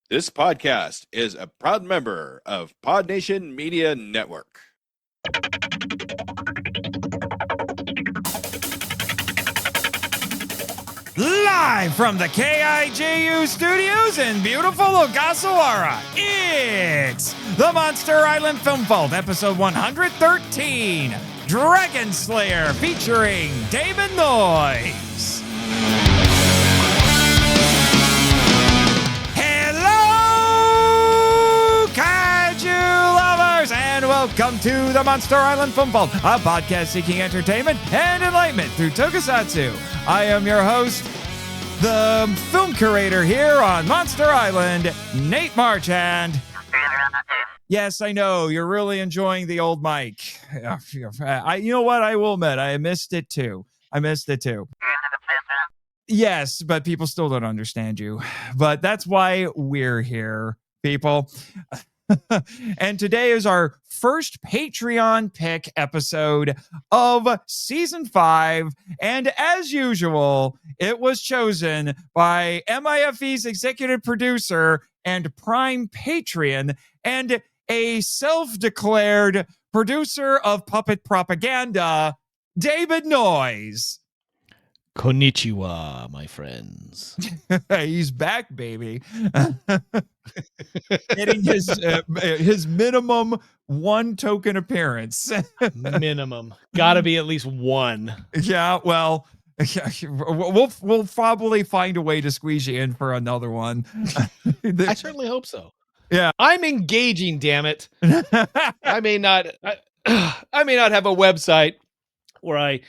This podcast is a proud member of Pod Nation Media Network. Live from the kaiju studios in beautiful Ogasawara, it's the Monster Island Film Vault, episode 113, Dragonslayer, featuring Damon Noyes. Hello, kaiju lovers, and welcome to the Monster Island Film Vault, a podcast seeking entertainment and enlightenment through tokusatsu. I am your host, the film curator here on Monster Island, Nate Marchand. Yes, I know, you're really enjoying the old mic. You know what, I will admit, I missed it too. Yes, but people still don't understand you. But that's why we're here, people. And today is our first Patreon pick episode of season 5. And as usual, it was chosen by MIFE's executive producer and prime Patreon and a self-declared producer of puppet propaganda, Damon Noyes. Konnichiwa, my friends. He's back, baby. Getting his minimum one token appearance. Minimum. Gotta be at least one. Yeah, well, we'll probably find a way to squeeze you in for another one. I certainly hope so. Yeah. I'm engaging, damn it. I may not have a website where I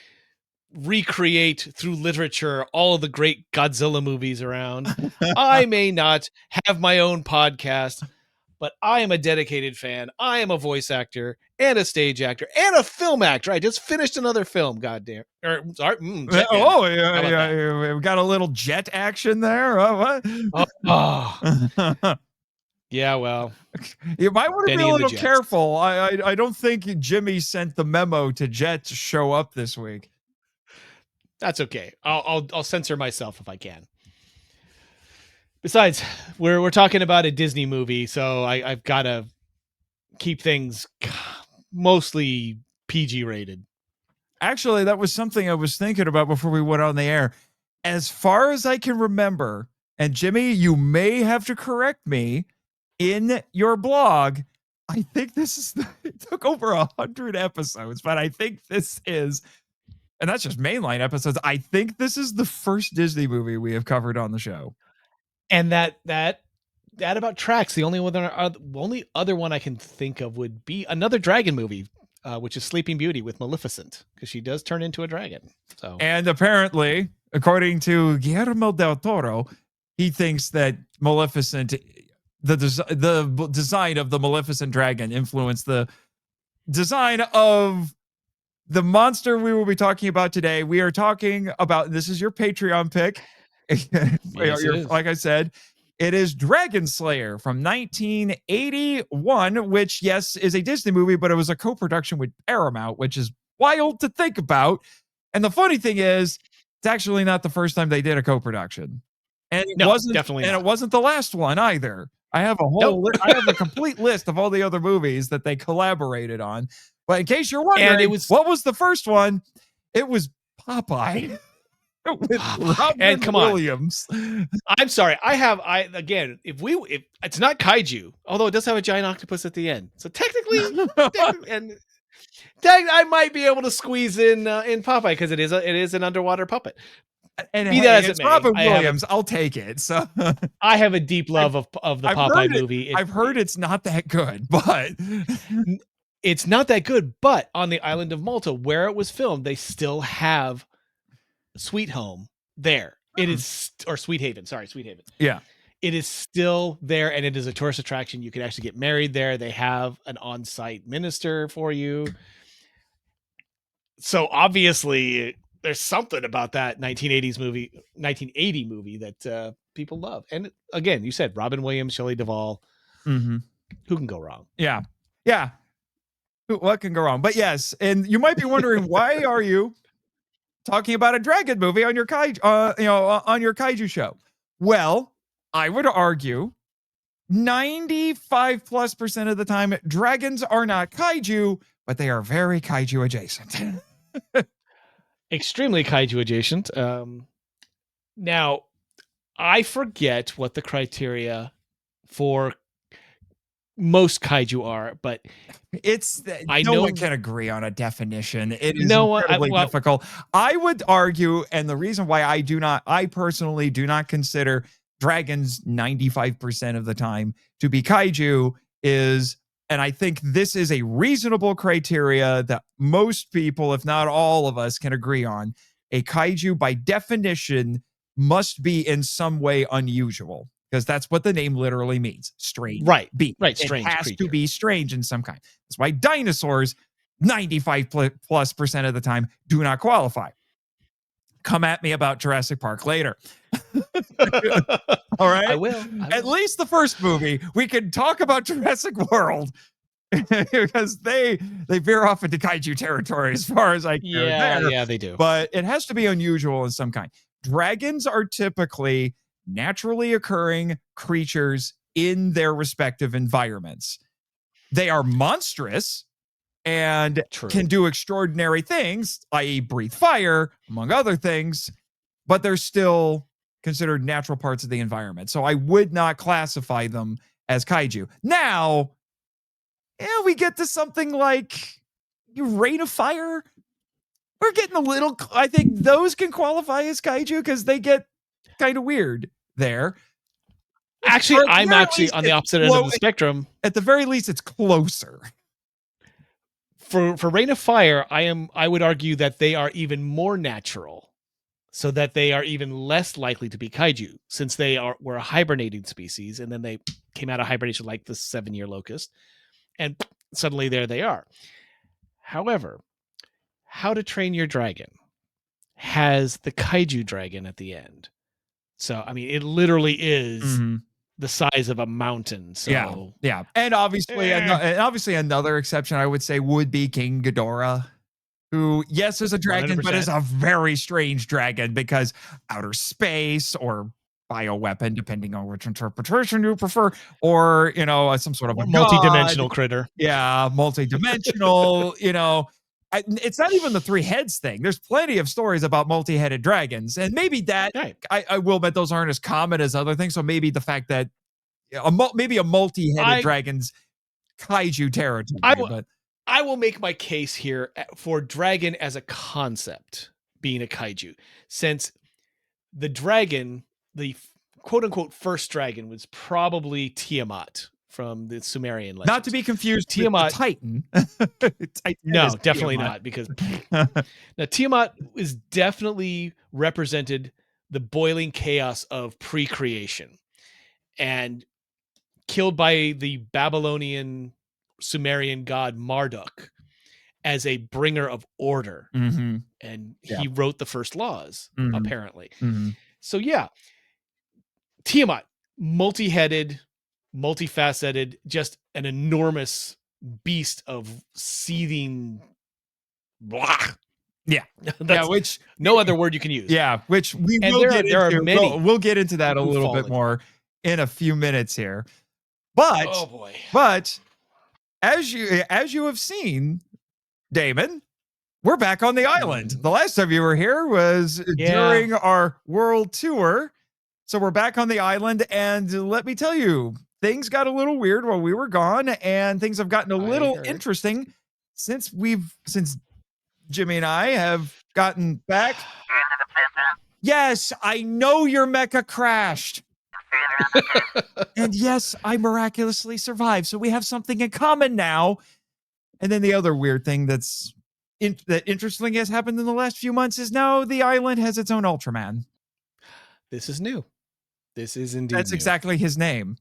recreate through literature all of the great Godzilla movies around. I may not have my own podcast, but I am a dedicated fan. I am a voice actor and a stage actor and a film actor. I just finished another film, goddamn. Sorry. We got a little jet action there. What? Yeah, well, you might want to be a little careful. I don't think Jimmy sent the memo to Jet to show up this week. That's okay. I'll censor myself if I can. Besides, we're talking about a Disney movie, so I've got to keep things mostly PG rated. Actually, that was something I was thinking about before we went on the air. As far as I can remember, and Jimmy, you may have to correct me in your blog, I think it took over 100 episodes, but I think this is, and that's just mainline episodes, I think this is the first Disney movie we have covered on the show. And that about tracks. The only other one I can think of would be another dragon movie, which is Sleeping Beauty with Maleficent, because she does turn into a dragon. So, and apparently, according to Guillermo del Toro, he thinks that Maleficent, the design of the Maleficent dragon, influenced the design of the monster we will be talking about today. We are talking about, this is your Patreon pick. Yes, like I said, it is Dragonslayer from 1981, which, yes, is a Disney movie, but it was a co-production with Paramount, which is wild to think about. And the funny thing is, it's actually not the first time they did a co-production. And it wasn't the last one either. I have I have a complete list of all the other movies that they collaborated on. But in case you're wondering, what was the first one? It was Popeye with Robin Williams. I'm sorry. If it's not kaiju, although it does have a giant octopus at the end. So technically, I might be able to squeeze in Popeye because it is an underwater puppet. And it's Robin Williams. I'll take it. So I have a deep love of the Popeye movie. I've heard it's not that good, but it's not that good. But on the island of Malta, where it was filmed, they still have Sweet Home there. It is, or Sweet Haven. Sorry, Sweet Haven. Yeah. It is still there, and it is a tourist attraction. You can actually get married there. They have an on-site minister for you. So obviously, there's something about that 1980 movie that people love. And again, you said Robin Williams, Shelley Duvall. Mm-hmm. Who can go wrong? Yeah. What can go wrong? But yes, and you might be wondering, why are you talking about a dragon movie on your kaiju, on your kaiju show? Well, I would argue 95%+ of the time, dragons are not kaiju, but they are very kaiju adjacent. Extremely kaiju adjacent. Now, I forget what the criteria for most kaiju are, but no one can agree on a definition. It is No, incredibly difficult. I would argue, and the reason why I personally do not consider dragons 95% of the time to be kaiju is, and I think this is a reasonable criteria that most people, if not all of us, can agree on. A kaiju, by definition, must be in some way unusual, because that's what the name literally means. Strange. Right. Being. Right. It Strange has creature. to be strange in some kind. That's why dinosaurs, 95%+ of the time, do not qualify. Come at me about Jurassic Park later. All right? I will. At least the first movie, we can talk about Jurassic World. Because they veer off into kaiju territory as far as I care. Yeah, they do. But it has to be unusual in some kind. Dragons are typically naturally occurring creatures in their respective environments. They are monstrous and can do extraordinary things, i.e. breathe fire, among other things, but they're still considered natural parts of the environment. So I would not classify them as kaiju. Now, we get to something like Rain of Fire. We're getting a little, I think those can qualify as kaiju because they get kind of weird there. Actually, I'm actually on the opposite end of the spectrum. At the very least, it's closer. For Rain of Fire, I would argue that they are even more natural, so that they are even less likely to be kaiju, since were a hibernating species, and then they came out of hibernation like the 7-year locust, and suddenly there they are. However, How to Train Your Dragon has the kaiju dragon at the end. So, I mean, it literally is the size of a mountain. So yeah. And obviously, another exception I would say would be King Ghidorah, who, yes, is a dragon, 100%. But is a very strange dragon because outer space or bioweapon, depending on which interpretation you prefer, or, some sort of a multi-dimensional critter. Yeah, multi-dimensional, it's not even the 3 heads thing. There's plenty of stories about multi-headed dragons, and maybe that I will bet those aren't as common as other things. So maybe the fact that maybe a multi-headed dragon's kaiju territory. I will make my case here for dragon as a concept being a kaiju, since the dragon, the quote-unquote first dragon, was probably Tiamat from the Sumerian legends. Not to be confused Tiamat, with Titan. Titan. No, definitely not, because now Tiamat is definitely represented the boiling chaos of pre-creation and killed by the Babylonian Sumerian god Marduk as a bringer of order. And he wrote the first laws, apparently. So yeah, Tiamat, multi-headed, multifaceted, just an enormous beast of seething blah. Which no other word you can use. Which we will get into. We'll get into that a little bit more in a few minutes here. But but as you have seen, Damon, we're back on the island. The last time you were here was during our world tour. So we're back on the island, and let me tell you, things got a little weird while we were gone, and things have gotten a little interesting since Jimmy and I have gotten back. Yes, I know your mecha crashed. And yes, I miraculously survived. So we have something in common now. And then the other weird thing that interesting has happened in the last few months is now the island has its own Ultraman. This is new. This is indeed That's new. exactly his name.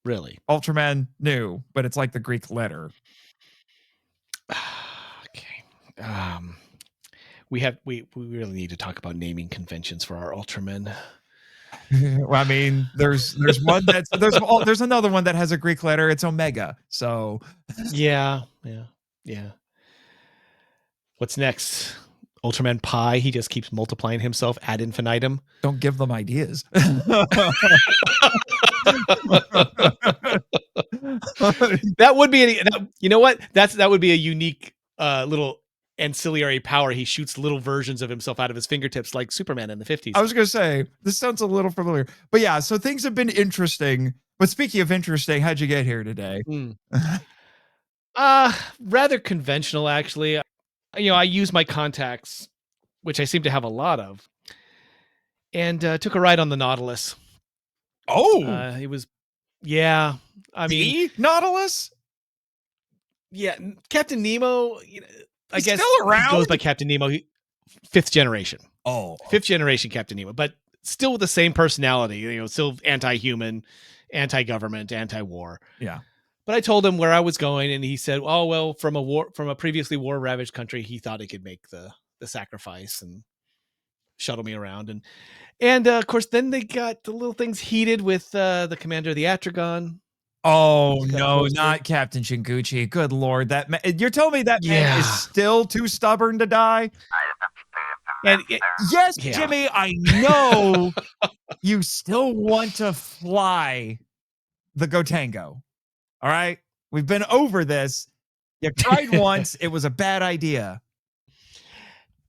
Really? Ultraman new, but it's like the Greek letter. Okay. We really need to talk about naming conventions for our Ultramen. Well, I mean, there's one there's another one that has a Greek letter. It's Omega. So yeah. What's next? Ultraman Pi, he just keeps multiplying himself ad infinitum. Don't give them ideas. That would be, you know what? That would be a unique little ancillary power. He shoots little versions of himself out of his fingertips like Superman in the 50s. I was going to say, this sounds a little familiar. But yeah, so things have been interesting. But speaking of interesting, how'd you get here today? Rather conventional, actually. I use my contacts, which I seem to have a lot of, and took a ride on the Nautilus. Oh, it was, yeah. I mean, Nautilus? Yeah, Captain Nemo, I guess still around? He goes by Captain Nemo, fifth generation. Oh, fifth generation Captain Nemo, but still with the same personality, still anti-human, anti-government, anti-war. Yeah. But I told him where I was going, and he said, "Oh well, from a previously war-ravaged country, he thought he could make the sacrifice and shuttle me around." And of course, then they got the little things heated with the commander of the Atragon. Oh no, not Captain Shinguchi. Good Lord, you're telling me that man is still too stubborn to die? And yes, yeah. Jimmy, I know you still want to fly the Gotengo. All right, we've been over this. You tried once; it was a bad idea.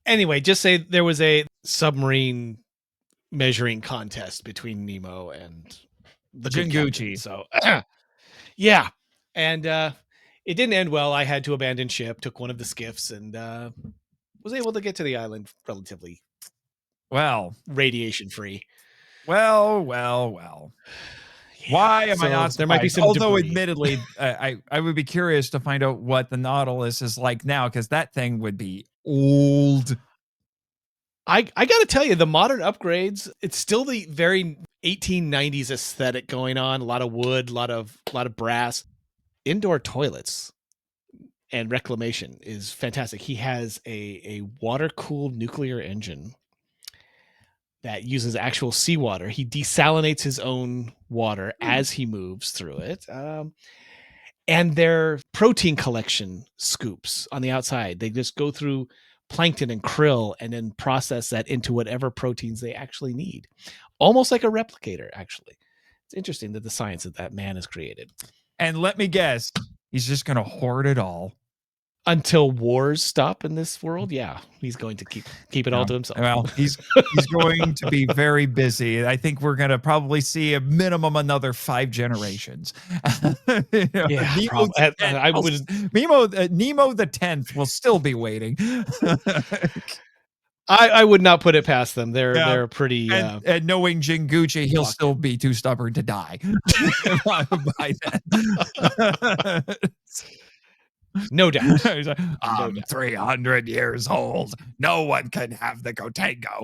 Anyway, just say there was a submarine measuring contest between Nemo and the Jinguchi. So, yeah, and it didn't end well. I had to abandon ship, took one of the skiffs, and was able to get to the island relatively radiation free. Well. Yeah, Why am I not? There might be some Although, debris. Admittedly, I would be curious to find out what the Nautilus is like now, because that thing would be old. I got to tell you, the modern upgrades, it's still the very 1890s aesthetic going on. A lot of wood, a lot of brass. Indoor toilets and reclamation is fantastic. He has a water-cooled nuclear engine that uses actual seawater. He desalinates his own water as he moves through it. And their protein collection scoops on the outside. They just go through plankton and krill and then process that into whatever proteins they actually need. Almost like a replicator, actually. It's interesting that the science that man has created. And let me guess, he's just going to hoard it all. Until wars stop in this world, yeah, he's going to keep it all to himself. Well, he's going to be very busy. I think we're going to probably see a minimum another 5 generations. Yeah, Nemo the 10th will still be waiting. I would not put it past them. They're pretty. And knowing Jinguchi, he'll still be too stubborn to die by then. No doubt. I'm 300 years old. No one can have the Gotengo.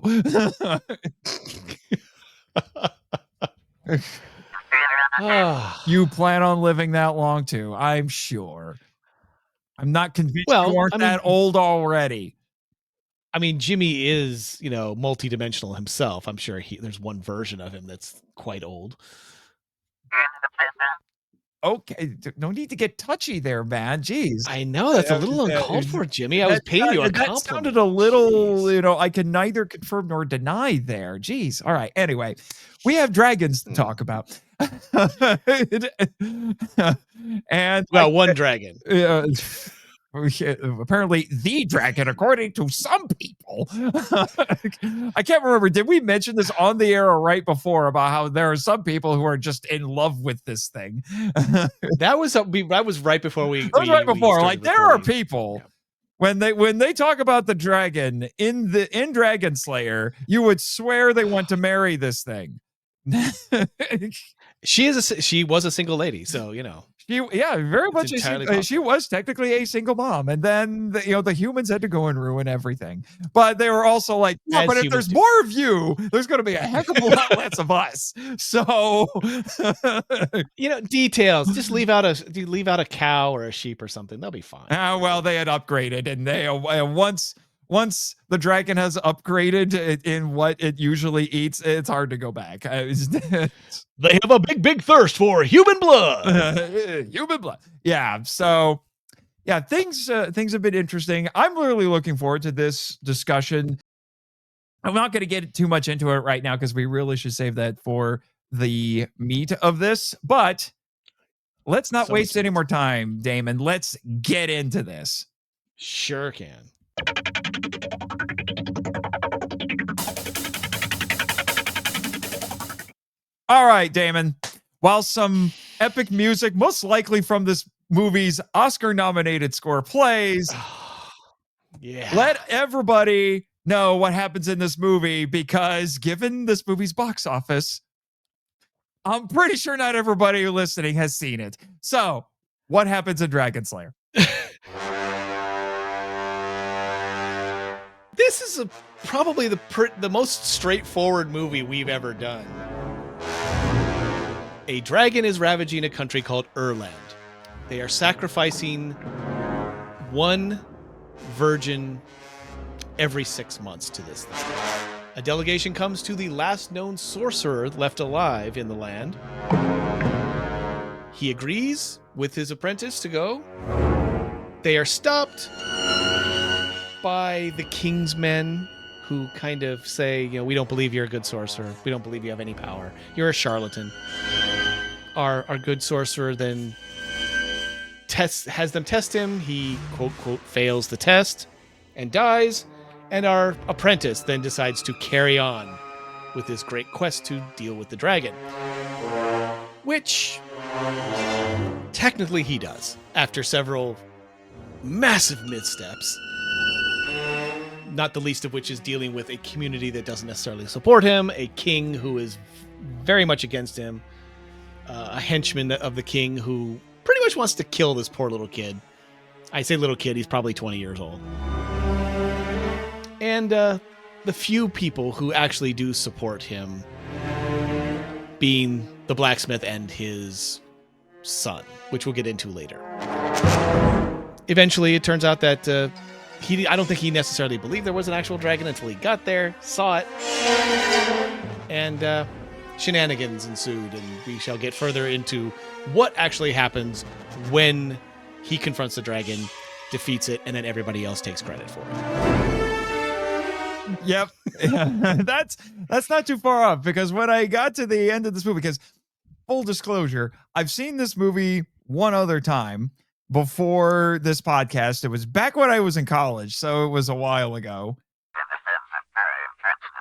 You plan on living that long too, I'm sure. I'm not convinced you aren't that old already. I mean, Jimmy is, multidimensional himself. I'm sure there's one version of him that's quite old. Okay, no need to get touchy there, man. Jeez. I know, that's a little uncalled for, Jimmy. I was paying you a compliment. That sounded a little, I can neither confirm nor deny there. Jeez. All right. Anyway, we have dragons to talk about. And one dragon. Apparently the dragon, according to some people. I can't remember. Did we mention this on the air or right before about how there are some people who are just in love with this thing? That was right before we. That was right before. Like, there are people when they talk about the dragon in Dragonslayer, you would swear they want to marry this thing. She was a single lady, so very much. She was technically a single mom, and then the humans had to go and ruin everything. But they were also like, but if there's more of you, there's going to be a heck of a lot less of us. So, details. Just leave out a cow or a sheep or something. They'll be fine. Well, they had upgraded, and they once the dragon has upgraded in what it usually eats, it's hard to go back. They have a big thirst for human blood. Human blood. Yeah. So, yeah, things have been interesting. I'm really looking forward to this discussion. I'm not going to get too much into it right now because we really should save that for the meat of this. But let's not waste any more time, Damon. Let's get into this. Sure can. All right, Damon. While some epic music, most likely from this movie's Oscar-nominated score, plays, yeah, let everybody know what happens in this movie, because given this movie's box office, I'm pretty sure not everybody listening has seen it. So, what happens in Dragonslayer? This is probably the most straightforward movie we've ever done. A dragon is ravaging a country called Urland. They are sacrificing one virgin every 6 months to this thing. A delegation comes to the last known sorcerer left alive in the land. He agrees with his apprentice to go. They are stopped by the king's men, who kind of say, we don't believe you're a good sorcerer. We don't believe you have any power. You're a charlatan. Our good sorcerer then has them test him. He, quote, quote, fails the test and dies. And our apprentice then decides to carry on with this great quest to deal with the dragon. Which, technically he does, after several massive missteps. Not the least of which is dealing with a community that doesn't necessarily support him, a king who is very much against him, a henchman of the king who pretty much wants to kill this poor little kid. I say little kid, he's probably 20 years old. And the few people who actually do support him being the blacksmith and his son, which we'll get into later. Eventually, it turns out that I don't think he necessarily believed there was an actual dragon until he got there, saw it, and shenanigans ensued, and we shall get further into what actually happens when he confronts the dragon, defeats it, and then everybody else takes credit for it. Yep. That's not too far off, because when I got to the end of this movie, because full disclosure, I've seen this movie one other time before this podcast. It was back when I was in college, so it was a while ago.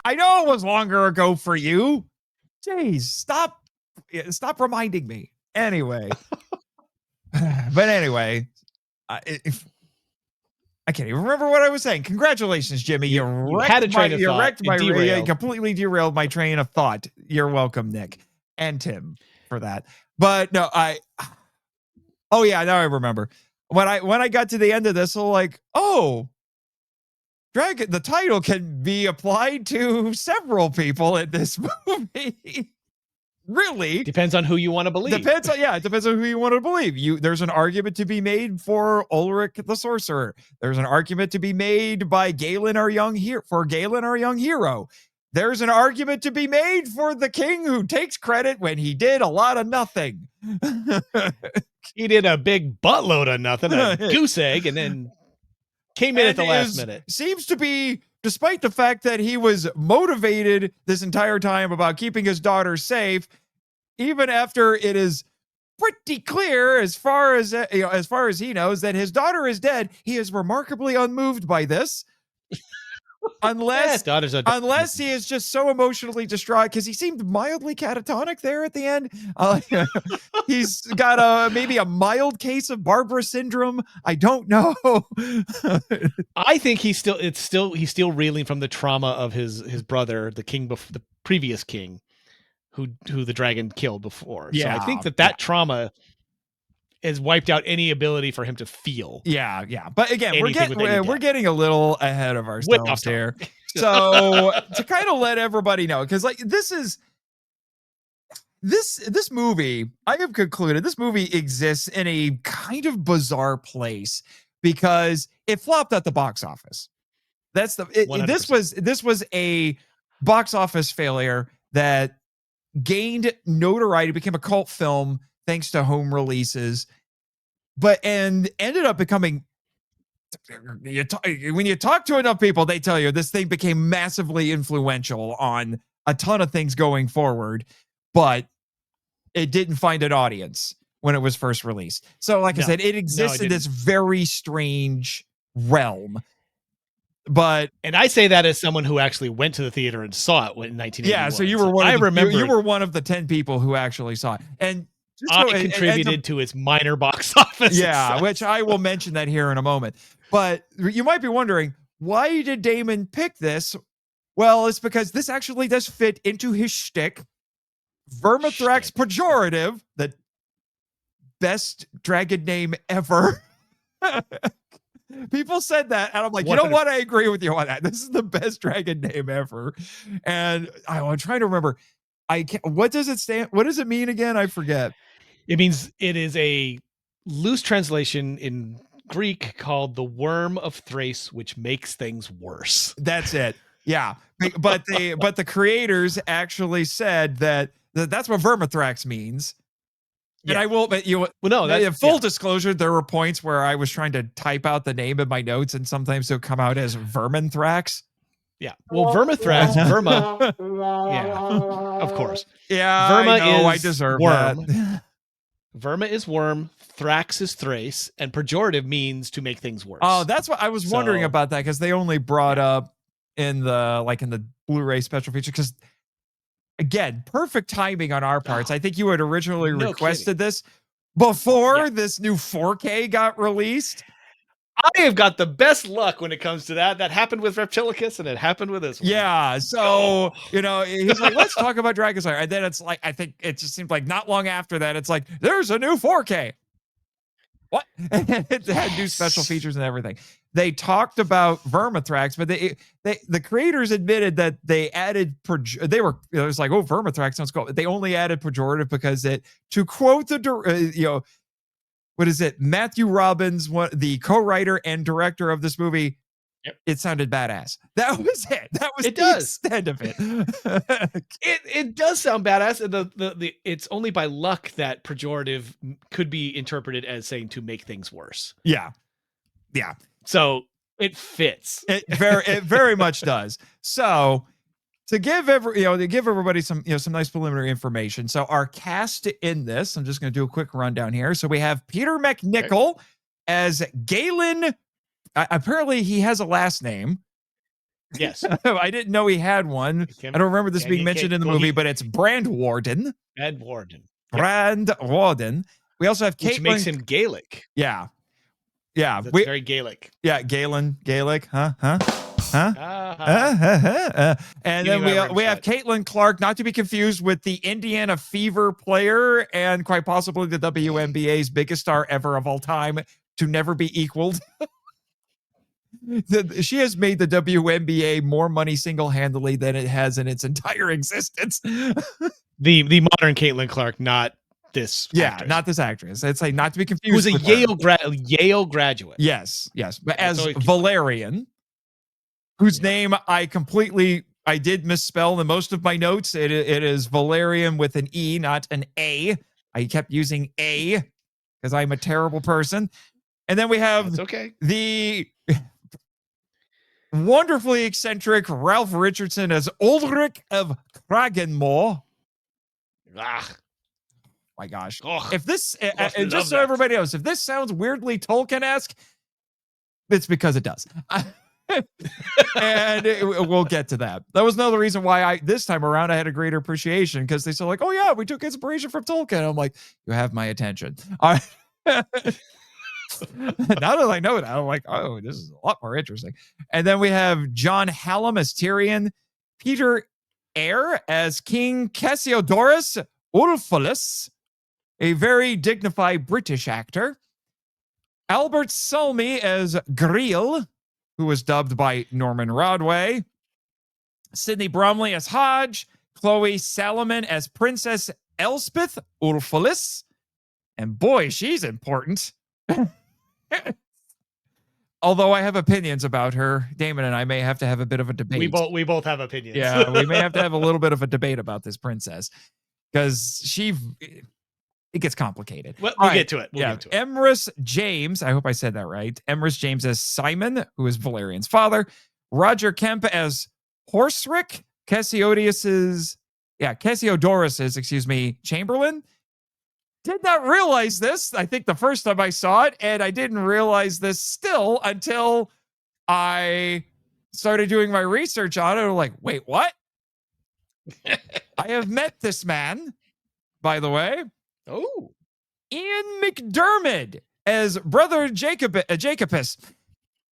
I know it was longer ago for you. Jeez, stop reminding me. Anyway. But anyway, I can't even remember what I was saying. Congratulations, Jimmy. You completely derailed my train of thought. You're welcome, Nick and Tim, for that. But no, oh yeah, now I remember. When I got to the end of this, I'm like, oh, Dragon, the title can be applied to several people in this movie. Really? Depends on who you want to believe. It depends on who you want to believe. There's an argument to be made for Ulrich the Sorcerer. There's an argument to be made by Galen, our young hero. There's an argument to be made for the king who takes credit when he did a lot of nothing. He did a big buttload of nothing, a goose egg, and then came in at the last minute. Seems to be, despite the fact that he was motivated this entire time about keeping his daughter safe, even after it is pretty clear, as far as he knows, that his daughter is dead, he is remarkably unmoved by this. Unless he is just so emotionally distraught, because he seemed mildly catatonic there at the end. He's got maybe a mild case of Barbara syndrome. I don't know. I think he's still reeling from the trauma of his brother, the king, the previous king, who the dragon killed before. Yeah, so I think that trauma has wiped out any ability for him to feel. Yeah. But again, we're getting a little ahead of ourselves here. So to kind of let everybody know, because like this movie, I have concluded this movie exists in a kind of bizarre place because it flopped at the box office. This was a box office failure that gained notoriety, became a cult film thanks to home releases. and ended up becoming. When you talk to enough people, they tell you this thing became massively influential on a ton of things going forward, but it didn't find an audience when it was first released. So, like I said, it exists in this very strange realm. And I say that as someone who actually went to the theater and saw it in 1981. Yeah, so you were you were one of the 10 people who actually saw it, and I contributed to its minor box office. Yeah, which I will mention that here in a moment. But you might be wondering, why did Damon pick this? Well, it's because this actually does fit into his shtick. Vermithrax Pejorative, the best dragon name ever. People said that, and I'm like, you know what? I agree with you on that. This is the best dragon name ever. And I'm trying to remember. What does it stand? What does it mean again? I forget. It means it is a loose translation in Greek called the worm of Thrace, which makes things worse. That's it. Yeah. But the creators actually said that's what Vermithrax means. Yeah. And I will, but full disclosure, there were points where I was trying to type out the name in my notes, and sometimes it'll come out as Vermithrax. Yeah. Well, Vermithrax, Verma. Yeah. Of course. Yeah. Verma I deserve worm. That. Verma is worm, Thrax is Thrace, and pejorative means to make things worse. Oh, that's what I was wondering about that, because they only brought up in the Blu-ray special feature, because again, perfect timing on our parts. I think you had originally requested this before this new 4K got released. I have got the best luck when it comes to that. That happened with Reptilicus, and it happened with this one. Yeah, so, he's like, let's talk about Dragonslayer. And then it's like, I think it just seemed like not long after that, it's like, there's a new 4K. What? It had new special features and everything. They talked about Vermithrax, but the creators admitted that they added, it was like, oh, Vermithrax sounds cool. They only added pejorative because to quote what is it? Matthew Robbins, the co-writer and director of this movie. Yep. It sounded badass. That was it. That was the extent of it. It does sound badass, and it's only by luck that pejorative could be interpreted as saying to make things worse. Yeah, yeah. So it fits. It very much does. So to give everybody some nice preliminary information. So our cast in this, I'm just going to do a quick rundown here. So we have Peter McNichol as Galen. Apparently he has a last name. Yes. I didn't know he had one. I don't remember this being mentioned in the movie, but it's Brandwarden. Brandwarden. We also have Caitlin. Which makes him Gaelic. Yeah. Yeah. That's very Gaelic. Yeah. Gaelic. Huh? And then we have Caitlin Clark, not to be confused with the Indiana Fever player and quite possibly the WNBA's biggest star ever of all time, to never be equaled. She has made the WNBA more money single-handedly than it has in its entire existence. The modern Caitlin Clark, not this. Actress. Not this actress. It's like not to be confused. Who's a Yale graduate. Yes. But as Valerian, whose name I did misspell in most of my notes. It is Valerian with an E, not an A. I kept using A because I'm a terrible person. And then we have the wonderfully eccentric Ralph Richardson as Ulrich of Kragenmoor. My gosh. If this, and just so everybody knows, if this sounds weirdly Tolkien-esque, it's because it does. And we'll get to that. That was another reason why this time around I had a greater appreciation, because they said like, oh yeah, we took inspiration from Tolkien. I'm like, you have my attention. All right. Now that I know that, I'm like, oh, this is a lot more interesting. And then we have John Hallam as Tyrion, Peter Eyre as King Cassiodorus Ulfilas, a very dignified British actor, Albert Sulmy as Griel, who was dubbed by Norman Rodway, Sidney Bromley as Hodge, Chloe Salomon as Princess Elspeth Ulfilas, and boy, she's important. Although I have opinions about her, Damon and I may have to have a bit of a debate. We both have opinions. Yeah, we may have to have a little bit of a debate about this princess, because it gets complicated. We'll All get right. to it. We'll Yeah. get to it. Emrys James, I hope I said that right. Emrys James as Simon, who is Valerian's father. Roger Kemp as Horsrick, Cassiodorus's Chamberlain. Did not realize this. I think the first time I saw it, and I didn't realize this still until I started doing my research on it. I'm like, wait, what? I have met this man, by the way. Oh. Ian McDermott as Brother Jacobus.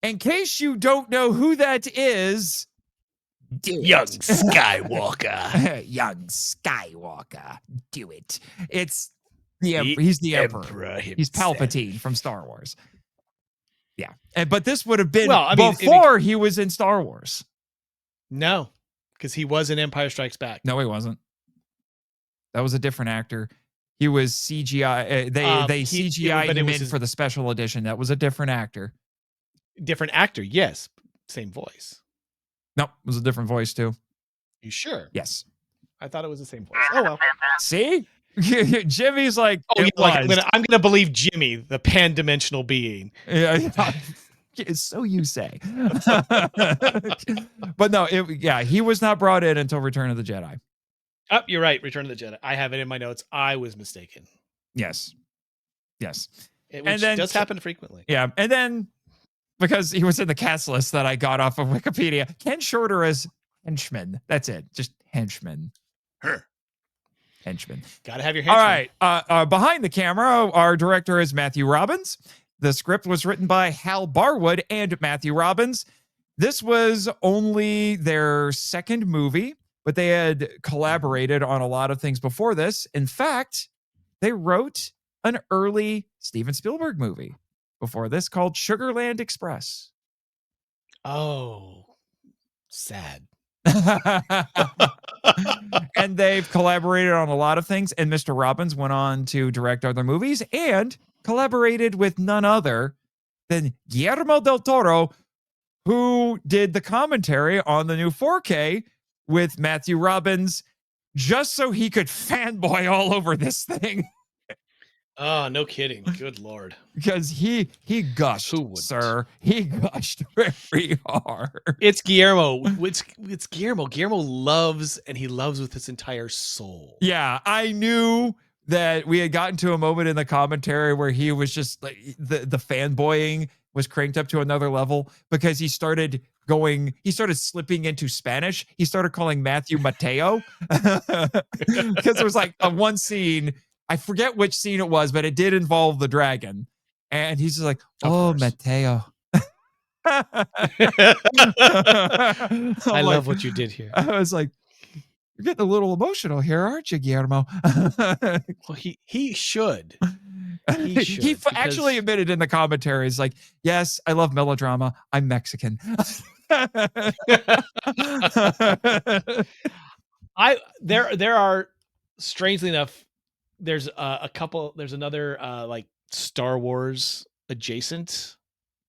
In case you don't know who that is, Young Skywalker. Young Skywalker, do it. It's he's the Emperor. He's Palpatine from Star Wars. Yeah, but this would have been before he was in Star Wars. No, because he was in Empire Strikes Back. No, he wasn't. That was a different actor. He was CGI. They CGI'd him in for the special edition. That was a different actor. Different actor, yes. Same voice. No, it was a different voice too. You sure? Yes. I thought it was the same voice. Oh well. See? Jimmy's like, I'm gonna believe Jimmy, the pan-dimensional being. Yeah, so you say. But no, he was not brought in until Return of the Jedi. Oh, you're right. Return of the Jedi. I have it in my notes. I was mistaken. Yes. Which does happen frequently. Yeah. And then, because he was in the cast list that I got off of Wikipedia, Ken Shorter as henchman. That's it. Just henchman. Henchman. Gotta have your henchman. All right. Behind the camera, our director is Matthew Robbins. The script was written by Hal Barwood and Matthew Robbins. This was only their second movie, but they had collaborated on a lot of things before this. In fact, they wrote an early Steven Spielberg movie before this called Sugarland Express. Oh, sad. And they've collaborated on a lot of things. And Mr. Robbins went on to direct other movies and collaborated with none other than Guillermo del Toro, who did the commentary on the new 4K with Matthew Robbins just so he could fanboy all over this thing. Oh, no kidding. Good Lord. Because he gushed, sir. He gushed very hard. It's Guillermo. It's Guillermo. Guillermo loves, and he loves with his entire soul. Yeah, I knew that we had gotten to a moment in the commentary where he was just like the fanboying was cranked up to another level because he started slipping into Spanish. He started calling Matthew Mateo because there was like one scene. I forget which scene it was, but it did involve the dragon. And he's just like, oh, Mateo. I love what you did here. I was like, you're getting a little emotional here, aren't you, Guillermo? Well, he should. He actually admitted in the commentary, he's like, yes, I love melodrama. I'm Mexican. There are, strangely enough, there's another like Star Wars adjacent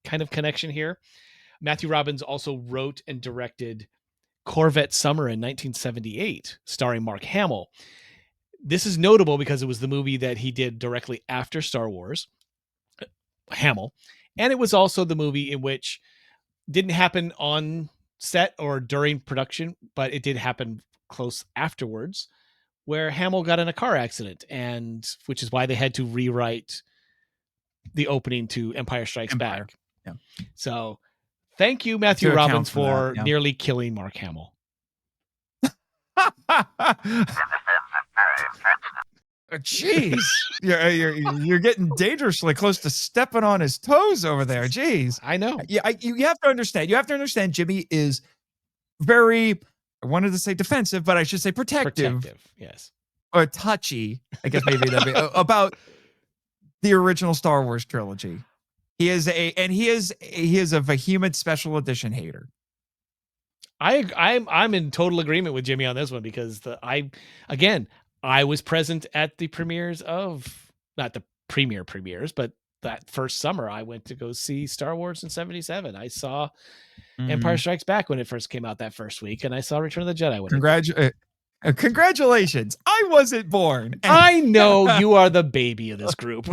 kind of connection here. Matthew Robbins also wrote and directed Corvette Summer in 1978, starring Mark Hamill. This is notable because it was the movie that he did directly after Star Wars, Hamill, and it was also the movie in which didn't happen on set or during production, but it did happen close afterwards, where Hamill got in a car accident, and which is why they had to rewrite the opening to Empire Strikes Back. Yeah. So thank you, Matthew Robbins, for nearly killing Mark Hamill. Jeez, you're getting dangerously close to stepping on his toes over there. Jeez, I know. Yeah, you have to understand. You have to understand. Jimmy is very, I wanted to say defensive, but I should say protective. Yes, or touchy. I guess maybe that'd be about the original Star Wars trilogy. He is a vehement special edition hater. I'm in total agreement with Jimmy on this one because I was present at the premieres of, not the premieres, but that first summer I went to go see Star Wars in 77. I saw Empire Strikes Back when it first came out that first week, and I saw Return of the Jedi. Congratulations. I wasn't born. I know you are the baby of this group.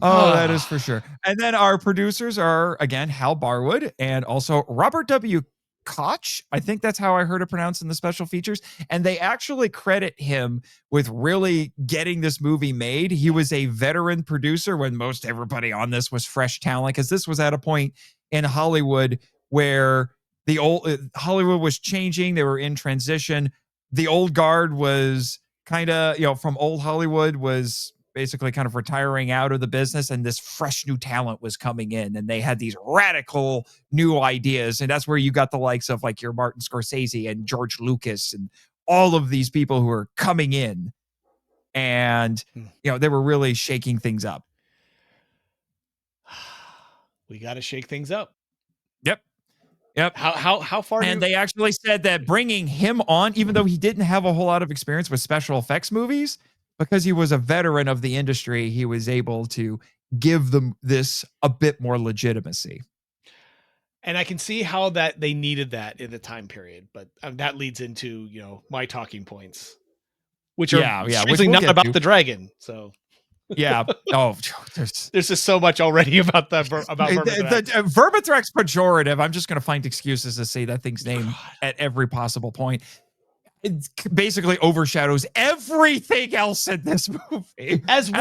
Oh, that is for sure. And then our producers are, again, Hal Barwood and also Robert W. Koch. I think that's how I heard it pronounced in the special features. And they actually credit him with really getting this movie made. He was a veteran producer when most everybody on this was fresh talent, because this was at a point in Hollywood where the old Hollywood was changing. They were in transition. The old guard was kind of, from old Hollywood was basically kind of retiring out of the business, and this fresh new talent was coming in, and they had these radical new ideas. And that's where you got the likes of like your Martin Scorsese and George Lucas and all of these people who are coming in, and they were really shaking things up. We got to shake things up. Yep. How far? And they actually said that bringing him on, even though he didn't have a whole lot of experience with special effects movies, because he was a veteran of the industry, he was able to give them this a bit more legitimacy. And I can see how that they needed that in the time period, but that leads into my talking points, which are which we'll not about the dragon. So yeah. Oh, there's just so much already about Vermithrax. The Vermithrax Pejorative. I'm just going to find excuses to say that thing's name at every possible point. It basically overshadows everything else in this movie. As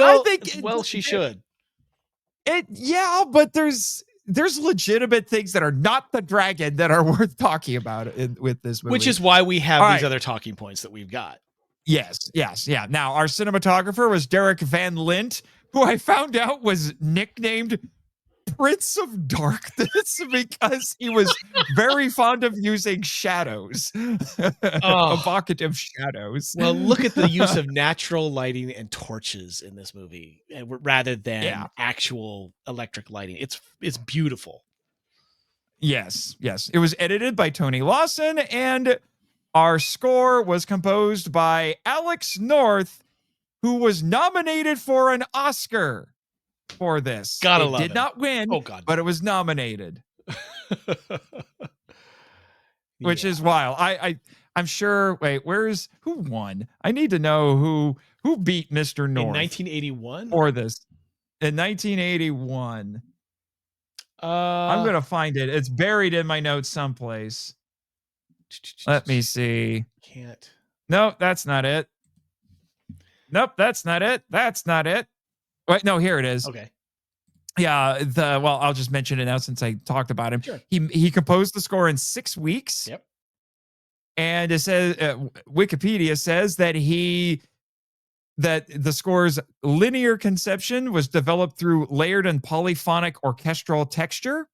well, she should. But there's legitimate things that are not the dragon that are worth talking about with this movie. Which is why we have these other talking points that we've got. Yes. Now, our cinematographer was Derek Van Lint, who I found out was nicknamed Prince of Darkness because he was very fond of using shadows, evocative shadows. Well, look at the use of natural lighting and torches in this movie rather than actual electric lighting. It's beautiful. Yes. It was edited by Tony Lawson, and our score was composed by Alex North, who was nominated for an Oscar for this. It did not win, but it was nominated. Which is wild. I'm sure. Wait, who won? I need to know who beat Mr. North in 1981 for this. In 1981. I'm gonna find it. It's buried in my notes someplace. Let me see. Can't. No, that's not it. Nope, that's not it. That's not it. Wait, no, here it is. Okay. Yeah, I'll just mention it now since I talked about him. Sure. He composed the score in 6 weeks. Yep. And it says Wikipedia says that the score's linear conception was developed through layered and polyphonic orchestral texture,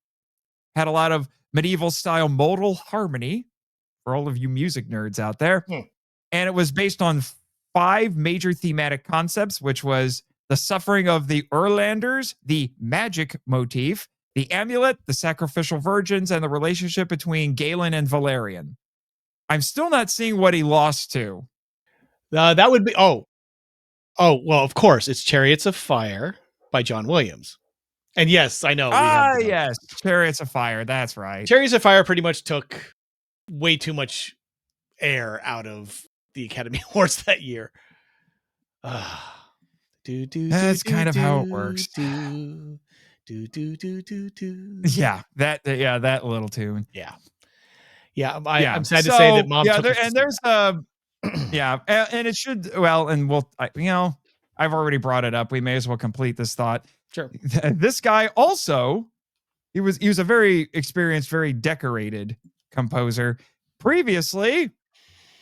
had a lot of medieval style modal harmony for all of you music nerds out there. And it was based on 5 major thematic concepts, which was the suffering of the Urlanders, the magic motif, the amulet, the sacrificial virgins, and the relationship between Galen and Valerian. I'm still not seeing what he lost to. That would be well, of course, it's Chariots of Fire by John Williams. And yes, I know. Yes, Chariots of Fire. That's right. Chariots of Fire pretty much took way too much air out of the Academy Awards that year. That's kind of how it works. Yeah, that little tune. Yeah. I'm sad to say that Mom. And there's and it should and I've already brought it up. We may as well complete this thought. Sure. This guy also, he was a very experienced, very decorated composer. Previously,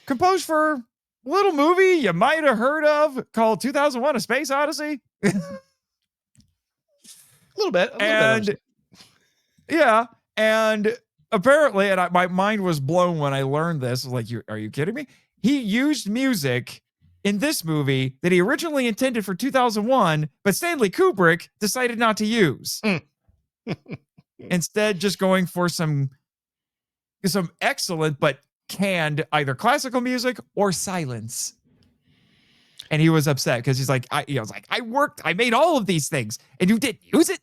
composed for a little movie you might have heard of called 2001: A Space Odyssey. A little bit. And apparently, and my mind was blown when I learned this. I was like, are you kidding me? He used music in this movie that he originally intended for 2001, but Stanley Kubrick decided not to use. Instead, just going for some excellent but canned either classical music or silence. And he was upset because he's like, I made all of these things and you didn't use it.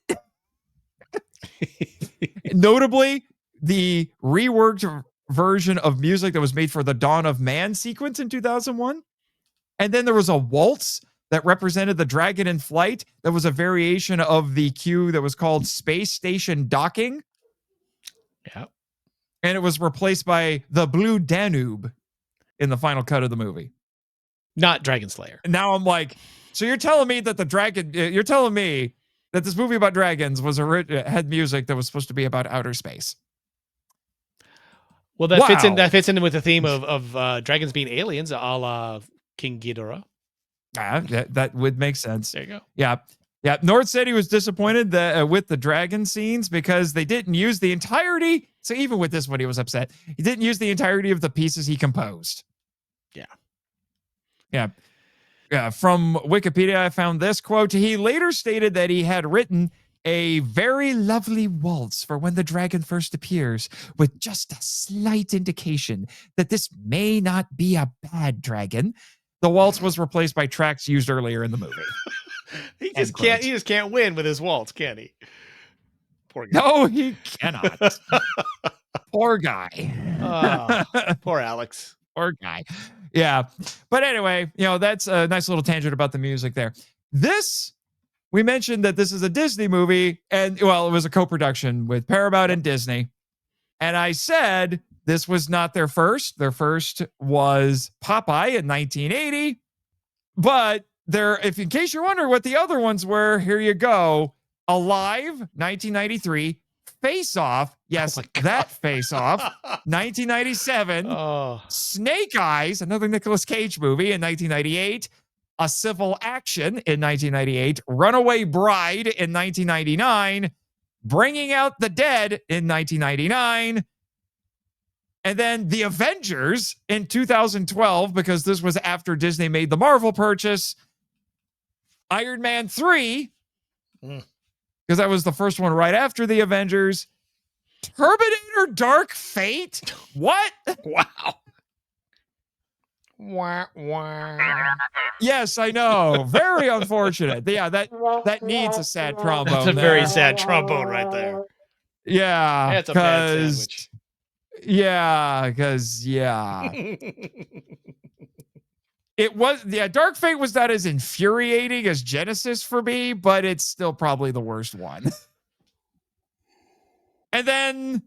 Notably, the reworked version of music that was made for the Dawn of Man sequence in 2001. And then there was a waltz that represented the dragon in flight. That was a variation of the cue that was called Space Station Docking. Yeah. And it was replaced by the Blue Danube in the final cut of the movie. Not Dragonslayer. Now I'm like, so you're telling me that you're telling me that this movie about dragons had music that was supposed to be about outer space. Well, that fits in with the theme of dragons being aliens, a la King Ghidorah. That would make sense. There you go. Yeah. Yeah. North said he was disappointed with the dragon scenes because they didn't use the entirety. So even with this one, he was upset. He didn't use the entirety of the pieces he composed. Yeah. Yeah. Yeah. From Wikipedia, I found this quote. He later stated that he had written a very lovely waltz for when the dragon first appears, with just a slight indication that this may not be a bad dragon. The waltz was replaced by tracks used earlier in the movie. He just can't win with his waltz, can he? Poor guy. No, he cannot. Poor guy. Poor Alex. Poor guy. Yeah. But anyway, that's a nice little tangent about the music there. We mentioned that this is a Disney movie, and it was a co-production with Paramount and Disney. And I said this was not their first. Their first was Popeye in 1980. But if in case you're wondering what the other ones were, here you go. Alive, 1993. Face Off, yes, that Face Off, 1997. Snake Eyes, another Nicolas Cage movie in 1998. A Civil Action in 1998, Runaway Bride in 1999, Bringing Out the Dead in 1999, and then The Avengers in 2012, because this was after Disney made the Marvel purchase, Iron Man 3, because that was the first one right after The Avengers, Terminator Dark Fate, what? Wow. Wah, wah. Yes, I know. Very unfortunate. Yeah, that needs a sad trombone. That's a very sad trombone right there. Yeah, that's a bad sandwich. Because it was. Yeah, Dark Fate was not as infuriating as Genesis for me, but it's still probably the worst one. And then,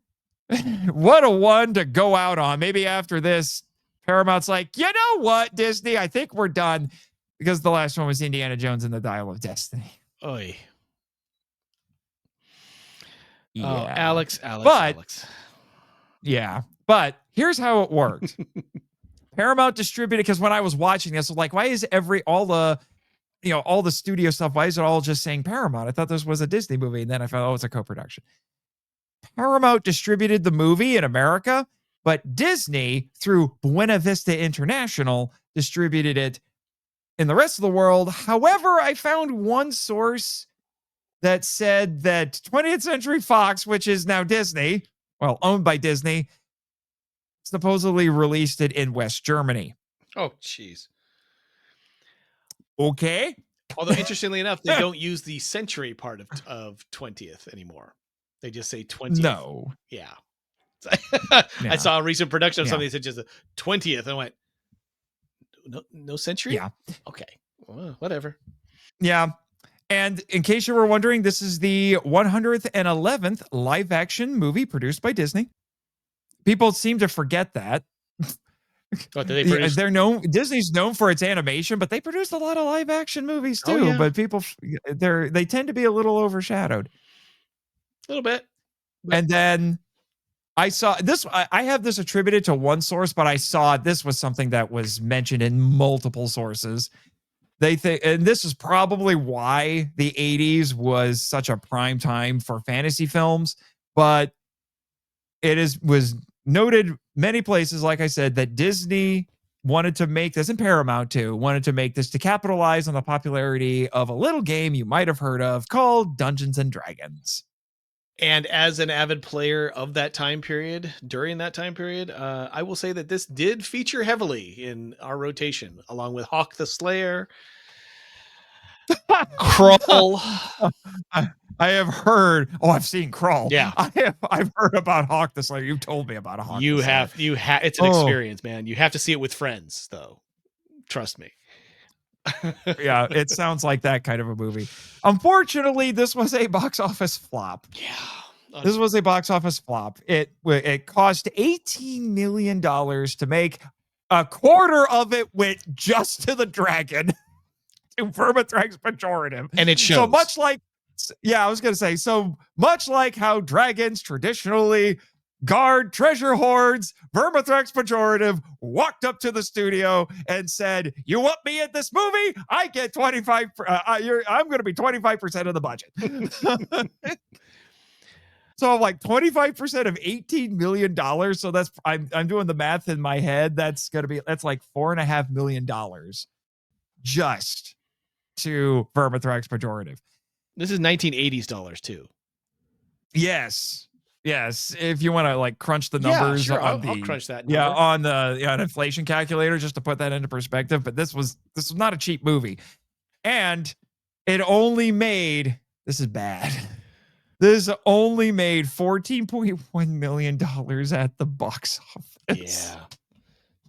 what a one to go out on. Maybe after this, Paramount's like, you know what, Disney? I think we're done, because the last one was Indiana Jones and the Dial of Destiny. Oy. Yeah. Oh, Alex. Yeah. But here's how it worked. Paramount distributed, because when I was watching this, I was like, why is all the studio stuff, why is it all just saying Paramount? I thought this was a Disney movie. And then I found, it's a co-production. Paramount distributed the movie in America, but Disney, through Buena Vista International, distributed it in the rest of the world. However, I found one source that said that 20th Century Fox, which is now Disney, owned by Disney, supposedly released it in West Germany. Oh, jeez. Okay. Although, interestingly enough, they don't use the century part of 20th anymore. They just say 20th. No. Yeah. I saw a recent production of something that said just the 20th. And I went, no century? Yeah. Okay. Well, whatever. Yeah. And in case you were wondering, this is the 111th live action movie produced by Disney. People seem to forget that. What, did they produce? Disney's known for its animation, but they produced a lot of live action movies too. Yeah. But people, they tend to be a little overshadowed. A little bit. And then I saw this. I have this attributed to one source, but I saw this was something that was mentioned in multiple sources. They think, and this is probably why the 80s was such a prime time for fantasy films, but was noted many places, like I said, that Disney wanted to make this, and Paramount too, wanted to make this to capitalize on the popularity of a little game you might have heard of called Dungeons and Dragons. And as an avid player of that time period, during that time period, I will say that this did feature heavily in our rotation, along with Hawk the Slayer, Krull. I have heard. Oh, I've seen Crawl. Yeah. I've heard about Hawk the Slayer. You've told me about Hawk. You the Slayer. have. It's an experience, man. You have to see it with friends, though. Trust me. Yeah, it sounds like that kind of a movie. Unfortunately, this was a box office flop. Yeah. This was a box office flop. It cost $18 million to make. A quarter of it went just to the dragon, to Vermithrax Pejorative. And it shows. So much like, I was going to say, so much like how dragons traditionally guard treasure hoards, Vermithrax Pejorative walked up to the studio and said, "You want me in this movie? I get 25. I'm going to be 25% of the budget." So like 25% of $18 million. So that's I'm doing the math in my head. That's like $4.5 million just to Vermithrax Pejorative. This is 1980s dollars too. Yes. If you want to like crunch the numbers, sure. I'll crunch that number. Yeah, on an inflation calculator just to put that into perspective. But this was not a cheap movie, and it only made this only made $14.1 million at the box office. Yeah.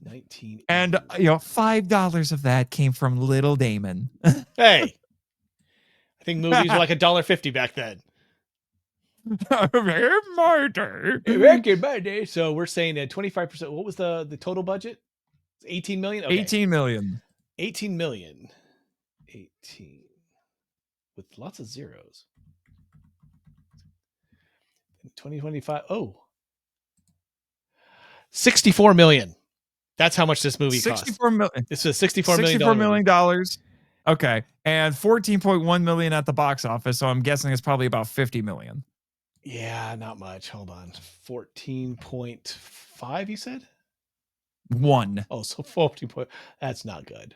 19. And $5 of that came from Little Damon. Hey. I think movies were like $1.50 back then. Back in my day. Back in my day. So we're saying that 25%. What was the total budget? 18 million? Okay. 18 million. 18 million. 18. With lots of zeros. 2025. Oh. 64 million. That's how much this movie cost. 64 million. It's a $64 million. Okay. And 14.1 million at the box office. So I'm guessing it's probably about 50 million. Yeah, not much. Hold on. 14.5, you said? 1. Oh, so 14. That's not good.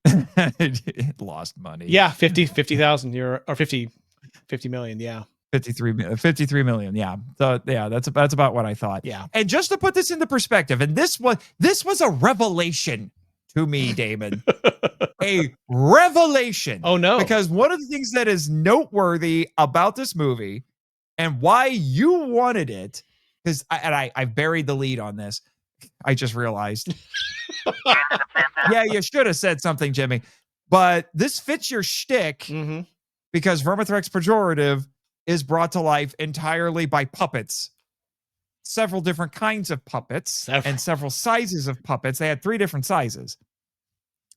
It lost money. Yeah, 50,000 euro or 50 million. Yeah. 53 million. Yeah. So yeah, that's about what I thought. Yeah. And just to put this into perspective, and this was a revelation to me, Damon. A revelation. Oh no. Because one of the things that is noteworthy about this movie and why you wanted it, because I buried the lead on this. I just realized. Yeah, you should have said something, Jimmy. But this fits your shtick because Vermithrax Pejorative is brought to life entirely by puppets. Several different kinds of puppets and several sizes of puppets. They had 3 different sizes.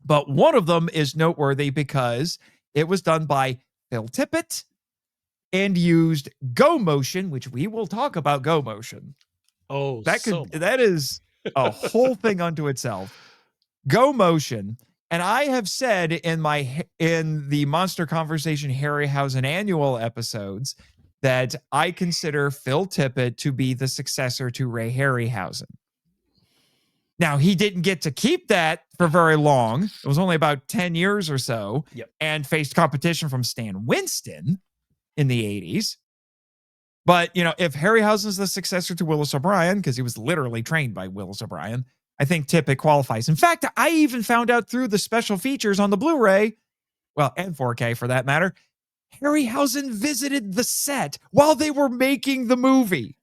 But one of them is noteworthy because it was done by Phil Tippett and used Go Motion, which we will talk about Go Motion. Oh, that is a whole thing unto itself. Go Motion. And I have said in the Monster Conversation Harryhausen annual episodes that I consider Phil Tippett to be the successor to Ray Harryhausen. Now, he didn't get to keep that for very long. It was only about 10 years or so, and faced competition from Stan Winston in the 80s. But, if Harryhausen's the successor to Willis O'Brien, because he was literally trained by Willis O'Brien, I think Tippett qualifies. In fact, I even found out through the special features on the Blu-ray, and 4K for that matter, Harryhausen visited the set while they were making the movie.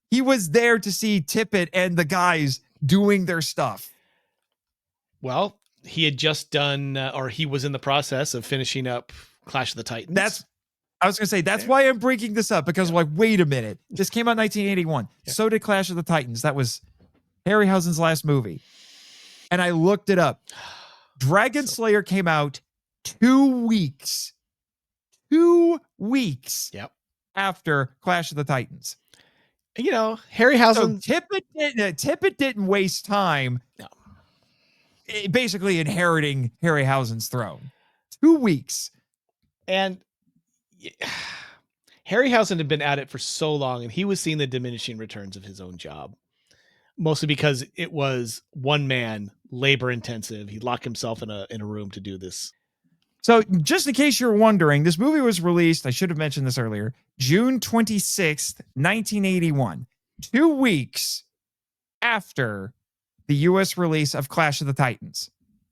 He was there to see Tippett and the guys doing their stuff. Well, he had just done, or he was in the process of finishing up Clash of the Titans. I was going to say, that's why I'm breaking this up, because wait a minute. This came out in 1981. Yeah. So did Clash of the Titans. That was Harryhausen's last movie. And I looked it up. Dragonslayer came out 2 weeks. 2 weeks after Clash of the Titans. Harryhausen. So Tippett didn't waste time basically inheriting Harryhausen's throne. 2 weeks. And Harryhausen had been at it for so long, and he was seeing the diminishing returns of his own job. Mostly because it was one man, labor intensive. He locked himself in a room to do this. So just in case you're wondering, this movie was released, I should have mentioned this earlier, June 26th, 1981. 2 weeks after the U.S. release of Clash of the Titans.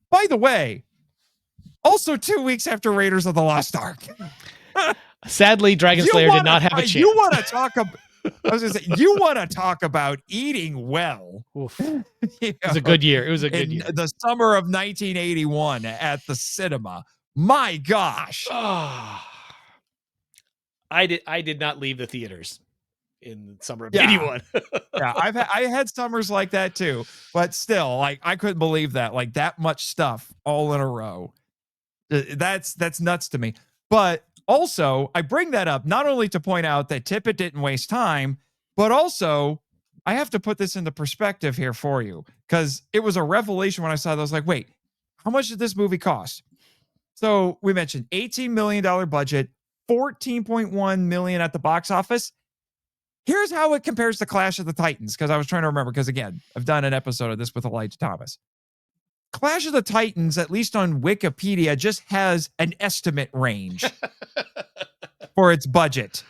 By the way, also 2 weeks after Raiders of the Lost Ark. Sadly, Dragonslayer did not have a chance. You want to talk about? I was going to say, you want to talk about eating well. It was a good year. It was a good year. The summer of 1981 at the cinema. My gosh. I did not leave the theaters in the summer of 81. Yeah, I had summers like that too, but still, like, I couldn't believe that, like, that much stuff all in a row. That's nuts to me. But also, I bring that up not only to point out that Tippett didn't waste time, but also I have to put this into perspective here for you, because it was a revelation when I saw it. I was like, wait, how much did this movie cost? So we mentioned $18 million budget, $14.1 million at the box office. Here's how it compares to Clash of the Titans, because I was trying to remember, because again, I've done an episode of this with Elijah Thomas. Clash of the Titans, at least on Wikipedia, just has an estimate range for its budget,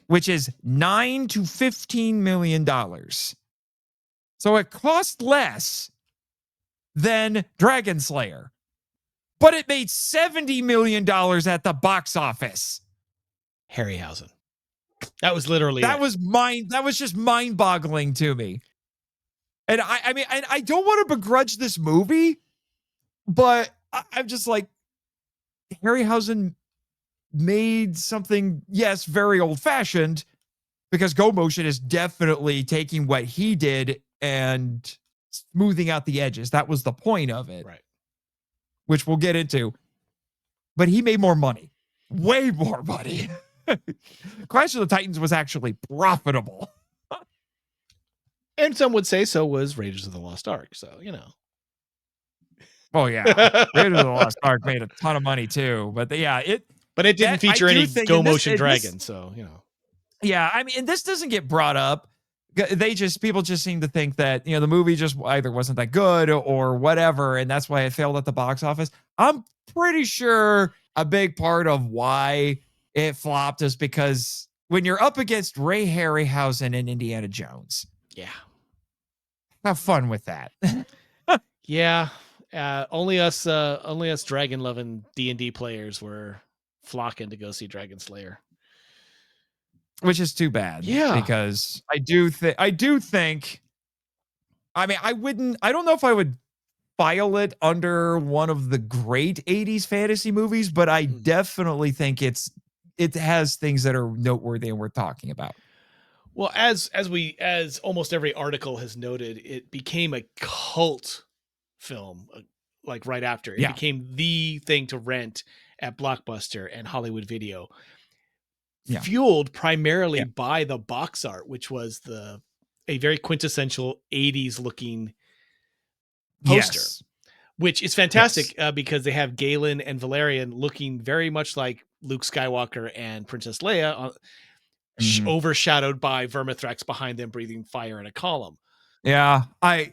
which is $9 to $15 million. So it cost less than Dragonslayer, but it made $70 million at the box office. Harryhausen. That was literally that was just mind-boggling to me. And I mean, I don't want to begrudge this movie, but I'm just like, Harryhausen made something, yes, very old-fashioned, because Go Motion is definitely taking what he did and smoothing out the edges. That was the point of it, right? Which we'll get into. But he made more money, way more money. Clash of the Titans was actually profitable. And some would say so was Raiders of the Lost Ark. So, you know. Oh, yeah. Raiders of the Lost Ark made a ton of money, too. But it didn't feature any Go Motion dragons. So, you know. Yeah. I mean, and this doesn't get brought up. People just seem to think that, the movie just either wasn't that good or whatever. And that's why it failed at the box office. I'm pretty sure a big part of why it flopped is because when you're up against Ray Harryhausen and Indiana Jones. Yeah. Have fun with that. Yeah. Only us dragon loving D&D players were flocking to go see Dragonslayer. Which is too bad. Yeah. Because I do think, I mean, I don't know if I would file it under one of the great 80s fantasy movies, but I definitely think it has things that are noteworthy and worth talking about. Well, as almost every article has noted, it became a cult film, like right after. It became the thing to rent at Blockbuster and Hollywood Video, fueled primarily by the box art, which was a very quintessential 80s looking poster, which is fantastic because they have Galen and Valerian looking very much like Luke Skywalker and Princess Leia, overshadowed by Vermithrax behind them, breathing fire in a column. Yeah, I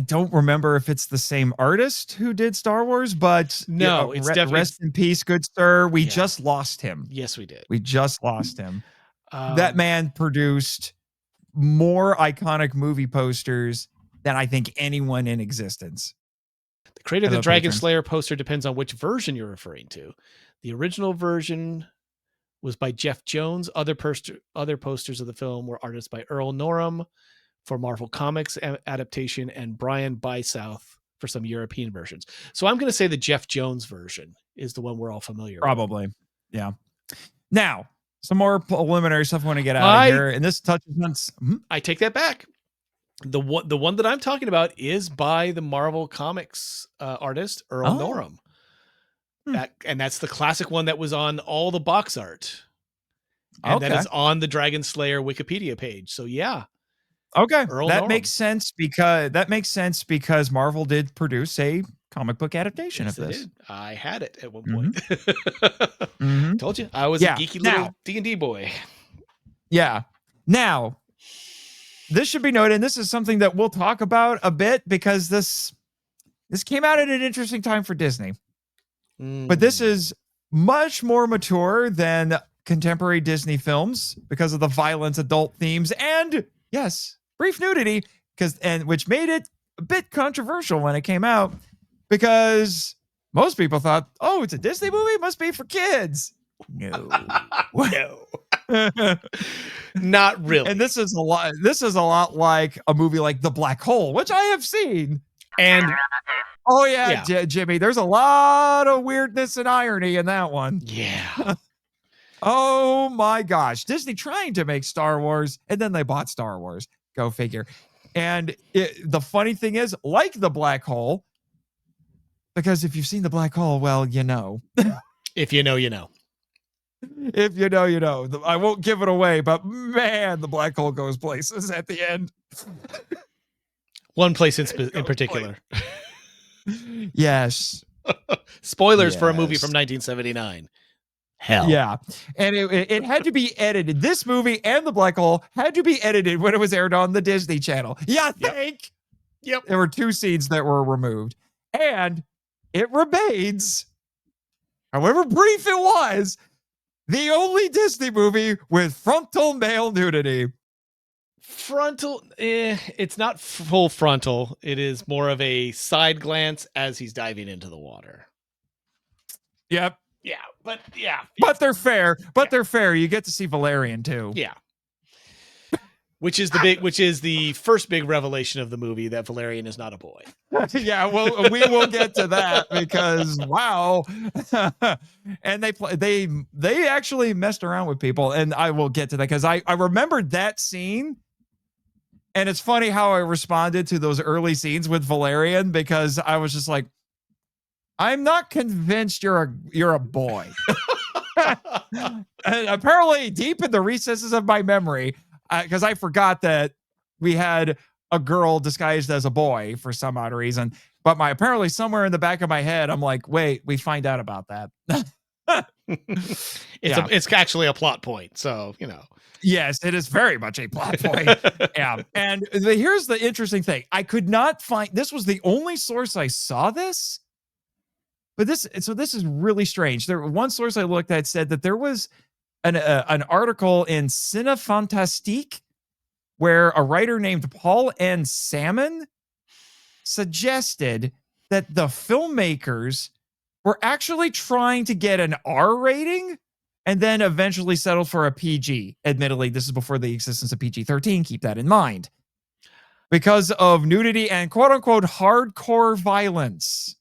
don't remember if it's the same artist who did Star Wars, but no, it's definitely rest in peace, good sir. We just lost him. Yes, we did. We just lost him. That man produced more iconic movie posters than I think anyone in existence. The creator of the Dragonslayer poster depends on which version you're referring to. The original version was by Jeff Jones. Other posters of the film were artists by Earl Norham for Marvel Comics adaptation and Brian Bysouth for some European versions. So I'm going to say the Jeff Jones version is the one we're all familiar with. Probably. Yeah. Now, some more preliminary stuff I want to get out of here. And this touches on... I take that back. The one that I'm talking about is by the Marvel Comics artist, Earl Norham. And that's the classic one that was on all the box art. And that is on the Dragonslayer Wikipedia page. So yeah. Okay. Earl that Norham. makes sense because Marvel did produce a comic book adaptation of this. I had it at one point. Told you I was a geeky little D&D boy. Yeah. Now, this should be noted, and this is something that we'll talk about a bit because this came out at an interesting time for Disney. But this is much more mature than contemporary Disney films because of the violence, adult themes, and yes, brief nudity, which made it a bit controversial when it came out because most people thought, oh, it's a Disney movie, it must be for kids. No. No. Not really. And this is a lot like a movie like The Black Hole, which I have seen. And oh yeah. Jimmy, there's a lot of weirdness and irony in that one. Yeah. Oh my gosh. Disney trying to make Star Wars, and then they bought Star Wars. Go figure. And the funny thing is, like The Black Hole, because if you've seen The Black Hole, well, you know. If you know, you know. If you know, you know. I won't give it away, but man, The Black Hole goes places at the end. One place in particular. Yes. Spoilers for a movie from 1979. Hell. Yeah. And it had to be edited. This movie and The Black Hole had to be edited when it was aired on the Disney Channel. Yeah, think. Yep. There were 2 scenes that were removed. And it remains, however brief it was, the only Disney movie with frontal male nudity. Frontal, it's not full frontal. It is more of a side glance as he's diving into the water. Yep. Yeah, but yeah. But they're fair. They're fair. You get to see Valerian too. Yeah. Which is the first big revelation of the movie, that Valerian is not a boy. Yeah, well, we will get to that because wow. And they actually messed around with people, and I will get to that because I remembered that scene. And it's funny how I responded to those early scenes with Valerian, because I was just like, I'm not convinced you're a boy. And apparently deep in the recesses of my memory, because I forgot that we had a girl disguised as a boy for some odd reason, but apparently somewhere in the back of my head, I'm like, wait, we find out about that. It's actually a plot point. So, you know. Yes, it is very much a plot point. Yeah. And here's the interesting thing. I could not find, this was the only source I saw this. But this is really strange. One source I looked at said that there was an article in Cinefantastique where a writer named Paul N. Salmon suggested that the filmmakers were actually trying to get an R rating and then eventually settled for a PG. Admittedly, this is before the existence of PG-13. Keep that in mind. Because of nudity and quote-unquote hardcore violence.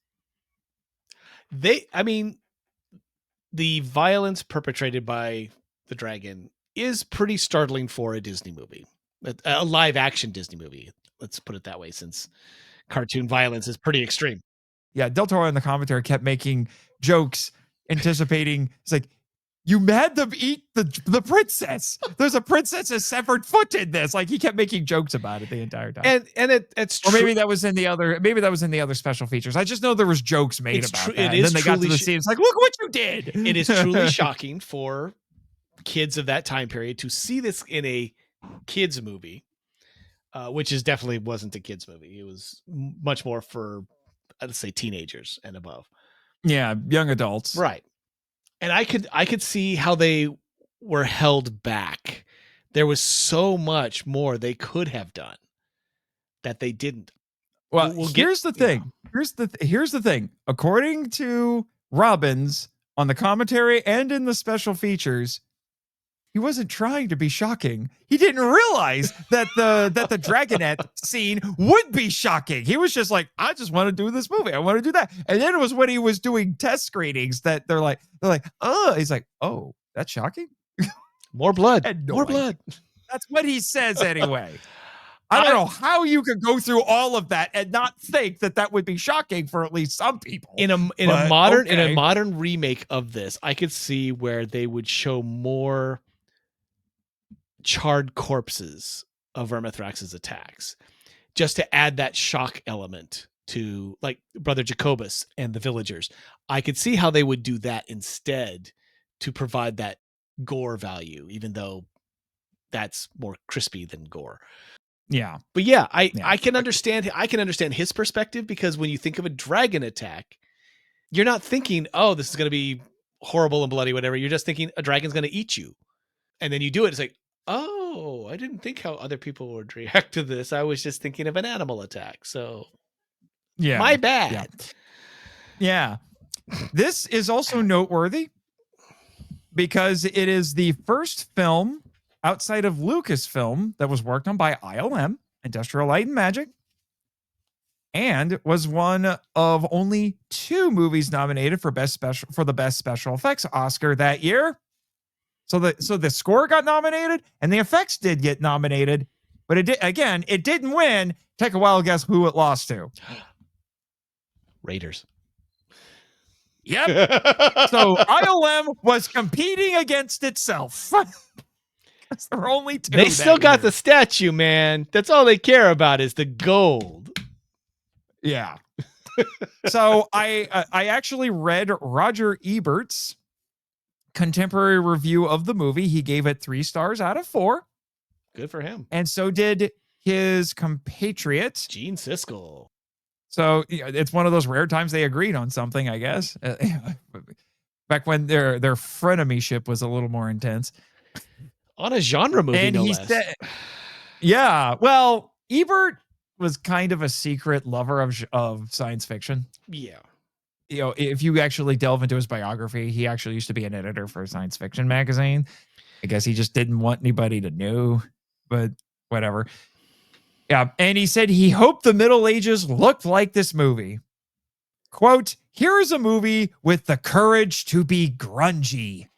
The violence perpetrated by the dragon is pretty startling for a Disney movie, a live action Disney movie. Let's put it that way, since cartoon violence is pretty extreme. Yeah, Del Toro in the commentary kept making jokes, anticipating. It's like, you mad them eat the princess. There's a princess's severed foot in this. Like, he kept making jokes about it the entire time. And it's true. Or maybe that was in the other special features. I just know there was jokes made about that. And then they got to the scene. It's like, look what you did. It is truly shocking for kids of that time period to see this in a kids movie, which is definitely wasn't a kids movie. It was much more for, let's say, teenagers and above. Yeah, young adults. Right. And I could see how they were held back. There was so much more they could have done that they didn't. Well, here's the thing. Here's the thing. According to Robbins on the commentary and in the special features, he wasn't trying to be shocking. He didn't realize that the Dragonette scene would be shocking. He was just like, I just want to do this movie. I want to do that. And then it was when he was doing test screenings that they're like, oh, he's like, oh, that's shocking. More blood. More blood. That's what he says anyway. I don't know how you could go through all of that and not think that would be shocking for at least some people. In a modern remake of this, I could see where they would show more charred corpses of Vermithrax's attacks, just to add that shock element to, like, Brother Jacobus and the villagers. I could see how they would do that instead to provide that gore value, even though that's more crispy than gore. Yeah. But yeah, I can understand his perspective, because when you think of a dragon attack, you're not thinking, oh, this is going to be horrible and bloody, whatever. You're just thinking a dragon's going to eat you. And then you do it. It's like, oh, I didn't think how other people would react to this. I was just thinking of an animal attack. So yeah, my bad. Yeah. This is also noteworthy because it is the first film outside of Lucasfilm that was worked on by ILM, Industrial Light and Magic, and was one of only 2 movies nominated for the best special effects Oscar that year. So the score got nominated and the effects did get nominated, but it didn't win. Take a wild guess who it lost to. Raiders. Yep. So ILM was competing against itself. There were only 2. They still got the statue, man. That's all they care about is the gold. Yeah. So I actually read Roger Ebert's contemporary review of the movie. He gave it 3 stars out of 4. Good for him. And so did his compatriot Gene Siskel. So it's one of those rare times they agreed on something, I guess. Back when their frenemyship was a little more intense. On a genre movie, And no he less. said, yeah, well, Ebert was kind of a secret lover of science fiction. Yeah. You know, if you actually delve into his biography, he actually used to be an editor for a science fiction magazine. I guess he just didn't want anybody to know, but whatever. Yeah, and he said he hoped the Middle Ages looked like this movie. Quote, here is a movie with the courage to be grungy.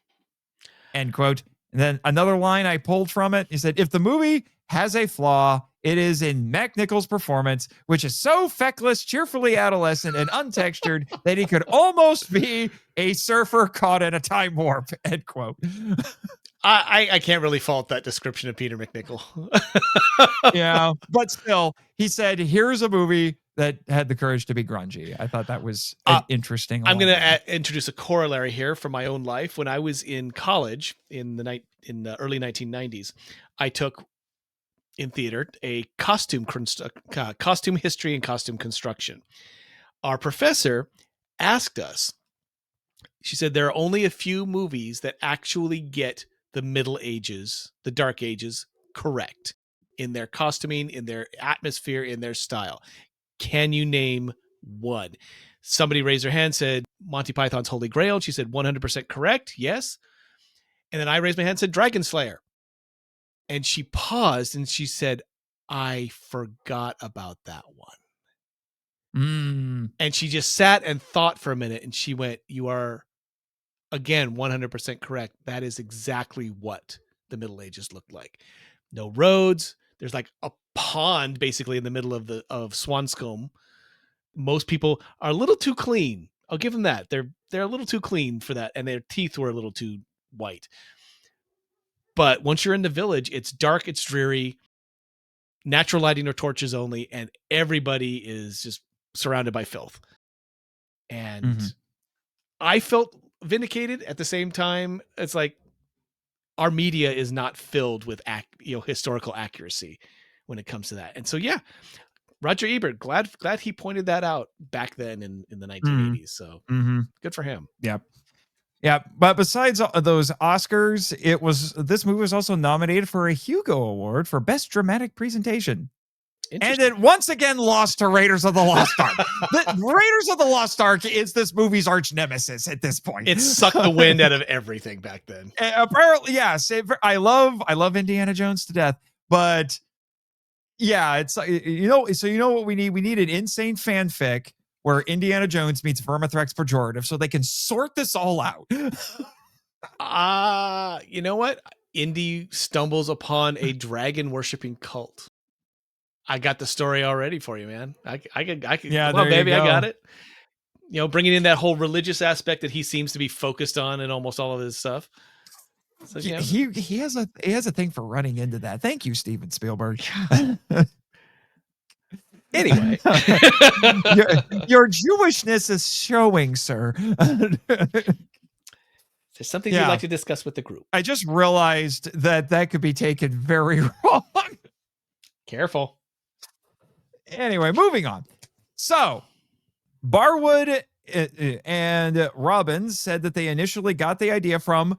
End quote. And then another line I pulled from it, he said, if the movie has a flaw, it is in Mac Nichols' performance, which is so feckless, cheerfully adolescent, and untextured that he could almost be a surfer caught in a time warp. End quote. I can't really fault that description of Peter McNichol. Yeah, but still, he said, here's a movie that had the courage to be grungy. I thought that was an interesting. I'm going to introduce a corollary here from my own life. When I was in college in the early 1990s, I took in theater a costume history and costume construction. Our professor asked us, she said, there are only a few movies that actually get the Middle Ages, the Dark Ages, correct in their costuming, in their atmosphere, in their style. Can you name one? Somebody raised their hand, said Monty Python's Holy Grail. She said 100% correct. Yes. And then I raised my hand and said Dragonslayer. And she paused and she said, I forgot about that one. And she just sat and thought for a minute and she went, you are, again, 100% correct. That is exactly what the Middle Ages looked like. No roads. There's like a pond basically in the middle of Swanscombe. Most people are a little too clean. I'll give them that. They're a little too clean for that. And their teeth were a little too white. But once you're in the village, it's dark, it's dreary, natural lighting or torches only, and everybody is just surrounded by filth. And I felt vindicated at the same time. It's like our media is not filled with historical accuracy when it comes to that. And so, yeah, Roger Ebert, glad he pointed that out back then in the 1980s. So good for him. Yep. Yeah, but besides those Oscars, this movie was also nominated for a Hugo Award for Best Dramatic Presentation. And it once again lost to Raiders of the Lost Ark. Raiders of the Lost Ark is this movie's arch nemesis at this point. It sucked the wind out of everything back then. Apparently, yes. I love Indiana Jones to death, but yeah, it's so you know what we need? We need an insane fanfic where Indiana Jones meets Vermithrax Pejorative so they can sort this all out. You know what? Indy stumbles upon a dragon worshipping cult. I got the story already for you, man. I could. Yeah, come on, baby, I got it. You know, bringing in that whole religious aspect that he seems to be focused on in almost all of his stuff. So, yeah. He has a thing for running into that. Thank you, Steven Spielberg. Anyway, your Jewishness is showing, sir. There's something you'd like to discuss with the group. I just realized that could be taken very wrong. Careful. Anyway, moving on. So, Barwood and Robbins said that they initially got the idea from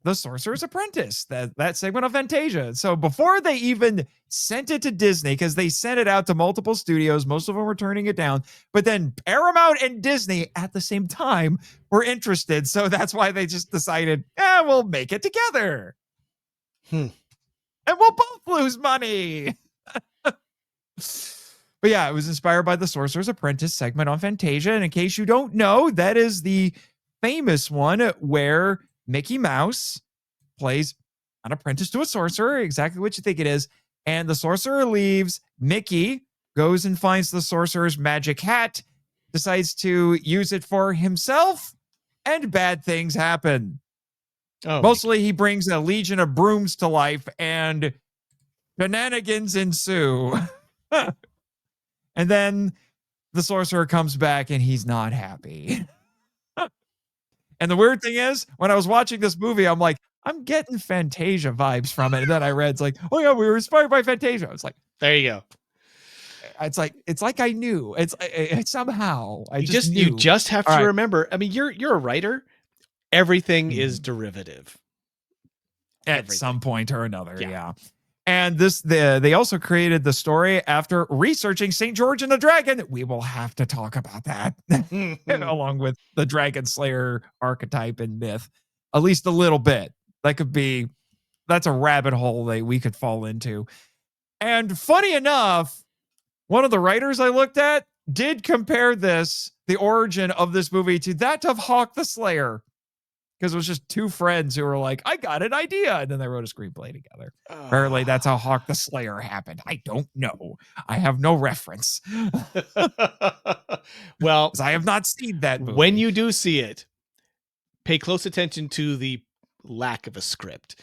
The Sorcerer's Apprentice, that segment of Fantasia. So before they even sent it to Disney, because they sent it out to multiple studios, most of them were turning it down, but then Paramount and Disney at the same time were interested. So that's why they just decided, we'll make it together. And we'll both lose money. But yeah, it was inspired by the Sorcerer's Apprentice segment on Fantasia. And in case you don't know, that is the famous one where Mickey Mouse plays an apprentice to a sorcerer, exactly what you think it is. And the sorcerer leaves. Mickey goes and finds the sorcerer's magic hat, decides to use it for himself, and bad things happen. Mostly he brings a legion of brooms to life and shenanigans ensue. And then the sorcerer comes back and he's not happy. And the weird thing is, when I was watching this movie, I'm like, I'm getting Fantasia vibes from it. And then I read, it's like, oh yeah, we were inspired by Fantasia. I was like, there you go. It's like I knew. It's somehow I you knew. just have to remember. I mean, you're a writer. Everything is derivative at some point or another. Yeah. And they also created the story after researching St. George and the Dragon. We will have to talk about that along with the Dragonslayer archetype and myth, at least a little bit. That's a rabbit hole that we could fall into. And funny enough, one of the writers I looked at did compare the origin of this movie to that of Hawk the Slayer. Because it was just two friends who were like, I got an idea. And then they wrote a screenplay together. Apparently, that's how Hawk the Slayer happened. I don't know. I have no reference. Well, I have not seen that movie. When you do see it, pay close attention to the lack of a script.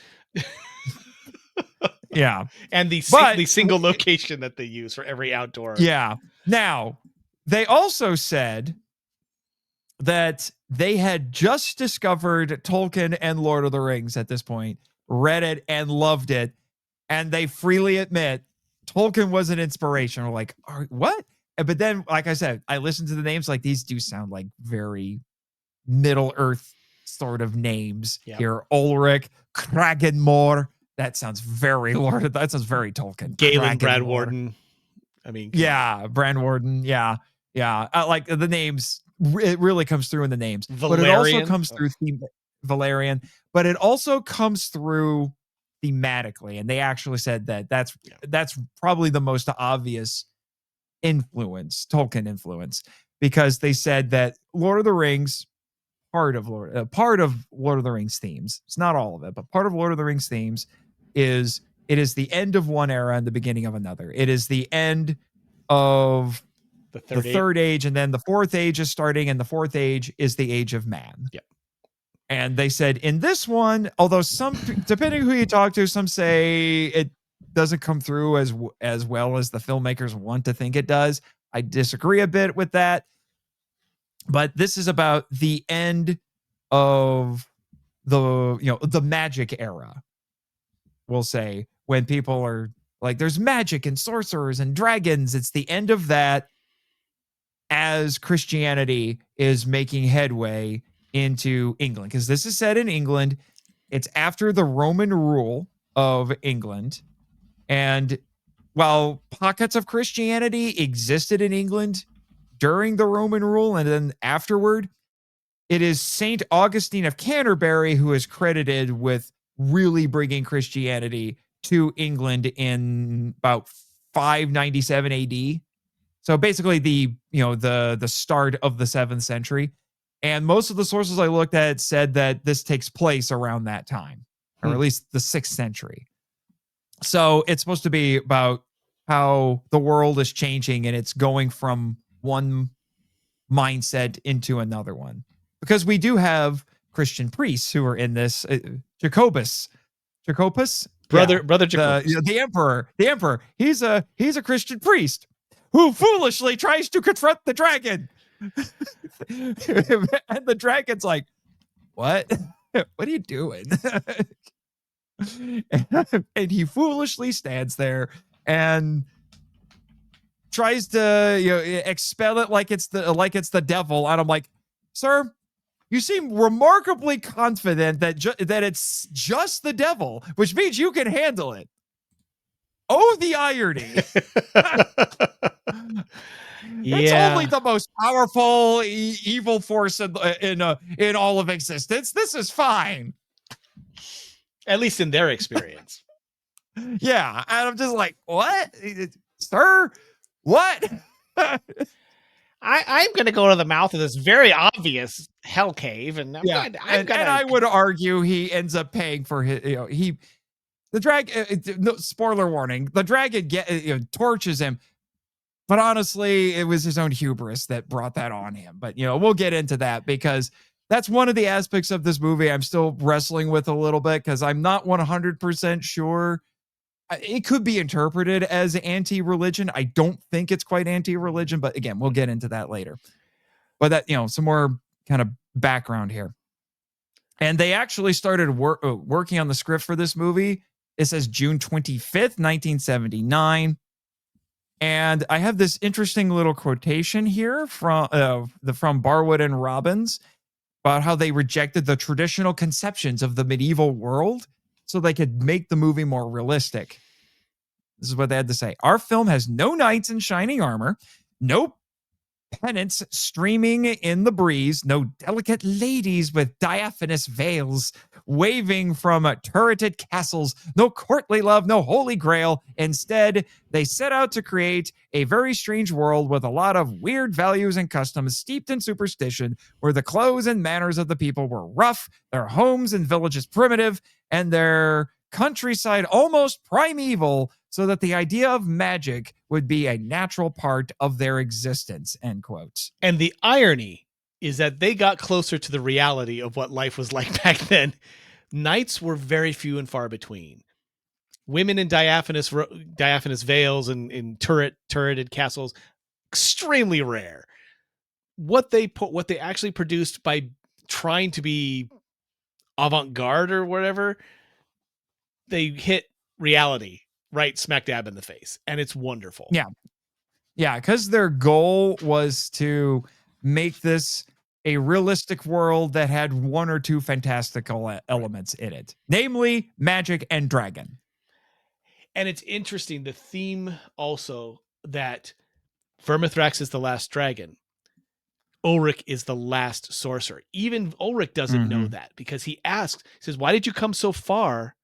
Yeah. And the single location that they use for every outdoor. Yeah. Now, they also said that they had just discovered Tolkien and Lord of the Rings at this point, read it and loved it. And they freely admit Tolkien was an inspiration. We're like, what? But then, like I said, I listened to the names, like these do sound like very Middle Earth sort of names here. Ulrich, Kragenmore. That sounds very Lord. That sounds very Tolkien. Galen Bradwarden. I mean, Bradwarden. Yeah. Like the names. It really comes through in the names, Valerian. But it also comes through Valerian, but it also comes through thematically. And they actually said that that's probably the most obvious influence, Tolkien influence, because they said that Lord of the Rings, part of Lord of the Rings themes, it's not all of it, but part of Lord of the Rings themes is the end of one era and the beginning of another. It is the end of the third age, and then the fourth age is starting, and the fourth age is the age of man. Yeah. And they said in this one, although some, depending who you talk to, some say it doesn't come through as well as the filmmakers want to think it does. I disagree a bit with that. But this is about the end of the magic era, we'll say, when people are like, there's magic and sorcerers and dragons. It's the end of that as Christianity is making headway into England. Because this is set in England. It's after the Roman rule of England. And while pockets of Christianity existed in England during the Roman rule and then afterward, it is St. Augustine of Canterbury who is credited with really bringing Christianity to England in about 597 AD. So basically the start of the 7th century. And most of the sources I looked at said that this takes place around that time, or at least the 6th century. So it's supposed to be about how the world is changing and it's going from one mindset into another one. Because we do have Christian priests who are in this. Jacobus, brother Jacobus, the emperor. He's a Christian priest who foolishly tries to confront the dragon. And the dragon's like, what? What are you doing? And he foolishly stands there and tries to expel it like it's the devil. And I'm like, sir, You seem remarkably confident that that it's just the devil, which means you can handle it. Oh, the irony. It's only the most powerful evil force in all of existence. This is fine. At least in their experience. Yeah. And I'm just like, what? Sir? What? I'm going to go to the mouth of this very obvious hell cave, and and I would argue he ends up paying for his. The dragon. No, spoiler warning: the dragon torches him, but honestly, it was his own hubris that brought that on him. But we'll get into that because that's one of the aspects of this movie I'm still wrestling with a little bit because I'm not 100% sure. It could be interpreted as anti-religion. I don't think it's quite anti-religion, but again, we'll get into that later. But that, some more kind of background here. And they actually started working on the script for this movie. It says June 25th, 1979. And I have this interesting little quotation here from Barwood and Robbins about how they rejected the traditional conceptions of the medieval world so they could make the movie more realistic. This is what they had to say. Our film has no knights in shining armor, no pennants streaming in the breeze, no delicate ladies with diaphanous veils waving from turreted castles, no courtly love, no holy grail. Instead, they set out to create a very strange world with a lot of weird values and customs steeped in superstition, where the clothes and manners of the people were rough, their homes and villages primitive, and their countryside almost primeval, so that the idea of magic would be a natural part of their existence, end quote. And the irony is that they got closer to the reality of what life was like back then. Knights were very few and far between. Women in diaphanous veils and in turreted castles, extremely rare. What they actually produced by trying to be avant-garde or whatever, they hit reality right smack dab in the face, and it's wonderful. Yeah, because their goal was to make this a realistic world that had one or two fantastical elements in it, namely magic and dragon. And it's interesting, the theme also that Vermithrax is the last dragon. Ulrich is the last sorcerer. Even Ulrich doesn't know that because he says, why did you come so far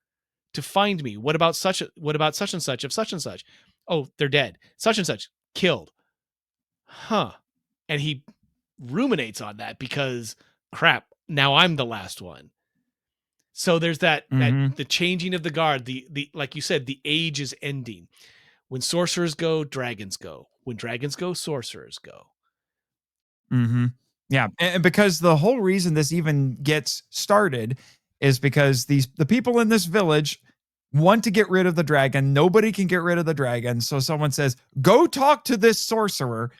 to find me? What about such and such of such and such? Oh, they're dead. Such and such killed. Huh. And he ruminates on that because crap, now I'm the last one. So there's that the changing of the guard, the like you said, the age is ending. When sorcerers go, dragons go. When dragons go, sorcerers go. Yeah, and because the whole reason this even gets started is because the people in this village want to get rid of the dragon. Nobody can get rid of the dragon. So someone says, go talk to this sorcerer.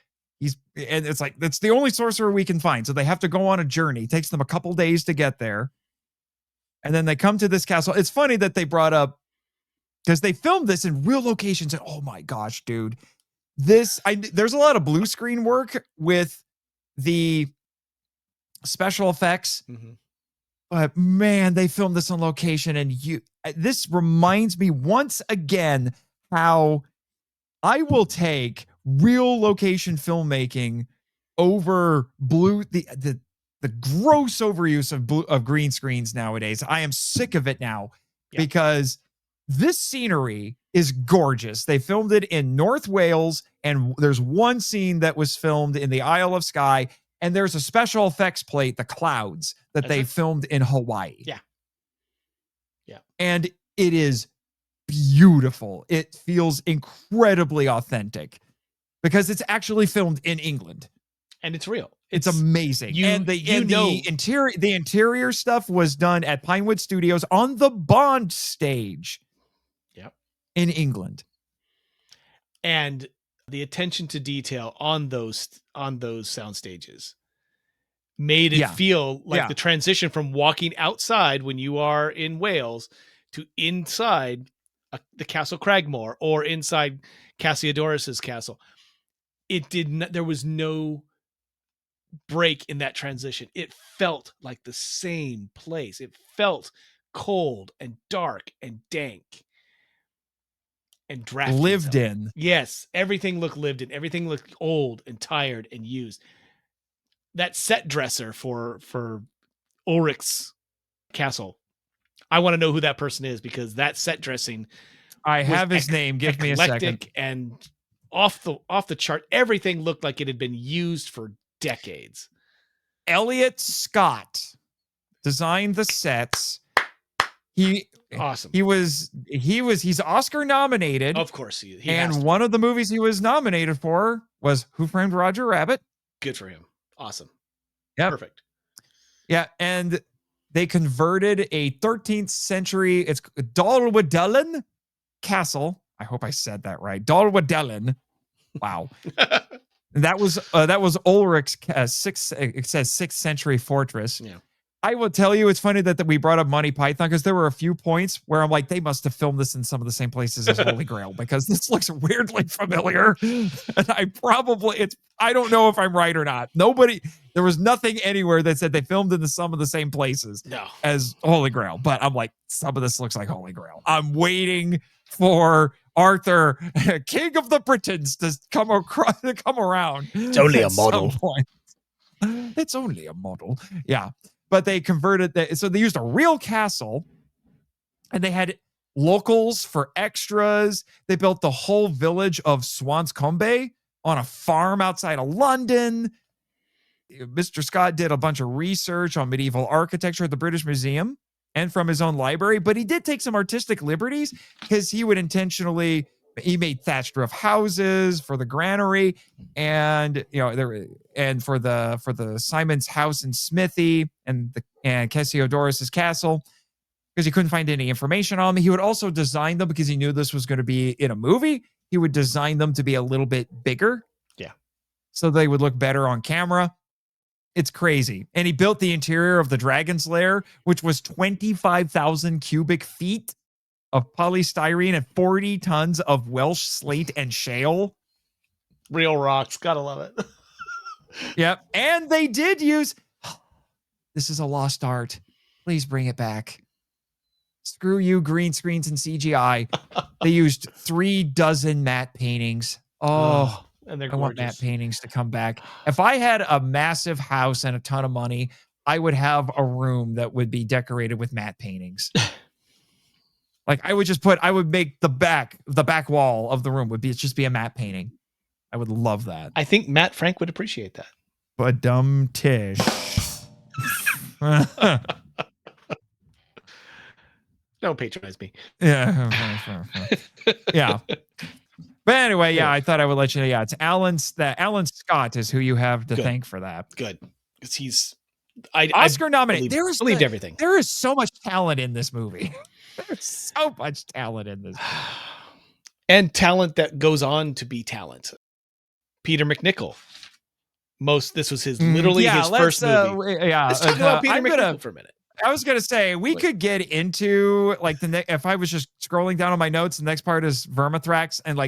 And it's like, that's the only sorcerer we can find. So they have to go on a journey. It takes them a couple days to get there. And then they come to this castle. It's funny that they brought up, because they filmed this in real locations. And oh my gosh, dude, there's a lot of blue screen work with the special effects. But man, they filmed this on location, and this reminds me once again how I will take real location filmmaking over the gross overuse of green screens nowadays. I am sick of it now because this scenery is gorgeous. They filmed it in North Wales, and there's one scene that was filmed in the Isle of Skye. And there's a special effects plate, the clouds, that they filmed in Hawaii. Yeah. And it is beautiful. It feels incredibly authentic because it's actually filmed in England. And it's real. It's amazing. The interior stuff was done at Pinewood Studios on the Bond stage. In England. And the attention to detail on those sound stages made it feel like the transition from walking outside when you are in Wales to inside the Castle Cragmore or inside Cassiodorus's castle. It did not. There was no break in that transition. It felt like the same place. It felt cold and dark and dank and drafty. Lived in. Yes, everything looked lived in. Everything looked old and tired and used. That set dresser for Ulrich's castle, I want to know who that person is, because that set dressing, I have his name. Give me a second. And off the chart. Everything looked like it had been used for decades. Elliot Scott designed the sets. Awesome. He's Oscar nominated. Of course he and has to. One of the movies he was nominated for was Who Framed Roger Rabbit. Good for him. Awesome. Yeah. Perfect. Yeah. And they converted a 13th century, it's Dalwadellen Castle. I hope I said that right. Dalwadellen. Wow. That was Ulrich's it says 6th century fortress. Yeah. I will tell you, it's funny that we brought up Monty Python, because there were a few points where I'm like, they must have filmed this in some of the same places as Holy Grail, because this looks weirdly familiar. And I don't know if I'm right or not. There was nothing anywhere that said they filmed in some of the same places as Holy Grail. But I'm like, some of this looks like Holy Grail. I'm waiting for Arthur, King of the Britons, to come around. It's only a model. It's only a model. Yeah. But they converted that. So they used a real castle, and they had locals for extras. They built the whole village of Swanscombe on a farm outside of London. Mr. Scott did a bunch of research on medieval architecture at the British Museum and from his own library, but he did take some artistic liberties, because he made thatched roof houses for the granary, and for the Simon's house and smithy, and Cassiodorus's castle, because he couldn't find any information on them. He would also design them, because he knew this was going to be in a movie. He would design them to be a little bit bigger. Yeah. So they would look better on camera. It's crazy. And he built the interior of the Dragonslayer, which was 25,000 cubic feet of polystyrene and 40 tons of Welsh slate and shale. Real rocks. Gotta love it. Yep. And they did use, this is a lost art. Please bring it back. Screw you, green screens and CGI. They used 36 matte paintings. Oh, and they're I want matte paintings to come back. If I had a massive house and a ton of money, I would have a room that would be decorated with matte paintings. Like I would make the back wall of the room just be a matte painting. I would love that. I think Matt Frank would appreciate that. But dumb Tish. Don't patronize me. Yeah. Yeah. But anyway, yeah, I thought I would let you know. Yeah, it's Alan Scott is who you have to thank for that. Good. Because he's Oscar nominated. Believed everything. There is so much talent in this movie. There's so much talent in this. And talent that goes on to be talent. Peter McNichol. This was his first movie. Let's talk about Peter McNichol for a minute. I was gonna say we could get into like if I was just scrolling down on my notes, the next part is Vermithrax, and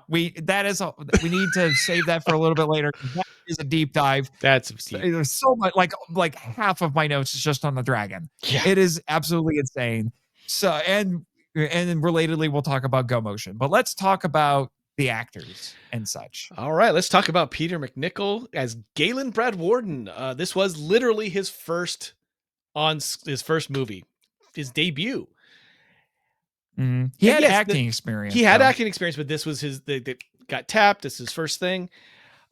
we need to save that for a little bit later. That is a deep dive. There's so much, like half of my notes is just on the dragon. Yeah, it is absolutely insane. So and relatedly, we'll talk about Go Motion, but let's talk about the actors and such. All right, let's talk about Peter McNichol as Galen Brad Warden. This was literally his first movie, his debut. Mm-hmm. He had acting experience. He had acting experience, but this was they got tapped. This is his first thing.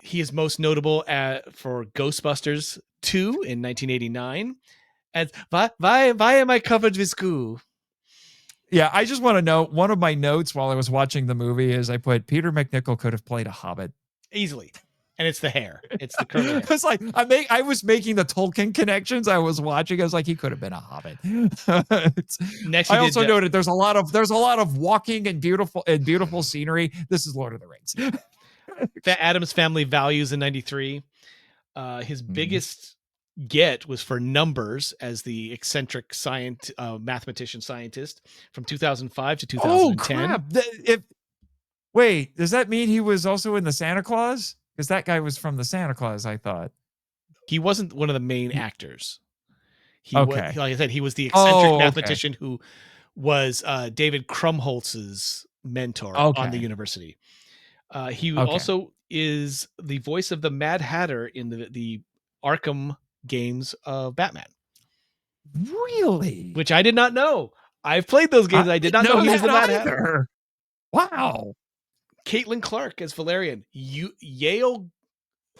He is most notable for Ghostbusters 2 in 1989. As why am I covered with goo? Yeah, I just want to know, one of my notes while I was watching the movie is I put Peter McNichol could have played a hobbit. Easily. And it's the hair. It's the curly hair. It's like I was making the Tolkien connections. I was watching. I was like, he could have been a hobbit. Next, I also noted there's a lot of walking and beautiful scenery. This is Lord of the Rings. Adam's Family Values in '93. His biggest get was for Numbers as the eccentric mathematician scientist from 2005 to 2010. Oh crap! Wait, does that mean he was also in the Santa Claus? Because that guy was from the Santa Claus, I thought. He wasn't one of the main actors. He Okay. was, like I said, he was the eccentric okay. mathematician who was David Krumholtz's mentor on the Okay. university. He Okay. also is the voice of the Mad Hatter in the Arkham games of Batman, Really? which I did not know. I've played those games. I did not know he was the Mad Hatter. Hatter. Wow. Caitlin Clark as Valerian. Yale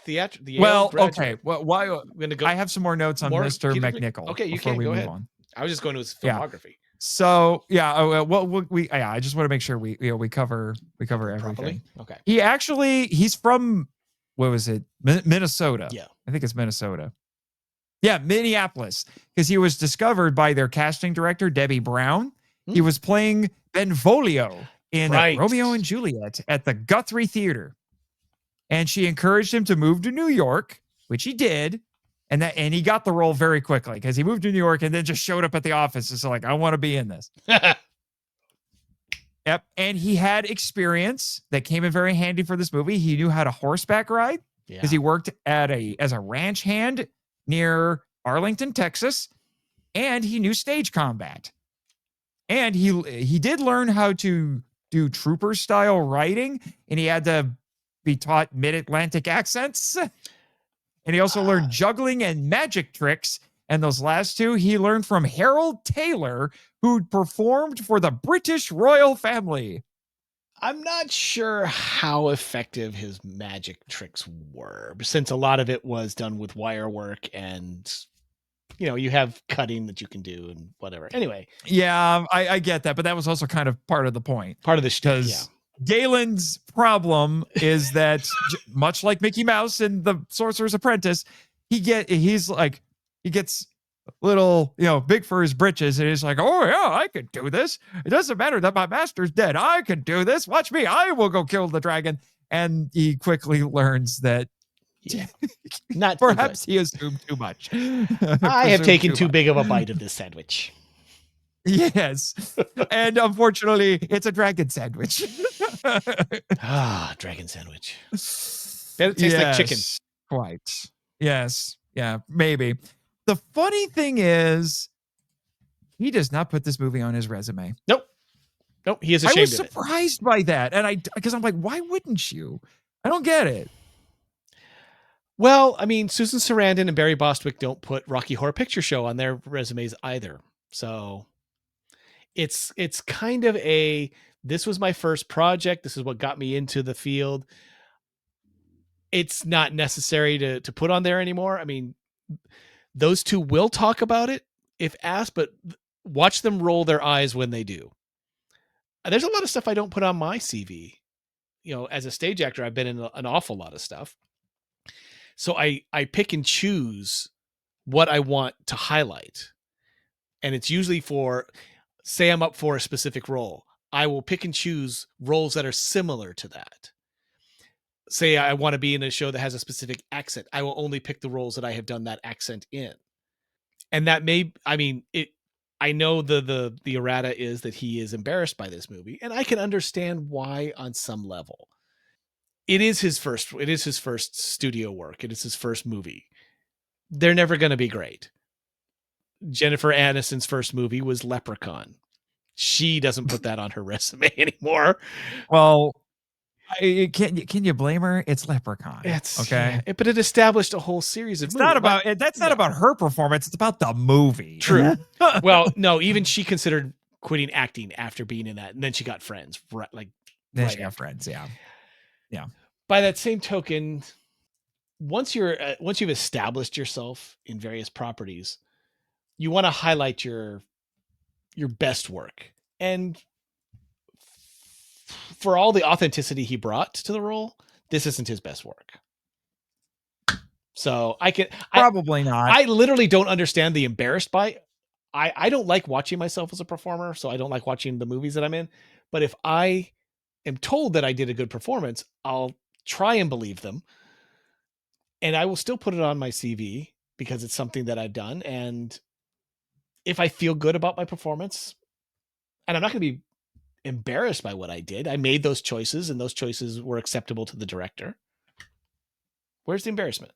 theater. The Yale Well, graduate. okay. Well, why? I'm gonna go. I have some more notes on More Mr. Peter- McNichol. Okay, you before can we go move ahead. on. I was just going to his Yeah. filmography. So yeah, I just want to make sure we cover everything. Properly. Okay. He's from, what was it? Minnesota. Yeah. I think it's Minnesota. Yeah, Minneapolis, because he was discovered by their casting director Debbie Brown. He was playing Benvolio in Romeo and Juliet at the Guthrie Theater, and she encouraged him to move to New York, which he did. And he got the role very quickly because he moved to New York and then just showed up at the office. It's like, I want to be in this. Yep. And he had experience that came in very handy for this movie. He knew how to horseback ride because he worked as a ranch hand near Arlington, Texas, and he knew stage combat. And he did learn how to do trooper style riding, and he had to be taught mid-Atlantic accents. And he also learned juggling and magic tricks. And those last two, he learned from Harold Taylor, who performed for the British royal family. I'm not sure how effective his magic tricks were, since a lot of it was done with wire work and, you have cutting that you can do and whatever. Anyway. Yeah, I get that. But that was also kind of part of the point. Part of the shtick, yeah. Galen's problem is that much like Mickey Mouse in The Sorcerer's Apprentice, he gets a little, big for his britches, and he's like, oh yeah, I can do this. It doesn't matter that my master's dead. I can do this. Watch me. I will go kill the dragon. And he quickly learns that not perhaps he assumed too much. I have taken too big of a bite of this sandwich. Yes. And unfortunately, it's a dragon sandwich. Dragon sandwich. It tastes like chicken. Quite. Yes. Yeah, maybe. The funny thing is, he does not put this movie on his resume. Nope. He is ashamed of it. I was surprised by that. And because I'm like, why wouldn't you? I don't get it. Well, I mean, Susan Sarandon and Barry Bostwick don't put Rocky Horror Picture Show on their resumes either. So it's kind of this was my first project. This is what got me into the field. It's not necessary to put on there anymore. I mean, those two will talk about it if asked, but watch them roll their eyes when they do. There's a lot of stuff I don't put on my CV. As a stage actor, I've been in an awful lot of stuff. So I pick and choose what I want to highlight. And it's usually say I'm up for a specific role. I will pick and choose roles that are similar to that. Say I want to be in a show that has a specific accent. I will only pick the roles that I have done that accent in. And that I know the errata is that he is embarrassed by this movie, and I can understand why on some level. It is his first studio work. It is his first movie. They're never going to be great. Jennifer Aniston's first movie was Leprechaun. She doesn't put that on her resume anymore. Well, can you blame her? It's Leprechaun. Okay. Yeah, but it established a whole series of movies. That's not about her performance. It's about the movie. True. Well, no, even she considered quitting acting after being in that. And then she got Friends. She got Friends. Yeah. Yeah. By that same token, once you've established yourself in various properties, you want to highlight your best work. And for all the authenticity he brought to the role, this isn't his best work. So probably not. I literally don't understand the embarrassed by. I don't like watching myself as a performer, so I don't like watching the movies that I'm in. But if I am told that I did a good performance, I'll try and believe them. And I will still put it on my CV because it's something that I've done. And if I feel good about my performance, and I'm not going to be embarrassed by what I did, I made those choices and those choices were acceptable to the director. Where's the embarrassment?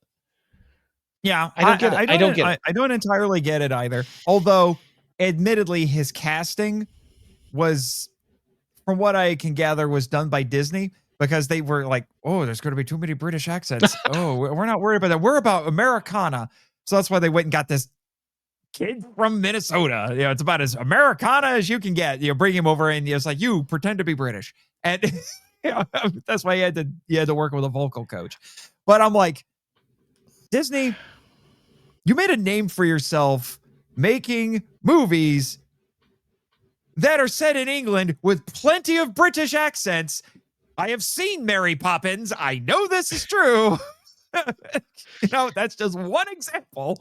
Yeah, I don't get it. I don't get it. I don't entirely get it either. Although, admittedly, his casting was, from what I can gather, was done by Disney because they were like, oh, there's going to be too many British accents. Oh, we're not worried about that. We're about Americana. So that's why they went and got this kid from Minnesota. You know, it's about as Americana as you can get. You know, bring him over and it's like, you pretend to be British. And you know, that's why you had to work with a vocal coach. But I'm like, Disney, you made a name for yourself making movies that are set in England with plenty of British accents. I have seen Mary Poppins. I know this is true. You know, that's just one example.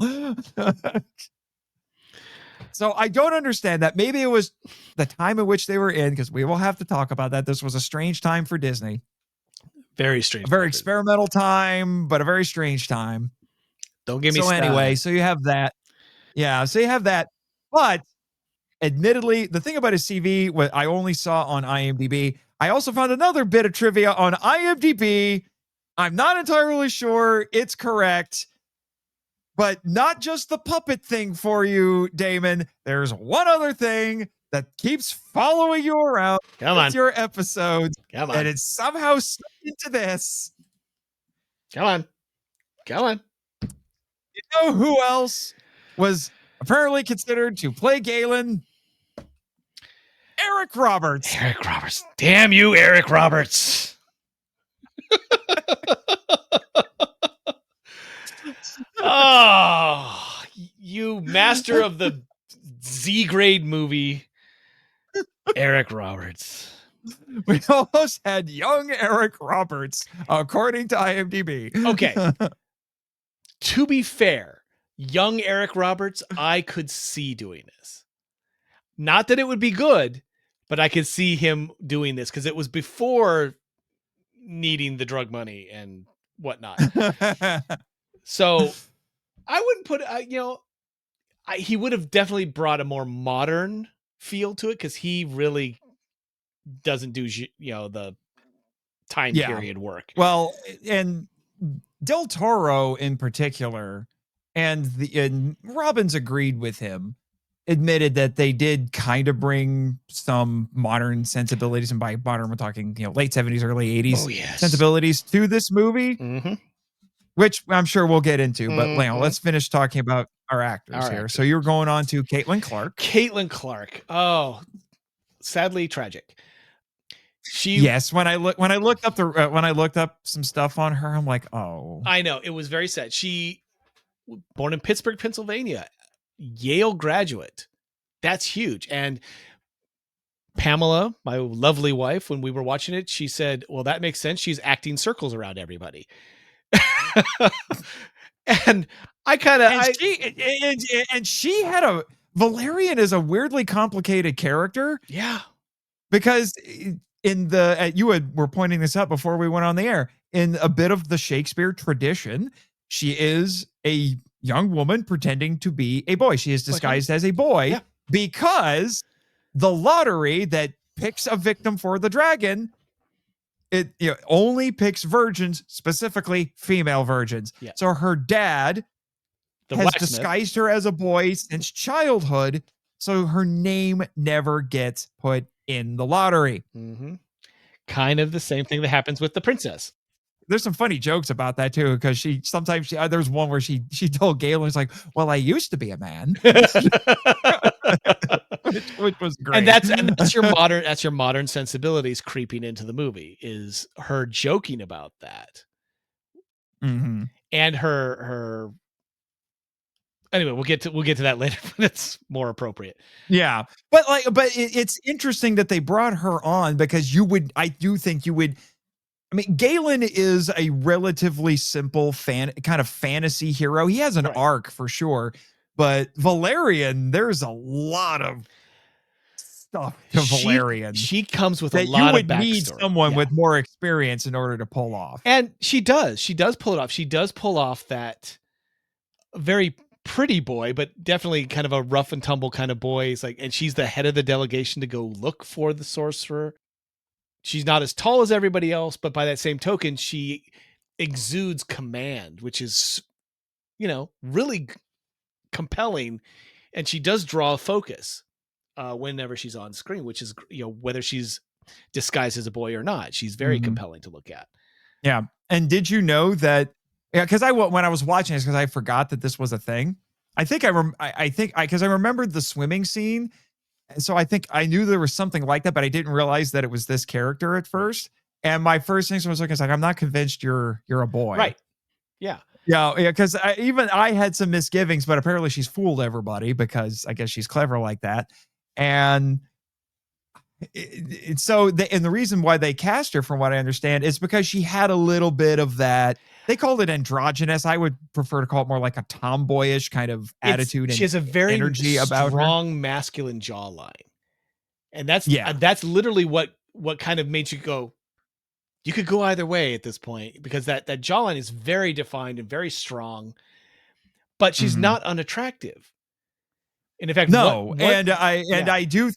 So I don't understand that. Maybe it was the time in which they were in, because we will have to talk about that. This was a strange time for Disney. Very strange. A very experimental time, but a very strange time. Don't get me started. So anyway, so you have that. Yeah, so you have that. But admittedly, the thing about his CV, what I only saw on IMDb, I also found another bit of trivia on IMDb. I'm not entirely sure it's correct, but not just the puppet thing for you, Damon. There's one other thing that keeps following you around. Come on. Your episodes. Come on. And it's somehow stuck into this. Come on. Come on. You know who else was apparently considered to play Galen? Eric Roberts. Eric Roberts. Damn you, Eric Roberts. Oh, you master of the Z grade movie, Eric Roberts. We almost had young Eric Roberts, according to IMDb. Okay. To be fair, young Eric Roberts, I could see doing this. Not that it would be good, but I could see him doing this because it was before needing the drug money and whatnot. So I wouldn't put, he would have definitely brought a more modern feel to it because he really doesn't do, the time period work. Well, and Del Toro in particular, and Robbins agreed with him, admitted that they did kind of bring some modern sensibilities, and by modern we're talking late 70s, early 80s sensibilities to this movie, which I'm sure we'll get into. But let's finish talking about our actors here. So you're going on to Caitlin Clark. Caitlin Clark. Oh, sadly tragic. When I looked up some stuff on her, I'm like, oh, I know, it was very sad. She born in Pittsburgh, Pennsylvania, Yale graduate. That's huge. And Pamela, my lovely wife, when we were watching it, she said, well, that makes sense. She's acting circles around everybody. And I kind of, and she had Valerian is a weirdly complicated character. Yeah. Because were pointing this out before we went on the air, in a bit of the Shakespeare tradition, she is a young woman pretending to be a boy. She is disguised as a boy because the lottery that picks a victim for the dragon, it only picks virgins, specifically female virgins. Yeah. So her dad has disguised her as a boy since childhood, so her name never gets put in the lottery. Kind of the same thing that happens with the princess. There's some funny jokes about that too, because sometimes there's one where she told Galen, it's like, well, I used to be a man. which was great. And that's your modern sensibilities creeping into the movie, is her joking about that. And her anyway, we'll get to that later when it's more appropriate. Yeah. But it's interesting that they brought her on, because I do think you would. I mean, Galen is a relatively simple kind of fantasy hero. He has an arc for sure, but Valerian, there's a lot of stuff to Valerian. She comes with a lot of backstory. You would need someone with more experience in order to pull off. And she does. She does pull it off. She does pull off that very pretty boy, but definitely kind of a rough and tumble kind of boy. It's like, and she's the head of the delegation to go look for the sorcerer. She's not as tall as everybody else, but by that same token, she exudes command, which is really compelling, and she does draw focus whenever she's on screen, which is, whether she's disguised as a boy or not, she's very compelling to look at. Yeah. And did you know that? Yeah, because when I was watching this, because I forgot that this was a thing. I think because I remembered the swimming scene, and so I think I knew there was something like that, but I didn't realize that it was this character at first. And my first instinct was like, I'm not convinced you're a boy, right? Yeah. Yeah, because I had some misgivings, but apparently she's fooled everybody because I guess she's clever like that. And the reason why they cast her, from what I understand, is because she had a little bit of that. They called it androgynous. I would prefer to call it more like a tomboyish kind of attitude. She has a very energy about strong masculine jawline, and that's literally what kind of made you go. You could go either way at this point, because that jawline is very defined and very strong, but she's not unattractive. And in fact, I do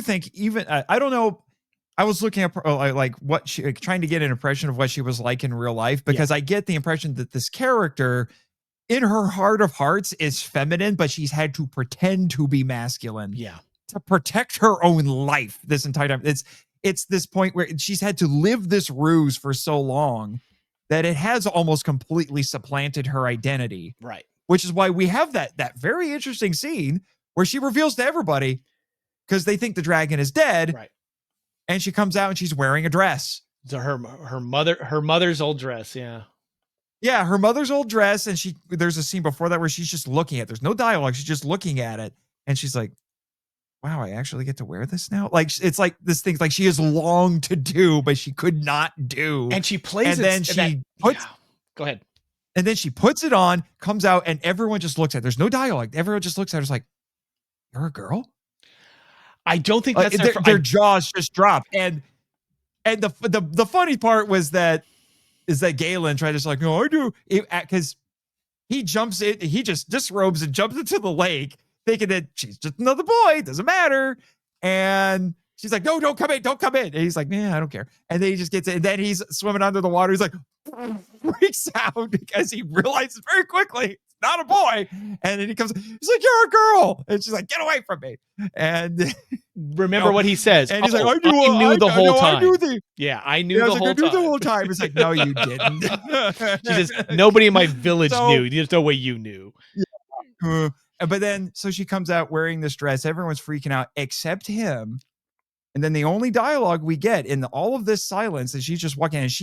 think even I don't know. I was looking up like what she trying to get an impression of what she was like in real life, because I get the impression that this character, in her heart of hearts, is feminine, but she's had to pretend to be masculine. Yeah, to protect her own life this entire time. It's this point where she's had to live this ruse for so long that it has almost completely supplanted her identity. Right. Which is why we have that very interesting scene where she reveals to everybody, because they think the dragon is dead. Right. And she comes out and she's wearing a dress. So her mother's old dress. Yeah. Yeah. Her mother's old dress. And there's a scene before that where she's just looking at it. There's no dialogue. She's just looking at it. And she's like, wow, I actually get to wear this now. Like, it's like this thing, like she has longed to do, but she could not do. And she plays and then she puts, go ahead. And then she puts it on, comes out, and everyone just looks at it. There's no dialogue. Everyone just looks at her, just like, you're a girl? I don't think that's their jaws just drop. And the funny part was that Galen tried to like, no, I do, because he jumps in, he just disrobes and jumps into the lake, thinking that she's just another boy, doesn't matter. And she's like, no, don't come in. And he's like, yeah, I don't care. And then he just gets in, and then he's swimming under the water. He's like, freaks out because he realizes very quickly it's not a boy. And then he comes, he's like, you're a girl. And she's like, get away from me. And remember what he says. And he's like, I knew the whole time. I knew the whole time. It's like, no, you didn't. She says, nobody in my village knew. There's no way you knew. Yeah. But then, so she comes out wearing this dress. Everyone's freaking out except him. And then the only dialogue we get in all of this silence is she's just walking in, and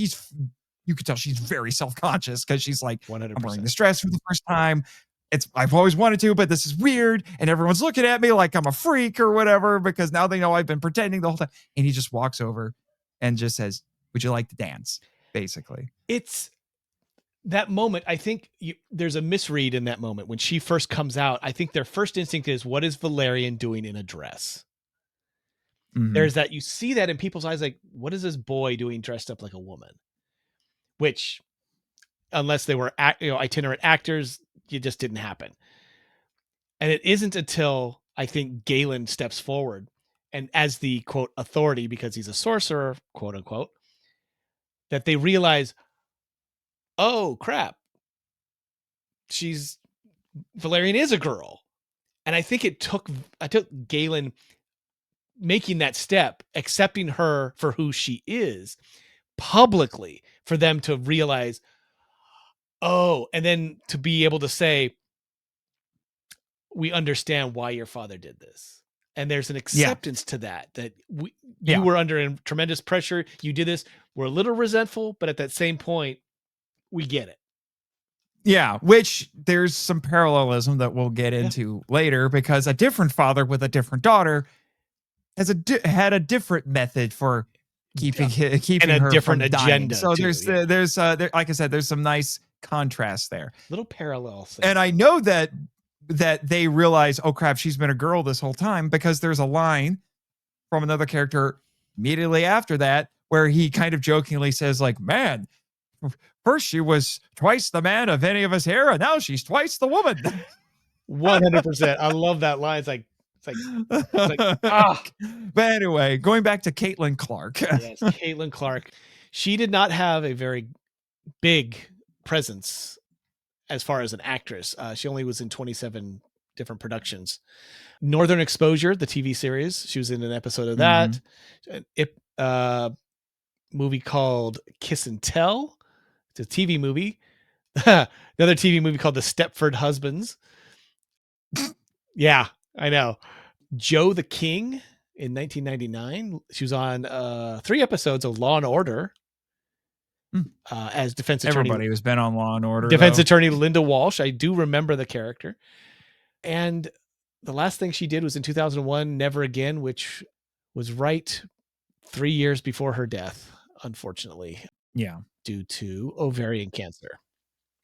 you could tell she's very self-conscious, because she's like, 100%. I'm wearing this dress for the first time. I've always wanted to, but this is weird. And everyone's looking at me like I'm a freak or whatever, because now they know I've been pretending the whole time. And he just walks over and just says, would you like to dance? Basically. It's that moment. I think there's a misread in that moment. When she first comes out, I think their first instinct is, what is Valerian doing in a dress? Mm-hmm. There's that, you see that in people's eyes, like, what is this boy doing dressed up like a woman? Which, unless they were itinerant actors, it just didn't happen. And it isn't until I think Galen steps forward, and as the quote authority, because he's a sorcerer, quote unquote, that they realize, oh crap, Valerian is a girl. And I think I took Galen making that step, accepting her for who she is publicly, for them to realize, oh, and then to be able to say, we understand why your father did this. And there's an acceptance to that you were under tremendous pressure. You did this. We're a little resentful, but at that same point, we get it. Yeah, which there's some parallelism that we'll get into later, because a different father with a different daughter had a different method for keeping and a her different from agenda. Dying. So there's like I said, there's some nice contrast there. Little parallels. And I know that they realize, oh crap, she's been a girl this whole time, because there's a line from another character immediately after that where he kind of jokingly says, like, man, first she was twice the man of any of us here, and now she's twice the woman. 100%. I love that line. It's like But anyway, going back to Caitlin Clark. Yes, Caitlin Clark. She did not have a very big presence as far as an actress. She only was in 27 different productions. Northern Exposure, the TV series, she was in an episode of that. Movie called Kiss and Tell. It's a TV movie. Another TV movie called The Stepford Husbands. Yeah, I know. Joe the King in 1999. She was on 3 episodes of Law and Order as defense attorney. Everybody who's been on Law and Order. Defense attorney Linda Walsh. I do remember the character. And the last thing she did was in 2001, Never Again, which was right 3 years before her death, unfortunately. Yeah. Due to ovarian cancer.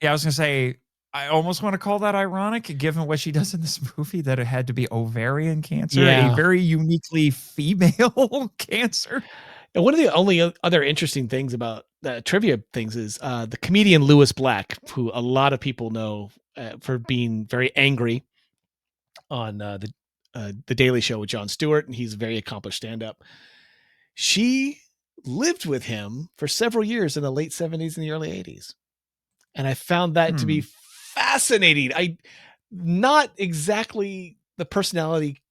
Yeah, I was going to say, I almost want to call that ironic, given what she does in this movie, that it had to be ovarian cancer, Yeah. a very uniquely female cancer. And one of the only other interesting things about trivia things is the comedian Lewis Black, who a lot of people know for being very angry on the Daily Show with Jon Stewart, and he's a very accomplished stand-up. She lived with him for several years in the late 70s and the early 80s. And I found that to be fascinating. Not exactly the personality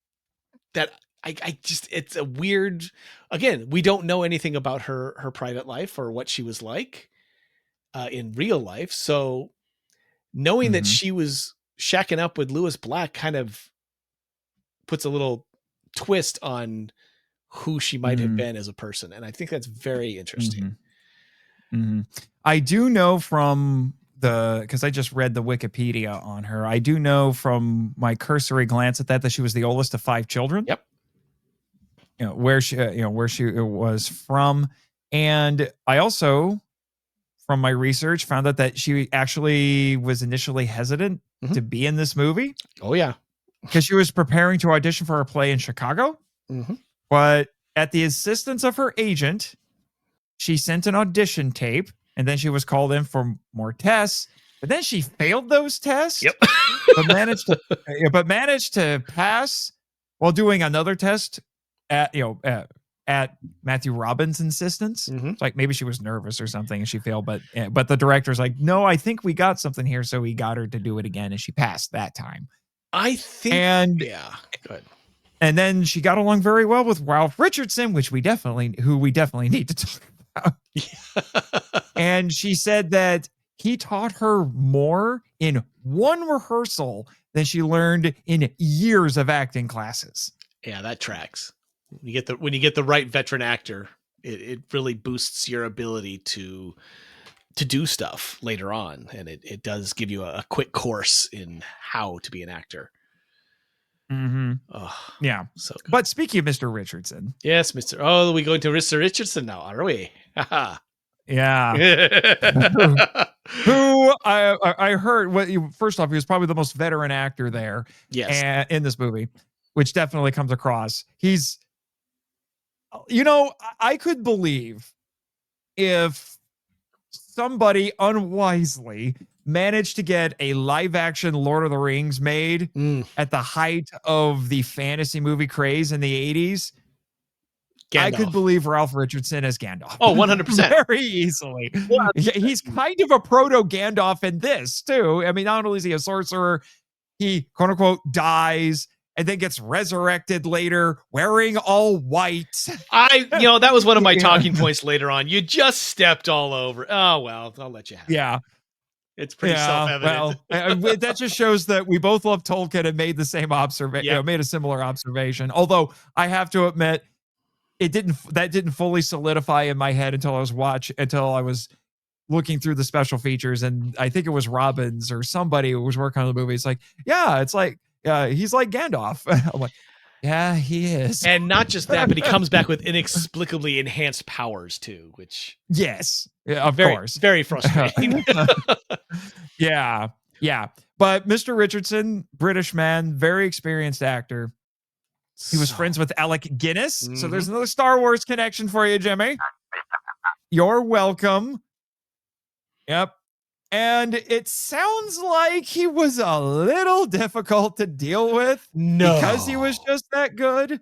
that I just, it's a weird, again, we don't know anything about her private life or what she was like in real life. So knowing that she was shacking up with Lewis Black kind of puts a little twist on who she might have been as a person. And I think that's very interesting. I do know from because I just read the Wikipedia on her. I do know from my cursory glance at that she was the oldest of 5 children. Yep. Where she was from. And I also, from my research, found out that she actually was initially hesitant to be in this movie. Oh, yeah. Because she was preparing to audition for a play in Chicago. But at the insistence of her agent, she sent an audition tape, and then she was called in for more tests. But then she failed those tests. Yep. but managed to pass while doing another test at Matthew Robbins' insistence. It's like maybe she was nervous or something and she failed, but the director's like, no, I think we got something here, so he got her to do it again, and she passed that time. I think, yeah, good. And then she got along very well with Ralph Richardson, who we definitely need to talk about. And she said that he taught her more in one rehearsal than she learned in years of acting classes. Yeah, that tracks. When you get the right veteran actor, it really boosts your ability to do stuff later on, and it does give you a quick course in how to be an actor. Oh, yeah. So good. But speaking of Mr. Richardson, yes, Mr. Oh, we going to Mr. Richardson now, are we? Yeah. Who I heard, first off, he was probably the most veteran actor there. Yes. In this movie, which definitely comes across. He's, I could believe if somebody unwisely managed to get a live action Lord of the Rings made at the height of the fantasy movie craze in the 80s. Gandalf. I could believe Ralph Richardson as Gandalf. Oh, 100%. Very easily. 100%. He's kind of a proto Gandalf in this too. I mean, not only is he a sorcerer, he quote unquote dies and then gets resurrected later wearing all white. That was one of my talking points later on. You just stepped all over. Oh, well, I'll let you have it. Yeah. It's pretty self-evident. Well, that just shows that we both love Tolkien and made the same observation, made a similar observation. Although I have to admit, that didn't fully solidify in my head until I was looking through the special features, and I think it was Robbins or somebody who was working on the movie. It's like, he's like Gandalf. I'm like, yeah, he is. And not just that, but he comes back with inexplicably enhanced powers too, which yes, of course, very frustrating. Yeah. But Mr. Richardson, British man, very experienced actor. He was friends with Alec Guinness. So there's another Star Wars connection for you, Jimmy. You're welcome. Yep. And it sounds like he was a little difficult to deal with. No. Because he was just that good.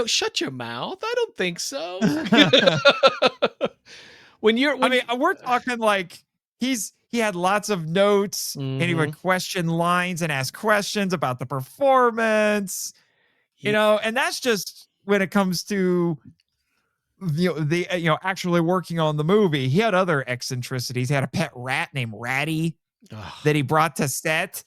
Shut your mouth. I don't think so. We're talking like he's he had lots of notes and he would question lines and ask questions about the performance, and that's just when it comes to actually working on the movie. He had other eccentricities. He had a pet rat named Ratty that he brought to set.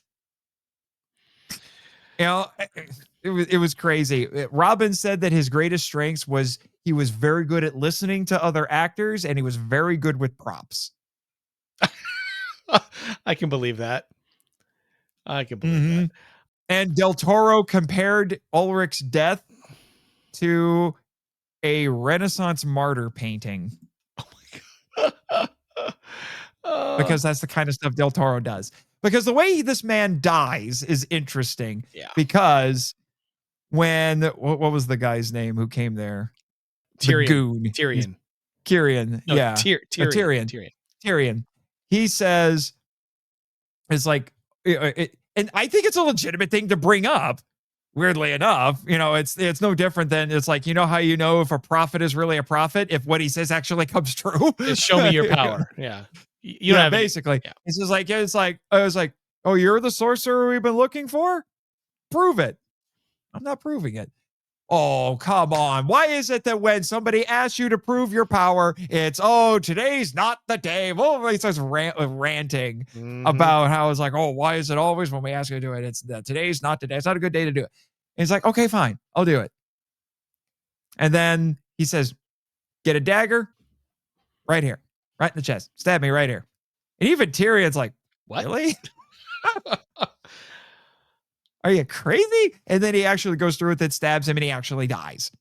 It was crazy. Robin said that his greatest strengths was he was very good at listening to other actors and he was very good with props. I can believe that. That. And Del Toro compared Ulrich's death to a Renaissance martyr painting. Oh my God. Because that's the kind of stuff Del Toro does. Because the way this man dies is interesting. Yeah. Because when, what was the guy's name who came there? Tyrion. The goon. Tyrion. No, yeah. Tyrion. He says, it's like, and I think it's a legitimate thing to bring up. Weirdly enough, it's no different than, it's like, how if a prophet is really a prophet, if what he says actually comes true. Just show me your power. Yeah. You don't have basically. Yeah. It's just like, I was like, oh, you're the sorcerer we've been looking for? Prove it. I'm not proving it. Oh, come on. Why is it that when somebody asks you to prove your power, it's, today's not the day? Well, he starts ranting about how it's like, why is it always when we ask you to do it? It's today's not today. It's not a good day to do it. And he's like, okay, fine. I'll do it. And then he says, get a dagger right here, right in the chest. Stab me right here. And even Tyrion's like, what? Really? Are you crazy? And then he actually goes through with it, stabs him, and he actually dies.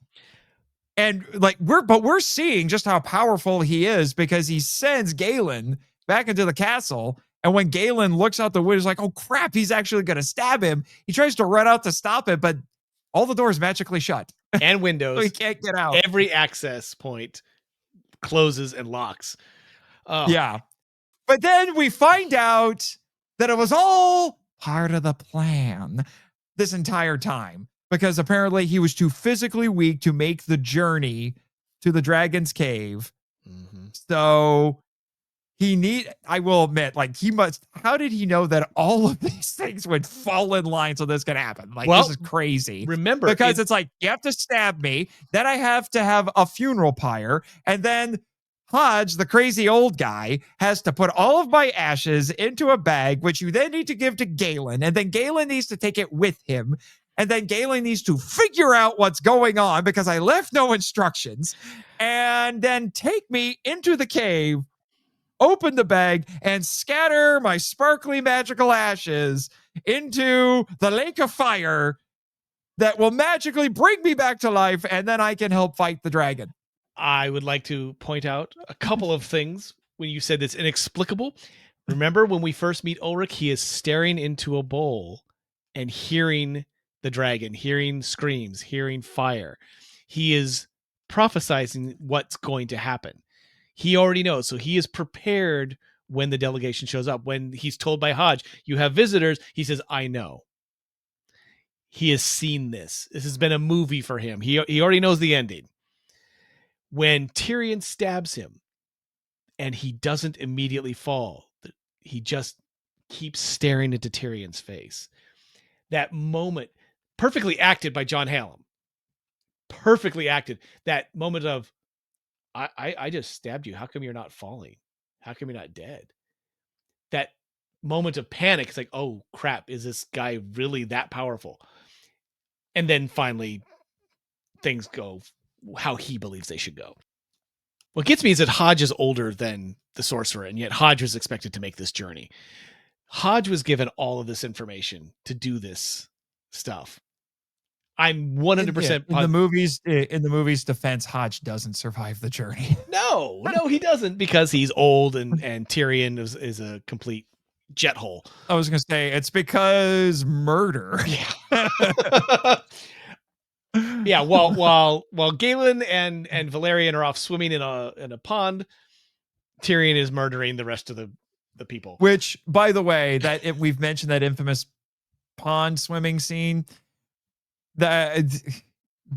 And we're seeing just how powerful he is because he sends Galen back into the castle. And when Galen looks out the window, he's like, oh crap, he's actually going to stab him. He tries to run out to stop it, but all the doors magically shut. And windows. So he can't get out. Every access point closes and locks. Yeah. But then we find out that it was all part of the plan this entire time, because apparently he was too physically weak to make the to the dragon's cave. So I will admit, how did he know that all of these things would fall in line so this could happen? This is crazy. Remember, because it's like, you have to stab me, then I have to have a funeral pyre, and then Hodge, the crazy old guy, has to put all of my ashes into a bag, which you then need to give to Galen. And then Galen needs to take it with him. And then Galen needs to figure out what's going on because I left no instructions. And then take me into the cave, open the bag, and scatter my sparkly magical ashes into the lake of fire that will magically bring me back to life. And then I can help fight the dragon. I would like to point out a couple of things when you said it's inexplicable. Remember when we first meet Ulrich, he is staring into a bowl and hearing the dragon, hearing screams, hearing fire. He is prophesizing what's going to happen. He already knows. So he is prepared when the delegation shows up. When he's told by Hodge, you have visitors, he says, I know. He has seen this. This has been a movie for him. He already knows the ending. When Tyrion stabs him and he doesn't immediately fall, he just keeps staring into Tyrion's face. That moment, perfectly acted by John Hallam. Perfectly acted. That moment of, I just stabbed you. How come you're not falling? How come you're not dead? That moment of panic. It's like, oh crap, is this guy really that powerful? And then finally things go how he believes they should go. What gets me is that Hodge is older than the sorcerer, and yet Hodge was expected to make this journey. Hodge was given all of this information to do this stuff. I'm 100% in the movie's defense, Hodge doesn't survive the journey. No, he doesn't, because he's old and Tyrion is a complete jet hole. I was gonna say it's because murder. Yeah. Yeah, while Galen and Valerian are off swimming in a pond, Tyrion is murdering the rest of the people. Which, by the way, we've mentioned that infamous pond swimming scene. That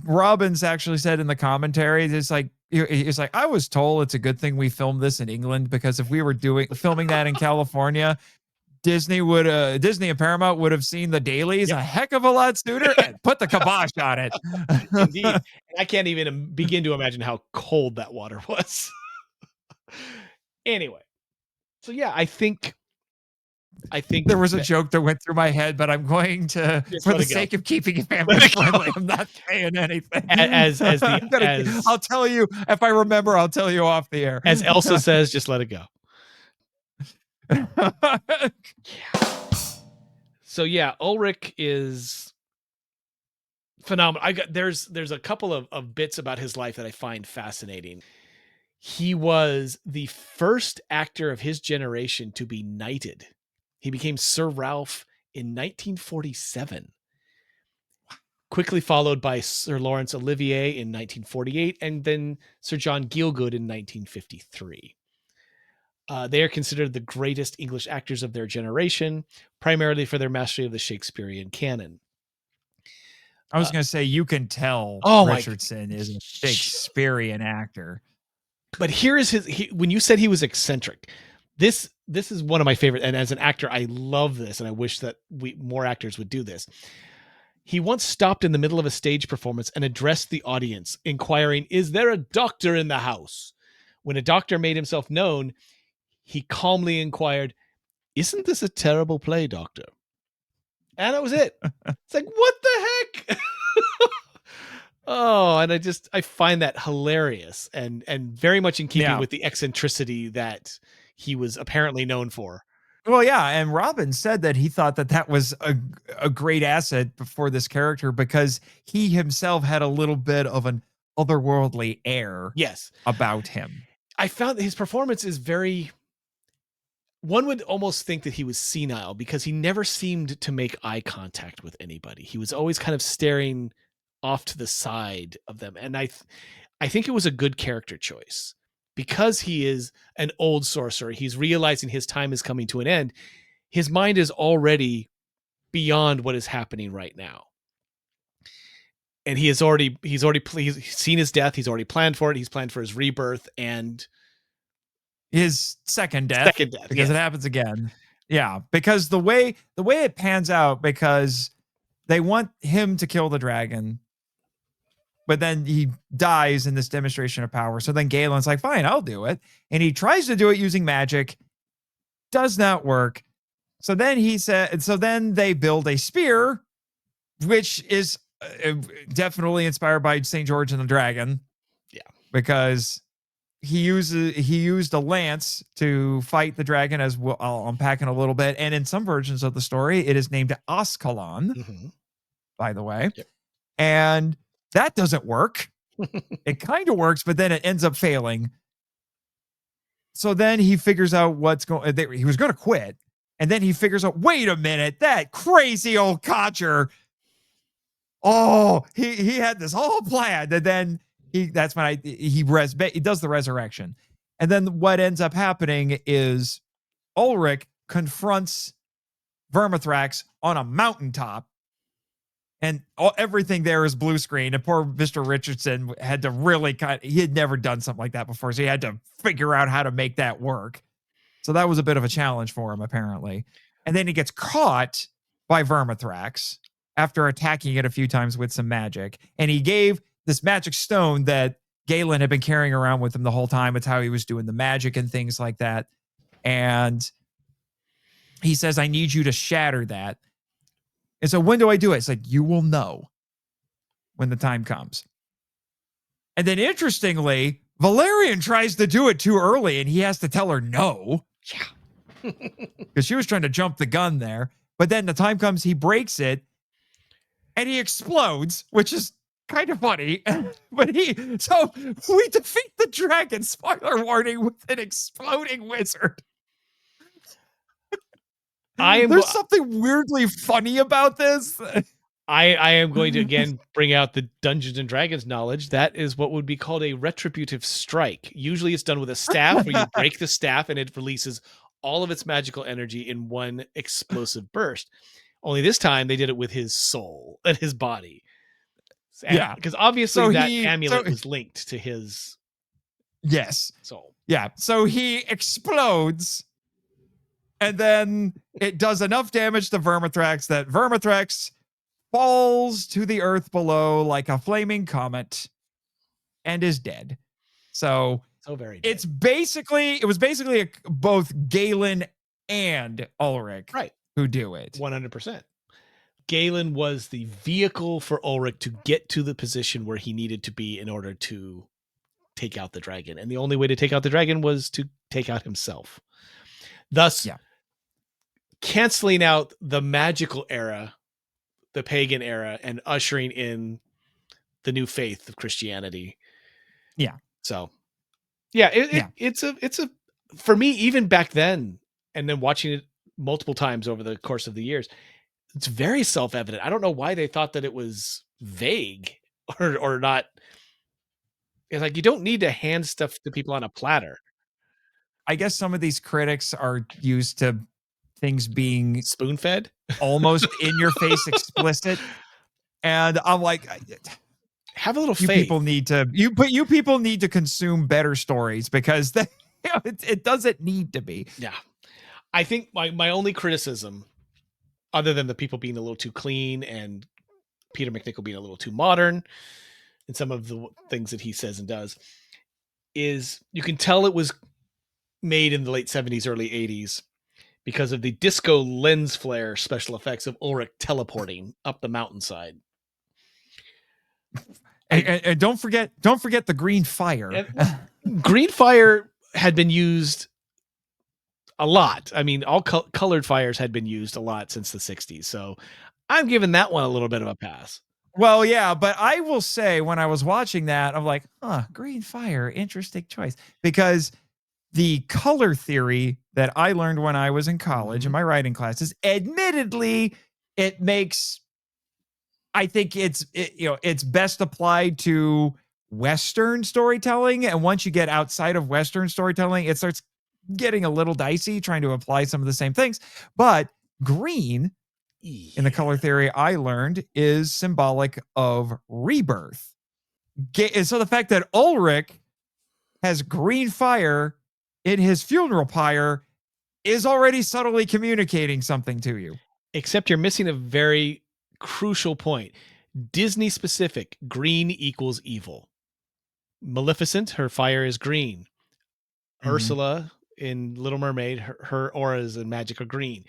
Robbins actually said in the commentary, it's like I was told it's a good thing we filmed this in England, because if we were filming that in California, Disney and Paramount would have seen the dailies a heck of a lot sooner and put the kibosh on it. Indeed. And I can't even begin to imagine how cold that water was. Anyway. So yeah, I think There was a joke that went through my head, but I'm going to, for the sake of keeping it family friendly, I'm not saying anything. I'll tell you if I remember. I'll tell you off the air. As Elsa says, just let it go. So yeah, Ulrich is phenomenal. There's a couple of bits about his life that I find fascinating. He was the first actor of his generation to be knighted. He became Sir Ralph in 1947, quickly followed by Sir Laurence Olivier in 1948, and then Sir John Gielgud in 1953. They are considered the greatest English actors of their generation, primarily for their mastery of the Shakespearean canon. I was going to say, you can tell Richardson is a Shakespearean actor. But here is when you said he was eccentric, this is one of my favorite. And as an actor, I love this. And I wish that more actors would do this. He once stopped in the middle of a stage performance and addressed the audience, inquiring, "Is there a doctor in the house?" When a doctor made himself known, he calmly inquired, "Isn't this a terrible play, doctor?" And that was it. It's like, what the heck? Oh, and I find that hilarious and very much in keeping with the eccentricity that he was apparently known for. Well, yeah, and Robin said that he thought that was a great asset for this character, because he himself had a little bit of an otherworldly air about him. I found that his performance is very... One would almost think that he was senile, because he never seemed to make eye contact with anybody. He was always kind of staring off to the side of them. And I think it was a good character choice, because he is an old sorcerer. He's realizing his time is coming to an end. His mind is already beyond what is happening right now. And he's seen his death. He's already planned for it. He's planned for his rebirth and his second death, because it happens again. Yeah. Because the way it pans out, because they want him to kill the dragon, but then he dies in this demonstration of power. So then Galen's like, fine, I'll do it. And he tries to do it using magic. Does not work. So then they build a spear, which is definitely inspired by St. George and the Dragon. Yeah. Because he used a lance to fight the dragon, as I'll unpack in a little bit. And in some versions of the story, it is named Ascalon, by the way. Yep. And that doesn't work. It kind of works, but then it ends up failing. So then he figures out he was going to quit. And then he figures out, wait a minute, that crazy old codger. Oh, he had this whole plan. And then he does the resurrection. And then what ends up happening is Ulrich confronts Vermithrax on a mountaintop. And everything there is blue screen. And poor Mr. Richardson had to he had never done something like that before. So he had to figure out how to make that work. So that was a bit of a challenge for him, apparently. And then he gets caught by Vermithrax after attacking it a few times with some magic. And he gave this magic stone that Galen had been carrying around with him the whole time. It's how he was doing the magic and things like that. And he says, I need you to shatter that. And so when do I do it? It's like, you will know when the time comes. And then interestingly, Valerian tries to do it too early and he has to tell her no. Yeah. Because she was trying to jump the gun there. But then the time comes, he breaks it and he explodes, which is kind of funny. But so we defeat the dragon, spoiler warning, with an exploding wizard. There's something weirdly funny about this. I am going to again bring out the Dungeons and Dragons knowledge. That is what would be called a retributive strike. Usually it's done with a staff where you break the staff and it releases all of its magical energy in one explosive burst. Only this time they did it with his soul and his body. Yeah. Because obviously So that he- amulet so- was linked to his Yes. soul. Yeah. So he explodes, and then it does enough damage to Vermithrax that Vermithrax falls to the earth below like a flaming comet and is dead. So So very dead. it was basically both Galen and Ulrich Right. who do it. 100%. Galen was the vehicle for Ulrich to get to the position where he needed to be in order to take out the dragon. And the only way to take out the dragon was to take out himself. Thus, Yeah. canceling out the magical era, the pagan era, and ushering in the new faith of Christianity. Yeah. So, yeah, it's a for me, even back then, and then watching it multiple times over the course of the years, it's very self-evident. I don't know why they thought that it was vague or not. It's like, you don't need to hand stuff to people on a platter. I guess some of these critics are used to things being Spoon-fed? almost in your face explicit. And I'm like, Have a little you faith. people need to you people need to consume better stories because it doesn't need to be. Yeah. I think my only criticism, other than the people being a little too clean and Peter McNichol being a little too modern in some of the things that he says and does, is you can tell it was made in the late 70s, early 80s because of the disco lens flare special effects of Ulrich teleporting up the mountainside. And don't forget the green fire. Green fire had been used a lot. I mean, all colored fires had been used a lot since the 60s. So I'm giving that one a little bit of a pass. Well, yeah, but I will say when I was watching that, I'm like, green fire, interesting choice. Because the color theory that I learned when I was in college in my writing classes, admittedly, it makes, I think it's best applied to Western storytelling. And once you get outside of Western storytelling, it starts getting a little dicey trying to apply some of the same things. But green, in the color theory I learned, is symbolic of rebirth. So the fact that Ulrich has green fire in his funeral pyre is already subtly communicating something to you. Except you're missing a very crucial point. Disney specific, green equals evil. Maleficent, her fire is green. Ursula in Little Mermaid, her auras and magic are green.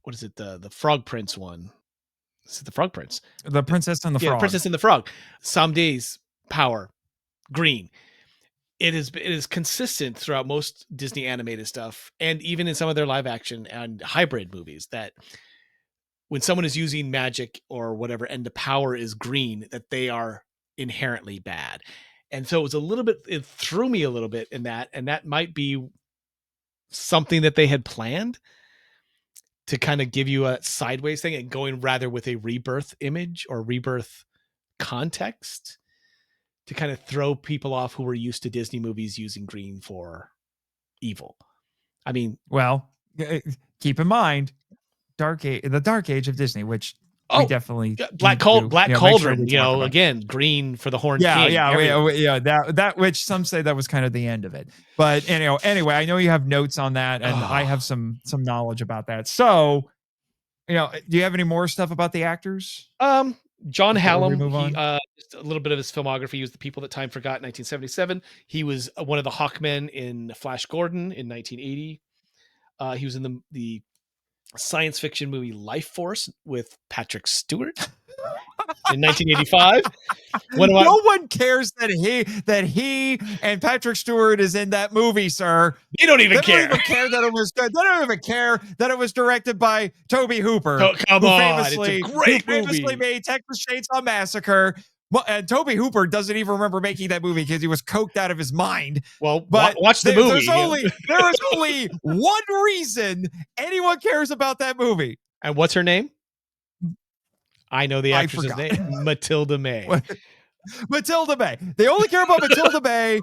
What is it? The Frog Prince one. Is it the Frog Prince? The Princess and the Frog. Princess and the Frog. Samde's power, green. It is consistent throughout most Disney animated stuff, and even in some of their live action and hybrid movies, that when someone is using magic or whatever and the power is green, that they are inherently bad. And so it threw me a little bit in that, and that might be something that they had planned to kind of give you a sideways thing and going rather with a rebirth image or rebirth context to kind of throw people off who were used to Disney movies using green for evil. I mean, well, keep in mind, the dark age of Disney, which we definitely Black Cauldron, sure again, green for the Horned King. Yeah, that which some say that was kind of the end of it. But anyway, I know you have notes on that, and I have some knowledge about that. So, do you have any more stuff about the actors? John Hallam, just a little bit of his filmography. He was The People That Time Forgot in 1977. He was one of the Hawkmen in Flash Gordon in 1980. He was in the science fiction movie Life Force with Patrick Stewart in 1985. No one cares that he and Patrick Stewart is in that movie, sir. They don't even care. They don't even care that it was good. They don't even care that it was directed by Toby Hooper. Come on, it's a great famously movie. made Texas Chainsaw Massacre. Well, and Toby Hooper doesn't even remember making that movie because he was coked out of his mind. Well, but watch the movie. There is only one reason anyone cares about that movie. And what's her name? I know the actress's name. Matilda May. Matilda May. They only care about Matilda May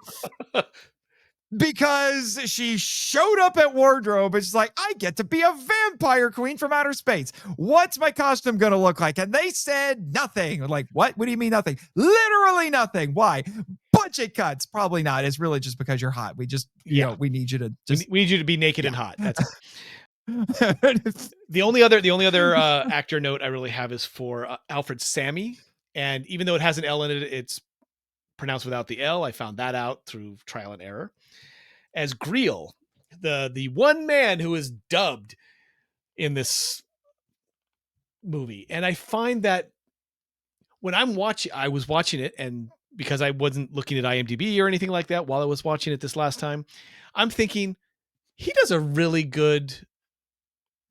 because she showed up at wardrobe and she's like, I get to be a vampire queen from outer space. What's my costume going to look like? And they said nothing. Like, what? What do you mean nothing? Literally nothing. Why? Budget cuts. Probably not. It's really just because you're hot. We just, you know, we need you to just. We need you to be naked and hot. That's it. The only other actor note I really have is for Alfred Sammy. And even though it has an L in it, it's pronounced without the L. I found that out through trial and error. As Greel, the one man who is dubbed in this movie. And I find that when I was watching it, and because I wasn't looking at IMDb or anything like that while I was watching it this last time, I'm thinking he does a really good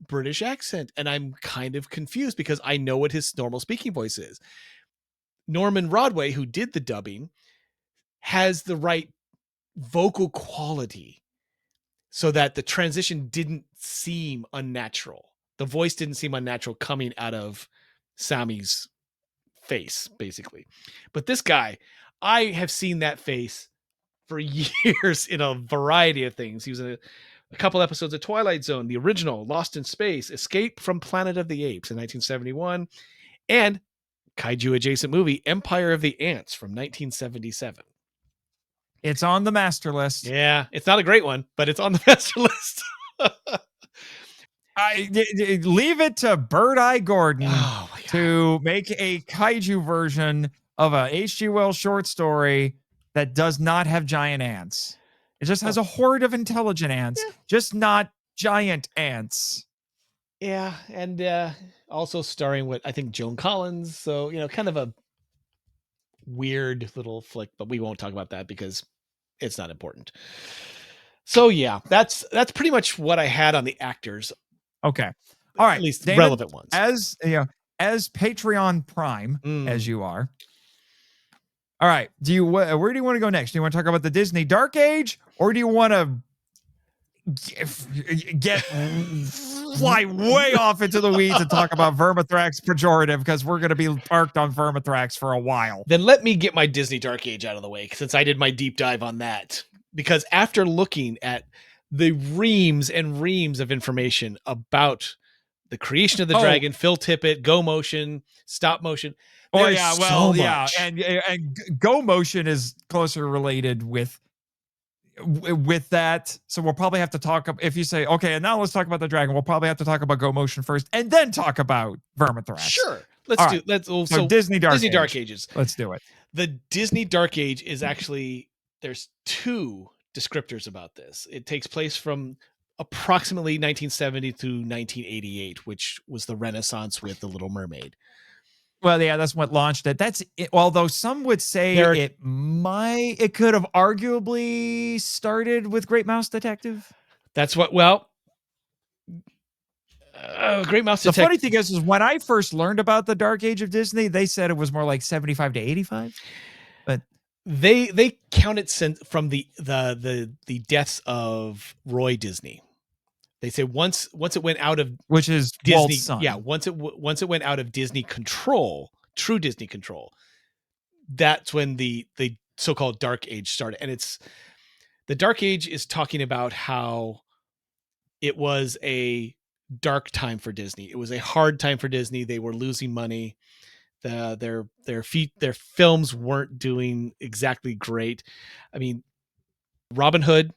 British accent. And I'm kind of confused because I know what his normal speaking voice is. Norman Rodway, who did the dubbing, has the right vocal quality so that the transition didn't seem unnatural. The voice didn't seem unnatural coming out of Sammy's face, basically. But this guy, I have seen that face for years in a variety of things. He was in a couple episodes of Twilight Zone, the original, Lost in Space, Escape from Planet of the Apes in 1971, and kaiju adjacent movie Empire of the Ants from 1977. It's on the master list. Yeah, it's not a great one, but it's on the master list. Leave it to Bird Eye Gordon to make a kaiju version of a H.G. Wells short story that does not have giant ants. It just has a horde of intelligent ants, just not giant ants. Yeah, and also starring with, I think, Joan Collins. So, you know, kind of a weird little flick, but we won't talk about that because it's not important. So yeah, that's pretty much what I had on the actors. Okay. All right. At least Damon, relevant ones. As Patreon Prime, as you are. All right. Where do you want to go next? Do you want to talk about the Disney Dark Age, or do you want to fly way off into the weeds and talk about Vermithrax Pejorative, because we're going to be parked on Vermithrax for a while? Then let me get my Disney Dark Age out of the way, since I did my deep dive on that. Because after looking at the reams and reams of information about the creation of the dragon, Phil Tippett, Go Motion, stop motion. Oh yeah, well, yeah, and Go Motion is closer related with that, so we'll probably have to talk. If you say, okay, and now let's talk about the dragon, we'll probably have to talk about Go Motion first, and then talk about Vermithrax. Sure, so Disney Dark Ages. Let's do it. The Disney Dark Age is actually, there's two descriptors about this. It takes place from approximately 1970 to 1988, which was the Renaissance with The Little Mermaid. Well, yeah, that's what launched it. That's it. Although some would say it could have arguably started with Great Mouse Detective. That's what, Great Mouse Detective. The funny thing is when I first learned about the Dark Age of Disney, they said it was more like 75 to 85. But they count it from the deaths of Roy Disney. They say once it went out of, which is Disney, Walt's son. Yeah, once it went out of Disney control, true Disney control, that's when the so-called Dark Age started. And the Dark Age is talking about how it was a dark time for Disney. It was a hard time for Disney. They were losing money. Their films weren't doing exactly great. I mean, Robin Hood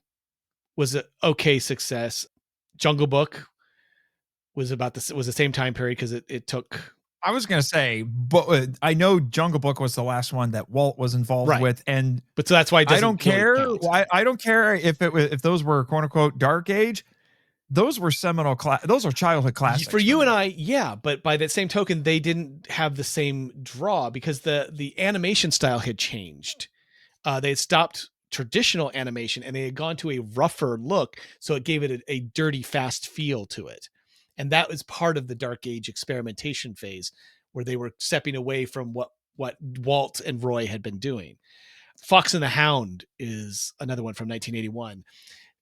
was an okay success. Jungle Book was the same time period, because it took. I was going to say, but I know Jungle Book was the last one that Walt was involved with, but so that's why I don't care. I don't care if those were quote unquote Dark Age. Those were seminal. Those are childhood classics for you and I. Yeah, but by that same token, they didn't have the same draw because the animation style had changed. They had stopped traditional animation and they had gone to a rougher look, so it gave it a dirty, fast feel to it. And that was part of the Dark Age experimentation phase, where they were stepping away from what Walt and Roy had been doing. Fox and the Hound is another one from 1981.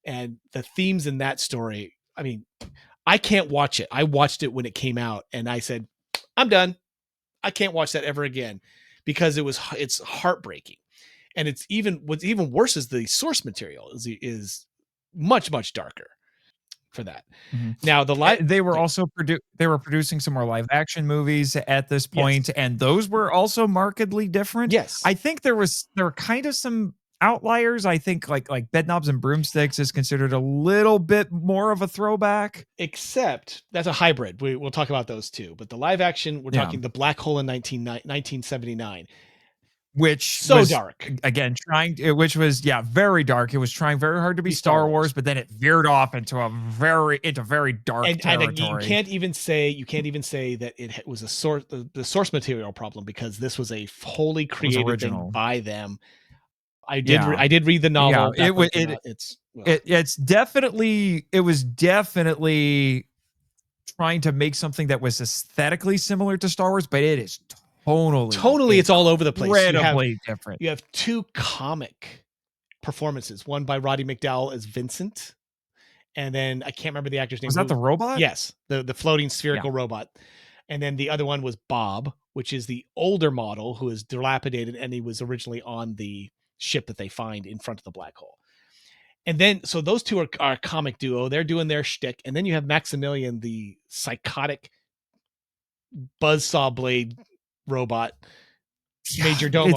And the themes in that story, I mean, I can't watch it. I watched it when it came out and I said, I'm done. I can't watch that ever again, because it's heartbreaking. And it's what's even worse is the source material is much, much darker for that. Now the live they were also producing some more live action movies at this point, and those were also markedly different. Yes. I think there were kind of some outliers. I think like Bedknobs and Broomsticks is considered a little bit more of a throwback. Except that's a hybrid. We'll talk about those too. But the live action, we're talking the Black Hole in 1979. Which so was, dark again, which was very dark. It was trying very hard to be Star Wars, but then it veered off into very dark territory. And you can't even say that it was the source material problem, because this was a wholly created thing by them. I did read the novel. Yeah, it was definitely trying to make something that was aesthetically similar to Star Wars, but it is totally it's all over the place. Incredibly different. You have two comic performances, one by Roddy McDowall as Vincent, and then I can't remember the actor's name. Was that the robot? Yes, the floating spherical robot. And then the other one was Bob, which is the older model who is dilapidated, and he was originally on the ship that they find in front of the black hole. And then, so those two are a comic duo. They're doing their shtick. And then you have Maximilian, the psychotic buzzsaw blade robot, Major Domo.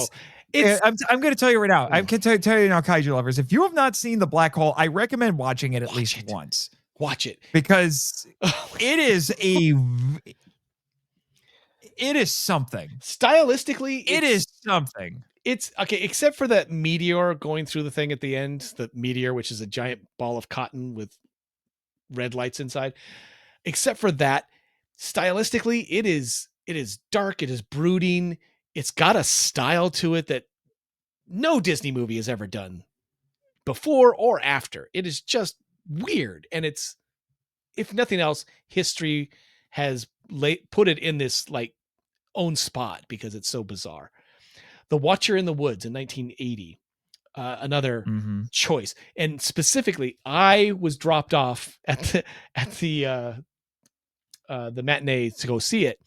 I'm going to tell you right now. I can tell you now, kaiju lovers, if you have not seen the black hole, I recommend watching it at least once. Watch it, because it is something. Stylistically, it is something. It's okay, except for that meteor going through the thing at the end. The meteor, which is a giant ball of cotton with red lights inside. Except for that, stylistically, it is dark. It is brooding. It's got a style to it that no Disney movie has ever done before or after. It is just weird. And it's, if nothing else, history has put it in this like own spot because it's so bizarre. The Watcher in the Woods in 1980, another choice. And specifically, I was dropped off at the matinee to go see it.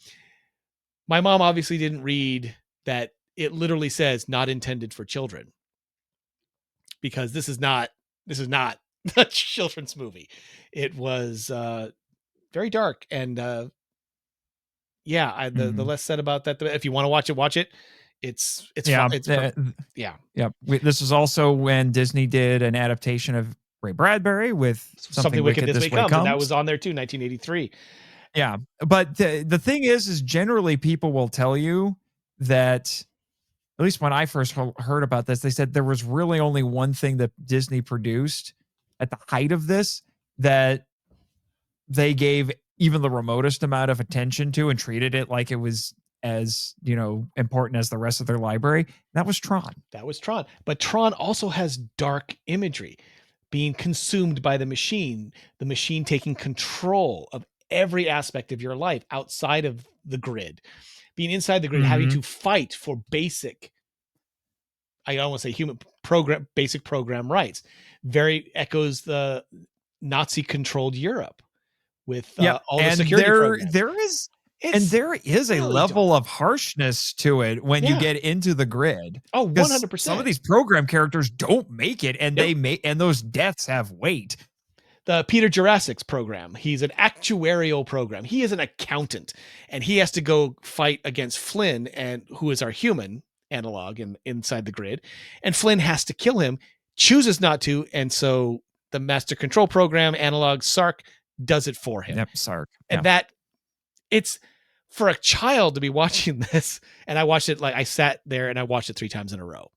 My mom obviously didn't read that it literally says not intended for children, because this is not a children's movie. It was very dark, and the less said about that, if you want to watch it. It's fun. This is also when Disney did an adaptation of Ray Bradbury with Something Wicked This Way Comes. And that was on there too, 1983. Yeah, but the thing is generally people will tell you that, at least when I first heard about this, they said there was really only one thing that Disney produced at the height of this that they gave even the remotest amount of attention to and treated it like it was as, important as the rest of their library. That was Tron. But Tron also has dark imagery, being consumed by the machine taking control of every aspect of your life outside of the grid, being inside the grid, having to fight for basic, I don't want to say basic program rights. Very echoes the Nazi controlled Europe with all the security programs. There is a level of harshness to it when you get into the grid. Oh, 100%. Some of these program characters don't make it, and and those deaths have weight. The Peter Jurassic's program, he's an actuarial program. He is an accountant, and he has to go fight against Flynn, and who is our human analog inside the grid. And Flynn has to kill him, chooses not to, and so the Master Control Program analog Sark does it for him. Yep, Sark. And it's for a child to be watching this. And I watched it, I sat there and I watched it 3 times in a row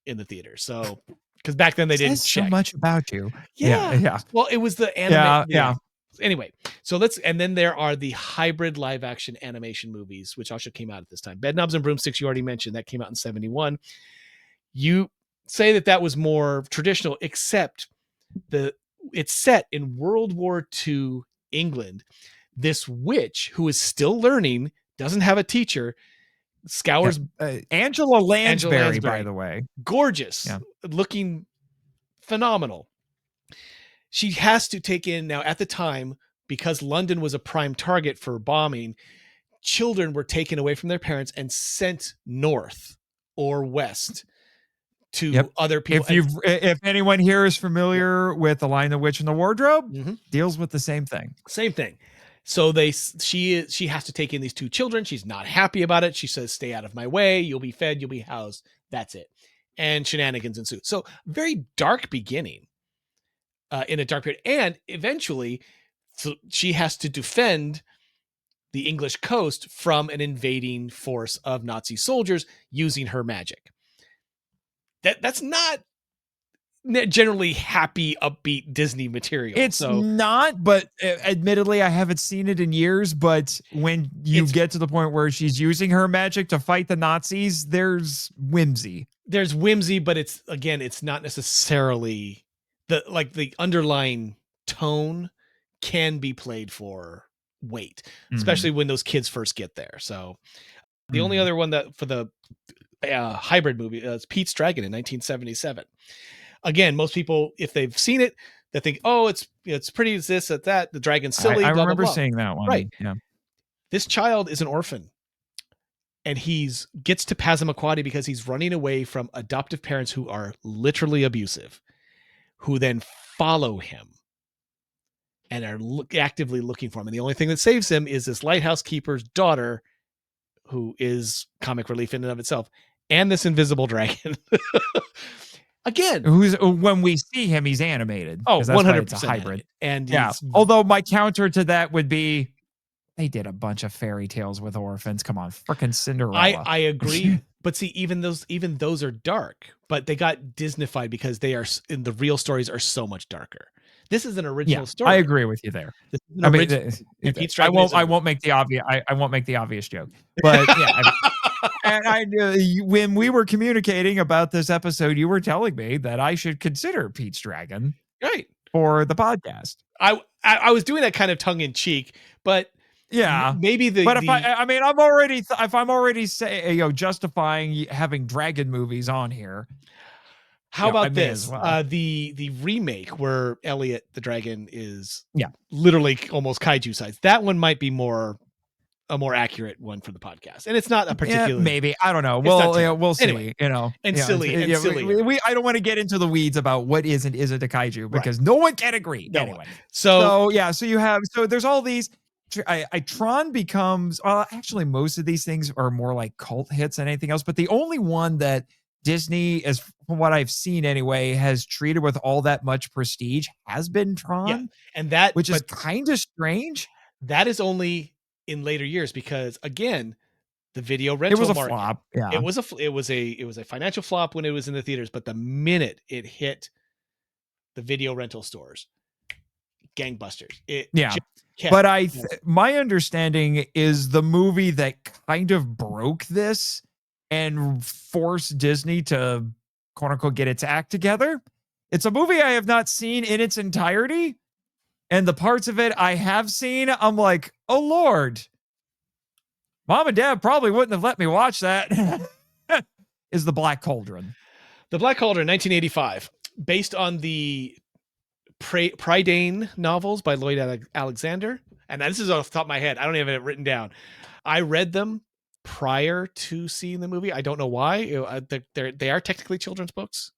in the theater. So, because back then they didn't check so much about you. Yeah. Well, it was the anime. Yeah. Anyway, so and then there are the hybrid live action animation movies, which also came out at this time. Bedknobs and Broomsticks, you already mentioned, that came out in 1971. You say that was more traditional, except it's set in World War II England. This witch, who is still learning, doesn't have a teacher, scours Angela Lansbury, by the way. Gorgeous, looking phenomenal. She has to take in, now at the time, because London was a prime target for bombing, children were taken away from their parents and sent north or west to other people. If anyone here is familiar with The Lion, the Witch, and the Wardrobe, Mhm. deals with the same thing. Same thing. So she has to take in these two children. She's not happy about it. She says, "Stay out of my way. You'll be fed. You'll be housed. That's it." And shenanigans ensue. So very dark beginning in a dark period. And eventually she has to defend the English coast from an invading force of Nazi soldiers using her magic. That's not generally happy, upbeat Disney material. It's not, but admittedly, I haven't seen it in years. But when you get to the point where she's using her magic to fight the Nazis, there's whimsy. There's whimsy, but it's not necessarily the underlying tone can be played for weight, especially when those kids first get there. So the only other one that for the hybrid movie is Pete's Dragon in 1977. Again, most people, if they've seen it, they think, "Oh, it's pretty, it's this, it's that, the dragon's silly." I blah, remember blah, blah. seeing that one. Right. Yeah. This child is an orphan, and gets to Passamaquoddy because he's running away from adoptive parents who are literally abusive, who then follow him and are actively looking for him. And the only thing that saves him is this lighthouse keeper's daughter, who is comic relief in and of itself, and this invisible dragon. Again, when we see him, he's animated. Oh, 100%. It's a hybrid. And yeah. Although my counter to that would be, they did a bunch of fairy tales with orphans. Come on, freaking Cinderella. I agree. But see, even those are dark, but they got Disneyfied because they are, in the real stories are so much darker. This is an original story. I agree with you there. I won't make the obvious. I won't make the obvious joke, but yeah. And when we were communicating about this episode, you were telling me that I should consider Pete's Dragon, right, for the podcast. I was doing that kind of tongue in cheek, but yeah, maybe if I'm already justifying having dragon movies on here. How about this? The remake where Elliot the dragon is literally almost kaiju size. That one might be a more accurate one for the podcast, and it's not a particular. Maybe, I don't know. We'll see. Anyway, silly. I don't want to get into the weeds about what isn't a kaiju because no one can agree. No anyway, one. So there's all these. Tron becomes actually most of these things are more like cult hits than anything else. But the only one that Disney, as from what I've seen anyway, has treated with all that much prestige has been Tron, and which is kind of strange. That is only in later years because again, the video rental market, a flop. Yeah, it was a financial flop when it was in the theaters, but the minute it hit the video rental stores, gangbusters. But my understanding is the movie that kind of broke this and forced Disney to quote unquote get its act together. It's a movie I have not seen in its entirety. And the parts of it I have seen, I'm like, oh Lord, Mom and Dad probably wouldn't have let me watch that. Is The Black Cauldron. The Black Cauldron, 1985, based on the Prydain novels by Lloyd Alexander. And this is off the top of my head. I don't even have it written down. I read them prior to seeing the movie. I don't know why. They are technically children's books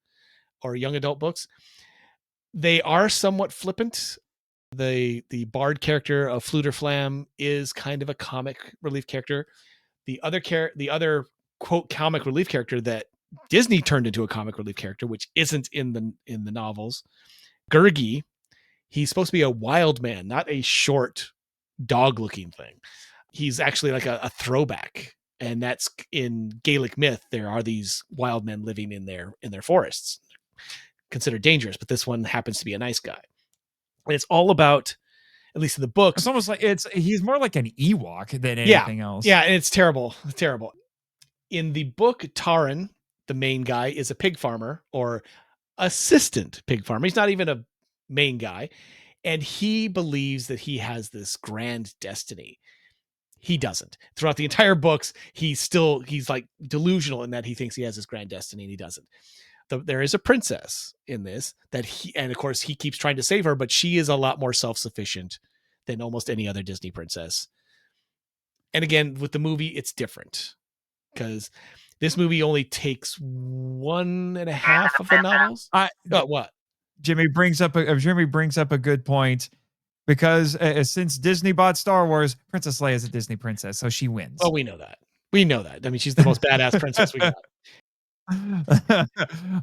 or young adult books. They are somewhat flippant. The bard character of Fluter Flam is kind of a comic relief character. The other quote comic relief character that Disney turned into a comic relief character, which isn't in the novels, Gurgi, he's supposed to be a wild man, not a short dog looking thing. He's actually like a throwback. And that's in Gaelic myth. There are these wild men living in their forests, considered dangerous, but this one happens to be a nice guy. And it's all about, at least in the books, it's almost like he's more like an Ewok than anything else. Yeah, and it's terrible. It's terrible. In the book, Taran, the main guy, is a pig farmer or assistant pig farmer. He's not even a main guy. And he believes that he has this grand destiny. He doesn't. Throughout the entire books, he's like delusional in that he thinks he has this grand destiny and he doesn't. There is a princess in this and of course he keeps trying to save her, but she is a lot more self-sufficient than almost any other Disney princess. And again, with the movie, it's different because This movie only takes 1.5 of the novels. What? Jimmy brings up a good point, because since Disney bought Star Wars, Princess Leia is a Disney princess, so she wins. Oh, we know that. I mean, she's the most badass princess we got.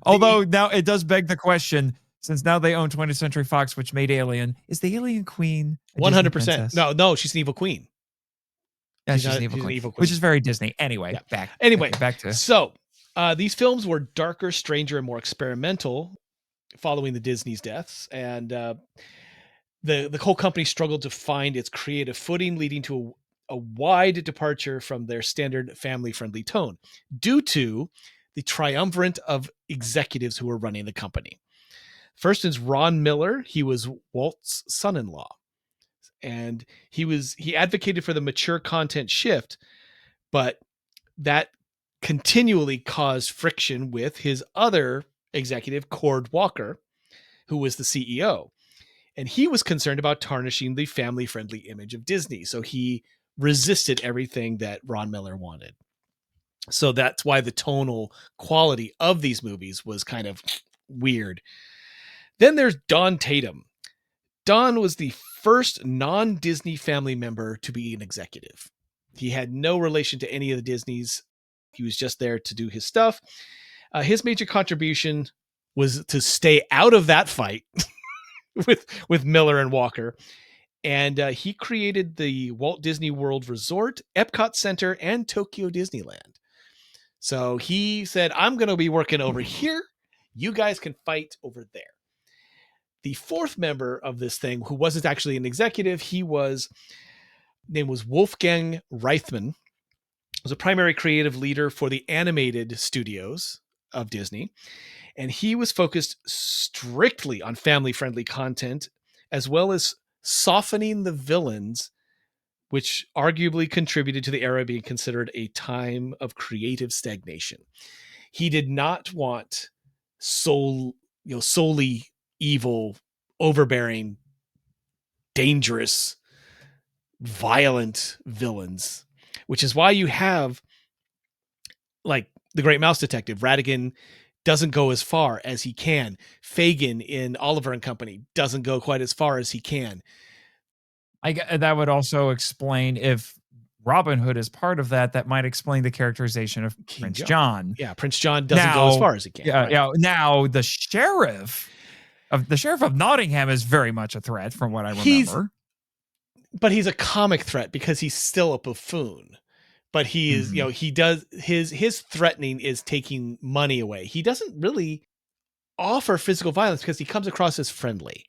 Although now it does beg the question, since now they own 20th Century Fox, which made Alien, is the Alien Queen 100%? No, she's an evil queen. Yeah, she's an evil queen, which is very Disney. Anyway, yeah. back to. So these films were darker, stranger, and more experimental following the Disney's deaths, and the whole company struggled to find its creative footing, leading to a wide departure from their standard family-friendly tone due to the triumvirate of executives who were running the company. First is Ron Miller. He was Walt's son-in-law, and he advocated for the mature content shift, but that continually caused friction with his other executive, Cord Walker, who was the CEO. And he was concerned about tarnishing the family-friendly image of Disney. So he resisted everything that Ron Miller wanted. So that's why the tonal quality of these movies was kind of weird. Then there's Don Tatum. Don was the first non-Disney family member to be an executive. He had no relation to any of the Disneys. He was just there to do his stuff. His major contribution was to stay out of that fight with Miller and Walker. And he created the Walt Disney World Resort, Epcot Center, and Tokyo Disneyland. So he said, I'm going to be working over here. You guys can fight over there. The fourth member of this thing, who wasn't actually an executive, name was Wolfgang Reithman, was a primary creative leader for the animated studios of Disney. And he was focused strictly on family-friendly content, as well as softening the villains, which arguably contributed to the era being considered a time of creative stagnation. He did not want solely evil, overbearing, dangerous, violent villains, which is why you have, like, the Great Mouse Detective. Ratigan doesn't go as far as he can. Fagin in Oliver and Company doesn't go quite as far as he can. That would also explain, if Robin Hood is part of that, that might explain the characterization of Prince John. Yeah, Prince John doesn't go as far as he can. Yeah. Now the sheriff of Nottingham is very much a threat, from what I remember. But he's a comic threat because he's still a buffoon. But he is, he does his threatening is taking money away. He doesn't really offer physical violence because he comes across as friendly.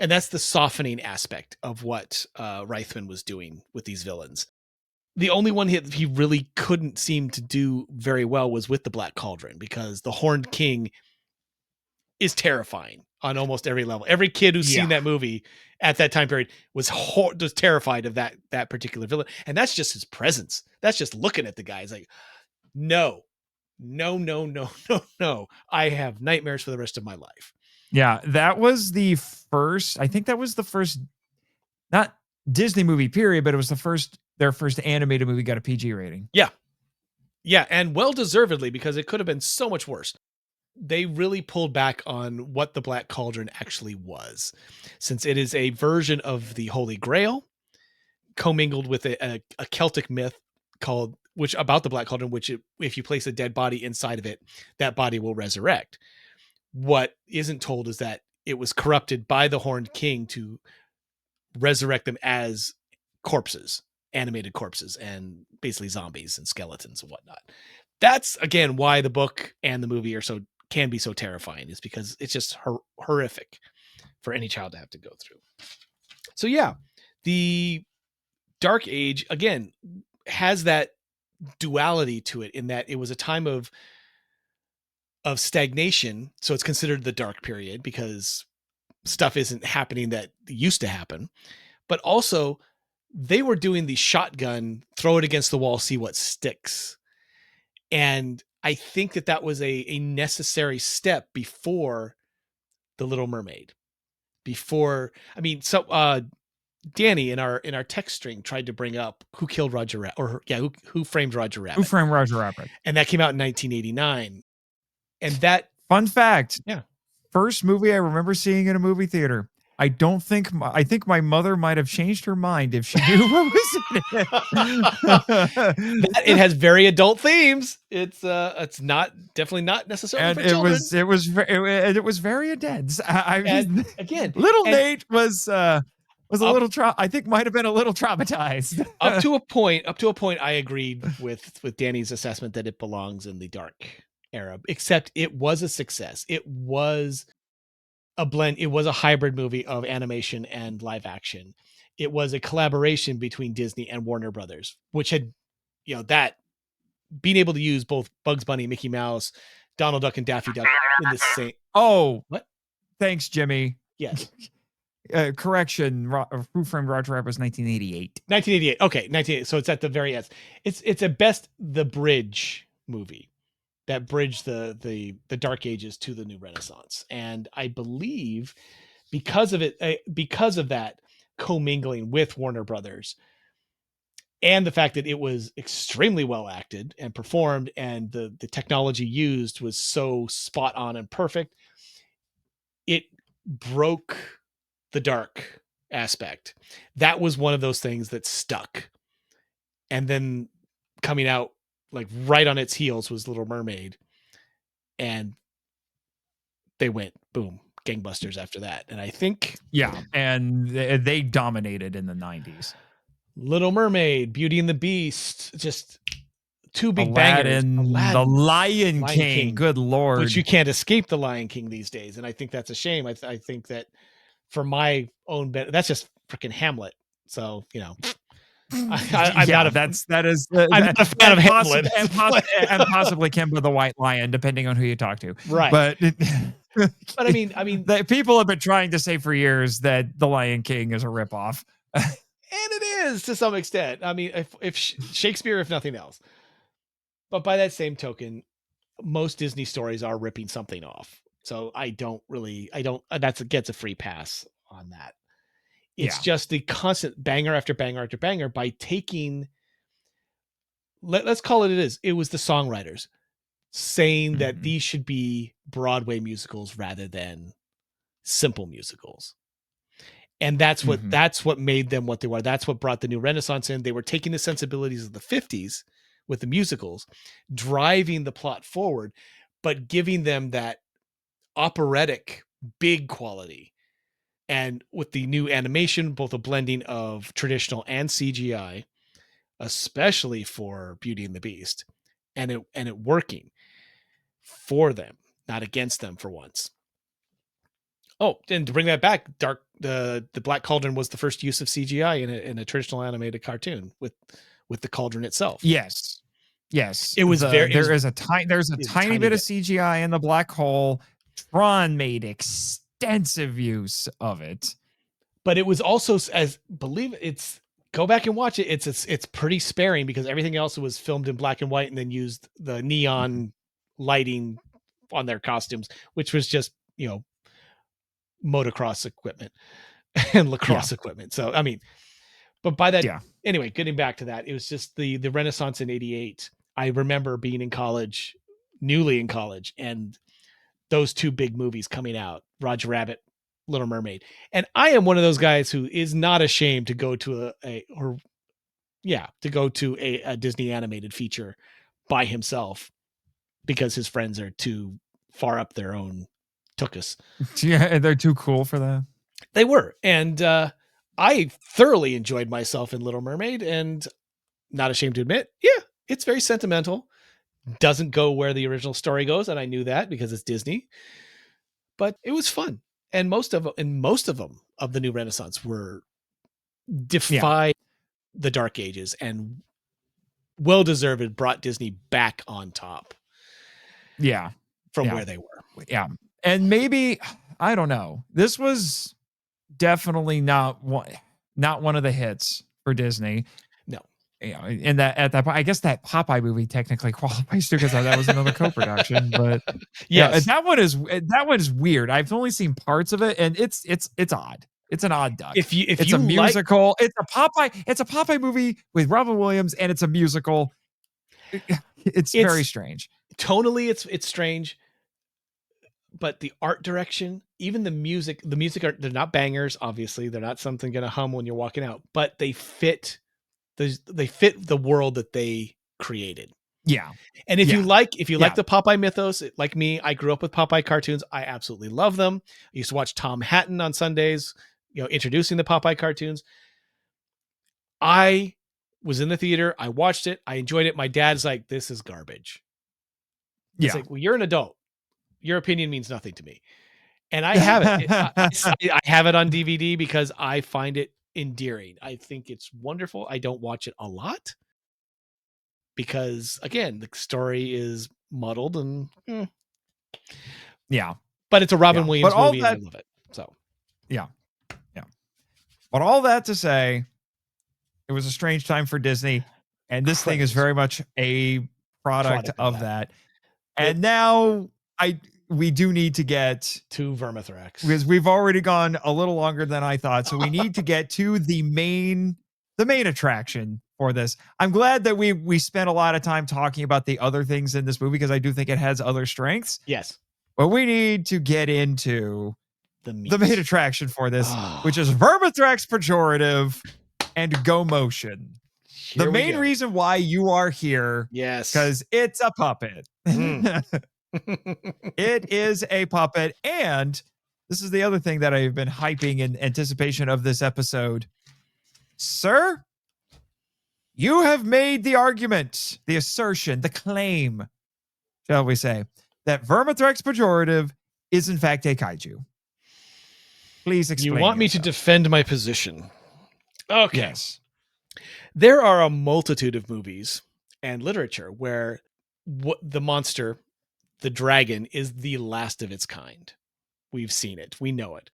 And that's the softening aspect of what Reithman was doing with these villains. The only one he really couldn't seem to do very well was with the Black Cauldron, because the Horned King is terrifying on almost every level. Every kid who's seen that movie at that time period was terrified of that particular villain. And that's just his presence. That's just looking at the guy. It's like, no. I have nightmares for the rest of my life. Yeah, that was the first, I think that was the first, not Disney movie period, but it was their first animated movie got a PG rating. Yeah. Yeah, and well-deservedly, because it could have been so much worse. They really pulled back on what the Black Cauldron actually was, since it is a version of the Holy Grail commingled with a Celtic myth about the Black Cauldron, which if you place a dead body inside of it, that body will resurrect. What isn't told is that it was corrupted by the Horned King to resurrect them as corpses, animated corpses, and basically zombies and skeletons and whatnot. That's, again, why the book and the movie can be so terrifying, is because it's just horrific for any child to have to go through. So yeah, the Dark Age, again, has that duality to it, in that it was a time of stagnation. So it's considered the dark period because stuff isn't happening that used to happen. But also, they were doing the shotgun, throw it against the wall, see what sticks. And I think that was a necessary step before The Little Mermaid. Danny in our text string tried to bring up Who Killed Roger Rabbit, or Who Framed Roger Rabbit. Who Framed Roger Rabbit? And that came out in 1989. And that, fun fact, yeah, first movie I remember seeing in a movie theater. I think my mother might have changed her mind if she knew what was in it. it has very adult themes. It's definitely not necessarily and for children. it was very intense. I mean, again, Nate was a little I think might have been a little traumatized. up to a point I agreed with Danny's assessment that it belongs in the dark era, except it was a success. It was a blend. It was a hybrid movie of animation and live action. It was a collaboration between Disney and Warner Brothers, which had, that being able to use both Bugs Bunny, Mickey Mouse, Donald Duck, and Daffy Duck in the same. Oh, what? Thanks, Jimmy. Yes. Correction. Who Framed Roger Rabbit was 1988. 1988. Okay, 1988. So it's at the very end. It's at best the bridge movie that bridged the Dark Ages to the New Renaissance. And I believe because of that commingling with Warner Brothers and the fact that it was extremely well acted and performed, and the technology used was so spot on and perfect, it broke the dark aspect. That was one of those things that stuck. And then coming out like right on its heels was Little Mermaid, and they went boom, gangbusters after that. And I think, and they dominated in the 90s. Little Mermaid, Beauty and the Beast, just two big Aladdin, bangers. The Lion King, good Lord. Which you can't escape the Lion King these days. And I think that's a shame. I think that for my own that's just freaking Hamlet. So, I'm not a fan of Hamlet, and possibly Kimba the White Lion, depending on who you talk to. Right. But I mean, the people have been trying to say for years that the Lion King is a ripoff. And it is to some extent. I mean, if Shakespeare, if nothing else. But by that same token, most Disney stories are ripping something off. So that gets a free pass on that. It's just the constant banger after banger after banger by taking, let's call it is. It was the songwriters saying that these should be Broadway musicals rather than simple musicals. And that's what made them what they were. That's what brought the New Renaissance in. They were taking the sensibilities of the 50s with the musicals, driving the plot forward, but giving them that operatic big quality. And with the new animation, both a blending of traditional and CGI, especially for Beauty and the Beast, and it working for them, not against them for once. Oh, and to bring that back, the Black Cauldron was the first use of CGI in a traditional animated cartoon with the cauldron itself. Yes. It was there's a tiny bit of CGI in the black hole. Tron made extensive use of it, but it was also, go back and watch it. It's pretty sparing because everything else was filmed in black and white and then used the neon lighting on their costumes, which was just, motocross equipment and lacrosse equipment. So, I mean, but by that, anyway, getting back to that, it was just the Renaissance in 88. I remember being newly in college, and those two big movies coming out, Roger Rabbit, Little Mermaid. And I am one of those guys who is not ashamed to go to a Disney animated feature by himself because his friends are too far up their own tuchus. Yeah, they're too cool for that. They were. And I thoroughly enjoyed myself in Little Mermaid, and not ashamed to admit, it's very sentimental. Doesn't go where the original story goes, and I knew that because it's Disney. But it was fun, and most of them of the New Renaissance were defied the Dark Ages, and well deserved brought Disney back on top. Yeah, from where they were. Yeah, and maybe I don't know. This was definitely not one of the hits for Disney. And that at that point, I guess that Popeye movie technically qualifies too because that was another co-production. But that one is weird. I've only seen parts of it, and it's odd. It's an odd duck. If It's you a like, musical. It's a Popeye movie with Robin Williams, and it's a musical. It's very strange. Tonally, it's strange, but the art direction, even the music are, they're not bangers. Obviously, they're not something gonna hum when you're walking out, but they fit the world that they created. Yeah. And if you like the Popeye mythos, like me, I grew up with Popeye cartoons. I absolutely love them. I used to watch Tom Hatton on Sundays, introducing the Popeye cartoons. I was in the theater. I watched it. I enjoyed it. My dad's like, this is garbage. It's like, well, you're an adult. Your opinion means nothing to me. And I have it. I have it on DVD because I find it endearing. I think it's wonderful. I don't watch it a lot because, again, the story is muddled and but it's a Robin Williams movie and I love it. So yeah. But all that to say, it was a strange time for Disney, and this thing is very much a product of that. And now we do need to get to Vermithrax because we've already gone a little longer than I thought. So we need to get to the main attraction for this. I'm glad that we spent a lot of time talking about the other things in this movie because I do think it has other strengths. Yes. But we need to get into the main attraction for this, which is Vermithrax Pejorative and Go Motion. The main reason why you are here, because it's a puppet. It is a puppet, and this is the other thing that I've been hyping in anticipation of this episode. Sir, you have made the argument, the assertion, the claim, shall we say, that Vermithrax Pejorative is in fact a kaiju. Please explain. You want me to defend my position? Okay. Yes. There are a multitude of movies and literature where the monster, the dragon, is the last of its kind. We've seen it. We know it.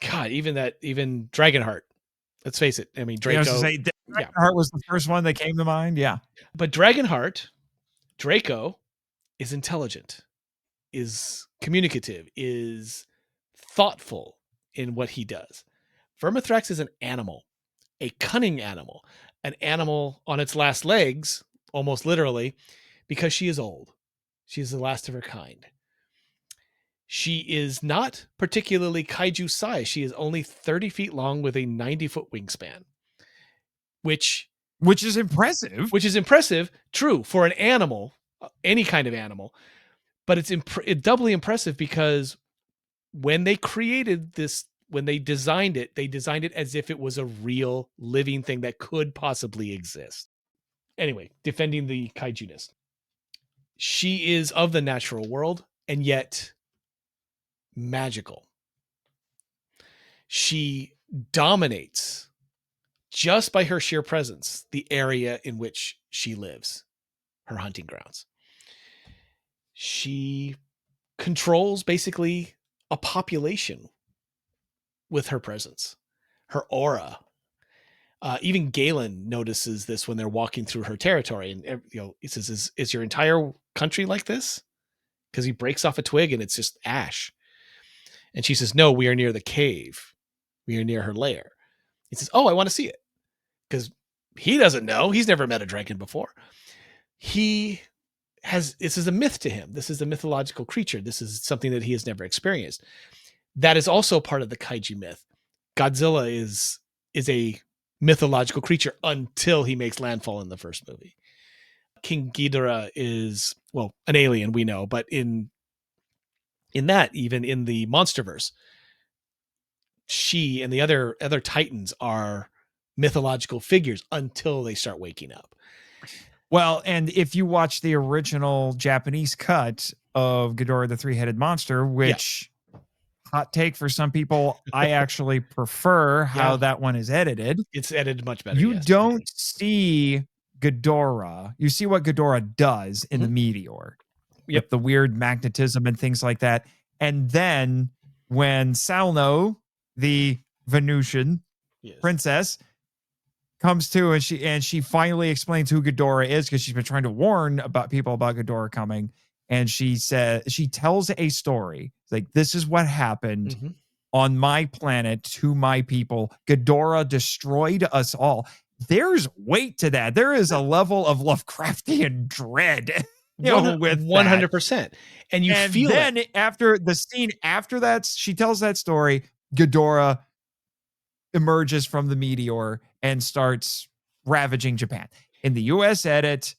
God, even Dragonheart. Let's face it. I mean, Draco. Dragonheart was the first one that came to mind. Yeah. But Dragonheart, Draco, is intelligent, is communicative, is thoughtful in what he does. Vermithrax is an animal, a cunning animal, an animal on its last legs, almost literally, because she is old. She is the last of her kind. She is not particularly kaiju size. She is only 30 feet long with a 90-foot wingspan, which is impressive. Which is impressive, true, for an animal, any kind of animal. But it's doubly impressive because when they created this, when they designed it as if it was a real living thing that could possibly exist. Anyway, defending the kaiju-ness. She is of the natural world and yet magical. She dominates just by her sheer presence the area in which she lives, her hunting grounds. She controls basically a population with her presence, her aura. Even Galen notices this when they're walking through her territory, and he says, "Is your entire country like this?" Because he breaks off a twig and it's just ash. And she says, "No, we are near the cave. We are near her lair." He says, "Oh, I want to see it," because he doesn't know. He's never met a dragon before. This is a myth to him. This is a mythological creature. This is something that he has never experienced. That is also part of the kaiju myth. Godzilla is a mythological creature until he makes landfall in the first movie. King Ghidorah is, well, an alien, we know, but in that, even in the Monsterverse, she and the other titans are mythological figures until they start waking up. Well, and if you watch the original Japanese cut of Ghidorah the Three-Headed Monster, which, hot take for some people, I actually prefer how that one is edited. It's edited much better. You don't see Ghidorah. You see what Ghidorah does in the meteor with the weird magnetism and things like that. And then when Salno, the Venusian princess, comes to and she finally explains who Ghidorah is because she's been trying to warn people about Ghidorah coming. And she tells a story. It's like, this is what happened on my planet to my people. Ghidorah destroyed us all. There's weight to that. There is a level of Lovecraftian dread, with 100%. And you feel then it. after the scene after that, she tells that story. Ghidorah emerges from the meteor and starts ravaging Japan. In the US edit,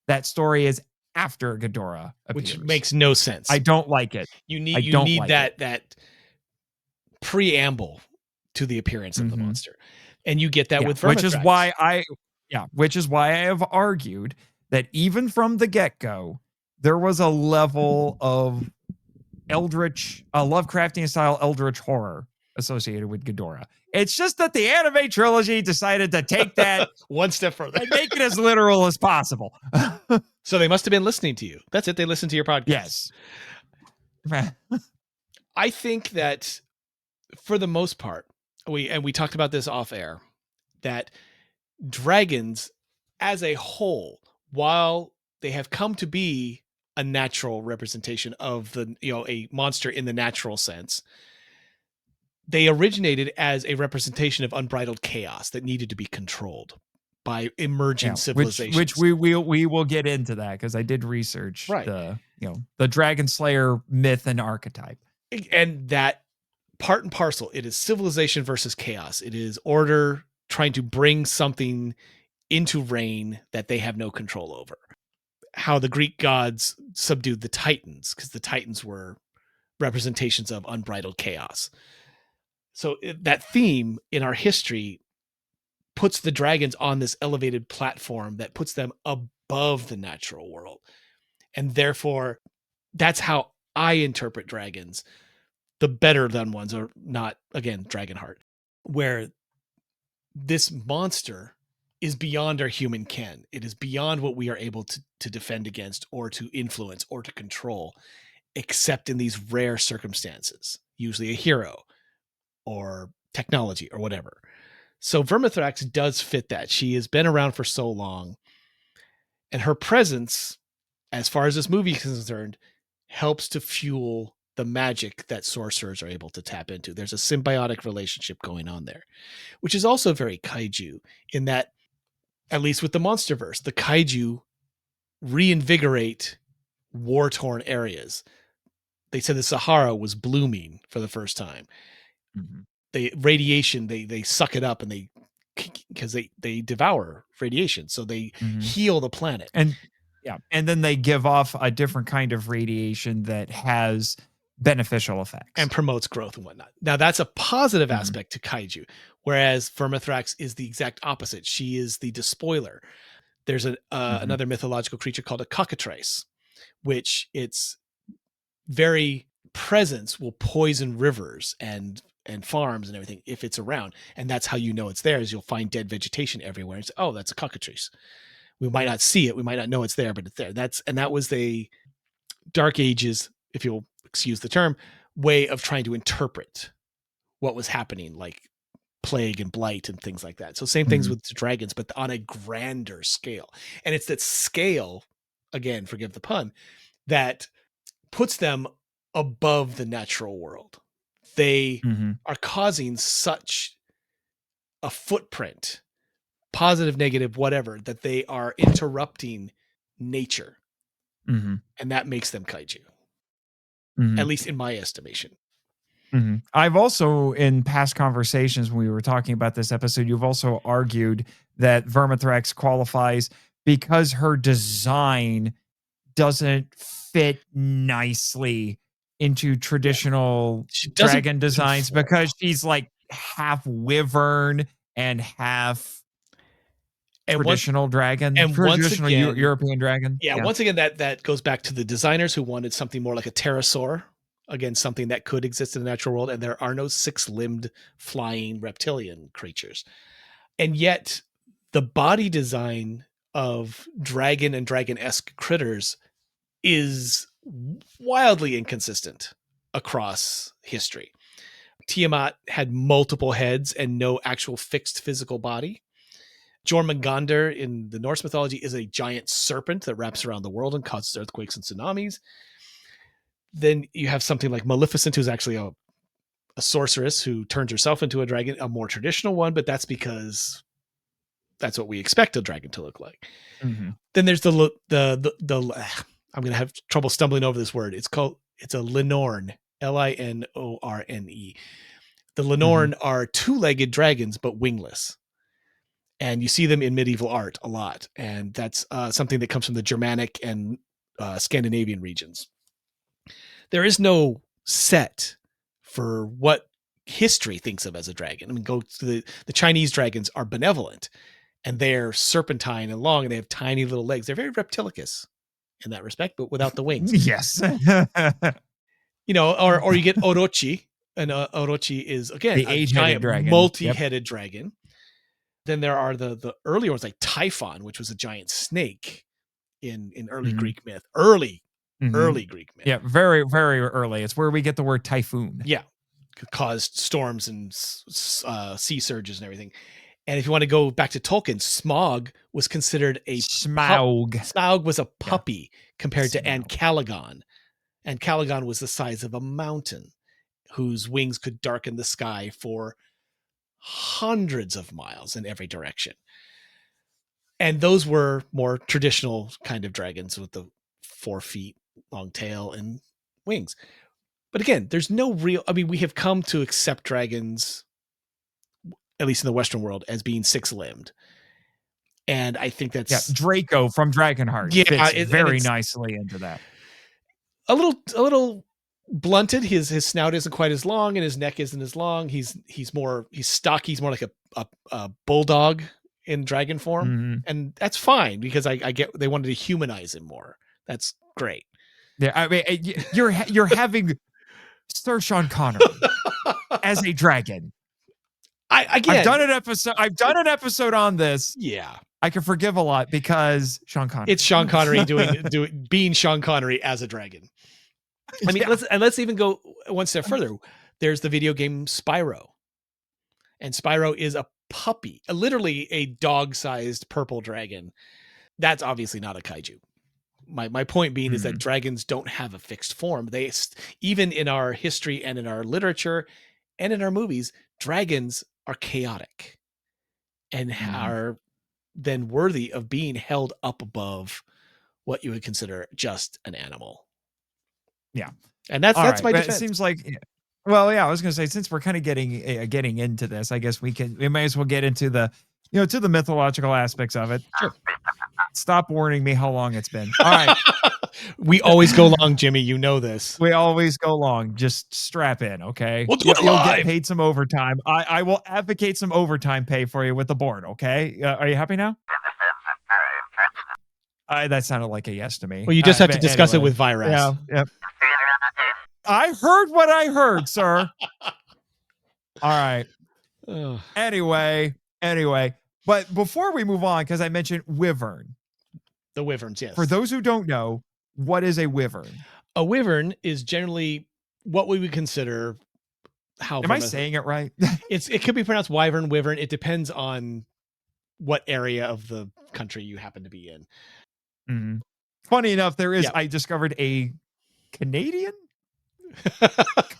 that story is after Ghidorah appears. Which makes no sense. I don't like it. You need that preamble to the appearance of the monster. And you get that with Vermithrax. Which is why I have argued that even from the get-go, there was a level of Lovecraftian style eldritch horror associated with Ghidorah. It's just that the anime trilogy decided to take that one step further and make it as literal as possible. So they must have been listening to you. That's it. They listened to your podcast. Yes. I think that for the most part, we talked about this off air, that dragons as a whole, while they have come to be a natural representation of a monster in the natural sense, they originated as a representation of unbridled chaos that needed to be controlled by emerging civilizations. Which we will get into that, because I did research the Dragonslayer myth and archetype. And that part and parcel, it is civilization versus chaos. It is order trying to bring something into reign that they have no control over. How the Greek gods subdued the Titans, because the Titans were representations of unbridled chaos. So that theme in our history puts the dragons on this elevated platform that puts them above the natural world. And therefore, that's how I interpret dragons. The better than ones are not, again, Dragonheart, where this monster is beyond our human ken. It is beyond what we are able to defend against or to influence or to control, except in these rare circumstances, usually a hero or technology or whatever. So Vermithrax does fit that. She has been around for so long, and her presence, as far as this movie is concerned, helps to fuel the magic that sorcerers are able to tap into. There's a symbiotic relationship going on there, which is also very kaiju in that, at least with the Monsterverse, the kaiju reinvigorate war-torn areas. They said the Sahara was blooming for the first time. They radiation, they suck it up, and because they devour radiation, so they heal the planet. And then they give off a different kind of radiation that has beneficial effects and promotes growth and whatnot. Now that's a positive aspect to kaiju, whereas Vermithrax is the exact opposite. She is the despoiler. There's another mythological creature called a cockatrice, which its very presence will poison rivers and farms and everything if it's around. And that's how you know it's there, is you'll find dead vegetation everywhere. It's, oh, that's a cockatrice. We might not see it. We might not know it's there, but it's there. That was the Dark Ages, if you'll excuse the term, way of trying to interpret what was happening, like plague and blight and things like that. So same things with the dragons, but on a grander scale. And it's that scale, again, forgive the pun, that puts them above the natural world. They are causing such a footprint, positive, negative, whatever, that they are interrupting nature. And that makes them kaiju. At least in my estimation. I've also, in past conversations when we were talking about this episode, you've also argued that Vermithrax qualifies because her design doesn't fit nicely into traditional dragon designs, because she's like half wyvern and half traditional dragon, and traditional European dragon. Once again, that goes back to the designers who wanted something more like a pterosaur, again, something that could exist in the natural world, and there are no six-limbed flying reptilian creatures. And yet the body design of dragon and dragon-esque critters is wildly inconsistent across history. Tiamat had multiple heads and no actual fixed physical body. Jormungandr in the Norse mythology is a giant serpent that wraps around the world and causes earthquakes and tsunamis. Then you have something like Maleficent, who's actually a sorceress who turns herself into a dragon, a more traditional one, but that's because that's what we expect a dragon to look like. Mhm. Then there's the I'm going to have trouble stumbling over this word. It's a Linorne, Linorne. The Linorne are two-legged dragons, but wingless. And you see them in medieval art a lot. And that's something that comes from the Germanic and Scandinavian regions. There is no set for what history thinks of as a dragon. I mean, go to the Chinese dragons are benevolent, and they're serpentine and long, and they have tiny little legs. They're very reptilicus in that respect, but without the wings. Yes. Or you get Orochi, and Orochi is, again, The a eight-headed giant dragon. multi-headed dragon. Then there are the earlier ones like Typhon, which was a giant snake in early Greek myth. Early Greek myth. Yeah, very, very early. It's where we get the word typhoon. Yeah. Caused storms and sea surges and everything. And if you want to go back to Tolkien, Smaug was considered Smaug. Smaug was a puppy compared to Smaug. Ancalagon. Ancalagon was the size of a mountain whose wings could darken the sky for hundreds of miles in every direction. And those were more traditional kind of dragons with the 4 feet long tail and wings. But again, there's no real, I mean, we have come to accept dragons, at least in the Western world, as being 6-limbed. And I think that's Draco from Dragonheart. Fits very nicely into that. A little blunted. His snout isn't quite as long, and his neck isn't as long. He's stocky. He's more like a bulldog in dragon form, and that's fine because I get they wanted to humanize him more. That's great. Yeah, I mean, you're having Sir Sean Connery as a dragon. I've done an episode on this. Yeah, I can forgive a lot because Sean Connery. It's Sean Connery being Sean Connery as a dragon. I mean, let's even go one step further. There's the video game Spyro, and Spyro is a puppy, literally a dog-sized purple dragon. That's obviously not a kaiju. My point being is that dragons don't have a fixed form. They, even in our history and in our literature and in our movies, dragons are chaotic and are then worthy of being held up above what you would consider just an animal. Yeah. And that's right. my defense. It seems like, well, yeah, I was going to say, since we're kind of getting into this, I guess we may as well get into the mythological aspects of it. Sure. Stop warning me how long it's been. All right. We always go long, Jimmy. You know this. We always go long. Just strap in, okay? We'll do it You'll live. get paid some overtime. I will advocate some overtime pay for you with the board, okay? Are you happy now? That sounded like a yes to me. Well, you just have to discuss it with Virus. Yeah. Yep. I heard what I heard, sir. All right. Anyway. But before we move on, because I mentioned wyvern. The wyverns, yes. For those who don't know, what is a wyvern? A wyvern is generally what we would consider Am I saying it right? It could be pronounced wyvern, wyvern. It depends on what area of the country you happen to be in. Mm-hmm. Funny enough, I discovered a Canadian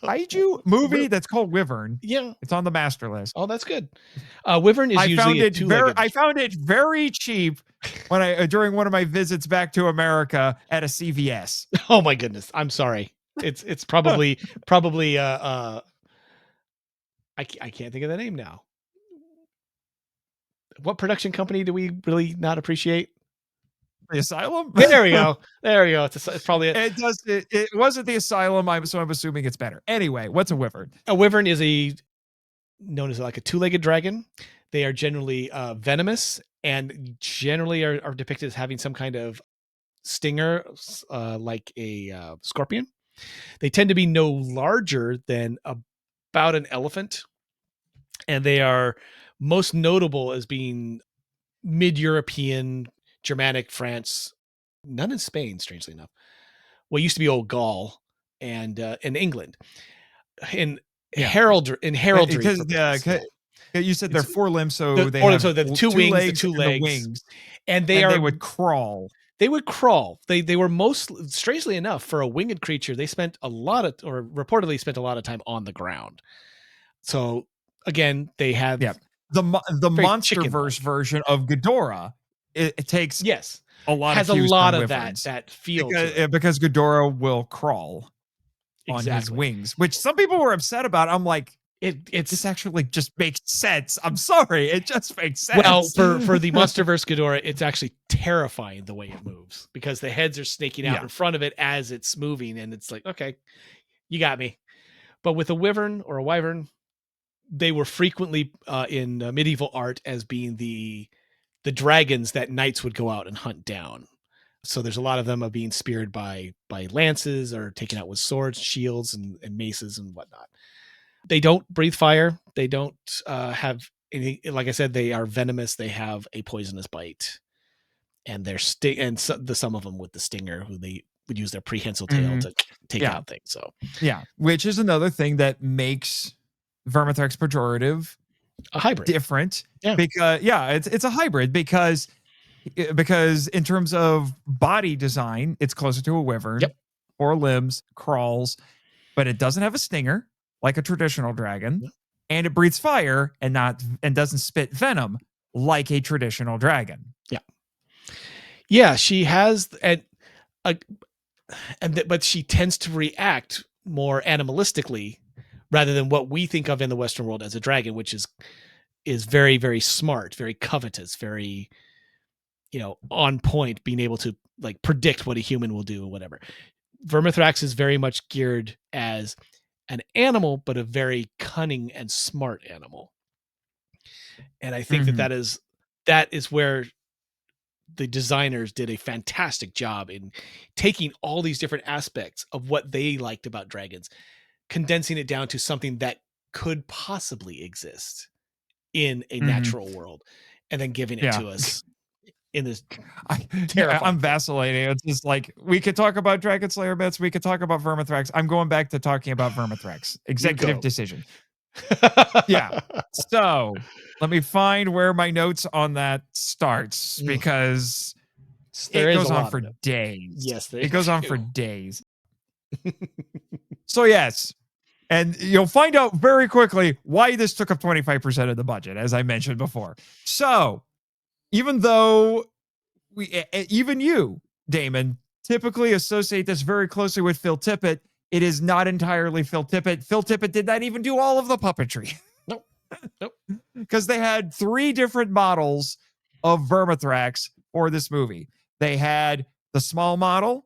kaiju movie that's called Wyvern. Yeah, it's on the master list. Oh, that's good. Wyvern is usually I found it very cheap when during one of my visits back to America at a CVS. Oh my goodness, I'm sorry. It's probably I can't think of the name now. What production company do we really not appreciate? The Asylum. There we go. It's probably it wasn't the Asylum. So I'm assuming it's better. Anyway, what's a wyvern? A wyvern is known as like a 2-legged dragon. They are generally venomous and generally are depicted as having some kind of stinger, like a scorpion. They tend to be no larger than about an elephant, and they are most notable as being mid-European, Germanic, France, none in Spain, strangely enough. What used to be old Gaul, and in England. In heraldry. You said they're four limbs, so The they four have limbs, so the two wings, the two and legs. the wings, and they would crawl. They would crawl. They were strangely enough, for a winged creature, they spent a lot of, or reportedly spent a lot of time on the ground. So again, they have the monster chicken-like version of Ghidorah. It takes a lot has of a cues lot from of wyverns. that feel to it. Because Ghidorah will crawl on his wings, which some people were upset about. I'm like, this actually just makes sense. I'm sorry, it just makes sense. Well, for the MonsterVerse Ghidorah, it's actually terrifying the way it moves, because the heads are snaking out in front of it as it's moving, and it's like, okay, you got me. But with a wyvern or a wyvern, they were frequently in medieval art as being the dragons that knights would go out and hunt down. So there's a lot of them of being speared by lances, or taken out with swords, shields, and maces and whatnot. They don't breathe fire. They don't have any, like I said, they are venomous. They have a poisonous bite, and they're some of them with the stinger, who they would use their prehensile tail to take out things. So which is another thing that makes Vermithrax Pejorative a hybrid, different. Because it's a hybrid, because in terms of body design, it's closer to a wyvern. 4 limbs, crawls, but it doesn't have a stinger like a traditional dragon, and it breathes fire and doesn't spit venom like a traditional dragon. She has but she tends to react more animalistically rather than what we think of in the Western world as a dragon, which is very, very smart, very covetous, very, on point, being able to like predict what a human will do or whatever. Vermithrax is very much geared as an animal, but a very cunning and smart animal. And I think that is where the designers did a fantastic job in taking all these different aspects of what they liked about dragons, condensing it down to something that could possibly exist in a natural world, and then giving it to us in this I'm vacillating. It's just like, we could talk about Dragonslayer myths, we could talk about Vermithrax. I'm going back to talking about Vermithrax. Executive decision. So let me find where my notes on that starts, because it goes on for days. Yes, it goes on for days. So yes, and you'll find out very quickly why this took up 25% of the budget, as I mentioned before. So even though even you, Damon, typically associate this very closely with Phil Tippett, it is not entirely Phil Tippett. Phil Tippett did not even do all of the puppetry. Nope. Because they had 3 different models of Vermithrax for this movie. They had the small model,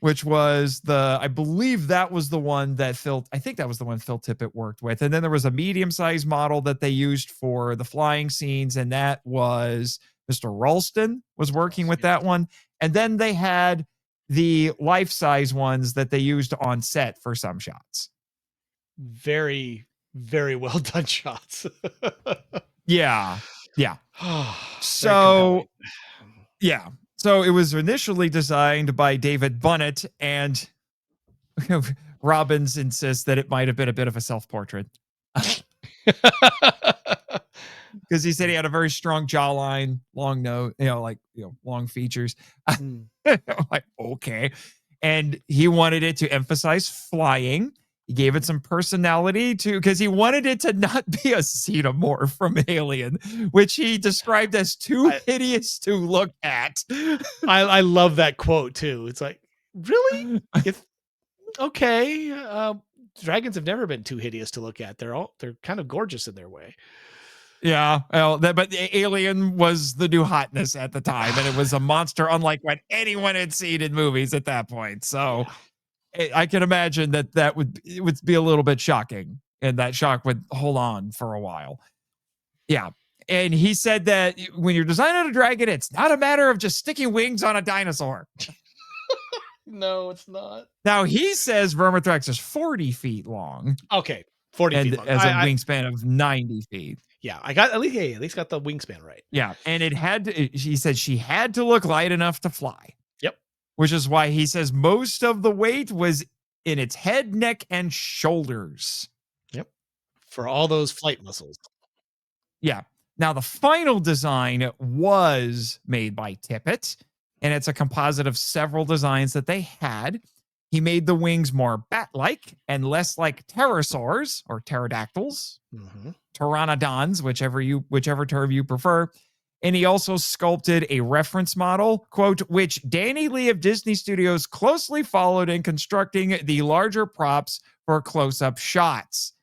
which was I believe that was the one that Phil Tippett worked with. And then there was a medium-sized model that they used for the flying scenes, and that was Mr. Ralston was working with that one. And then they had the life-size ones that they used on set for some shots. Very, very well done shots. So it was initially designed by David Bunnett, and Robbins insists that it might have been a bit of a self-portrait. Because he said he had a very strong jawline, long nose, long features. Like, okay. And he wanted it to emphasize flying. He gave it some personality because he wanted it to not be a xenomorph from Alien, which he described as too hideous to look at. I love that quote too. It's like, really? Okay. Dragons have never been too hideous to look at. They're kind of gorgeous in their way. Yeah, well, but Alien was the new hotness at the time, and it was a monster unlike what anyone had seen in movies at that point. So I can imagine that would be a little bit shocking, and that shock would hold on for a while. Yeah, and he said that when you're designing a dragon, it's not a matter of just sticking wings on a dinosaur. No, it's not. Now, he says Vermithrax is 40 feet long. Okay, 40 feet long. As a wingspan of 90 feet. Yeah, I got at least got the wingspan right. Yeah, and he said she had to look light enough to fly. Yep. Which is why he says most of the weight was in its head, neck, and shoulders. Yep. For all those flight muscles. Yeah. Now, the final design was made by Tippett, and it's a composite of several designs that they had. He made the wings more bat-like and less like pterosaurs or pterodactyls, pteranodons, whichever term you prefer. And he also sculpted a reference model, quote, which Danny Lee of Disney Studios closely followed in constructing the larger props for close-up shots.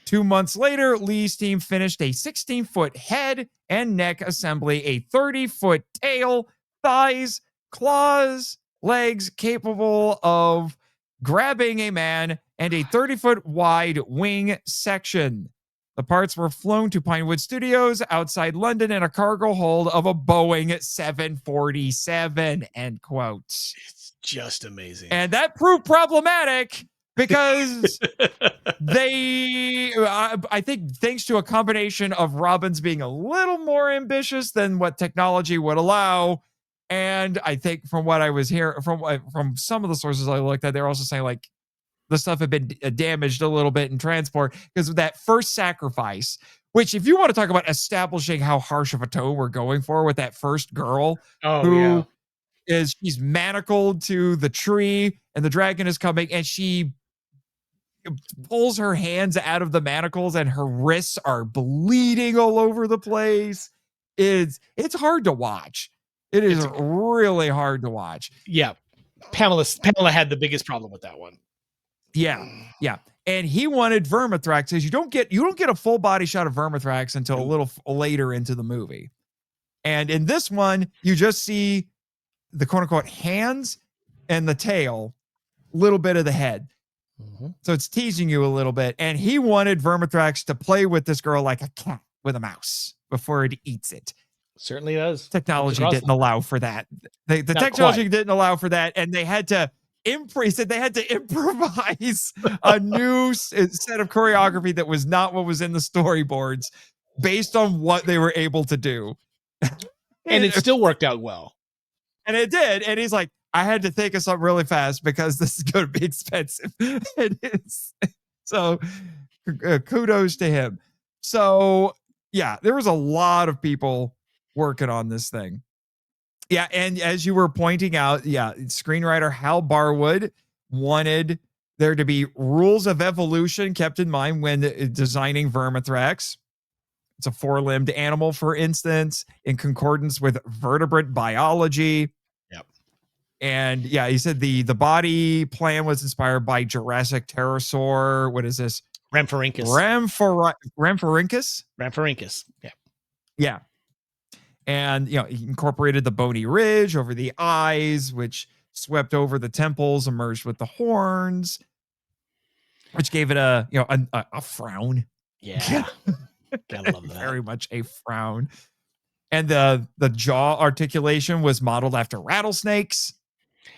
2 months later, Lee's team finished a 16-foot head and neck assembly, a 30-foot tail, thighs, claws, legs capable of grabbing a man, and a 30-foot wide wing section. The parts were flown to Pinewood Studios outside London in a cargo hold of a Boeing 747, end quote. It's just amazing. And that proved problematic because I think thanks to a combination of Robbins being a little more ambitious than what technology would allow, and I think from what I was hearing from some of the sources I looked at, they're also saying like the stuff had been damaged a little bit in transport because of that first sacrifice, which if you want to talk about establishing how harsh of a tone we're going for with that first girl she's manacled to the tree and the dragon is coming and she pulls her hands out of the manacles and her wrists are bleeding all over the place. It's hard to watch. It is really hard to watch. Yeah. Pamela had the biggest problem with that one. Yeah. And he wanted Vermithrax, because you don't get a full body shot of Vermithrax until a little later into the movie. And in this one, you just see the quote unquote hands and the tail, little bit of the head. So it's teasing you a little bit. And he wanted Vermithrax to play with this girl like a cat with a mouse before it eats it. Certainly does. Technology didn't allow for that. The technology didn't allow for that. And they had to improvise a new set of choreography that was not what was in the storyboards based on what they were able to do. And it still worked out well. And it did. And he's like, I had to think of something really fast because this is going to be expensive. It is. So kudos to him. So yeah, there was a lot of people working on this thing. Yeah, and as you were pointing out, screenwriter Hal Barwood wanted there to be rules of evolution kept in mind when designing Vermithrax. It's a four-limbed animal, for instance, in concordance with vertebrate biology. Yep. And yeah, he said the body plan was inspired by Jurassic pterosaur. What is this? Rhamphorhynchus. Rhamphorhynchus. Yeah. Yeah. And, he incorporated the bony ridge over the eyes, which swept over the temples, emerged with the horns, which gave it a frown. Yeah. Gotta love that. Very much a frown. And the jaw articulation was modeled after rattlesnakes.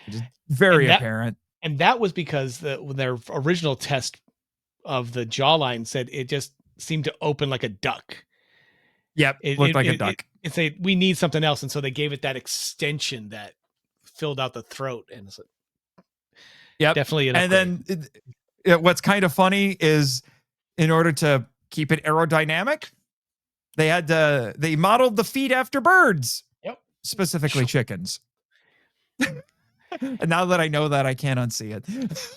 Which is very apparent. And that was because their original test of the jawline said it just seemed to open like a duck. Yep, it looked like a duck. It said we need something else, and so they gave it that extension that filled out the throat, and it's definitely an upgrade. And then what's kind of funny is, in order to keep it aerodynamic, they modeled the feet after birds. Yep, specifically chickens. And now that I know that, I can't unsee it.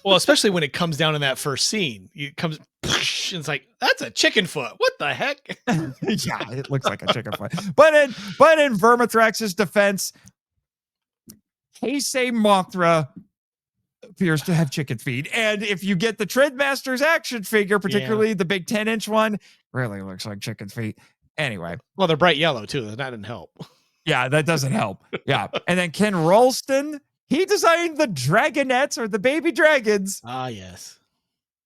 Well, especially when it comes down in that first scene, it comes and it's like, that's a chicken foot. What the heck? Yeah, it looks like a chicken foot. But in Vermithrax's defense, Heisei Mothra appears to have chicken feet. And if you get the Trendmasters action figure, particularly the big 10-inch one, really looks like chicken feet. Anyway. Well, they're bright yellow too. That didn't help. Yeah, that doesn't help. Yeah. And then Ken Ralston, he designed the dragonettes, or the baby dragons. Ah, yes.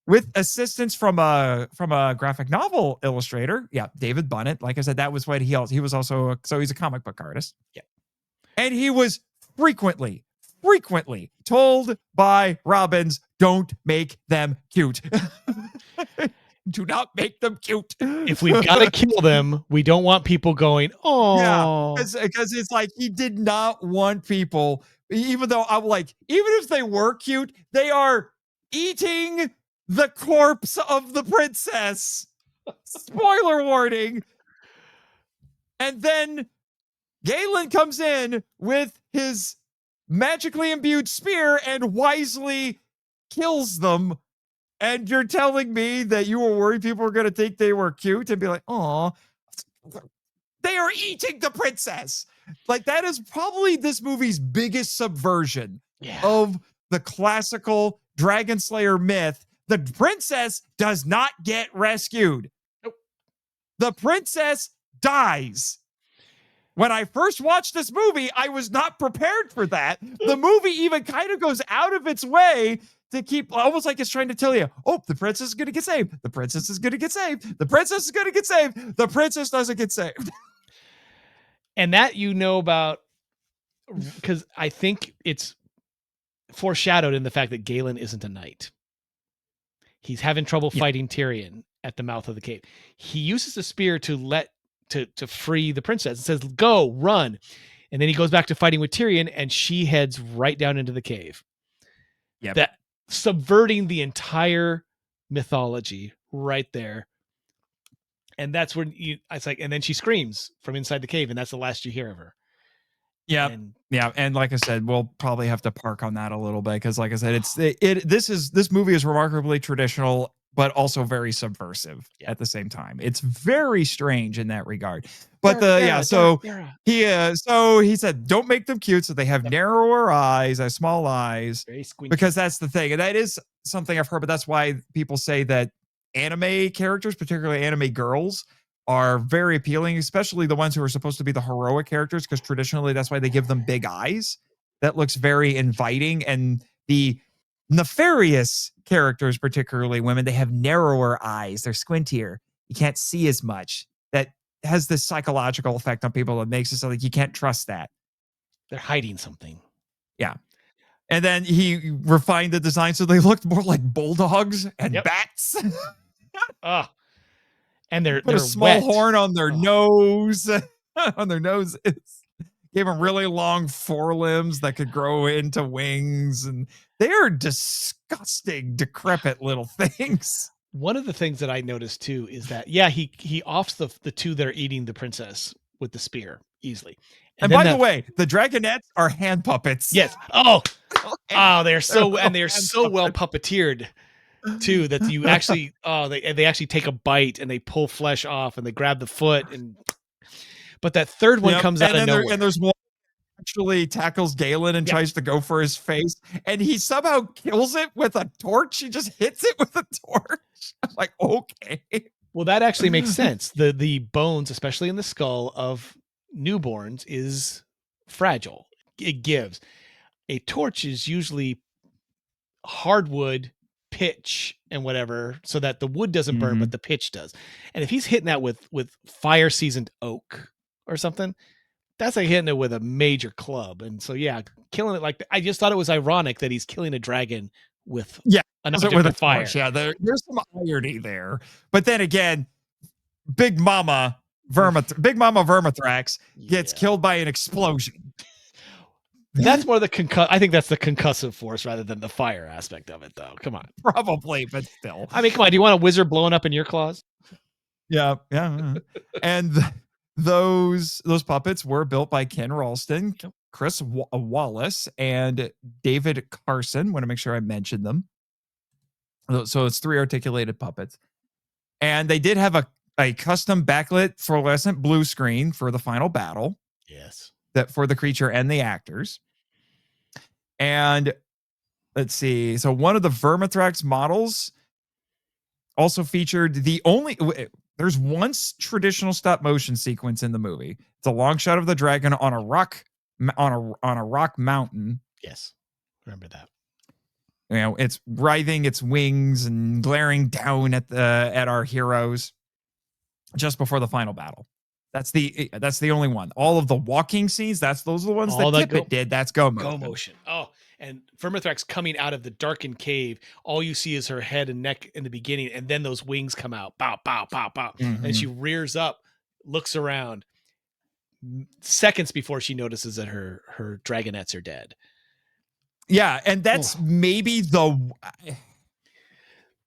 With assistance from a graphic novel illustrator. Yeah, David Bunnett. Like I said, that was what he was also, so he's a comic book artist. Yeah. And he was frequently told by Robbins, don't make them cute. Do not make them cute. If we've got to kill them, we don't want people going, oh. Yeah, because it's like he did not want people, even though I'm like, even if they were cute, they are eating the corpse of the princess. Spoiler warning. And then Galen comes in with his magically imbued spear and wisely kills them. And you're telling me that you were worried people were going to think they were cute and be like, "Oh, they are eating the princess." Like, that is probably this movie's biggest subversion of the classical Dragonslayer myth. The princess does not get rescued. Nope. The princess dies. When I first watched this movie, I was not prepared for that. The movie even kind of goes out of its way to keep, almost like it's trying to tell you, oh, the princess is going to get saved. The princess is going to get saved. The princess is going to get saved. The princess doesn't get saved. And that about, because I think it's foreshadowed in the fact that Galen isn't a knight. He's having trouble fighting Tyrion at the mouth of the cave. He uses a spear to free the princess. It says, "Go, run." And then he goes back to fighting with Tyrion, and she heads right down into the cave. Yeah. That subverting the entire mythology right there. And that's when it's like, and then she screams from inside the cave, and that's the last you hear of her. Yeah. Yeah. And like I said, we'll probably have to park on that a little bit. Cause like I said, this movie is remarkably traditional, but also very subversive at the same time. It's very strange in that regard. But so he said, don't make them cute. So they have narrower eyes, small eyes, very squinty. Because that's the thing. And that is something I've heard, but that's why people say that anime characters, particularly anime girls, are very appealing, especially the ones who are supposed to be the heroic characters, because traditionally that's why they give them big eyes. That looks very inviting. And the nefarious characters, particularly women, they have narrower eyes. They're squintier. You can't see as much. That has this psychological effect on people that makes it so like you can't trust that. They're hiding something. Yeah. And then he refined the design so they looked more like bulldogs and bats. And they're put a small wet. horn on their nose, on their noses. Gave them really long forelimbs that could grow into wings, and they are disgusting, decrepit little things. One of the things that I noticed too is that he offs the two that are eating the princess with the spear easily. And by the way, the dragonettes are hand puppets. Yes. They're so well puppeteered too that you actually they actually take a bite and they pull flesh off and they grab the foot, but that third one comes out of nowhere. And there's one actually tackles Galen and tries to go for his face, and he somehow kills it with a torch. He just hits it with a torch. I'm like, okay. Well, that actually makes sense. The bones, especially in the skull of newborns, is fragile. It gives. A torch is usually hardwood, pitch, and whatever, so that the wood doesn't burn, but the pitch does. And if he's hitting that with fire seasoned oak or something, that's like hitting it with a major club. And so killing it like that. I just thought it was ironic that he's killing a dragon with an object with fire. Torch. Yeah, there's some irony there. But then again, Big Mama Vermithrax gets killed by an explosion. That's more I think that's the concussive force rather than the fire aspect of it, though. Come on. Probably, but still. I mean, come on. Do you want a wizard blowing up in your claws? Yeah. And those puppets were built by Ken Ralston, Chris Wallace, and David Carson. Want to make sure I mentioned them. So it's 3 articulated puppets. And they did have a custom backlit fluorescent blue screen for the final battle. Yes. That for the creature and the actors. And let's see. So one of the Vermithrax models also featured there's one traditional stop motion sequence in the movie. It's a long shot of the dragon on a rock mountain. Yes. Remember that. It's writhing its wings and glaring down at our heroes just before the final battle. That's the only one. All of the walking scenes, those are the ones that Tippett did. That's go motion. Oh, and Vermithrax coming out of the darkened cave, all you see is her head and neck in the beginning, and then those wings come out. Bow, bow, bow, bow. Mm-hmm. And she rears up, looks around, seconds before she notices that her dragonettes are dead. Yeah, and that's maybe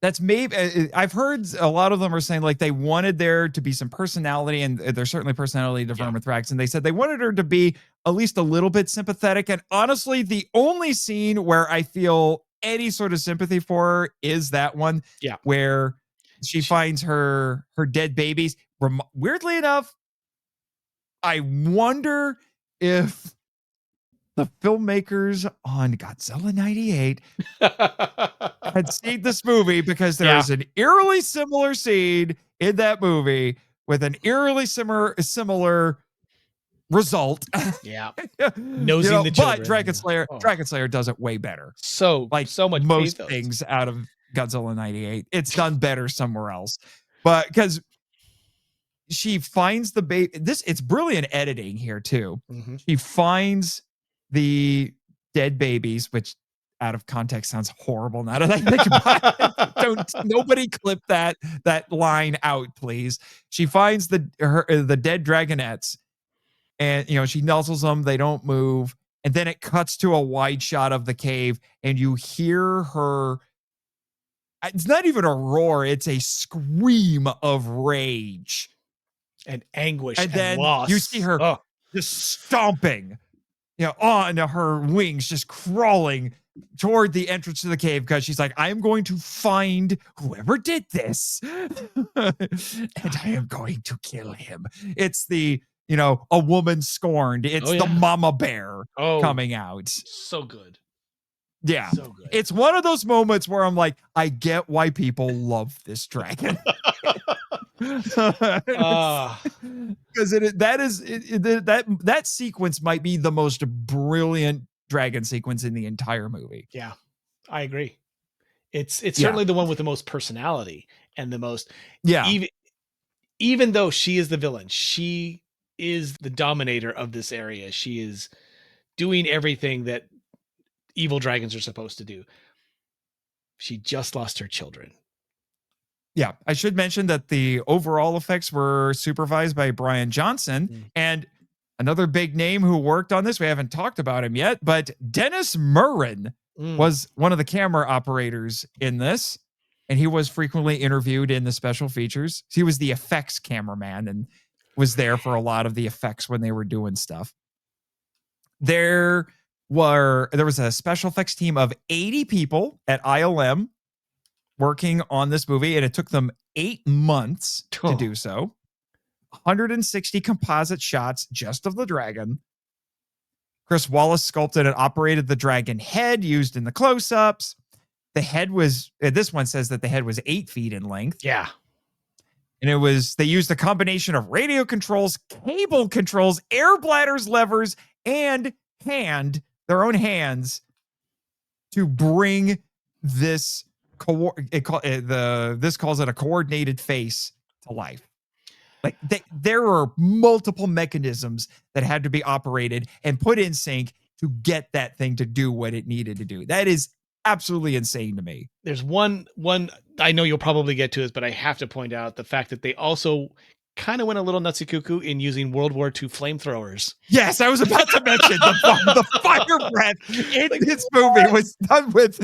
That's maybe I've heard a lot of them are saying like they wanted there to be some personality, and there's certainly personality to Vermithrax, and they said they wanted her to be at least a little bit sympathetic. And honestly, the only scene where I feel any sort of sympathy for her is that one, where she finds her dead babies. Weirdly enough, I wonder if the filmmakers on Godzilla 98 had seen this movie, because there is an eerily similar scene in that movie with an eerily similar result. Yeah. Nosing the children. But Dragonslayer does it way better. So much most pathos. things out of Godzilla 98. It's done better somewhere else. But because she finds the baby, it's brilliant editing here too. Mm-hmm. She finds the dead babies, which out of context sounds horrible now that I think about it. Nobody clip that line out, please. She finds the dead dragonettes, and she nuzzles them. They don't move, and then it cuts to a wide shot of the cave, and you hear her. It's not even a roar; it's a scream of rage and anguish, and then loss. You see her just stomping, on her wings, just crawling toward the entrance to the cave, because she's like, I am going to find whoever did this and I am going to kill him. It's the, a woman scorned. It's the mama bear coming out. So good. Yeah. So good. It's one of those moments where I'm like, I get why people love this dragon. Because that sequence might be the most brilliant dragon sequence in the entire movie. Yeah, I agree. It's certainly the one with the most personality and the most. Yeah. Even though she is the villain, she is the dominator of this area. She is doing everything that evil dragons are supposed to do. She just lost her children. Yeah, I should mention that the overall effects were supervised by Brian Johnson, and another big name who worked on this. We haven't talked about him yet, but Dennis Murrin was one of the camera operators in this, and he was frequently interviewed in the special features. He was the effects cameraman and was there for a lot of the effects when they were doing stuff. There was a special effects team of 80 people at ILM working on this movie, and it took them 8 months to do so. 160 composite shots just of the dragon. Chris Wallace sculpted and operated the dragon head used in the close-ups. The head was, this one says that the head was 8 feet in length. Yeah. And they used a combination of radio controls, cable controls, air bladders, levers, and their own hands to bring this this calls it a coordinated face to life. Like there are multiple mechanisms that had to be operated and put in sync to get that thing to do what it needed to do. That is absolutely insane to me. There's one I know you'll probably get to this, but I have to point out the fact that they also kind of went a little nutsy cuckoo in using World War II flamethrowers. Yes, I was about to mention the fire breath in this movie was done with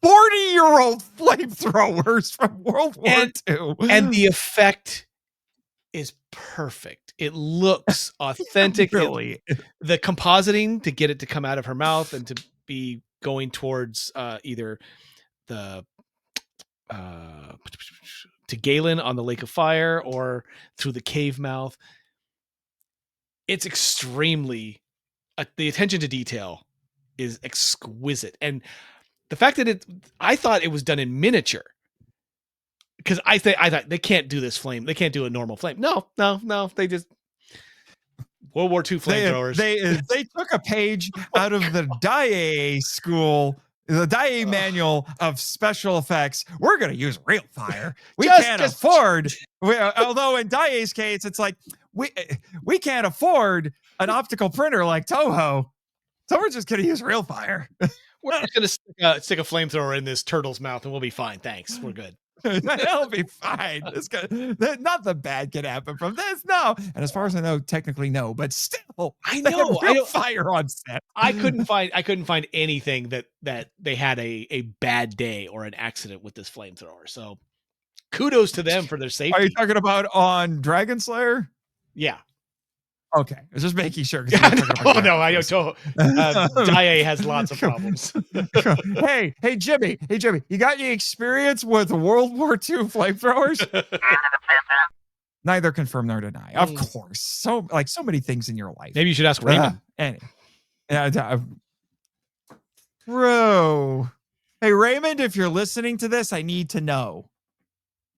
40-year-old flamethrowers from World War II. And the effect is perfect. It looks authentic. Really. The compositing to get it to come out of her mouth and to be going towards either the to Galen on the Lake of Fire or through the cave mouth. It's extremely the attention to detail is exquisite. And the fact that I thought it was done in miniature, because I thought they can't do this flame. They can't do a normal flame. No. They just World War II flamethrowers. They took a page out of the Dai school, the Dai manual of special effects. We're going to use real fire. We can't afford. Although in Dai's case, it's like we can't afford an optical printer like Toho, so we're just going to use real fire. We're just going to stick a flamethrower in this turtle's mouth and we'll be fine. Thanks. We're good. It'll be fine. Not the bad can happen from this. No. And as far as I know, technically no, but still, I they had know. real fire on set. I couldn't find anything that they had a bad day or an accident with this flamethrower. So kudos to them for their safety. Are you talking about on Dragonslayer? Yeah. Okay, I was just making sure. No, I know. Daiei has lots of problems. Hey, Jimmy. You got any experience with World War II flamethrowers? Neither confirm nor deny. Of course. So many things in your life. Maybe you should ask Raymond. Bro. Hey, Raymond, if you're listening to this, I need to know.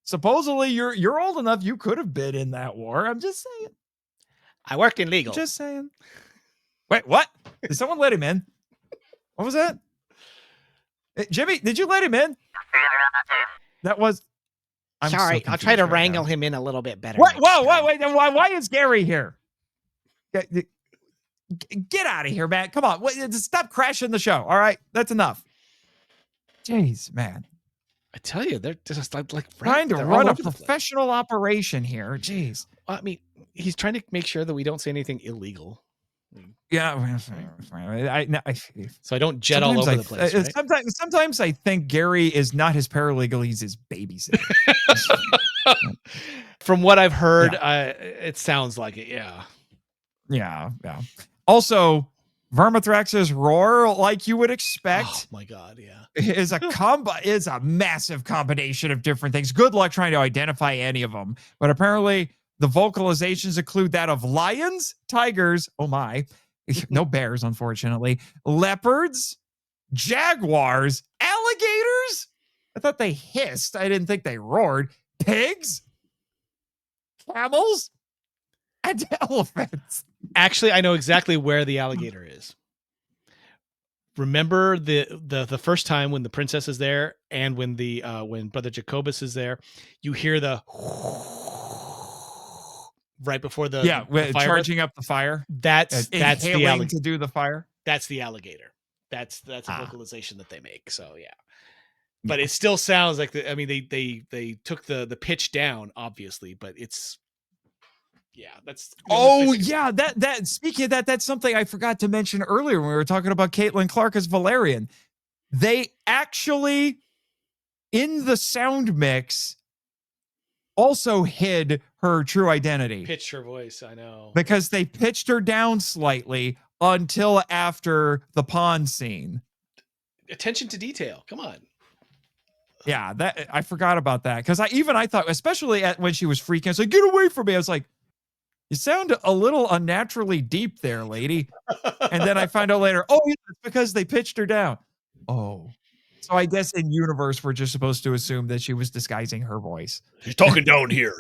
Supposedly, you're old enough. You could have been in that war. I'm just saying. I worked in legal. Just saying. Wait, what? Did someone let him in? What was that? Hey, Jimmy, did you let him in? I'm sorry. I'll try to wrangle him in a little bit better. Wait, why is Gary here? Get out of here, man. Come on. Stop crashing the show. All right. That's enough. Jeez, man. I tell you, they're just like trying to run a professional operation here. Jeez. I mean, he's trying to make sure that we don't say anything illegal. Yeah. So I don't jet all over the place. Right? Sometimes I think Gary is not his paralegal; he's his babysitter. From what I've heard, it sounds like it. Yeah. Yeah. Also, Vermithrax's roar, like you would expect. Oh my God, yeah. Is a massive combination of different things. Good luck trying to identify any of them. But apparently the vocalizations include that of lions, tigers, oh my, no bears, unfortunately, leopards, jaguars, alligators. I thought they hissed. I didn't think they roared. Pigs, camels, and elephants. Actually, I know exactly where the alligator is. Remember the first time when the princess is there and when when Brother Jacobus is there, you hear the right before the fire charging up the fire. That's the alligator to do the fire. That's the alligator. That's a vocalization that they make. So yeah. But it still sounds like they took the pitch down, obviously, but it's that's that speaking of that, that's something I forgot to mention earlier when we were talking about Caitlin Clark as Valerian. They actually in the sound mix also hid her true identity. Pitched her voice, I know. Because they pitched her down slightly until after the pond scene. Attention to detail. Come on. Yeah, that I forgot about that because I thought, especially when she was freaking, I was like, "Get away from me!" I was like, "You sound a little unnaturally deep there, lady." And then I find out later, oh, yeah, it's because they pitched her down. Oh, so I guess in universe we're just supposed to assume that she was disguising her voice. She's talking down here,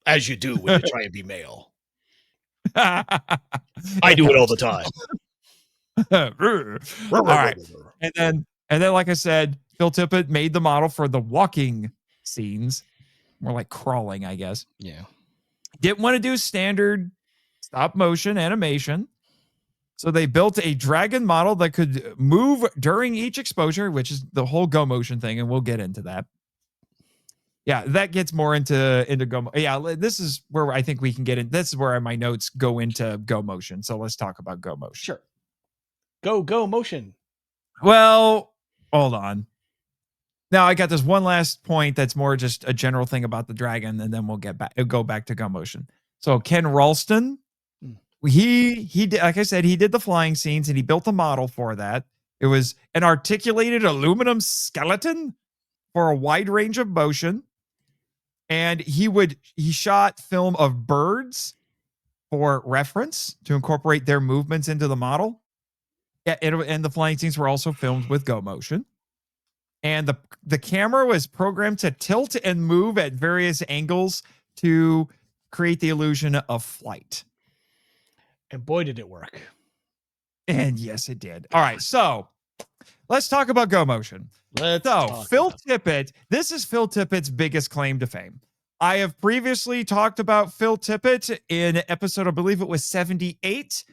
as you do when you try and be male. I do it all the time. All right, and then, like I said, Phil Tippett made the model for the walking scenes, more like crawling, I guess. Yeah. Didn't want to do standard stop motion animation. So they built a dragon model that could move during each exposure, which is the whole go motion thing. And we'll get into that. Yeah, that gets more into go. Yeah, this is where I think we can get in. This is where my notes go into go motion. So let's talk about go motion. Sure. Go motion. Well, hold on. Now I got this one last point that's more just a general thing about the dragon, and then we'll go back to go motion. So Ken Ralston, he did, like I said, he did the flying scenes and he built a model for that. It was an articulated aluminum skeleton for a wide range of motion. And he shot film of birds for reference to incorporate their movements into the model. Yeah, and the flying scenes were also filmed with go motion. And the camera was programmed to tilt and move at various angles to create the illusion of flight. And boy, did it work. And yes, it did. All right, so let's talk about go motion. Phil Tippett, this is Phil Tippett's biggest claim to fame. I have previously talked about Phil Tippett in episode, I believe it was 78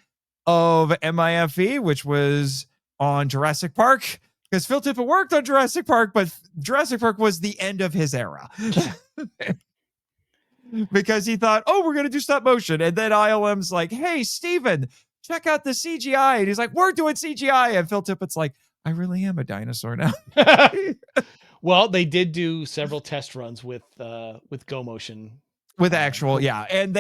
of MIFE, which was on Jurassic Park. because Phil Tippett worked on Jurassic Park, but Jurassic Park was the end of his era. Because he thought, oh, we're going to do stop motion. And then ILM's like, hey, Steven, check out the CGI. And he's like, we're doing CGI. And Phil Tippett's like, I really am a dinosaur now. Well, they did do several test runs with Go Motion. With actual, yeah. And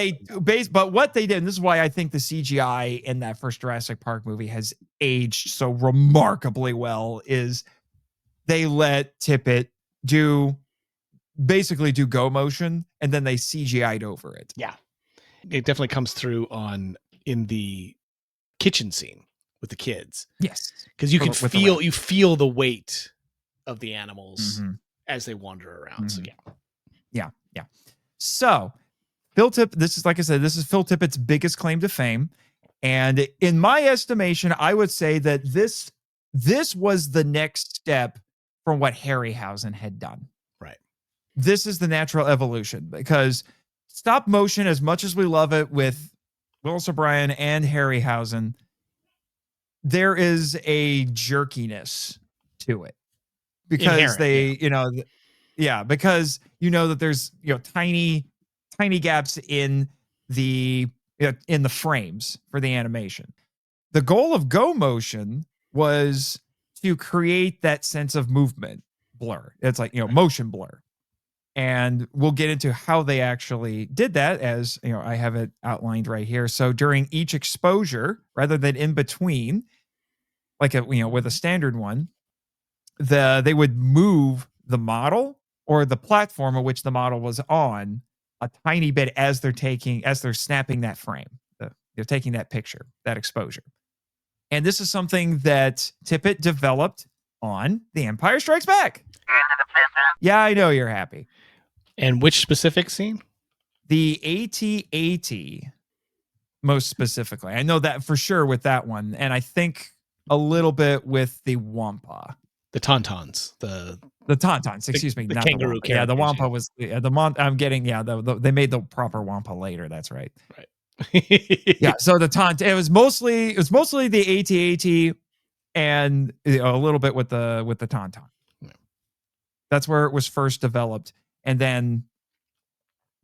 but what they did, and this is why I think the CGI in that first Jurassic Park movie has aged so remarkably well, is they let Tippett basically do Go Motion, and then they CGI'd over it. Yeah. It definitely comes through in the kitchen scene with the kids. Yes. Because you can feel the weight of the animals as they wander around. So yeah. So Phil Tippett, this is, like I said, this is Phil Tippett's biggest claim to fame. And in my estimation, I would say that this was the next step from what Harryhausen had done. Right. This is the natural evolution, because stop motion, as much as we love it with Willis O'Brien and Harryhausen, there is a jerkiness to it, because because that there's tiny gaps in the frames for the animation. The goal of Go Motion was to create that sense of movement blur. It's like motion blur. And we'll get into how they actually did that, as I have it outlined right here. So during each exposure, rather than in between, like with a standard one, they would move the model or the platform of which the model was on a tiny bit as they're snapping that frame. They're taking that picture, that exposure. And this is something that Tippett developed on The Empire Strikes Back. Yeah, I know you're happy. And which specific scene? The AT-AT, most specifically. I know that for sure with that one. And I think a little bit with the Wampa. The Tauntauns. The Tauntauns, excuse me. The not kangaroo the Wampa. Yeah, the Wampa was... I'm getting... Yeah, they made the proper Wampa later. That's right. Right. Yeah, so the it was mostly the AT-AT and a little bit with the Tauntaun. Yeah. That's where it was first developed. And then,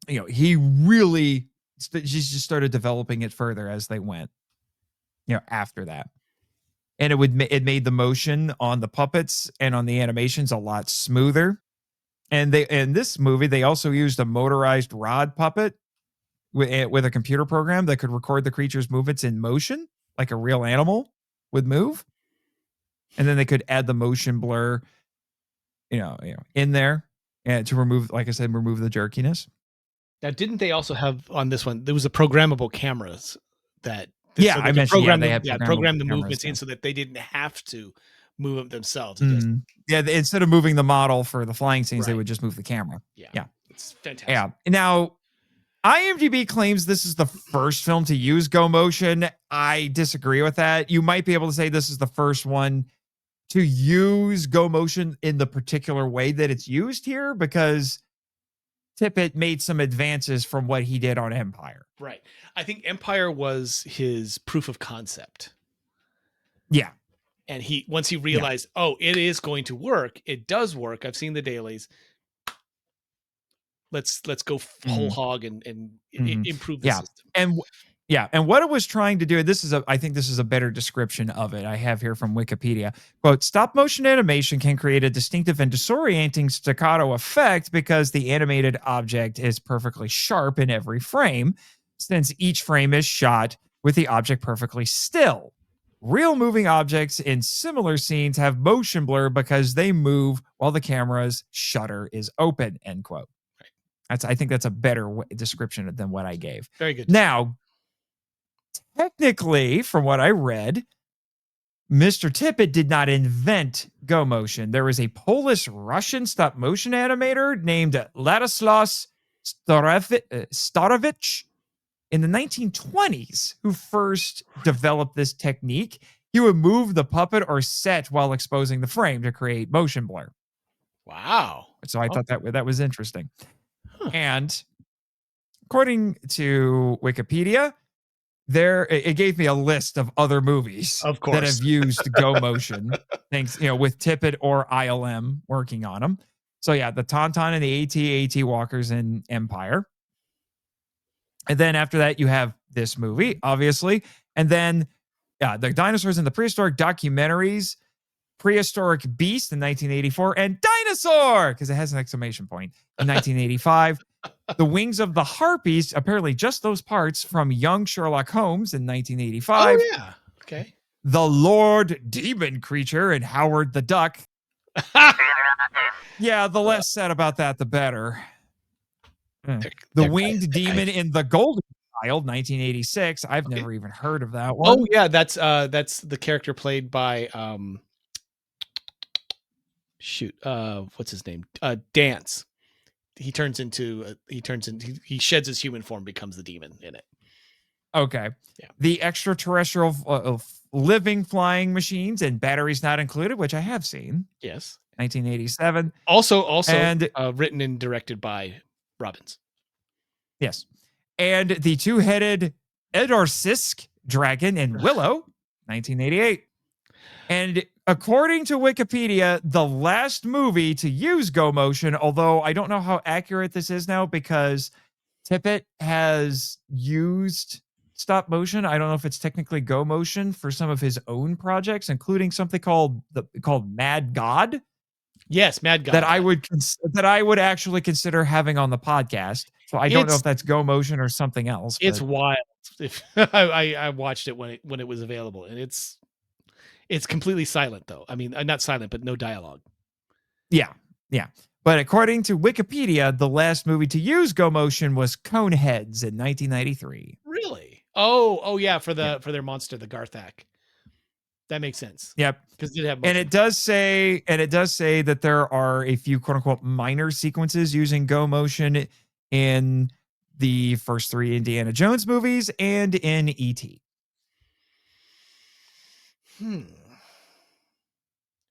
he really just started developing it further as they went, after that. And it made the motion on the puppets and on the animations a lot smoother. And in this movie, they also used a motorized rod puppet with a computer program that could record the creature's movements in motion, like a real animal would move. And then they could add the motion blur, in there. And to remove, like I said, remove the jerkiness. Now, didn't they also have on this one? There was a programmable cameras that. Yeah, I mentioned. They had programmed the movements in so that they didn't have to move them themselves. Instead of moving the model for the flying scenes, they would just move the camera. Yeah, it's fantastic. Yeah. Now, IMDb claims this is the first film to use Go Motion. I disagree with that. You might be able to say this is the first one to use Go Motion in the particular way that it's used here, because Tippett made some advances from what he did on Empire. Right. I think Empire was his proof of concept. Yeah. And once he realized, it is going to work. It does work. I've seen the dailies. Let's go whole hog and improve the system. And what it was trying to do, I think this is a better description of it. I have here from Wikipedia. Quote, stop motion animation can create a distinctive and disorienting staccato effect because the animated object is perfectly sharp in every frame, since each frame is shot with the object perfectly still. Real moving objects in similar scenes have motion blur because they move while the camera's shutter is open, end quote. Right. I think that's a better description than what I gave. Very good. Now, technically, from what I read, Mr. Tippett did not invent Go Motion. There was a Polish-Russian stop-motion animator named Ladislaus Starowicz in the 1920s who first developed this technique. He would move the puppet or set while exposing the frame to create motion blur. Wow. So I thought that was interesting. Huh. And according to Wikipedia, it gave me a list of other movies Of course. that have used Go Motion, thanks, with Tippett or ILM working on them. So yeah, the Tauntaun and the AT Walkers in Empire. And then after that, you have this movie, obviously. And then the dinosaurs in the prehistoric documentaries, Prehistoric Beast in 1984, and Dinosaur, because it has an exclamation point, in 1985. The Wings of the Harpies, apparently just those parts from Young Sherlock Holmes in 1985. Oh, yeah. Okay. The Lord Demon Creature in Howard the Duck. Yeah, the less said about that, the better. The Winged Demon in The Golden Child, 1986. I've never even heard of that one. Oh, yeah, that's the character played by what's his name? Dance. He sheds his human form, becomes the demon in it. Okay. Yeah. The Extraterrestrial Living Flying Machines and Batteries Not Included, which I have seen. Yes. 1987. Also and written and directed by Robbins. Yes. And the two-headed Edorsisk dragon in Willow, 1988. And according to Wikipedia, the last movie to use Go Motion, although I don't know how accurate this is now because Tippett has used stop motion. I don't know if it's technically Go Motion for some of his own projects, including something called Mad God. Yes, Mad God. That I would actually consider having on the podcast. So I don't know if that's Go Motion or something else. It's wild. I watched it when it was available, and it's completely silent though. I mean, not silent, but no dialogue. Yeah. But according to Wikipedia, the last movie to use Go Motion was Coneheads in 1993. Really? Oh yeah, for their monster, the Garthak. That makes sense. Yep. Because it have and it does say that there are a few quote unquote minor sequences using Go Motion in the first 3 Indiana Jones movies and in E.T.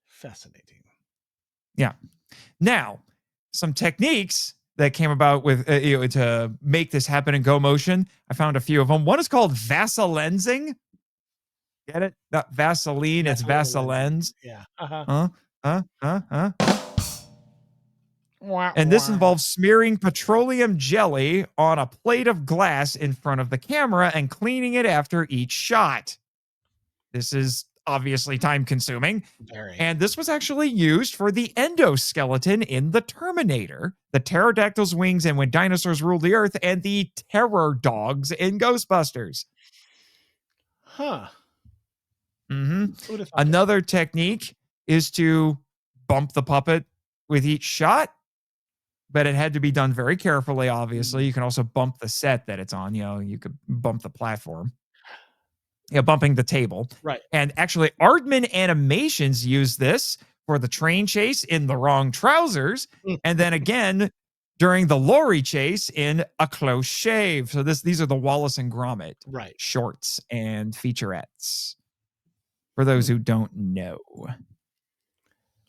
Fascinating. Yeah. Now, some techniques that came about with to make this happen in Go Motion. I found a few of them. One is called Vasilensing. Get it? Not Vaseline, it's Vasilens. Yeah. And this involves smearing petroleum jelly on a plate of glass in front of the camera and cleaning it after each shot. This is obviously time consuming. And this was actually used for the endoskeleton in The Terminator, the pterodactyl's wings and When Dinosaurs Ruled the Earth, and the terror dogs in Ghostbusters. Huh. Mm-hmm. Another technique is to bump the puppet with each shot, but it had to be done very carefully, obviously. You can also bump the set that it's on. You could bump the platform. Bumping the table. Right. And actually, Aardman Animations used this for the train chase in The Wrong Trousers, and then again during the lorry chase in A Close Shave. So these are the Wallace and Gromit shorts and featurettes, for those who don't know.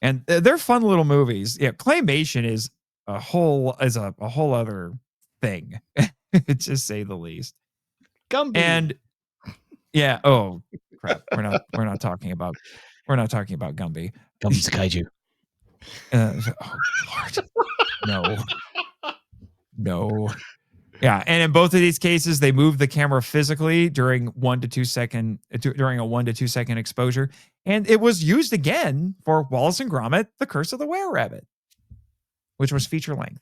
And they're fun little movies. Yeah, claymation is a whole other thing, to say the least. Gumby. And yeah. Oh crap. We're not talking about Gumby. Gumby's a kaiju. Oh Lord. No. Yeah, and in both of these cases, they move the camera physically during a 1 to 2 second exposure, and it was used again for Wallace and Gromit: The Curse of the Were-Rabbit, which was feature length.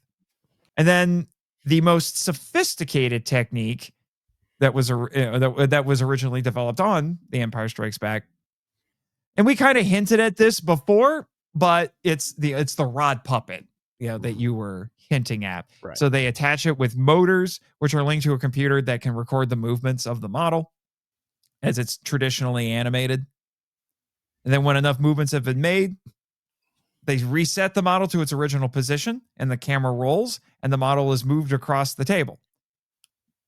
And then the most sophisticated technique that was originally developed on The Empire Strikes Back, and we kind of hinted at this before, but it's the rod puppet, that you were hinting at. Right. So they attach it with motors, which are linked to a computer that can record the movements of the model as it's traditionally animated. And then when enough movements have been made, they reset the model to its original position, and the camera rolls, and the model is moved across the table.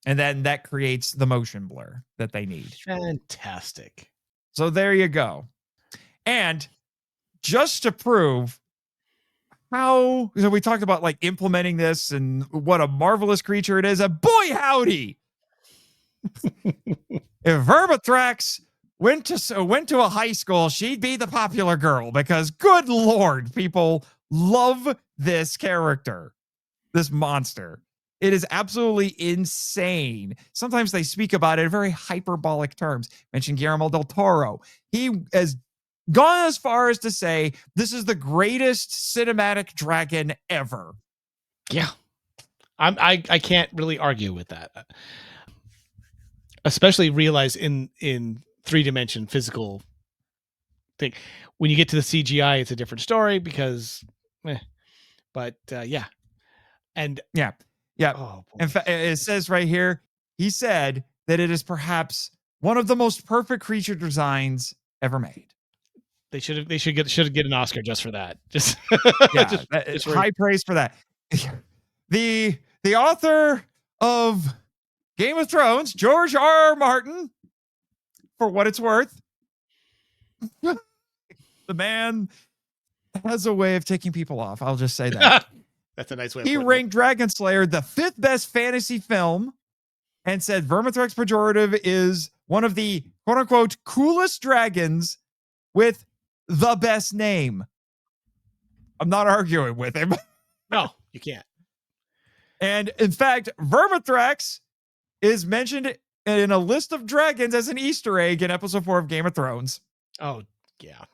And then that creates the motion blur that they need. Fantastic. So there you go. And just to prove so we talked about like implementing this and what a marvelous creature it is, boy howdy, If Vermithrax went to a high school, she'd be the popular girl because, good Lord, people love this character, this monster. It is absolutely insane. Sometimes they speak about it in very hyperbolic terms. Mention Guillermo del Toro. He has gone as far as to say this is the greatest cinematic dragon ever. Yeah. I can't really argue with that. Especially realize in 3-dimension physical thing. When you get to the CGI, it's a different story because but yeah. And yeah. Oh, in fact, it says right here, he said that it is perhaps one of the most perfect creature designs ever made. They should get an Oscar just for that. Just just high praise for that. The author of Game of Thrones, George R.R. Martin, for what it's worth, the man has a way of taking people off. I'll just say that. That's a nice way. He ranked Dragonslayer the 5th best fantasy film and said Vermithrax Pejorative is one of the quote unquote coolest dragons with the best name. I'm not arguing with him. No, you can't. And in fact, Vermithrax is mentioned in a list of dragons as an Easter egg in episode 4 of Game of Thrones. Oh, yeah.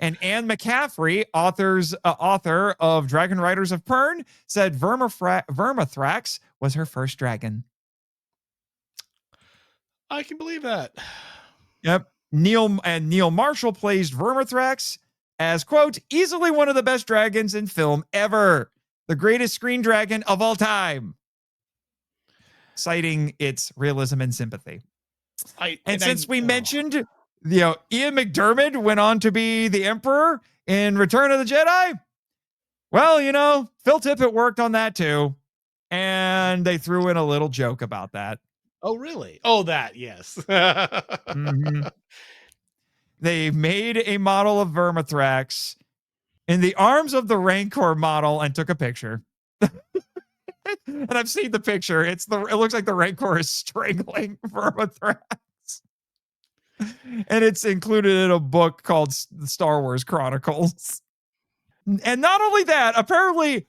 And Anne McCaffrey, author of Dragon Riders of Pern, said Vermithrax was her first dragon. I can believe that. Yep. Neil Marshall praised Vermithrax as, quote, easily one of the best dragons in film ever. The greatest screen dragon of all time. Citing its realism and sympathy. Since we mentioned, Ian McDiarmid went on to be the Emperor in Return of the Jedi. Well, Phil Tippett worked on that too. And they threw in a little joke about that. Oh, really? Oh, that, yes. They made a model of Vermithrax in the arms of the Rancor model and took a picture. And I've seen the picture. It looks like the Rancor is strangling Vermithrax. And it's included in a book called Star Wars Chronicles. And not only that, apparently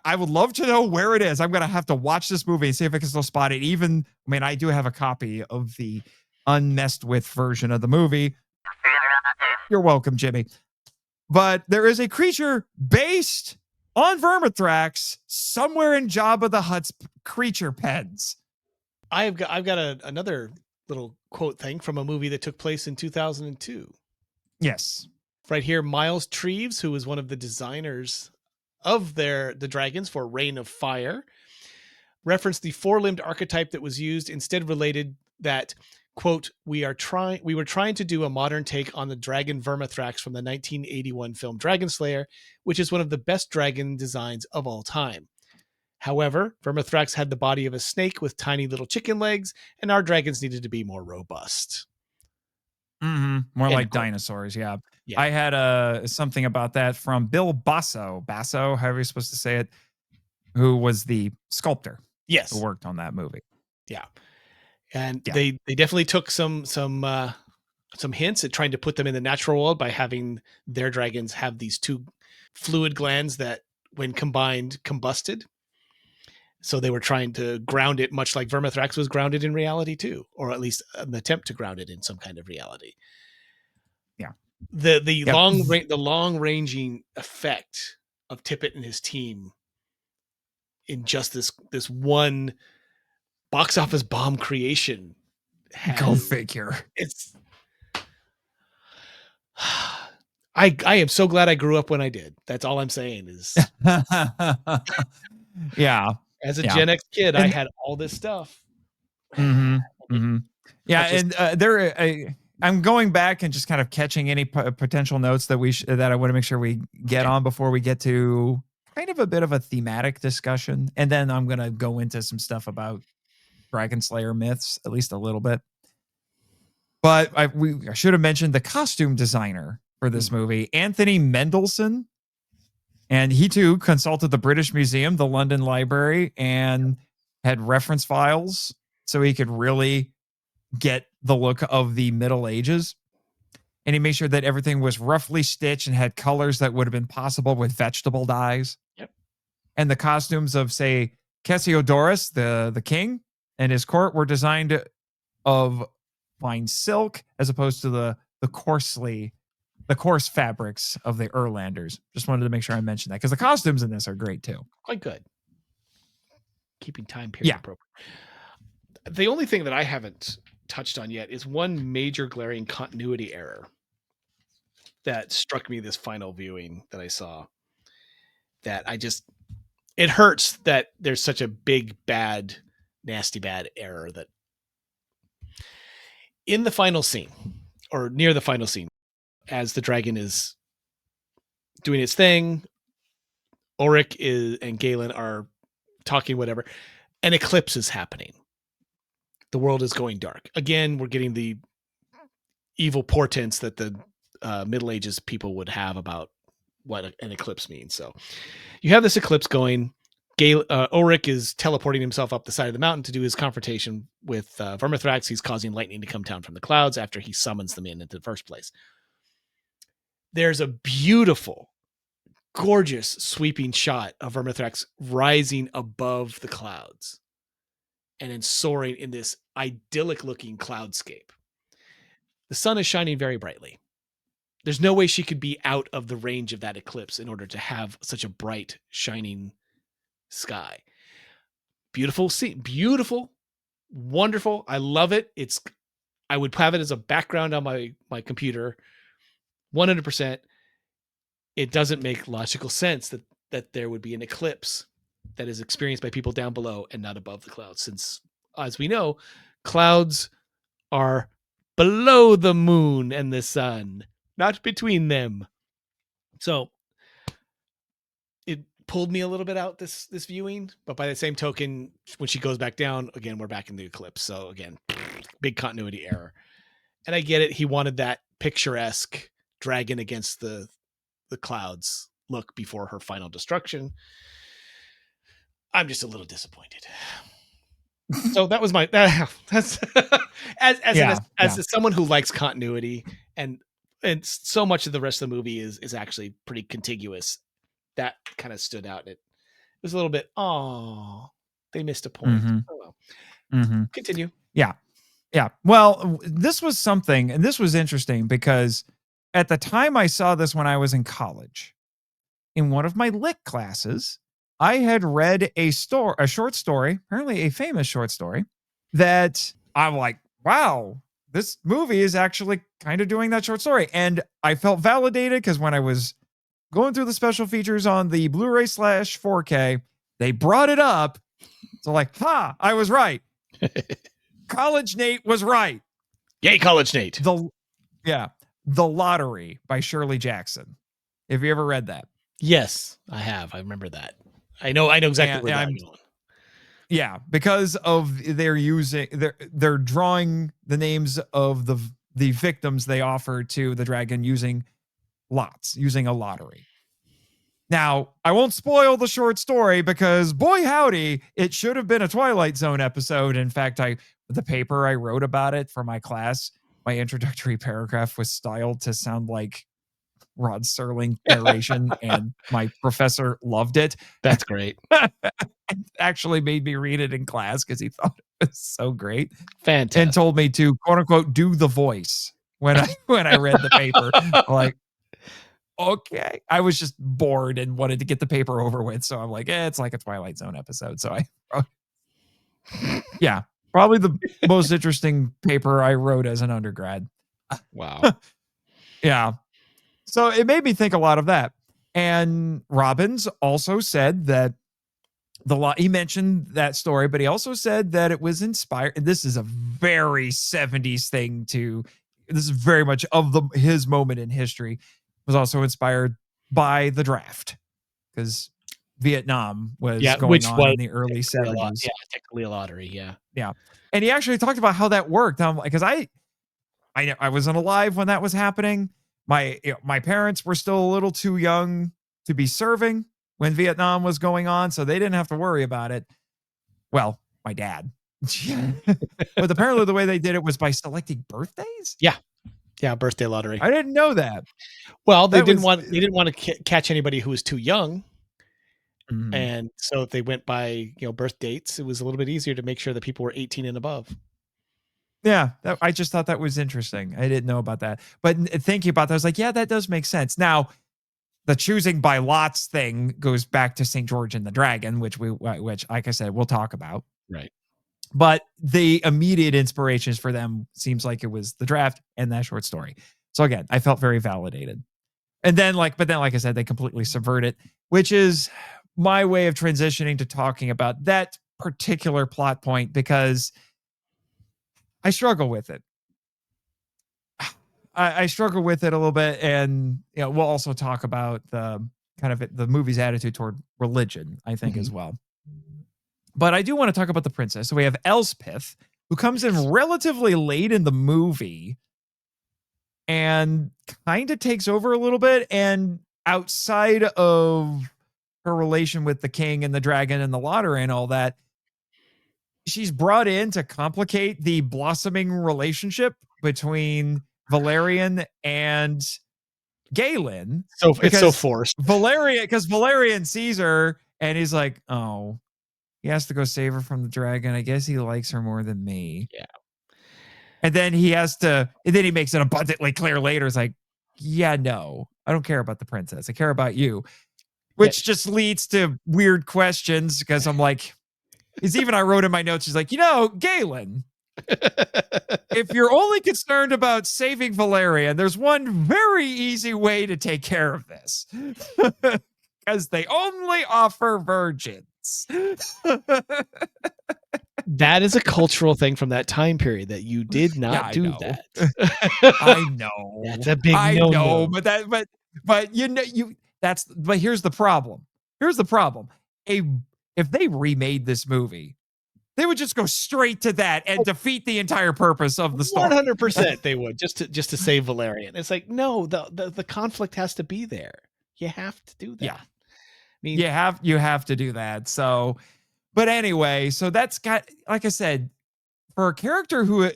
I would love to know where it is. I'm going to have to watch this movie and see if I can still spot it. I do have a copy of the unmessed with version of the movie. You're welcome, Jimmy. But there is a creature based on Vermithrax somewhere in Jabba the Hutt's creature pens. I've got another little quote thing from a movie that took place in 2002. Yes. Right here, Miles Treves, who was one of the designers of the dragons for Reign of Fire, referenced the 4-limbed archetype that was used, instead related that, quote, we were trying to do a modern take on the dragon Vermithrax from the 1981 film Dragonslayer, which is one of the best dragon designs of all time. However, Vermithrax had the body of a snake with tiny little chicken legs, and our dragons needed to be more robust. More like dinosaurs, yeah. I had something about that from Bill Basso, however you're supposed to say it, who was the sculptor. Yes. Who worked on that movie. Yeah. And they definitely took some hints at trying to put them in the natural world by having their dragons have these 2 fluid glands that, when combined, combusted. So they were trying to ground it much like Vermithrax was grounded in reality too, or at least an attempt to ground it in some kind of reality. Yeah. The long ranging effect of Tippett and his team in just this one box office bomb creation. Go figure. It's I am so glad I grew up when I did. That's all I'm saying is yeah. As a Gen X kid, I had all this stuff. Yeah, I'm going back and just kind of catching any potential notes that that I want to make sure we get on before we get to kind of a bit of a thematic discussion, and then I'm going to go into some stuff about Dragonslayer myths, at least a little bit. But I should have mentioned the costume designer for this movie, Anthony Mendelsohn. And he too consulted the British Museum, the London Library, and had reference files so he could really get the look of the Middle Ages. And he made sure that everything was roughly stitched and had colors that would have been possible with vegetable dyes. Yep. And the costumes of, say, Cassiodorus, the king, and his court were designed of fine silk as opposed to the coarse fabrics of the Erlanders. Just wanted to make sure I mentioned that because the costumes in this are great too. Quite good. Keeping time period appropriate. The only thing that I haven't touched on yet is one major glaring continuity error that struck me this final viewing that I saw, that it hurts that there's such a big, bad, nasty, bad error. That in the final scene, or near the final scene, as the dragon is doing its thing, Auric and Galen are talking, whatever, an eclipse is happening. The world is going dark. Again, we're getting the evil portents that the Middle Ages people would have about what an eclipse means. So you have this eclipse going. Auric is teleporting himself up the side of the mountain to do his confrontation with Vermithrax. He's causing lightning to come down from the clouds after he summons them into the first place. There's a beautiful, gorgeous, sweeping shot of Vermithrax rising above the clouds and then soaring in this idyllic-looking cloudscape. The sun is shining very brightly. There's no way she could be out of the range of that eclipse in order to have such a bright, shining sky. Beautiful scene. Beautiful. Wonderful. I love it. I would have it as a background on my computer. 100%. It doesn't make logical sense that there would be an eclipse that is experienced by people down below and not above the clouds, since, as we know, clouds are below the moon and the sun, not between them. So it pulled me a little bit out this viewing, but by the same token, when she goes back down again, we're back in the eclipse. So again, big continuity error. And I get it. He wanted that picturesque dragon against the clouds look before her final destruction. I'm just a little disappointed. So that was that's as someone who likes continuity and so much of the rest of the movie is actually pretty contiguous. That kind of stood out. It was a little bit, they missed a point. Mm-hmm. Oh, well. Mm-hmm. Continue. Yeah. Well, this was something, and this was interesting because at the time I saw this when I was in college, in one of my lit classes, I had read a short story, apparently a famous short story, that I'm like, wow, this movie is actually kind of doing that short story. And I felt validated because when I was going through the special features on the Blu-ray /4K, they brought it up. So like, I was right. College Nate was right. Yay, College Nate. The Lottery by Shirley Jackson. Have you ever read that? Yes, I have. I remember that. I know exactly where that's going. Yeah, because of they're drawing the names of the victims they offer to the dragon using a lottery. Now, I won't spoil the short story because boy howdy, it should have been a Twilight Zone episode. In fact, the paper I wrote about it for my class, my introductory paragraph was styled to sound like Rod Serling narration, and my professor loved it. That's great. It actually made me read it in class because he thought it was so great. Fantastic. And told me to quote unquote do the voice when I read the paper. Like, okay. I was just bored and wanted to get the paper over with. So I'm like, it's like a Twilight Zone episode. So I wrote, probably the most interesting paper I wrote as an undergrad. Wow. Yeah. So it made me think a lot of that. And Robbins also said that he mentioned that story, but he also said that it was inspired. And this is a very 70s thing this is very much of his moment in history, was also inspired by the draft because Vietnam was going on in the early 70s. Technically a lottery. Yeah. Yeah. And he actually talked about how that worked. Because I wasn't alive when that was happening. My parents were still a little too young to be serving when Vietnam was going on, so they didn't have to worry about it. Well, my dad. But apparently the way they did it was by selecting birthdays. Yeah, birthday lottery. I didn't know that. Well, they That didn't was- want to catch anybody who was too young. Mhm. And so if they went by, birth dates, it was a little bit easier to make sure that people were 18 and above. Yeah, I just thought that was interesting. I didn't know about that. But thinking about that, I was like, yeah, that does make sense. Now, the choosing by lots thing goes back to St. George and the Dragon, which, like I said, we'll talk about. Right. But the immediate inspirations for them seems like it was the draft and that short story. So again, I felt very validated. And then like I said, they completely subvert it, which is my way of transitioning to talking about that particular plot point because I struggle with it. I struggle with it a little bit. And we'll also talk about the kind of the movie's attitude toward religion, I think, as well. But I do want to talk about the princess. So we have Elspeth, who comes in relatively late in the movie and kind of takes over a little bit. And outside of her relation with the king and the dragon and the lottery and all that, she's brought in to complicate the blossoming relationship between Valerian and Galen. So it's so forced. Because Valerian sees her and he's like, oh, he has to go save her from the dragon. I guess he likes her more than me. Yeah. And then he makes it abundantly clear later. It's like, yeah, no, I don't care about the princess. I care about you, which just leads to weird questions because I'm like, I wrote in my notes, she's like, Galen, if you're only concerned about saving Valerian, there's one very easy way to take care of this because they only offer virgins. That is a cultural thing from that time period that you did not do that. I know. That's a big I no. know, but here's the problem. If they remade this movie, they would just go straight to that and defeat the entire purpose of the story. 100% they would just to save Valerian. It's like, no, the conflict has to be there. You have to do that. Yeah. You have to do that. So, but anyway, so that's got, like I said, for a character who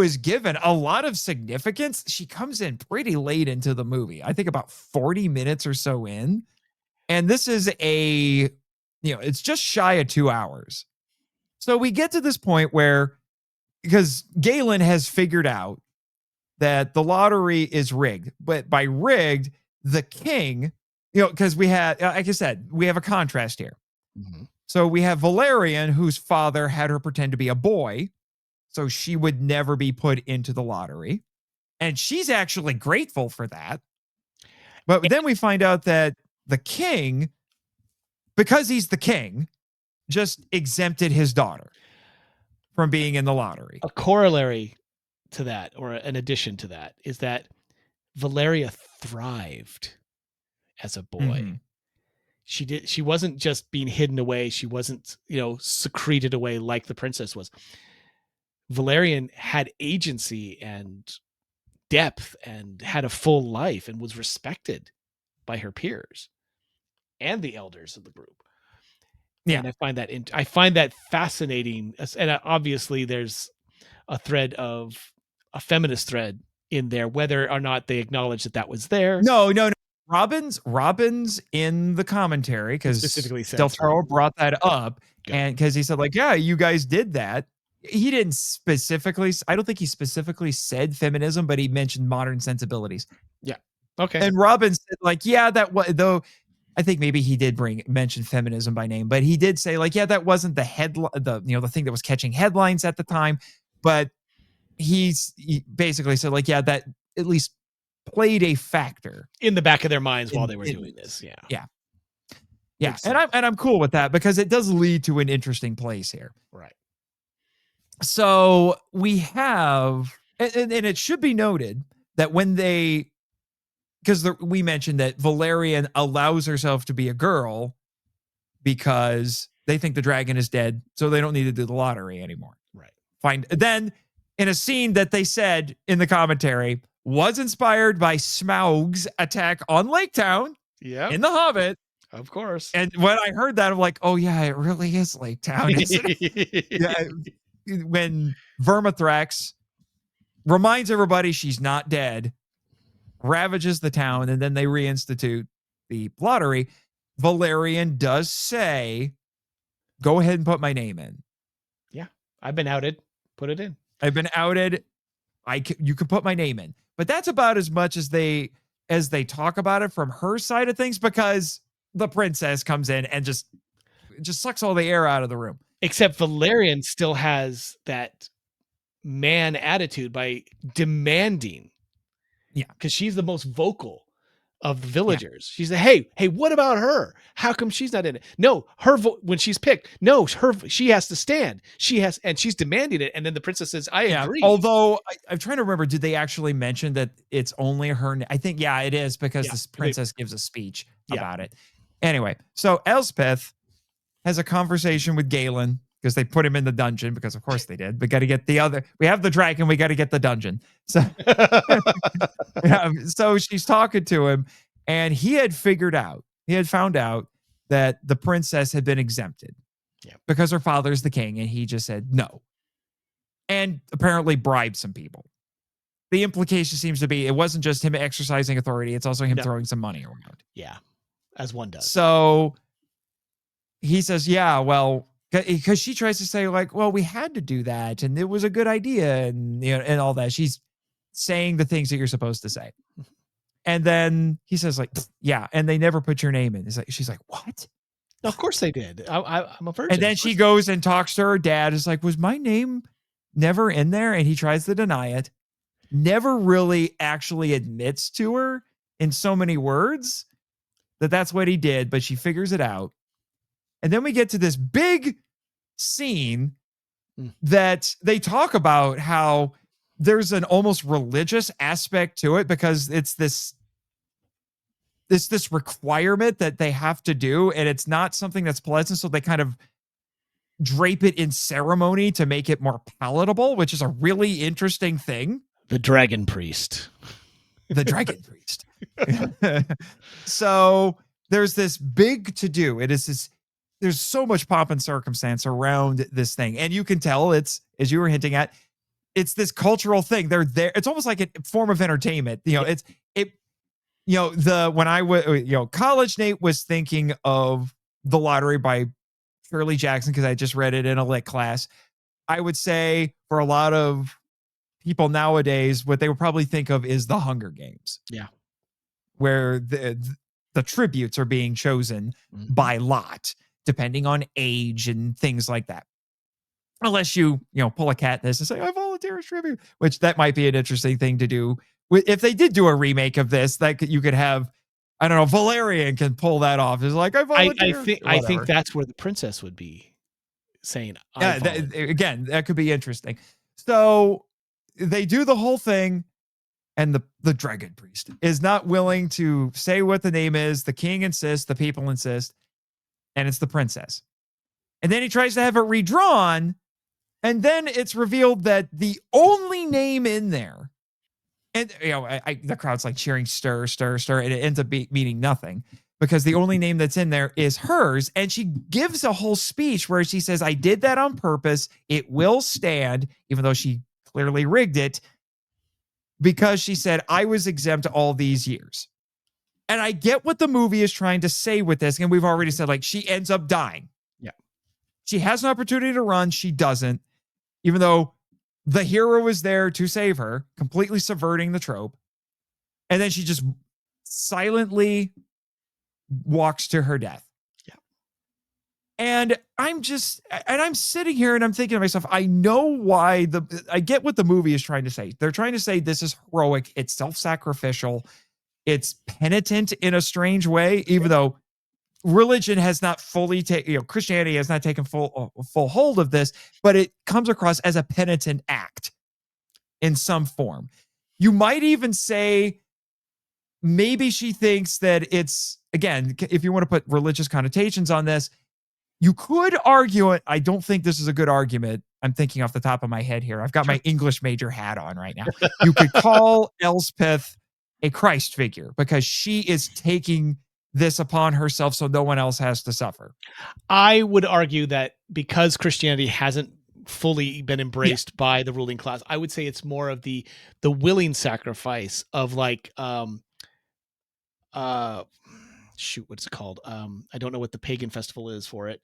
is given a lot of significance, she comes in pretty late into the movie. I think about 40 minutes or so in. And this is it's just shy of 2 hours. So we get to this point where, because Galen has figured out that the lottery is rigged, but by rigged, the king, because we had, like I said, we have a contrast here. Mm-hmm. So we have Valerian, whose father had her pretend to be a boy, so she would never be put into the lottery. And she's actually grateful for that. But then we find out that the king, because he's the king, just exempted his daughter from being in the lottery. A corollary to that, or an addition to that, is that Valeria thrived as a boy. Mm-hmm. She wasn't just being hidden away. She wasn't, secreted away like the princess was. Valerian had agency and depth and had a full life and was respected by her peers and the elders of the group. Yeah. And I find that fascinating. And obviously there's a feminist thread in there, whether or not they acknowledge that was there. No. Robbins in the commentary, because specifically said Del Toro brought that up, and because he said, like, yeah, you guys did that. He didn't specifically, I don't think he specifically said feminism, but he mentioned modern sensibilities. Yeah. Okay. And Robbins said, like, yeah, that was, though I think maybe he did mention feminism by name, but he did say, like, yeah, that wasn't the thing that was catching headlines at the time. But he basically said, like, yeah, that at least played a factor in the back of their minds while they were doing this. Yeah. And I'm cool with that, because it does lead to an interesting place here. Right. So we have, and it should be noted that when we mentioned that Valerian allows herself to be a girl because they think the dragon is dead, so they don't need to do the lottery anymore. Right. Fine. Then in a scene that they said in the commentary was inspired by Smaug's attack on Lake Town in The Hobbit. Of course. And when I heard that, I'm like, oh yeah, it really is Lake Town, isn't it? Yeah, when Vermithrax reminds everybody she's not dead, ravages the town, and then they reinstitute the lottery, Valerian does say, go ahead and put my name in. Yeah, I've been outed. Put it in. I've been outed. You can put my name in. But that's about as much as they talk about it from her side of things, because the princess comes in and just sucks all the air out of the room. Except Valerian still has that man attitude by demanding. Yeah. Because she's the most vocal of the villagers. Yeah. She's like, hey, what about her? How come she's not in it? No, when she's picked, no, she has to stand. And she's demanding it. And then the princess says, I agree. Although I'm trying to remember, did they actually mention that it's only her? I think, yeah, it is, because this princess gives a speech about it. Anyway, so Elspeth has a conversation with Galen, because they put him in the dungeon, because of course they did. We got to get we have the dragon, we got to get the dungeon. So, so she's talking to him, and he had found out that the princess had been exempted because her father's the king, and he just said no. And apparently bribed some people. The implication seems to be it wasn't just him exercising authority, it's also him throwing some money around. Yeah, as one does. So he says, yeah, well, because she tries to say, like, well, we had to do that, and it was a good idea, and and all that. She's saying the things that you're supposed to say. And then he says, like, yeah, and they never put your name in. She's like, what? Of course they did. I'm a virgin. And then she goes and talks to her dad. It's like, was my name never in there? And he tries to deny it. Never really actually admits to her in so many words that that's what he did, but she figures it out. And then we get to this big scene that they talk about how there's an almost religious aspect to it, because it's this requirement that they have to do, and it's not something that's pleasant. So they kind of drape it in ceremony to make it more palatable, which is a really interesting thing. The dragon priest. The dragon priest. So there's this big to do. There's so much pomp and circumstance around this thing. And you can tell it's, as you were hinting at, it's this cultural thing. They're there. It's almost like a form of entertainment. When I was, college Nate was thinking of The Lottery by Shirley Jackson, because I just read it in a lit class. I would say for a lot of people nowadays, what they would probably think of is The Hunger Games. Yeah. Where the tributes are being chosen by lot, depending on age and things like that. Unless you pull a Katniss and say, I volunteer as tribute, which that might be an interesting thing to do. If they did do a remake of this, you could have, I don't know, Valerian can pull that off. It's like, I volunteer. I think that's where the princess would be saying, that could be interesting. So they do the whole thing, and the dragon priest is not willing to say what the name is. The king insists, the people insist, and it's the princess. And then he tries to have it redrawn, and then it's revealed that the only name in there, and the crowd's like cheering, stir, stir, stir, and it ends up meaning nothing, because the only name that's in there is hers. And she gives a whole speech where she says, I did that on purpose. It will stand, even though she clearly rigged it, because she said, I was exempt all these years. And I get what the movie is trying to say with this. And we've already said, like, she ends up dying. Yeah. She has an opportunity to run. She doesn't, even though the hero is there to save her, completely subverting the trope. And then she just silently walks to her death. Yeah. And I'm sitting here and I'm thinking to myself, I know why I get what the movie is trying to say. They're trying to say this is heroic. It's self-sacrificial. It's penitent in a strange way, even though religion has not fully Christianity has not taken full hold of this, but it comes across as a penitent act in some form. You might even say maybe she thinks that it's, again, if you want to put religious connotations on this, you could argue it. I don't think this is a good argument. I'm thinking off the top of my head here. I've got my English major hat on right now. You could call Elspeth a Christ figure, because she is taking this upon herself so no one else has to suffer. I would argue that because Christianity hasn't fully been embraced by the ruling class, I would say it's more of the willing sacrifice of like shoot, what's it called? I don't know what the pagan festival is for it,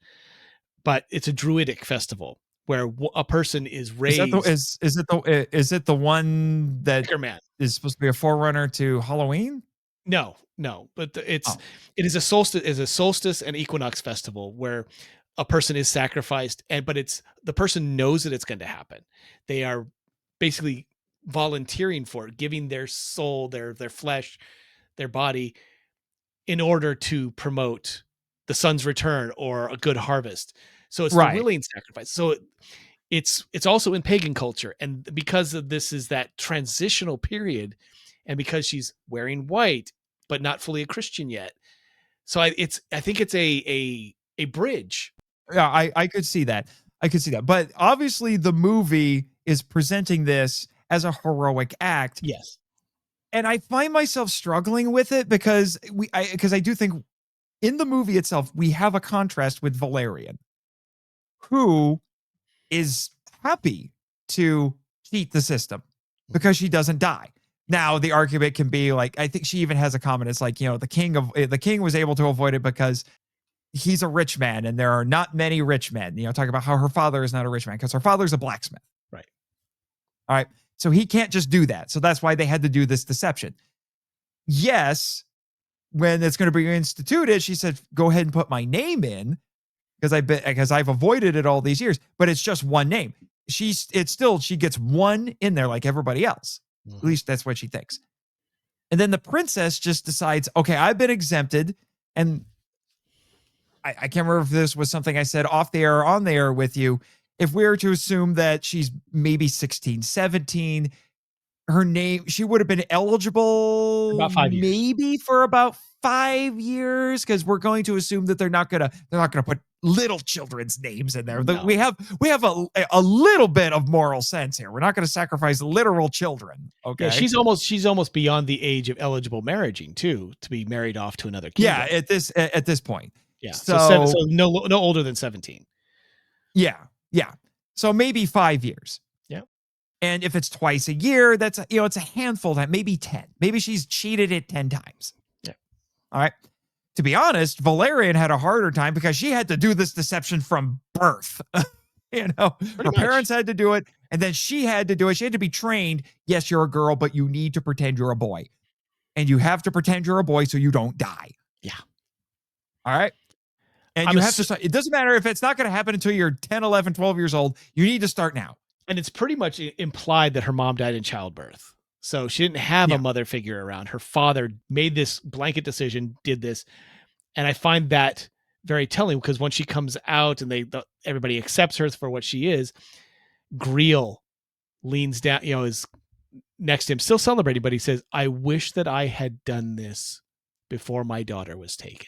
but it's a druidic festival where a person is raised. Is it the one that Man is supposed to be a forerunner to Halloween? No, but it is a solstice and equinox festival where a person is sacrificed, but it's the person knows that it's going to happen. They are basically volunteering for it, giving their soul, their flesh, their body in order to promote the sun's return or a good harvest. So it's the willing sacrifice. So it's also in pagan culture. And because of this is that transitional period, and because she's wearing white, but not fully a Christian yet. So I think it's a bridge. Yeah, I could see that. But obviously the movie is presenting this as a heroic act. Yes. And I find myself struggling with it because I do think in the movie itself, we have a contrast with Valerian, who is happy to cheat the system because she doesn't die. Now the argument can be like, I think she even has a comment. It's like, the king was able to avoid it because he's a rich man and there are not many rich men, talking about how her father is not a rich man because her father's a blacksmith. Right. All right. So he can't just do that. So that's why they had to do this deception. Yes. When it's going to be instituted, she said, go ahead and put my name in because I've avoided it all these years, but it's just one name. She gets one in there like everybody else. At least that's what she thinks. And then the princess just decides, okay, I've been exempted. And I can't remember if this was something I said off the air or on the air with you. If we were to assume that she's maybe 16, 17, her name, she would have been eligible about 5 years. Maybe for about 5 years, because we're going to assume that they're not gonna put little children's names in there. No. We have a little bit of moral sense here. We're not going to sacrifice literal children. Okay. Yeah, she's almost beyond the age of eligible marrying too, to be married off to another kingdom. Yeah, at this point. Yeah. So no older than 17. Yeah. So maybe 5 years. Yeah. And if it's twice a year, that's it's a handful of time, maybe 10. Maybe she's cheated it 10 times. Yeah. All right. To be honest, Valerian had a harder time because she had to do this deception from birth. Her parents had to do it, and then she had to do it. She had to be trained. Yes, you're a girl, but you need to pretend you're a boy. And you have to pretend you're a boy so you don't die. Yeah. All right. And you have to start. It doesn't matter if it's not going to happen until you're 10, 11, 12 years old. You need to start now. And it's pretty much implied that her mom died in childbirth. So she didn't have a mother figure around. Her father made this blanket decision, did this. And I find that very telling because when she comes out and everybody accepts her for what she is, Greel leans down, is next to him, still celebrating, but he says, I wish that I had done this before my daughter was taken.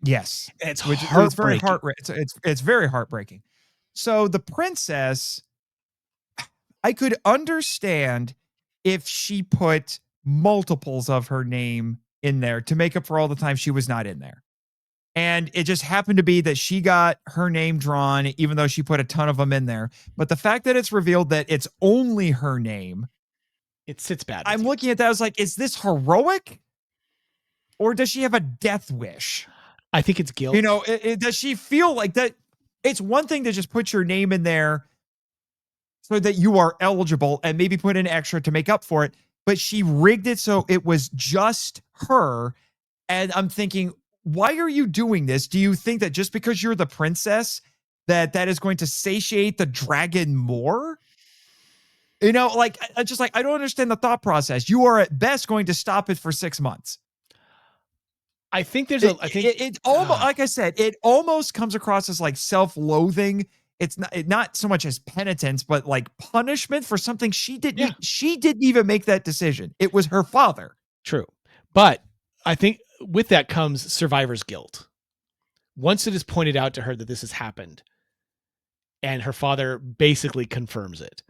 Yes. It's heartbreaking. It's very heartbreaking. So the princess, I could understand if she put multiples of her name in there to make up for all the time she was not in there. And it just happened to be that she got her name drawn, even though she put a ton of them in there. But the fact that it's revealed that it's only her name, it sits bad. I'm looking at that. I was like, is this heroic? Or does she have a death wish? I think it's guilt. Does she feel like that? It's one thing to just put your name in there so that you are eligible and maybe put in extra to make up for it. But she rigged it so it was just her. And I'm thinking, why are you doing this? Do you think that just because you're the princess, that is going to satiate the dragon more? I don't understand the thought process. You are at best going to stop it for 6 months. I think there's it almost, like I said, it almost comes across as like self-loathing. It's not so much as penitence, but like punishment for something she didn't. Yeah. She didn't even make that decision. It was her father. True, but I think with that comes survivor's guilt. Once it is pointed out to her that this has happened, and her father basically confirms it,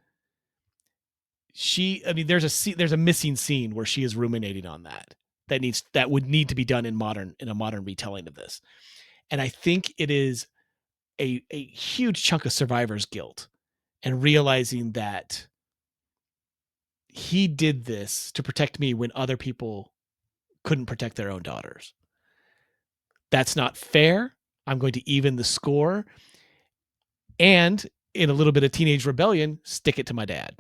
there's a missing scene where she is ruminating on that. that would need to be done in a modern retelling of this. And I think it is a huge chunk of survivor's guilt and realizing that he did this to protect me when other people couldn't protect their own daughters. That's not fair. I'm going to even the score. And in a little bit of teenage rebellion, stick it to my dad.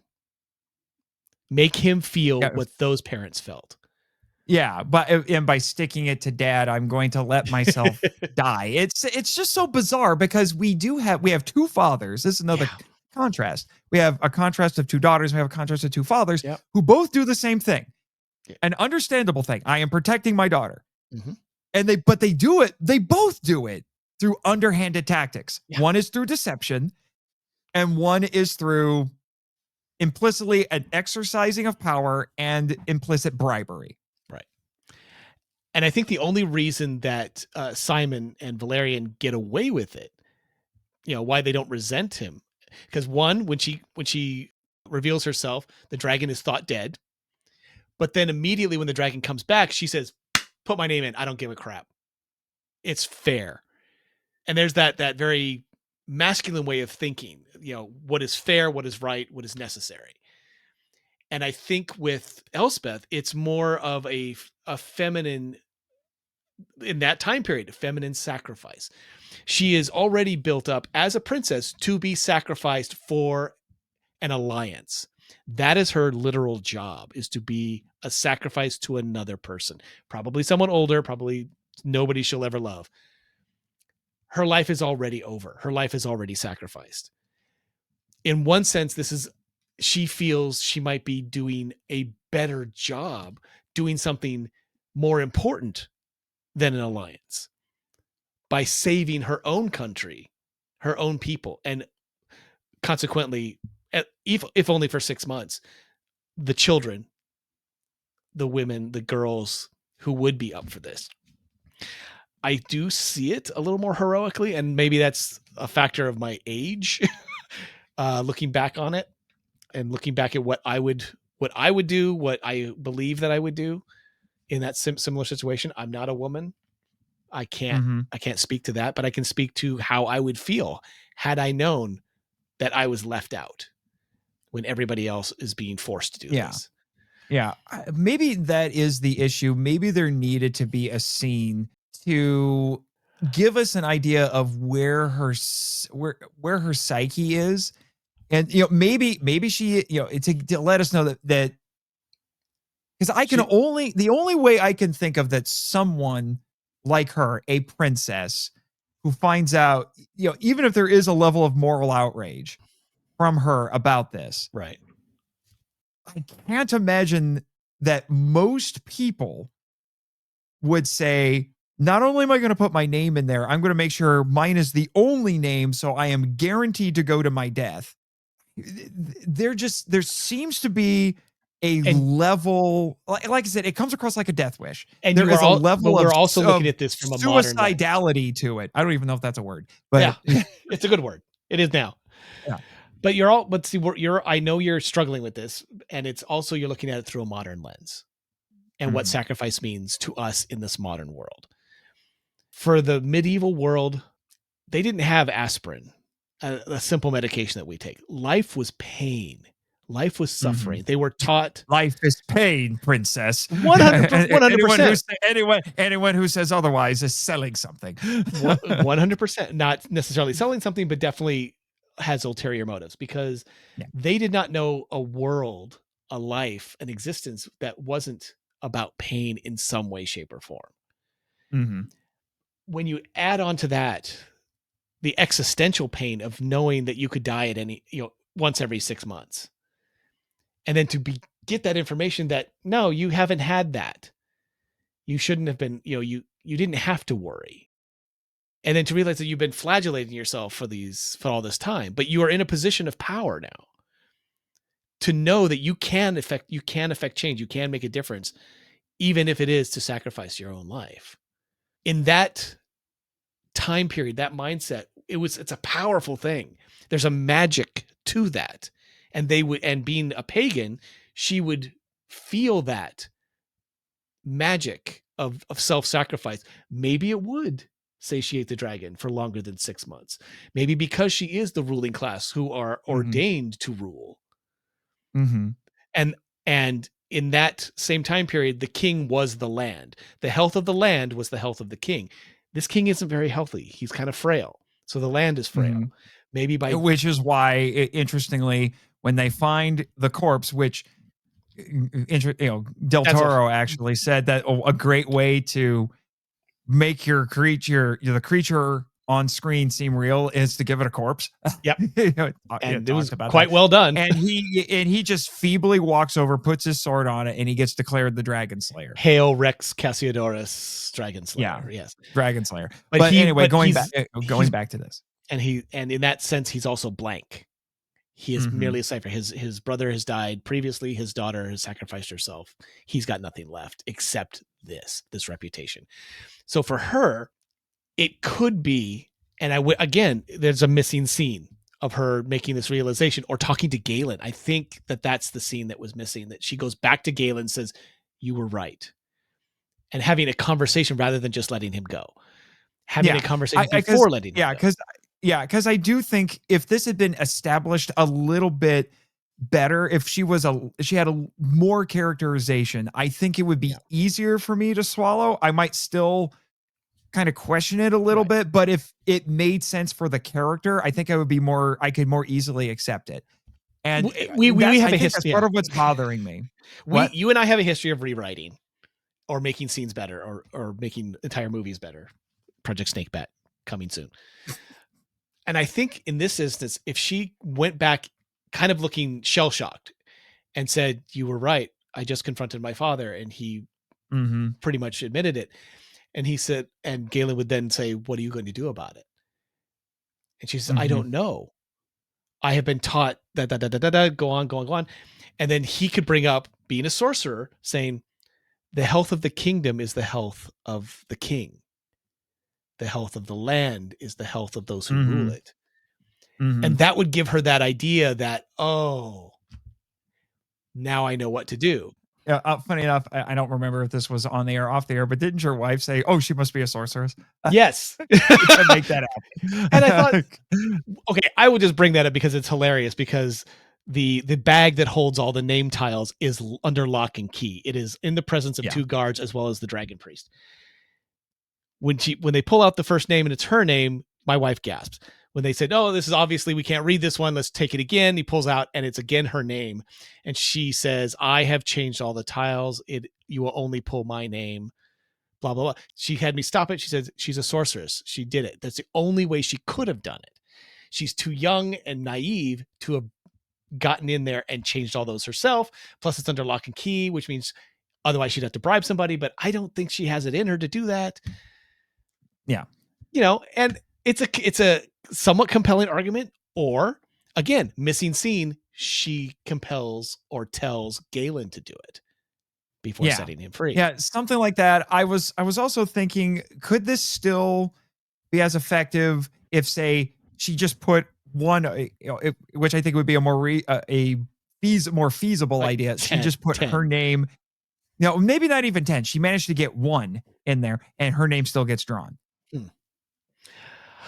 Make him feel what those parents felt. Yeah, and by sticking it to dad, I'm going to let myself die. It's just so bizarre because we have two fathers. This is another contrast. We have a contrast of two daughters. We have a contrast of two fathers who both do the same thing. Yeah. An understandable thing. I am protecting my daughter. Mm-hmm. And they both do it through underhanded tactics. Yeah. One is through deception and one is through implicitly an exercising of power and implicit bribery. Right. And I think the only reason that Simon and Valerian get away with it, why they don't resent him, because one, when she reveals herself, the dragon is thought dead. But then immediately when the dragon comes back, she says, put my name in. I don't give a crap. It's fair. And there's that very masculine way of thinking, what is fair, what is right, what is necessary. And I think with Elspeth, it's more of a feminine, in that time period, a feminine sacrifice. She is already built up as a princess to be sacrificed for an alliance. That is her literal job, is to be a sacrifice to another person, probably someone older, probably nobody she'll ever love. Her life is already over. Her life is already sacrificed. In one sense, she feels she might be doing a better job, doing something more important than an alliance by saving her own country, her own people, and consequently, if only for 6 months, the children, the women, the girls who would be up for this. I do see it a little more heroically, and maybe that's a factor of my age, looking back on it and looking back at what I would do, what I believe that I would do in that similar situation. I'm not a woman. I can't speak to that, but I can speak to how I would feel had I known that I was left out when everybody else is being forced to do this. Yeah. Maybe that is the issue. Maybe there needed to be a scene to give us an idea of where her psyche is. And, maybe she, to let us know that because the only way I can think of that someone like her, a princess who finds out, even if there is a level of moral outrage from her about this. Right. I can't imagine that most people would say, not only am I going to put my name in there, I'm going to make sure mine is the only name, so I am guaranteed to go to my death. There seems to be a level, like I said, it comes across like a death wish. And there is a level we're also looking at this from a suicidality to it. I don't even know if that's a word, but yeah, it's a good word. It is now. Yeah. But I know you're struggling with this, and it's also, you're looking at it through a modern lens and what sacrifice means to us in this modern world. For the medieval world, they didn't have aspirin, a simple medication that we take. Life was pain. Life was suffering. They were taught life is pain, princess. 100%. Anyone who says otherwise is selling something. 100%. Not necessarily selling something, but definitely has ulterior motives, because they did not know a world, a life, an existence that wasn't about pain in some way, shape, or form. Mm-hmm. When you add on to that the existential pain of knowing that you could die at once every 6 months, and then to get that information that no, you haven't had that, you shouldn't have been, you didn't have to worry. And then to realize that you've been flagellating yourself for all this time, but you are in a position of power now to know that you can affect change. You can make a difference, even if it is to sacrifice your own life. In that time period, that mindset, it's a powerful thing. There's a magic to that. And being a pagan, she would feel that magic of self-sacrifice, maybe it would satiate the dragon for longer than 6 months. Maybe because she is the ruling class who are ordained to rule. Mm-hmm. And in that same time period, the king was the land. The health of the land was the health of the king. This king isn't very healthy. He's kind of frail. So the land is frail. Mm-hmm. Maybe which is why, interestingly, when they find the corpse, which Del Toro actually said that a great way to make the creature on screen seem real is to give it a corpse. Yep. And it was about quite well done. And he just feebly walks over, puts his sword on it, and he gets declared the Dragonslayer. Hail Rex Cassiodorus, Dragonslayer. Yeah, yes, Dragonslayer. But anyway, going back to this, and in that sense, he's also blank. He is merely a cipher. His brother has died previously. His daughter has sacrificed herself. He's got nothing left except this reputation. So for her, it could be, and again, there's a missing scene of her making this realization or talking to Galen. I think that's the scene that was missing, that she goes back to Galen and says, you were right. And having a conversation rather than just letting him go. Having a conversation before letting him go. Because I do think if this had been established a little bit better, if she had a more characterization, I think it would be easier for me to swallow. I might still kind of question it a little bit, but if it made sense for the character, I think I could more easily accept it. And we have a history. That's part of what's bothering me. You and I have a history of rewriting or making scenes better or making entire movies better. Project Snake Bet coming soon. And I think in this instance, if she went back kind of looking shell-shocked and said, you were right, I just confronted my father, and he pretty much admitted it. And he said, and Galen would then say, what are you going to do about it? And she said, I don't know. I have been taught that, go on. And then he could bring up, being a sorcerer, saying, the health of the kingdom is the health of the king. The health of the land is the health of those who rule it. And that would give her that idea that, now I know what to do. Funny enough, I don't remember if this was on the air or off the air, but didn't your wife say, oh, she must be a sorceress? Yes. To make that happen. And I thought, okay, I would just bring that up because it's hilarious, because the bag that holds all the name tiles is under lock and key. It is in the presence of two guards as well as the dragon priest. When they pull out the first name and it's her name, my wife gasps. When they said, oh, this is obviously, we can't read this one, let's take it again. He pulls out and it's again her name. And she says, I have changed all the tiles. You will only pull my name, blah, blah, blah. She had me stop it. She says, she's a sorceress. She did it. That's the only way she could have done it. She's too young and naive to have gotten in there and changed all those herself. Plus it's under lock and key, which means otherwise she'd have to bribe somebody, but I don't think she has it in her to do that. Yeah. And it's a somewhat compelling argument, or again, missing scene. She compels or tells Galen to do it before setting him free. Yeah. Something like that. I was also thinking, could this still be as effective if, say, she just put one, which I think would be a more feasible idea. 10, she just put 10. Her name. Maybe not even 10. She managed to get one in there and her name still gets drawn.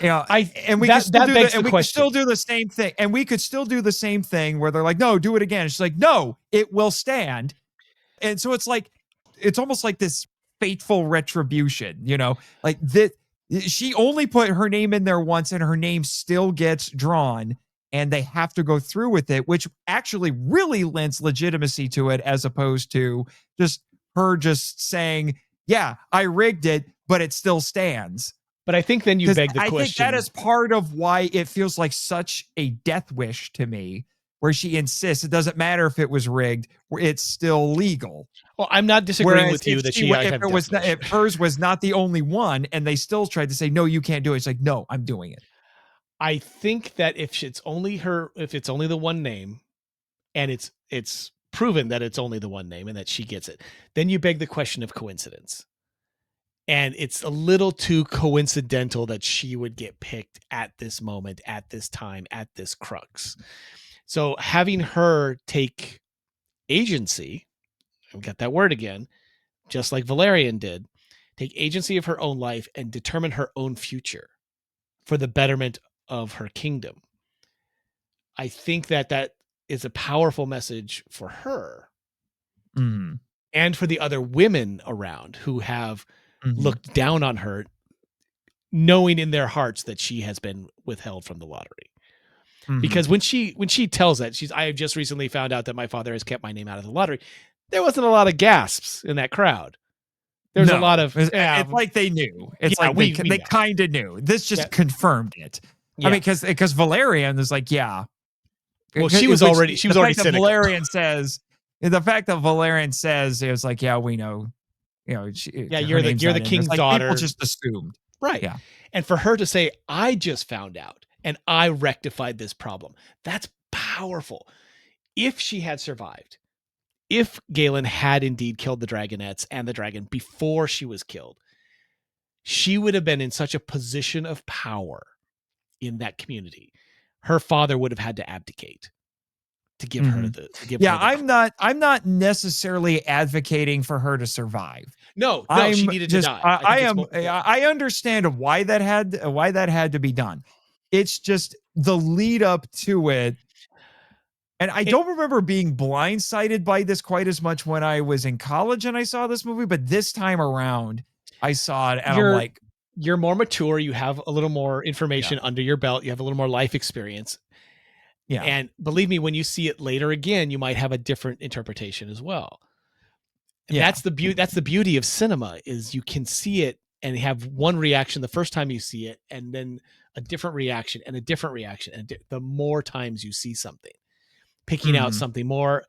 We could still do the same thing. And we could still do the same thing where they're like, no, do it again. She's like, no, it will stand. And so it's almost like this fateful retribution, like that. She only put her name in there once and her name still gets drawn and they have to go through with it, which actually really lends legitimacy to it, as opposed to just her just saying, yeah, I rigged it, but it still stands. But I think then you beg the question. I think that is part of why it feels like such a death wish to me, where she insists it doesn't matter if it was rigged, it's still legal. Well, I'm not disagreeing with you that if hers was not the only one, and they still tried to say, no, you can't do it. It's like, no, I'm doing it. I think that if it's only the one name, and it's proven that it's only the one name and that she gets it, then you beg the question of coincidence. And it's a little too coincidental that she would get picked at this moment, at this time, at this crux. So having her take agency, we got that word again, just like Valerian did, take agency of her own life and determine her own future for the betterment of her kingdom. I think that is a powerful message for her and for the other women around who have looked down on her, knowing in their hearts that she has been withheld from the lottery. Because when she tells that, I have just recently found out that my father has kept my name out of the lottery, there wasn't a lot of gasps in that crowd. There's a lot of it's like they knew. It's like they kind of knew. This just confirmed it. Yeah. I mean, because Valerian is like, yeah. Well, she was already cynical. Valerian says the fact that Valerian says it was like, yeah, we know, you're the king's daughter. People just assumed, right? Yeah, and for her to say, I just found out and I rectified this problem. That's powerful. If she had survived, if Galen had indeed killed the dragonettes and the dragon before she was killed, she would have been in such a position of power in that community. Her father would have had to abdicate to give her the. I'm not necessarily advocating for her to survive. No, she needed to die. I understand why that had to be done. It's just the lead up to it. And I don't remember being blindsided by this quite as much when I was in college and I saw this movie, but this time around I saw it and I'm like, you're more mature. You have a little more information under your belt. You have a little more life experience. Yeah. And believe me, when you see it later again, you might have a different interpretation as well. And that's the beauty of cinema is you can see it and have one reaction the first time you see it, and then a different reaction and a different reaction. And the more times you see something, picking out something more,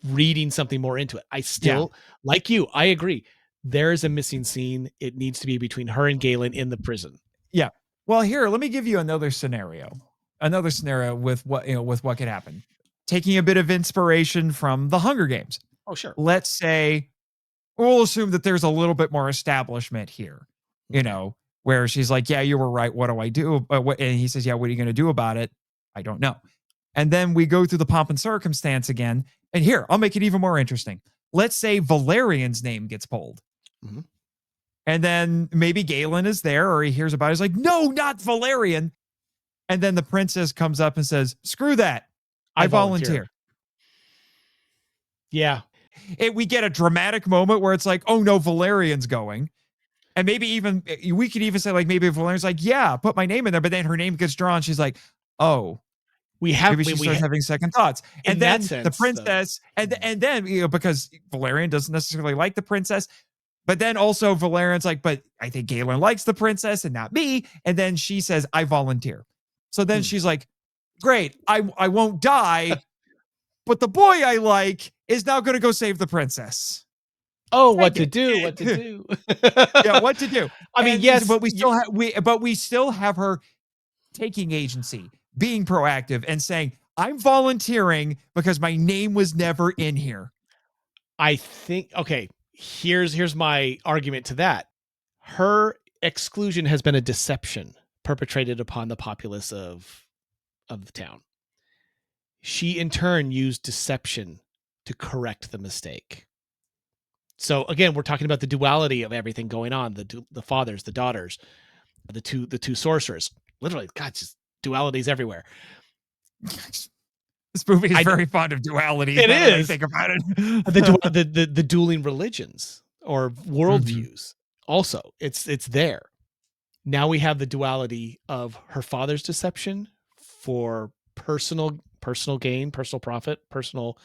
reading something more into it. I still, like you, I agree. There is a missing scene. It needs to be between her and Galen in the prison. Yeah. Well, here, let me give you another scenario with what could happen. Taking a bit of inspiration from the Hunger Games. Oh, sure. Let's say we'll assume that there's a little bit more establishment here, where she's like, yeah, you were right. What do I do? And he says, yeah, what are you going to do about it? I don't know. And then we go through the pomp and circumstance again. And here, I'll make it even more interesting. Let's say Valerian's name gets pulled. Mm-hmm. And then maybe Galen is there or he hears about it. He's like, no, not Valerian. And then the princess comes up and says, screw that. I volunteer. Yeah. We get a dramatic moment where it's like, oh no, Valerian's going. And maybe even, we could even say like, maybe Valerian's like, yeah, put my name in there. But then her name gets drawn. She's like, oh. Maybe she starts having second thoughts. And then the princess, and then, because Valerian doesn't necessarily like the princess, but then also Valerian's like, but I think Galen likes the princess and not me. And then she says, I volunteer. So then she's like, great, I won't die, but the boy I like is now going to go save the princess. Oh, what to do? What to do? Yeah, what to do? I mean, yes, but we still have her taking agency, being proactive, and saying, I'm volunteering because my name was never in here. I think, okay, here's my argument to that. Her exclusion has been a deception perpetrated upon the populace of the town. She in turn used deception to correct the mistake. So again, we're talking about the duality of everything going on, the fathers, the daughters, the two sorcerers. Literally, God, just dualities everywhere. This movie is very fond of duality. It is. I think about it. the dueling religions or worldviews. Also, it's there. Now we have the duality of her father's deception for personal gain, personal profit, personal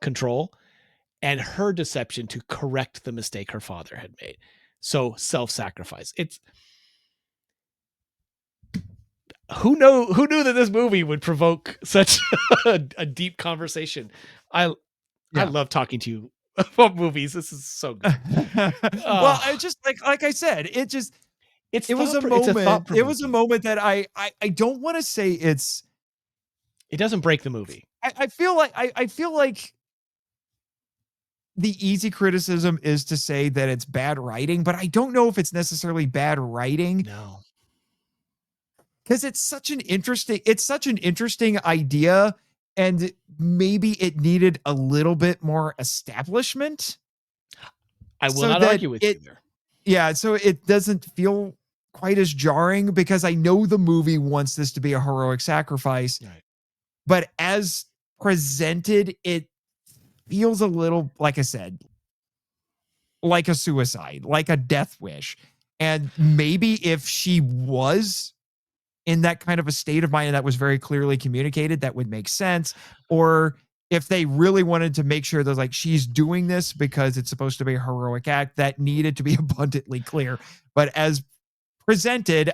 control, and her deception to correct the mistake her father had made. So self-sacrifice. It's who knew that this movie would provoke such a deep conversation. I love talking to you about movies. This is so good. Well, I just like I said, it was a moment. It was a moment that I don't want to say it doesn't break the movie. I feel like the easy criticism is to say that it's bad writing, but I don't know if it's necessarily bad writing. No. Because it's such an interesting idea, and maybe it needed a little bit more establishment. I will not argue with you there. Yeah, so it doesn't feel quite as jarring because I know the movie wants this to be a heroic sacrifice. Right. But as presented, it feels a little, like I said, like a suicide, like a death wish. And maybe if she was in that kind of a state of mind that was very clearly communicated, that would make sense. Or if they really wanted to make sure that like she's doing this because it's supposed to be a heroic act, that needed to be abundantly clear. But as presented,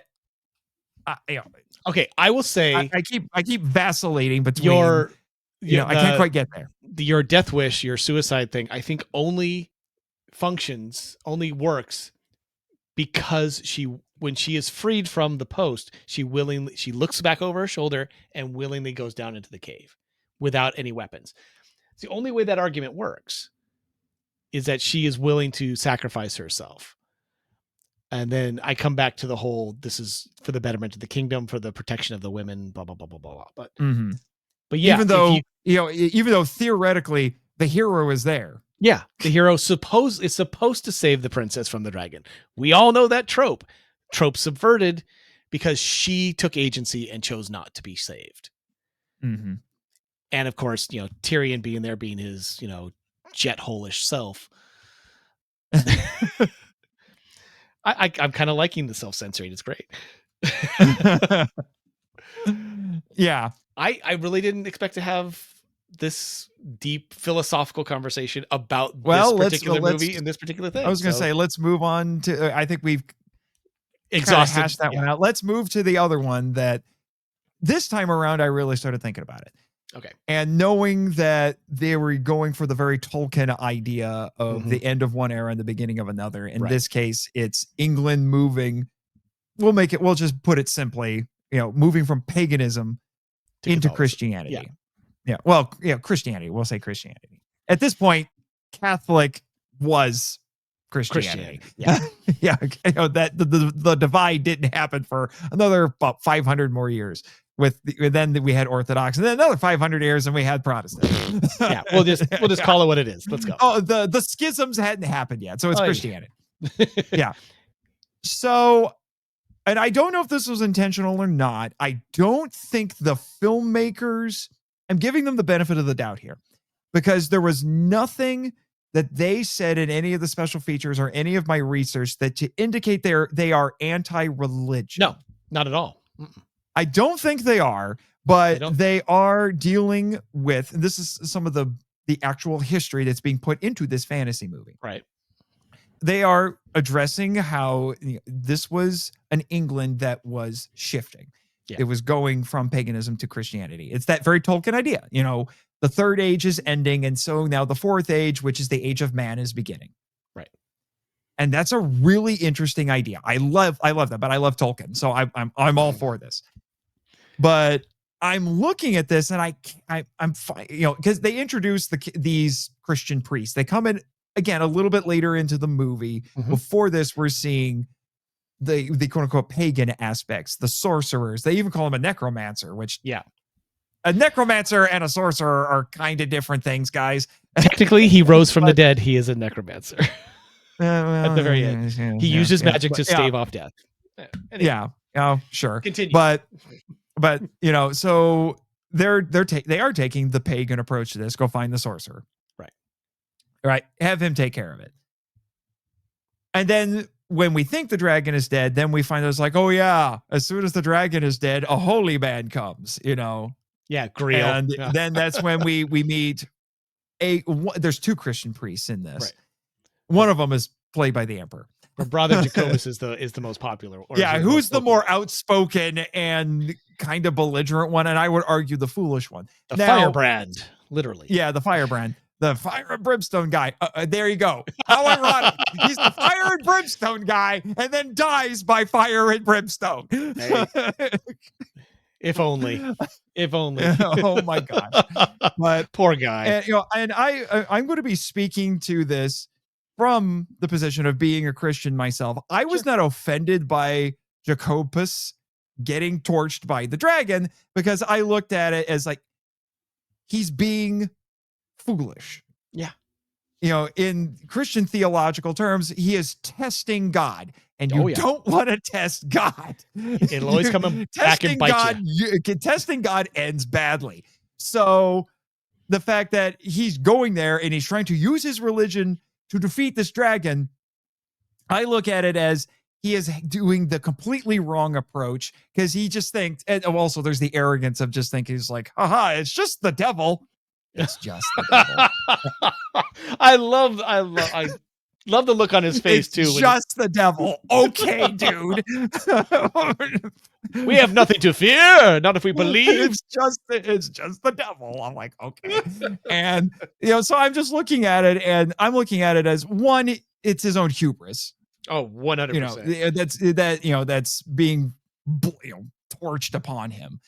okay, I will say I keep vacillating between I can't quite get there. Your death wish, your suicide thing, I think only works because when she is freed from the post, she looks back over her shoulder and willingly goes down into the cave without any weapons. It's the only way that argument works is that she is willing to sacrifice herself. And then I come back to the whole, this is for the betterment of the kingdom, for the protection of the women, blah, blah, blah, blah, blah. But yeah, even though theoretically the hero is there. Yeah. The hero is supposed to save the princess from the dragon. We all know that trope subverted because she took agency and chose not to be saved. Mm-hmm. And of course, Tyrion being his, jet hole-ish self. I'm kind of liking the self-censoring. It's great. Yeah. I really didn't expect to have this deep philosophical conversation about this particular movie and this particular thing. I was going to say, let's move on to, I think we've exhausted hashed that one out. Let's move to the other one that this time around, I really started thinking about it. Okay. And knowing that they were going for the very Tolkien idea of the end of one era and the beginning of another. In this case, it's England moving. We'll just put it simply, moving from paganism into Christianity. Yeah. Well, Christianity. We'll say Christianity. At this point, Catholic was Christianity. Yeah. Yeah. That the divide didn't happen for another about 500 more years. Then we had Orthodox, and then another 500 years, and we had Protestant. Yeah, we'll just call it what it is. Let's go. Oh, the schisms hadn't happened yet, so it's Christianity. Yeah. So, and I don't know if this was intentional or not. I don't think the filmmakers. I'm giving them the benefit of the doubt here, because there was nothing that they said in any of the special features or any of my research that to indicate they are anti-religion. No, not at all. Mm-mm. I don't think they are, but they are dealing with, and this is some of the actual history that's being put into this fantasy movie. Right. They are addressing how this was an England that was shifting. Yeah. It was going from paganism to Christianity. It's that very Tolkien idea. The third age is ending, and so now the fourth age, which is the age of man, is beginning. Right. And that's a really interesting idea. I love that, but I love Tolkien, so I'm all for this. But I'm looking at this, and I'm fine, because they introduce these Christian priests. They come in again a little bit later into the movie. Mm-hmm. Before this, we're seeing the quote unquote pagan aspects, the sorcerers. They even call him a necromancer, which a necromancer and a sorcerer are kind of different things, guys. Technically, he rose from the dead. He is a necromancer. At the very end, he uses magic to stave off death. Anyway. Yeah. Oh, sure. Continue. But so they are taking the pagan approach to this. Go find the sorcerer. Right. Have him take care of it. And then when we think the dragon is dead, then we find out it's like, oh yeah, as soon as the dragon is dead, a holy man comes, Yeah, Griel. And then that's when we meet there's two Christian priests in this. Right. One of them is played by the emperor. But Brother Jacobus is the most popular. Who's the more outspoken and kind of belligerent one? And I would argue the foolish one. The firebrand, literally. Yeah, the firebrand. The fire and brimstone guy. There you go. How ironic. He's the fire and brimstone guy and then dies by fire and brimstone. Hey. If only. Oh my gosh. But poor guy. And I'm going to be speaking to this from the position of being a Christian myself. I was not offended by Jacobus getting torched by the dragon because I looked at it as like he's being foolish. Yeah. in Christian theological terms, he is testing God. And you don't want to test God. It'll always come back and bite you. Testing God ends badly. So the fact that he's going there and he's trying to use his religion to defeat this dragon, I look at it as he is doing the completely wrong approach, because he just thinks, and also there's the arrogance of just thinking, he's like, haha, it's just the devil. It's just the devil. I love the look on his face too. It's just the devil. Okay, dude. We have nothing to fear. Not if we believe. It's just the devil. I'm like, okay. And so I'm just looking at it, and I'm looking at it as, one, it's his own hubris. Oh, 100%. That's being torched upon him.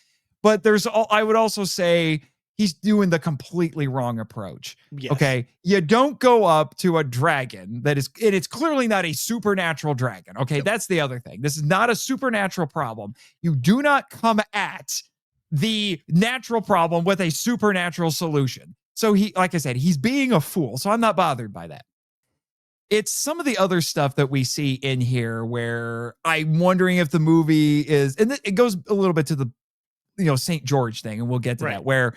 But I would also say he's doing the completely wrong approach. Yes. Okay. You don't go up to a dragon it's clearly not a supernatural dragon. Okay. Yep. That's the other thing. This is not a supernatural problem. You do not come at the natural problem with a supernatural solution. So like I said, he's being a fool. So I'm not bothered by that. It's some of the other stuff that we see in here where I'm wondering if the movie is, and it goes a little bit to the St. George thing, and we'll get to that, where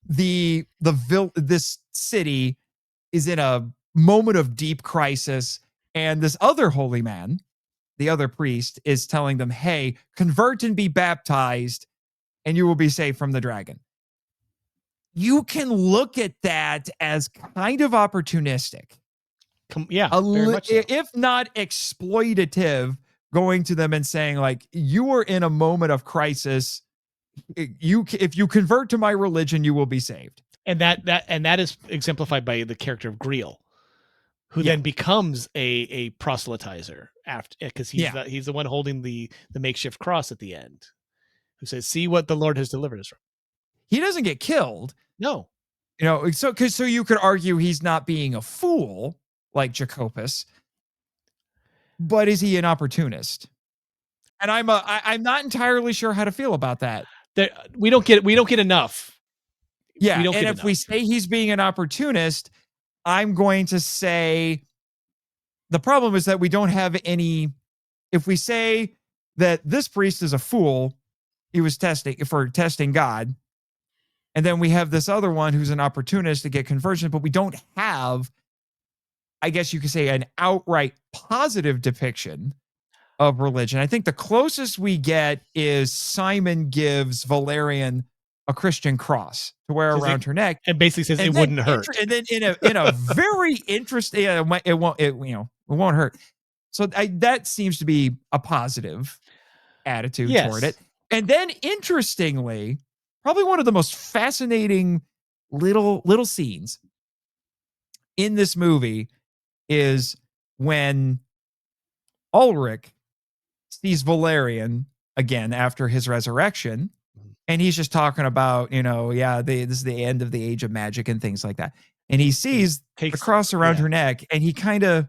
this city is in a moment of deep crisis, and this other holy man, the other priest, is telling them, hey, convert and be baptized and you will be saved from the dragon. You can look at that as kind of opportunistic. Very much so. If not exploitative, going to them and saying, like, you are in a moment of crisis. If you convert to my religion, you will be saved. And that is exemplified by the character of Greel, who then becomes a proselytizer after, because he's the one holding the makeshift cross at the end, who says, see what the Lord has delivered us from. He doesn't get killed. No. So you could argue he's not being a fool like Jacopus, but is he an opportunist? And I'm not entirely sure how to feel about that. We don't get enough. Yeah, and if we say he's being an opportunist, I'm going to say the problem is that we don't have any. If we say that this priest is a fool, he was testing God, and then we have this other one who's an opportunist to get conversion, but we don't have, I guess you could say, an outright positive depiction of religion. I think the closest we get is Simon gives Valerian a Christian cross to wear around her neck, and basically says it wouldn't hurt. And then in a very interesting, it won't hurt. So that seems to be a positive attitude toward it. And then, interestingly, probably one of the most fascinating little scenes in this movie is when Ulrich sees Valerian again after his resurrection, and he's just talking about, this is the end of the age of magic and things like that. And he sees the cross around her neck, and he kind of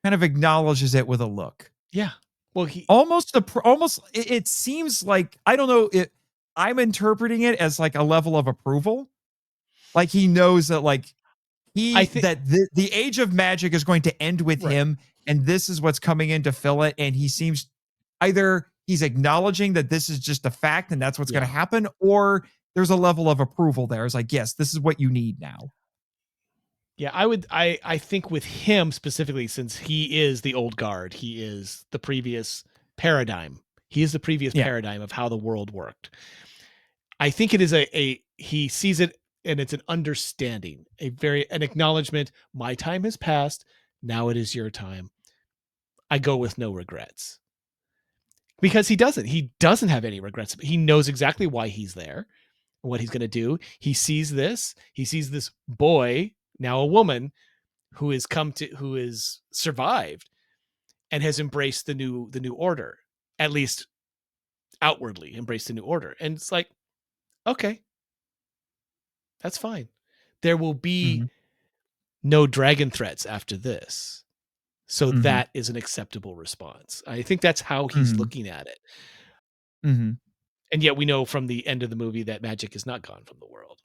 acknowledges it with a look. Yeah. Well, he it seems like, I don't know, I'm interpreting it as like a level of approval. Like he knows that, like, that the age of magic is going to end with him, and this is what's coming in to fill it. And he seems either he's acknowledging that this is just a fact and that's what's going to happen, or there's a level of approval there. It's like, yes, this is what you need now. Yeah, I think with him specifically, since he is the old guard, he is the previous paradigm. He is the previous paradigm of how the world worked. I think it is he sees it, and it's an understanding, an acknowledgement. My time has passed. Now it is your time. I go with no regrets. Because he doesn't have any regrets. He knows exactly why he's there, what he's going to do. He sees this boy, now a woman, who has survived and has embraced the new order, at least outwardly embraced the new order. And it's like, okay, that's fine. There will be no dragon threats after this. So that is an acceptable response. I think that's how he's looking at it. Mm-hmm. And yet we know from the end of the movie that magic is not gone from the world.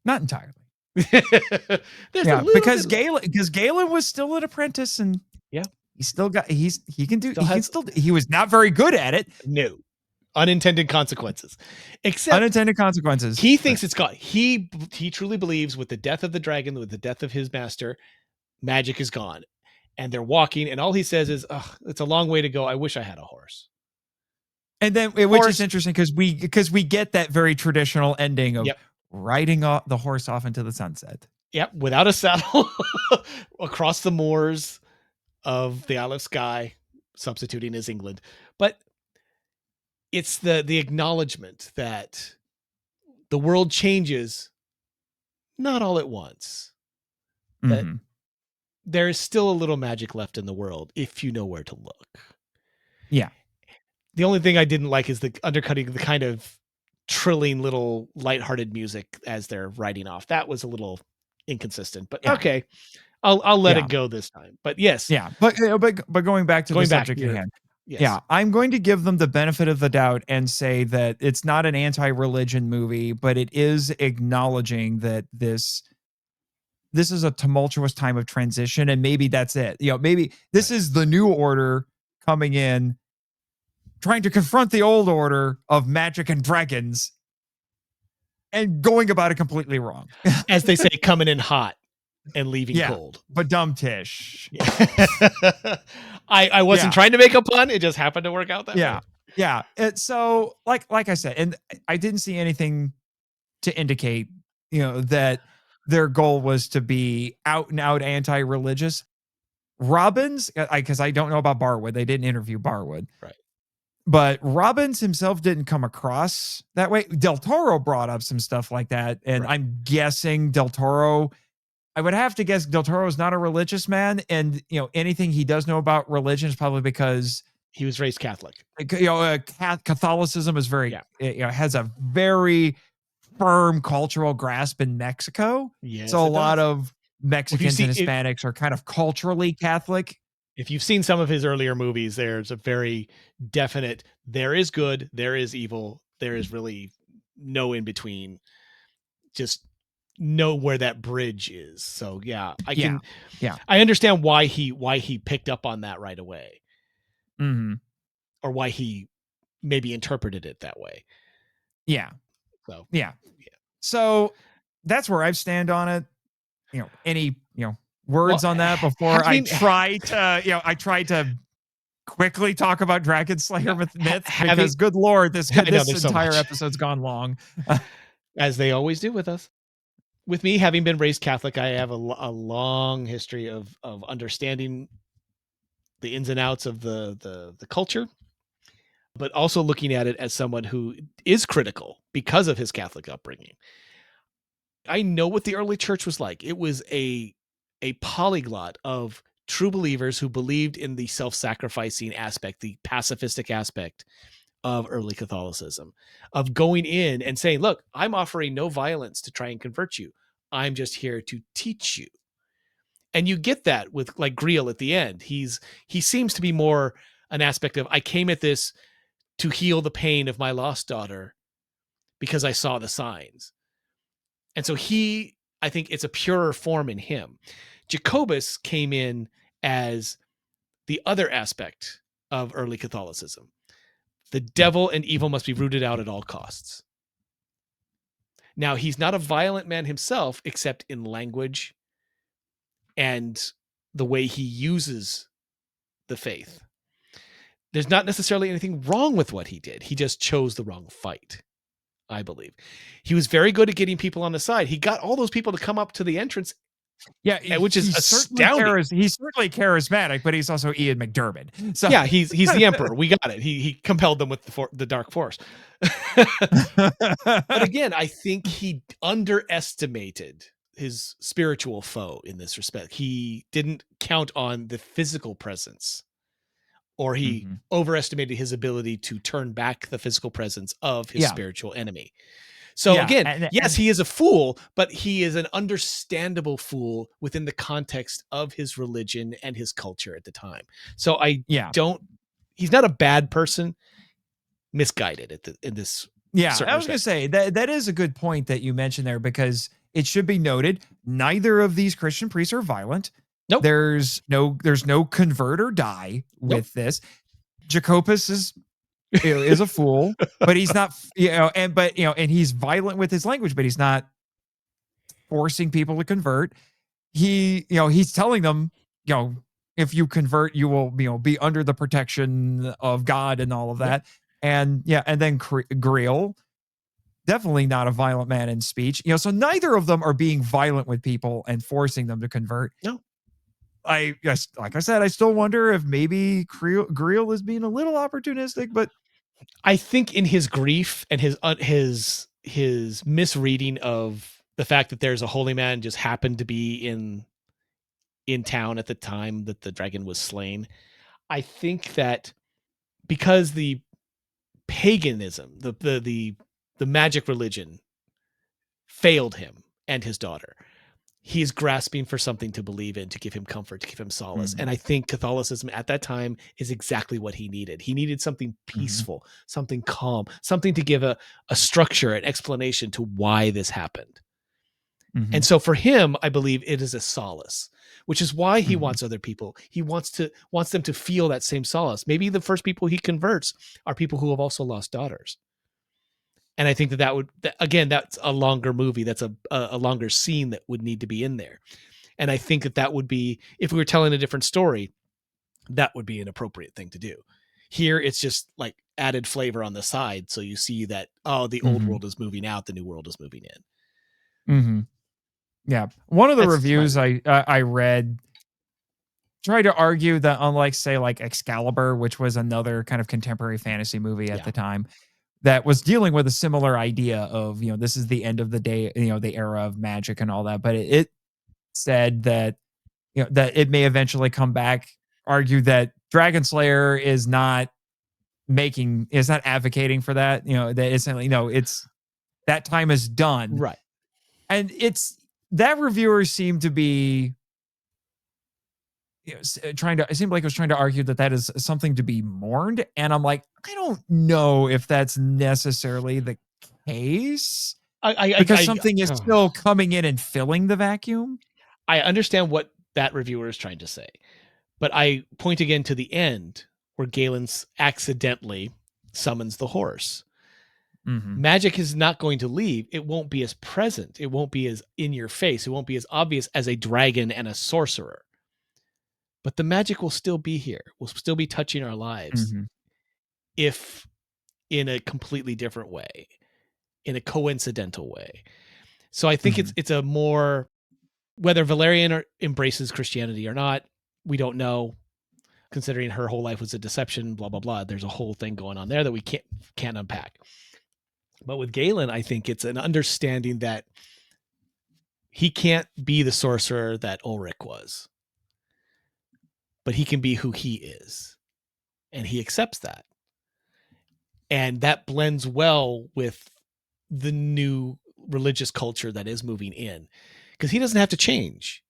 Not entirely. Because Galen was still an apprentice, and he still got he was not very good at it. No. Unintended consequences. Except unintended consequences. He thinks it's gone. He truly believes with the death of the dragon, with the death of his master, magic is gone. And they're walking, and all he says is, it's a long way to go. I wish I had a horse. And then, which is interesting because we get that very traditional ending of riding the horse off into the sunset. Yep, without a saddle, across the moors of the Isle of Skye, substituting as England. But it's the acknowledgement that the world changes, not all at once. That there is still a little magic left in the world if you know where to look. Yeah. The only thing I didn't like is the undercutting the kind of trilling little lighthearted music as they're riding off. That was a little inconsistent, but okay. I'll let it go this time. But yes. Yeah. But going back to the subject at hand. Yes. Yeah, I'm going to give them the benefit of the doubt and say that it's not an anti-religion movie, but it is acknowledging that this is a tumultuous time of transition, and maybe that's it. Maybe this is the new order coming in, trying to confront the old order of magic and dragons, and going about it completely wrong. As they say, coming in hot and leaving cold. But dumb tish. Yeah. I wasn't trying to make a pun. It just happened to work out that way. Yeah. So like I said, and I didn't see anything to indicate, that their goal was to be out and out anti-religious. Robbins, because I don't know about Barwood. They didn't interview Barwood. Right. But Robbins himself didn't come across that way. Del Toro brought up some stuff like that. And I'm guessing Del Toro, I would have to guess Del Toro is not a religious man. And, anything he does know about religion is probably because he was raised Catholic. Catholicism is very, has a very firm cultural grasp in Mexico. Yes, so a lot of Mexicans and Hispanics are kind of culturally Catholic. If you've seen some of his earlier movies, there's a very definite, there is good, there is evil, there is really no in between. Just know where that bridge is. So I understand why he picked up on that right away. Mm-hmm. Or why he maybe interpreted it that way. Yeah. So that's where I stand on it. Any words on that before I tried to quickly talk about Dragonslayer myths because good Lord, this entire episode's gone long. As they always do with us. With me having been raised Catholic, I have a long history of understanding the ins and outs of the culture, but also looking at it as someone who is critical because of his Catholic upbringing. I know what the early church was like. It was a polyglot of true believers who believed in the self-sacrificing aspect, the pacifistic aspect of early Catholicism, of going in and saying, look, I'm offering no violence to try and convert you. I'm just here to teach you. And you get that with like Griel at the end. He seems to be more an aspect of, I came at this to heal the pain of my lost daughter because I saw the signs. And so I think it's a purer form in him. Jacobus came in as the other aspect of early Catholicism. The devil and evil must be rooted out at all costs. Now, he's not a violent man himself, except in language and the way he uses the faith. There's not necessarily anything wrong with what he did. He just chose the wrong fight, I believe. He was very good at getting people on the side. He got all those people to come up to the entrance. Yeah, which is astounding. He's certainly charismatic, but he's also Ian McDiarmid. So yeah, he's the emperor. We got it. He compelled them with the dark force. But again, I think he underestimated his spiritual foe in this respect. He didn't count on the physical presence, or he overestimated his ability to turn back the physical presence of his spiritual enemy. So again, yes, he is a fool, but he is an understandable fool within the context of his religion and his culture at the time. So he's not a bad person, misguided in this. Yeah, I was going to say that is a good point that you mentioned there, because it should be noted, neither of these Christian priests are violent. Nope. There's no convert or die with this. Jacopus is a fool, but he's not, and he's violent with his language, but he's not forcing people to convert. He's telling them, if you convert, you will, be under the protection of God and all of that. And then Griel, definitely not a violent man in speech. So neither of them are being violent with people and forcing them to convert. No. Like I said, I still wonder if maybe Griel is being a little opportunistic, but I think in his grief and his misreading of the fact that there's a holy man just happened to be in town at the time that the dragon was slain, I think that because the paganism, the magic religion failed him and his daughter, he's grasping for something to believe in, to give him comfort, to give him solace. And I think Catholicism at that time is exactly what he needed. He needed something peaceful, something calm, something to give a structure, an explanation to why this happened. And so for him, I believe it is a solace, which is why he wants other people. He wants them to feel that same solace. Maybe the first people he converts are people who have also lost daughters. And I think that's a longer movie. That's a longer scene that would need to be in there. And I think that would be, if we were telling a different story, that would be an appropriate thing to do. Here, it's just like added flavor on the side. So you see that, the old world is moving out, the new world is moving in. Yeah. One of the reviews I read tried to argue that, unlike, say, like Excalibur, which was another kind of contemporary fantasy movie at the time, that was dealing with a similar idea of, this is the end of the day, the era of magic and all that. But it said that, that it may eventually come back, argue that Dragonslayer is not advocating for that, that essentially, it's that time is done. Right. And that reviewer seemed to be it seemed like it was trying to argue that is something to be mourned. And I'm like, I don't know if that's necessarily the case. Because something is still coming in and filling the vacuum. I understand what that reviewer is trying to say, but I point again to the end where Galen accidentally summons the horse. Magic is not going to leave. It won't be as present. It won't be as in your face. It won't be as obvious as a dragon and a sorcerer. But the magic will still be here. Will still be touching our lives, if in a completely different way, in a coincidental way. So I think it's a more, whether Valerian embraces Christianity or not, we don't know. Considering her whole life was a deception, blah blah blah. There's a whole thing going on there that we can't unpack. But with Galen, I think it's an understanding that he can't be the sorcerer that Ulrich was, but he can be who he is. And he accepts that. And that blends well with the new religious culture that is moving in, because he doesn't have to change.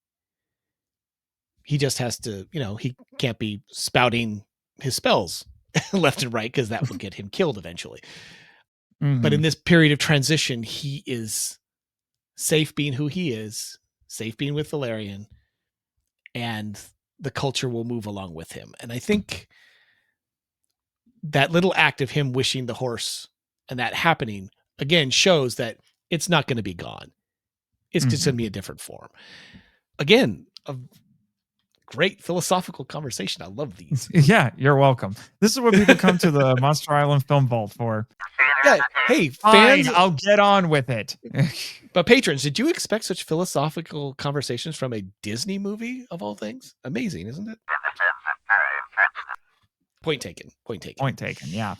He just has to, he can't be spouting his spells left and right, because that would get him killed eventually. But in this period of transition, he is safe being who he is, safe being with Valerian, and the culture will move along with him. And I think that little act of him wishing the horse and that happening again shows that it's not going to be gone. It's just going to be a different form. Again, a great philosophical conversation. I love these. Yeah, you're welcome. This is what people come to the Monster Island Film Vault for. Yeah. Hey, fans, I'll get on with it. But patrons, did you expect such philosophical conversations from a Disney movie of all things? Amazing, isn't it? Point taken. Yeah.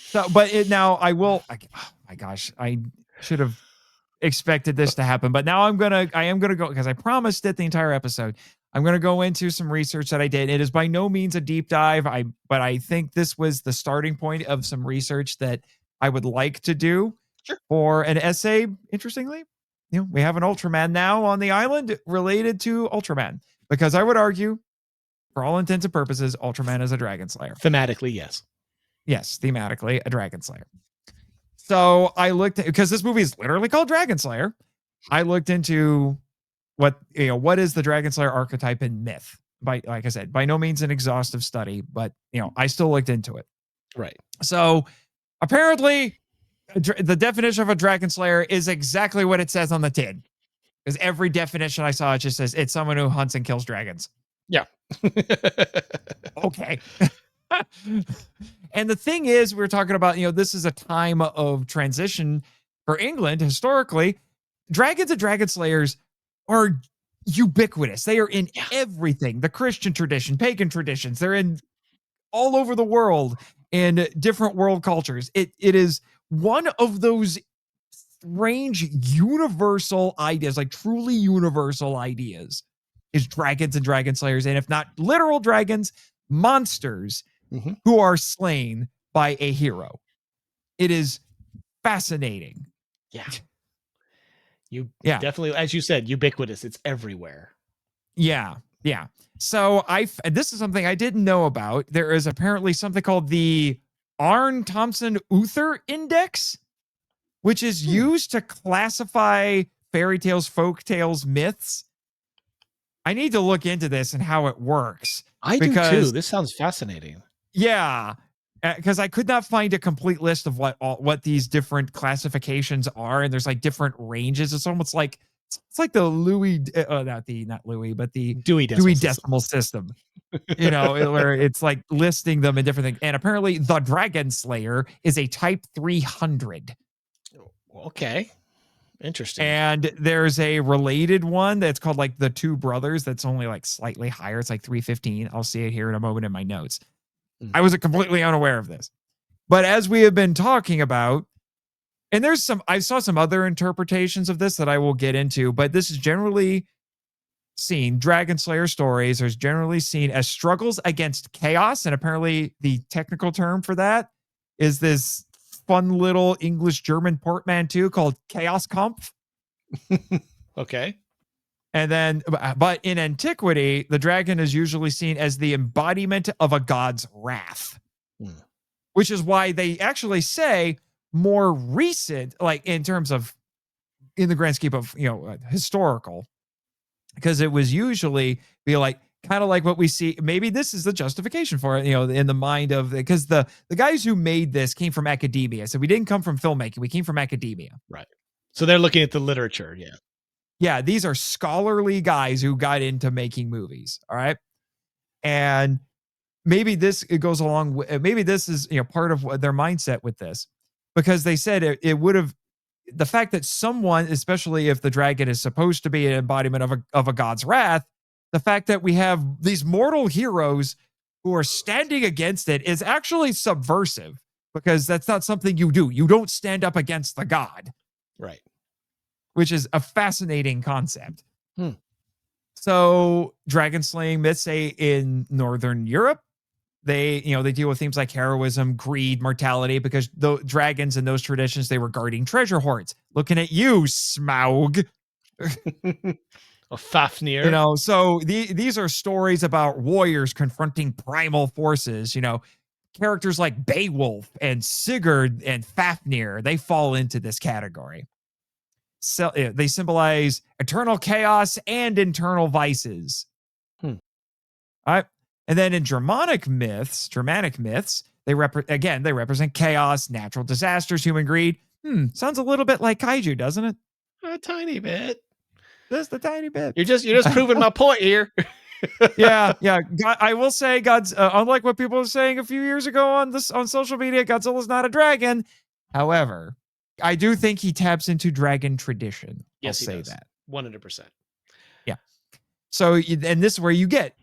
So, but I will. Oh my gosh, I should have expected this to happen. But now I am gonna go, because I promised it the entire episode. I'm going to go into some research that I did. It is by no means a deep dive, but I think this was the starting point of some research that I would like to do for an essay. Interestingly, we have an Ultraman now on the island related to Ultraman, because I would argue, for all intents and purposes, Ultraman is a Dragonslayer. Thematically, yes. Yes, thematically, a Dragonslayer. So I looked at, because this movie is literally called Dragonslayer. I looked into what is the Dragonslayer archetype in myth. Like I said, by no means an exhaustive study, but I still looked into it. Right. So apparently the definition of a Dragonslayer is exactly what it says on the tin. Because every definition I saw, it just says it's someone who hunts and kills dragons. Yeah. Okay. And the thing is, we were talking about, this is a time of transition for England historically. Dragons and Dragonslayers are ubiquitous. They are in everything. The Christian tradition, pagan traditions, they're in all over the world in different world cultures. It is one of those strange universal ideas, like truly universal ideas, is dragons and Dragonslayers. And if not literal dragons, monsters who are slain by a hero. It is fascinating. Yeah. Definitely, as you said, ubiquitous. It's everywhere. Yeah. So this is something I didn't know about. There is apparently something called the Arne Thompson Uther Index, which is used to classify fairy tales, folk tales, myths. I need to look into this and how it works. I do too. This sounds fascinating. Yeah, because I could not find a complete list of what these different classifications are, and there's like different ranges. It's almost like the Louis, not Louis, but the Dewey Decimal System. Where it's like listing them in different things. And apparently, the Dragonslayer is a Type 300. Okay. Interesting. And there's a related one that's called like the Two Brothers. That's only like slightly higher. It's like 315. I'll see it here in a moment in my notes. I was completely unaware of this. But as we have been talking about, and I saw some other interpretations of this that I will get into, but this is generally seen, Dragonslayer stories are generally seen as struggles against chaos. And apparently the technical term for that is this fun little English-German portmanteau called Chaos Kampf. Okay. And then, but in antiquity, the dragon is usually seen as the embodiment of a god's wrath, which is why they actually say more recent, like in terms of, in the grand scheme of, historical, because it was usually be like, kind of like what we see. Maybe this is the justification for it, in the mind of, because the guys who made this came from academia. So we didn't come from filmmaking. We came from academia. Right. So they're looking at the literature. Yeah. Yeah. These are scholarly guys who got into making movies. All right. And maybe it goes along with, maybe this is, part of their mindset with this, because they said it would have, the fact that someone, especially if the dragon is supposed to be an embodiment of a god's wrath, the fact that we have these mortal heroes who are standing against it is actually subversive, because that's not something you do. You don't stand up against the god. Right. Which is a fascinating concept. So dragon slaying myths, say in Northern Europe, they deal with themes like heroism, greed, mortality, because the dragons in those traditions, they were guarding treasure hoards. Looking at you, Smaug. A Fafnir. So these are stories about warriors confronting primal forces. Characters like Beowulf and Sigurd and Fafnir, they fall into this category. So they symbolize eternal chaos and internal vices. All right. And then in Germanic myths, they represent chaos, natural disasters, human greed. Sounds a little bit like kaiju, doesn't it? A tiny bit. Just a tiny bit. You're just proving my point here. Yeah. God, I will say, God's unlike what people were saying a few years ago on social media, Godzilla's not a dragon. However, I do think he taps into dragon tradition. Yes, I'll say does. that 100%. Yeah. So, and this is where you get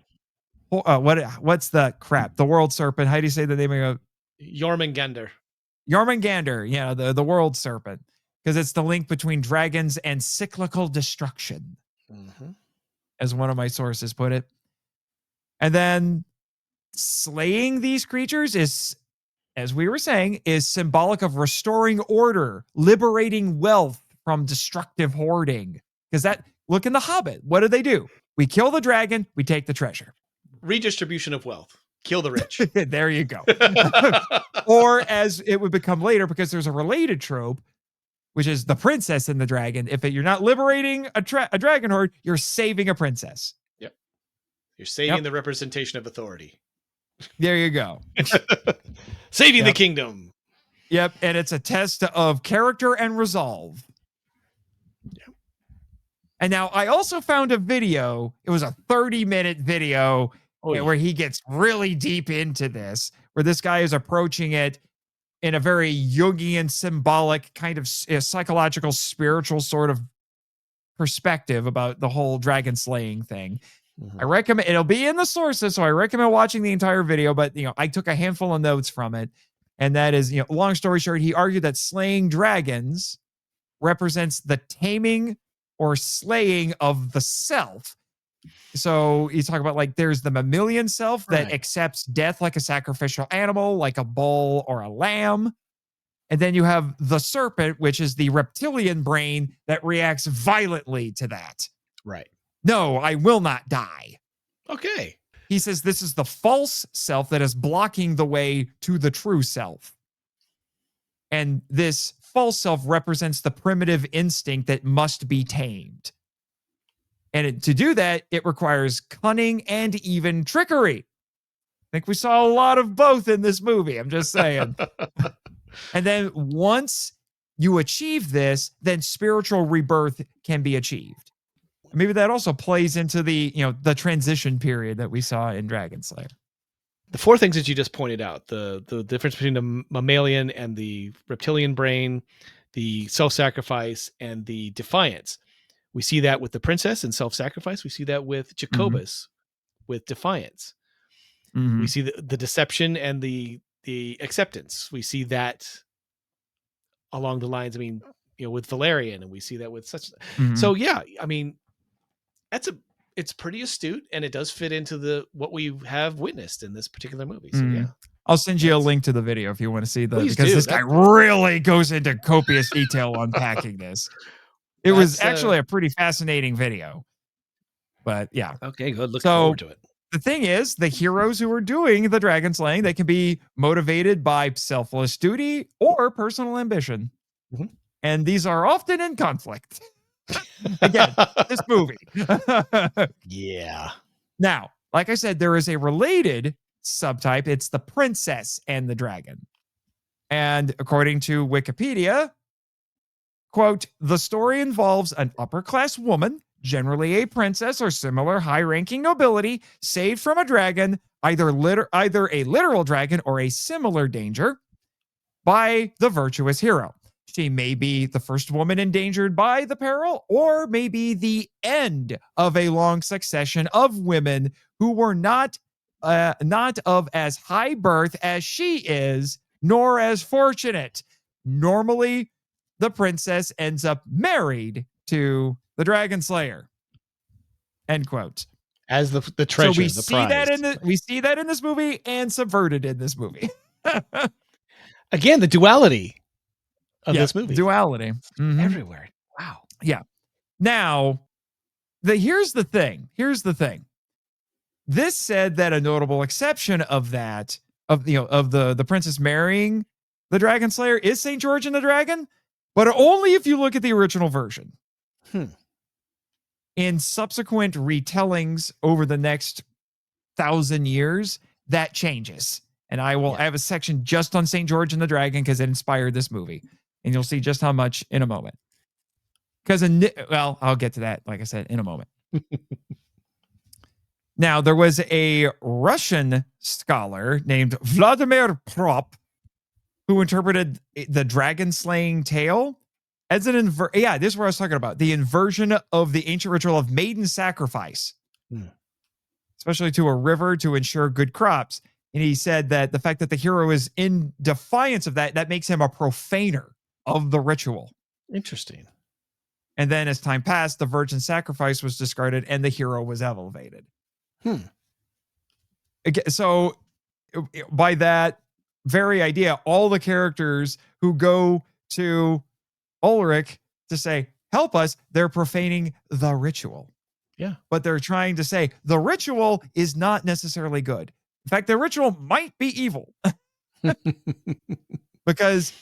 what's the crap? The world serpent. How do you say the name of it? Jormungandr. Jormungandr. Yeah, the world serpent. Because it's the link between dragons and cyclical destruction, as one of my sources put it. And then slaying these creatures is, as we were saying, is symbolic of restoring order, liberating wealth from destructive hoarding. Because look in The Hobbit. What do? We kill the dragon, we take the treasure. Redistribution of wealth. Kill the rich. There you go. Or as it would become later, because there's a related trope, which is the princess and the dragon. If you're not liberating a dragon horde, you're saving a princess. Yep. You're saving the representation of authority. There you go. Saving the kingdom. Yep. And it's a test of character and resolve. Yep. And now I also found a video. It was a 30-minute video where he gets really deep into this, where this guy is approaching it in a very Jungian, symbolic, kind of psychological, spiritual sort of perspective about the whole dragon slaying thing. Mm-hmm. I recommend, it'll be in the sources, so I recommend watching the entire video, but I took a handful of notes from it. And that is, long story short, he argued that slaying dragons represents the taming or slaying of the self. So he's talking about, like, there's the mammalian self that accepts death like a sacrificial animal, like a bull or a lamb. And then you have the serpent, which is the reptilian brain that reacts violently to that. Right. No, I will not die. Okay. He says this is the false self that is blocking the way to the true self. And this false self represents the primitive instinct that must be tamed. And to do that, it requires cunning and even trickery. I think we saw a lot of both in this movie. I'm just saying. And then once you achieve this, then spiritual rebirth can be achieved. Maybe that also plays into the, the transition period that we saw in Dragonslayer. The four things that you just pointed out, the difference between the mammalian and the reptilian brain, the self-sacrifice, and the defiance. We see that with the princess and self-sacrifice. We see that with Jacobus with defiance. Mm-hmm. We see the deception and the acceptance. We see that along the lines, with Valerian, and we see that with such. Mm-hmm. So yeah, it's pretty astute, and it does fit into what we have witnessed in this particular movie. So yeah. I'll send you a link to the video if you want to see this guy really goes into copious detail unpacking this. It was actually a pretty fascinating video. But yeah. Okay, good. Look forward to it. The thing is, the heroes who are doing the dragon slaying, they can be motivated by selfless duty or personal ambition. Mm-hmm. And these are often in conflict. Again, this movie. Yeah. Now, like I said, there is a related subtype. It's the princess and the dragon. And according to Wikipedia, quote, the story involves an upper-class woman, generally a princess or similar high-ranking nobility, saved from a dragon, either a literal dragon or a similar danger, by the virtuous hero. She may be the first woman endangered by the peril, or maybe the end of a long succession of women who were not of as high birth as she is, nor as fortunate. Normally, the princess ends up married to the dragon slayer. End quote. As the treasure, so we see that in this movie and subverted in this movie. Again, the duality of this movie. Duality. Mm-hmm. Everywhere. Wow. Yeah. Now, here's the thing. This said that a notable exception of that, of the princess marrying the dragon slayer, is St. George and the Dragon, but only if you look at the original version. In subsequent retellings over the next 1,000 years, that changes. And I have a section just on St. George and the Dragon because it inspired this movie. And you'll see just how much in a moment. I'll get to that, like I said, in a moment. Now, there was a Russian scholar named Vladimir Prop who interpreted the dragon slaying tale as this is what I was talking about. The inversion of the ancient ritual of maiden sacrifice, especially to a river to ensure good crops. And he said that the fact that the hero is in defiance of that makes him a profaner of the ritual. Interesting. And then as time passed, the virgin sacrifice was discarded and the hero was elevated. So by that very idea, all the characters who go to Ulrich to say, help us, they're profaning the ritual. Yeah. But they're trying to say the ritual is not necessarily good. In fact, the ritual might be evil. Because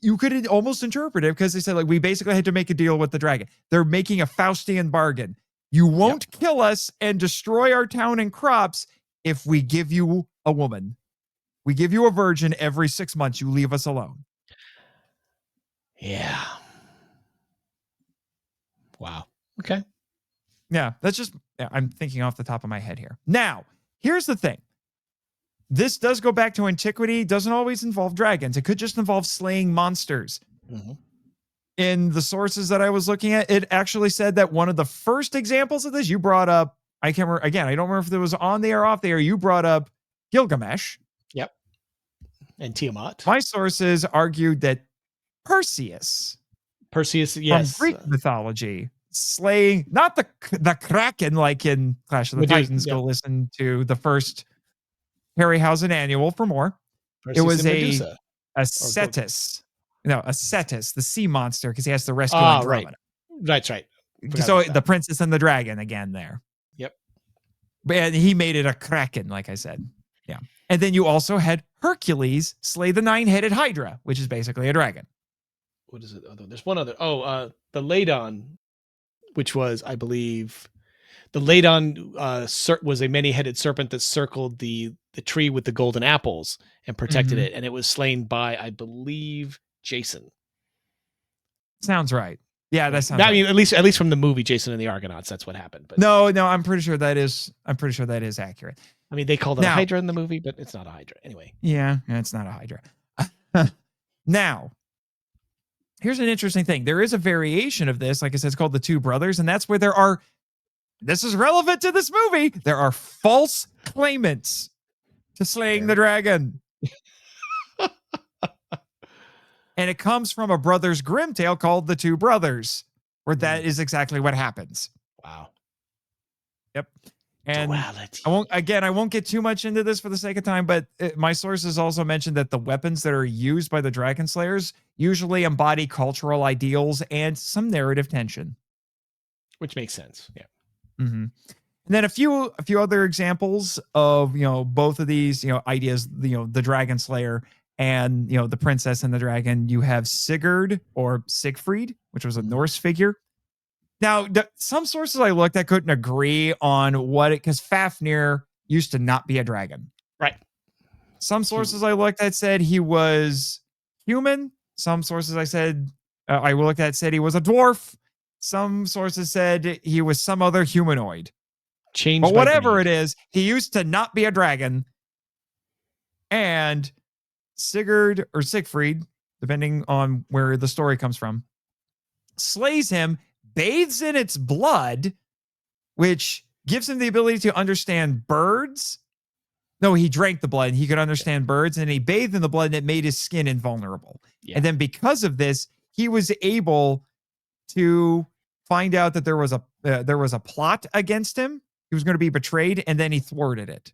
you could almost interpret it because they said, like, we basically had to make a deal with the dragon. They're making a Faustian bargain. You won't kill us and destroy our town and crops if we give you a woman. We give you a virgin every 6 months. You leave us alone. Yeah. Wow. Okay. Yeah, I'm thinking off the top of my head here. Now, here's the thing. This does go back to antiquity. Doesn't always involve dragons. It could just involve slaying monsters. Mm-hmm. In the sources that I was looking at, it actually said that one of the first examples of this, you brought up, I can't remember, again, I don't remember if it was on the air or off the air, you brought up Gilgamesh. Yep. And Tiamat. My sources argued that Perseus, yes. from Greek mythology, slaying, not the Kraken like in Clash of the Titans, go listen to the first Harryhausen annual for more. Perseus, it was a Cetus. No, a Cetus, the sea monster, because he has to rescue Andromeda. Right. That's right. So the Princess and the Dragon again there. Yep. But he made it a Kraken, like I said. Yeah. And then you also had Hercules slay the 9-headed Hydra, which is basically a dragon. What is it? Oh, there's one other. The Ladon, which was, I believe, the Ladon was a many-headed serpent that circled the tree with the golden apples and protected it. And it was slain by, I believe, Jason. Sounds right. Yeah, that sounds. I mean, at least from the movie Jason and the Argonauts, that's what happened. But no, I'm pretty sure that is accurate. I mean, they called it a Hydra in the movie, but it's not a Hydra anyway. Yeah, it's not a Hydra. Now, here's an interesting thing. There is a variation of this, like I said, it's called the Two Brothers, and that's where this is relevant to this movie. There are false claimants to slaying the dragon. And it comes from a Brothers Grimm tale called The Two Brothers, where that is exactly what happens. Wow. Yep. And duality. I won't get too much into this for the sake of time, but my sources also mentioned that the weapons that are used by the Dragonslayers usually embody cultural ideals and some narrative tension. Which makes sense. Yeah. Mm-hmm. And then a few other examples of, both of these, ideas, the Dragonslayer and, the princess and the dragon. You have Sigurd or Siegfried, which was a Norse figure. Now, some sources I looked at couldn't agree on because Fafnir used to not be a dragon. Right. Some sources I looked at said he was human. Some sources I looked at said he was a dwarf. Some sources said he was some other humanoid. But whatever it is, he used to not be a dragon. And Sigurd or Siegfried, depending on where the story comes from, slays him, bathes in its blood, which gives him the ability to understand birds. No, he drank the blood. He could understand birds, and he bathed in the blood, and it made his skin invulnerable. Yeah. And then because of this, he was able to find out that there was a plot against him. He was going to be betrayed, and then he thwarted it.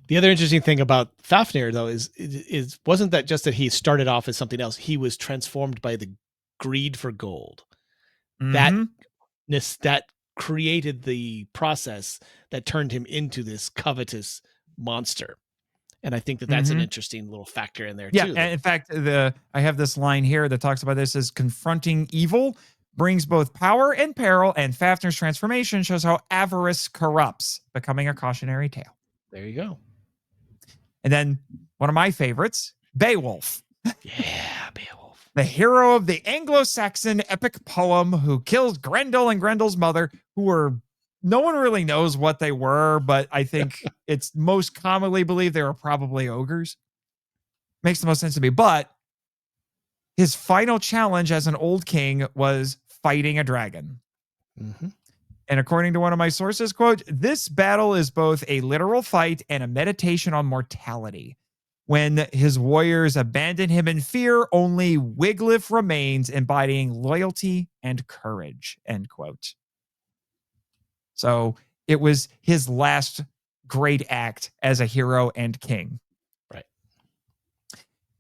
The other interesting thing about Fafnir, though, is wasn't that just that he started off as something else? He was transformed by the greed for gold. Mm-hmm. That created the process that turned him into this covetous monster. And I think that's an interesting little factor in there, too. Yeah, and in fact, I have this line here that talks about this as confronting evil brings both power and peril, and Fafnir's transformation shows how avarice corrupts, becoming a cautionary tale. There you go. And then one of my favorites, Beowulf. Yeah, Beowulf. The hero of the Anglo-Saxon epic poem who killed Grendel and Grendel's mother, no one really knows what they were, but I think it's most commonly believed they were probably ogres. Makes the most sense to me. But his final challenge as an old king was fighting a dragon. Mm-hmm. And according to one of my sources, quote, this battle is both a literal fight and a meditation on mortality. When his warriors abandon him in fear, only Wiglaf remains, embodying loyalty and courage, end quote. So it was his last great act as a hero and king. Right.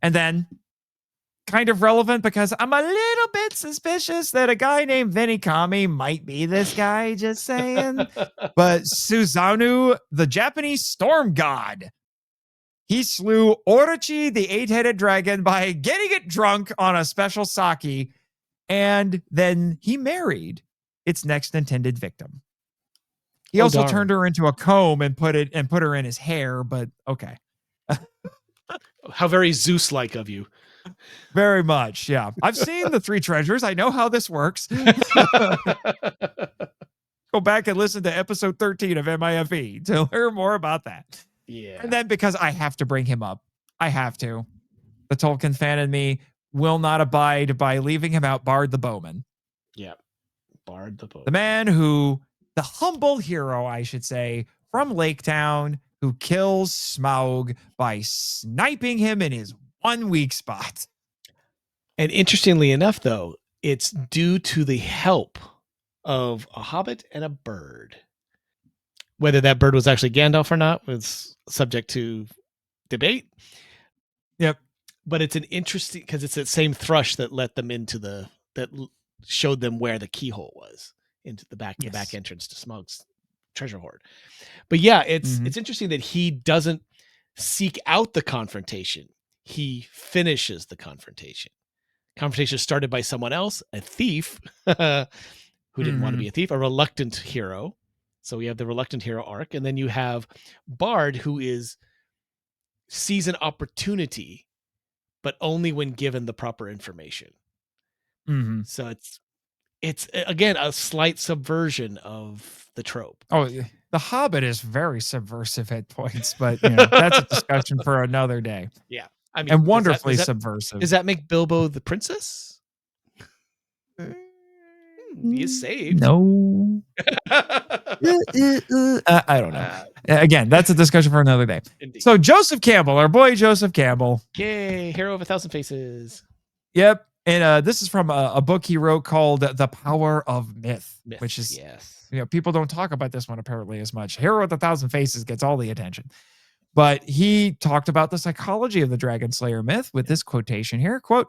And then, kind of relevant because I'm a little bit suspicious that a guy named Vinny Kami might be this guy, just saying. But Susanoo, the Japanese storm god, he slew Orochi, the 8-headed dragon, by getting it drunk on a special sake, and then he married its next intended victim. He also turned her into a comb and put her in his hair, but okay. How very Zeus-like of you. Very much, yeah. I've seen the Three Treasures. I know how this works. Go back and listen to episode 13 of MIFE to learn more about that. Yeah. And then because I have to bring him up, I have to. The Tolkien fan in me will not abide by leaving him out, Bard the Bowman. Yeah. Bard the Bowman. The man the humble hero, I should say, from Lake Town, who kills Smaug by sniping him in his one weak spot. And interestingly enough, though, it's due to the help of a hobbit and a bird. Whether that bird was actually Gandalf or not was subject to debate. Yep. But it's an interesting, because it's that same thrush that let them that showed them where the keyhole was into the back entrance to Smaug's treasure hoard. But yeah, it's interesting that he doesn't seek out the confrontation. He finishes the confrontation. Confrontation started by someone else, a thief who didn't want to be a thief, a reluctant hero. So we have the reluctant hero arc, and then you have Bard, who sees an opportunity, but only when given the proper information. So it's again a slight subversion of the trope. Oh, the Hobbit is very subversive at points, but that's a discussion for another day. Yeah, I mean, and wonderfully subversive. Does that make Bilbo the princess? He is saved. No. I don't know. Again, that's a discussion for another day. Indeed. So Joseph Campbell, our boy Joseph Campbell. Yay, hero of 1,000 faces. Yep. And this is from a book he wrote called The Power of Myth, which is, people don't talk about this one apparently as much. Hero of 1,000 Faces gets all the attention. But he talked about the psychology of the Dragonslayer myth with this quotation here, quote,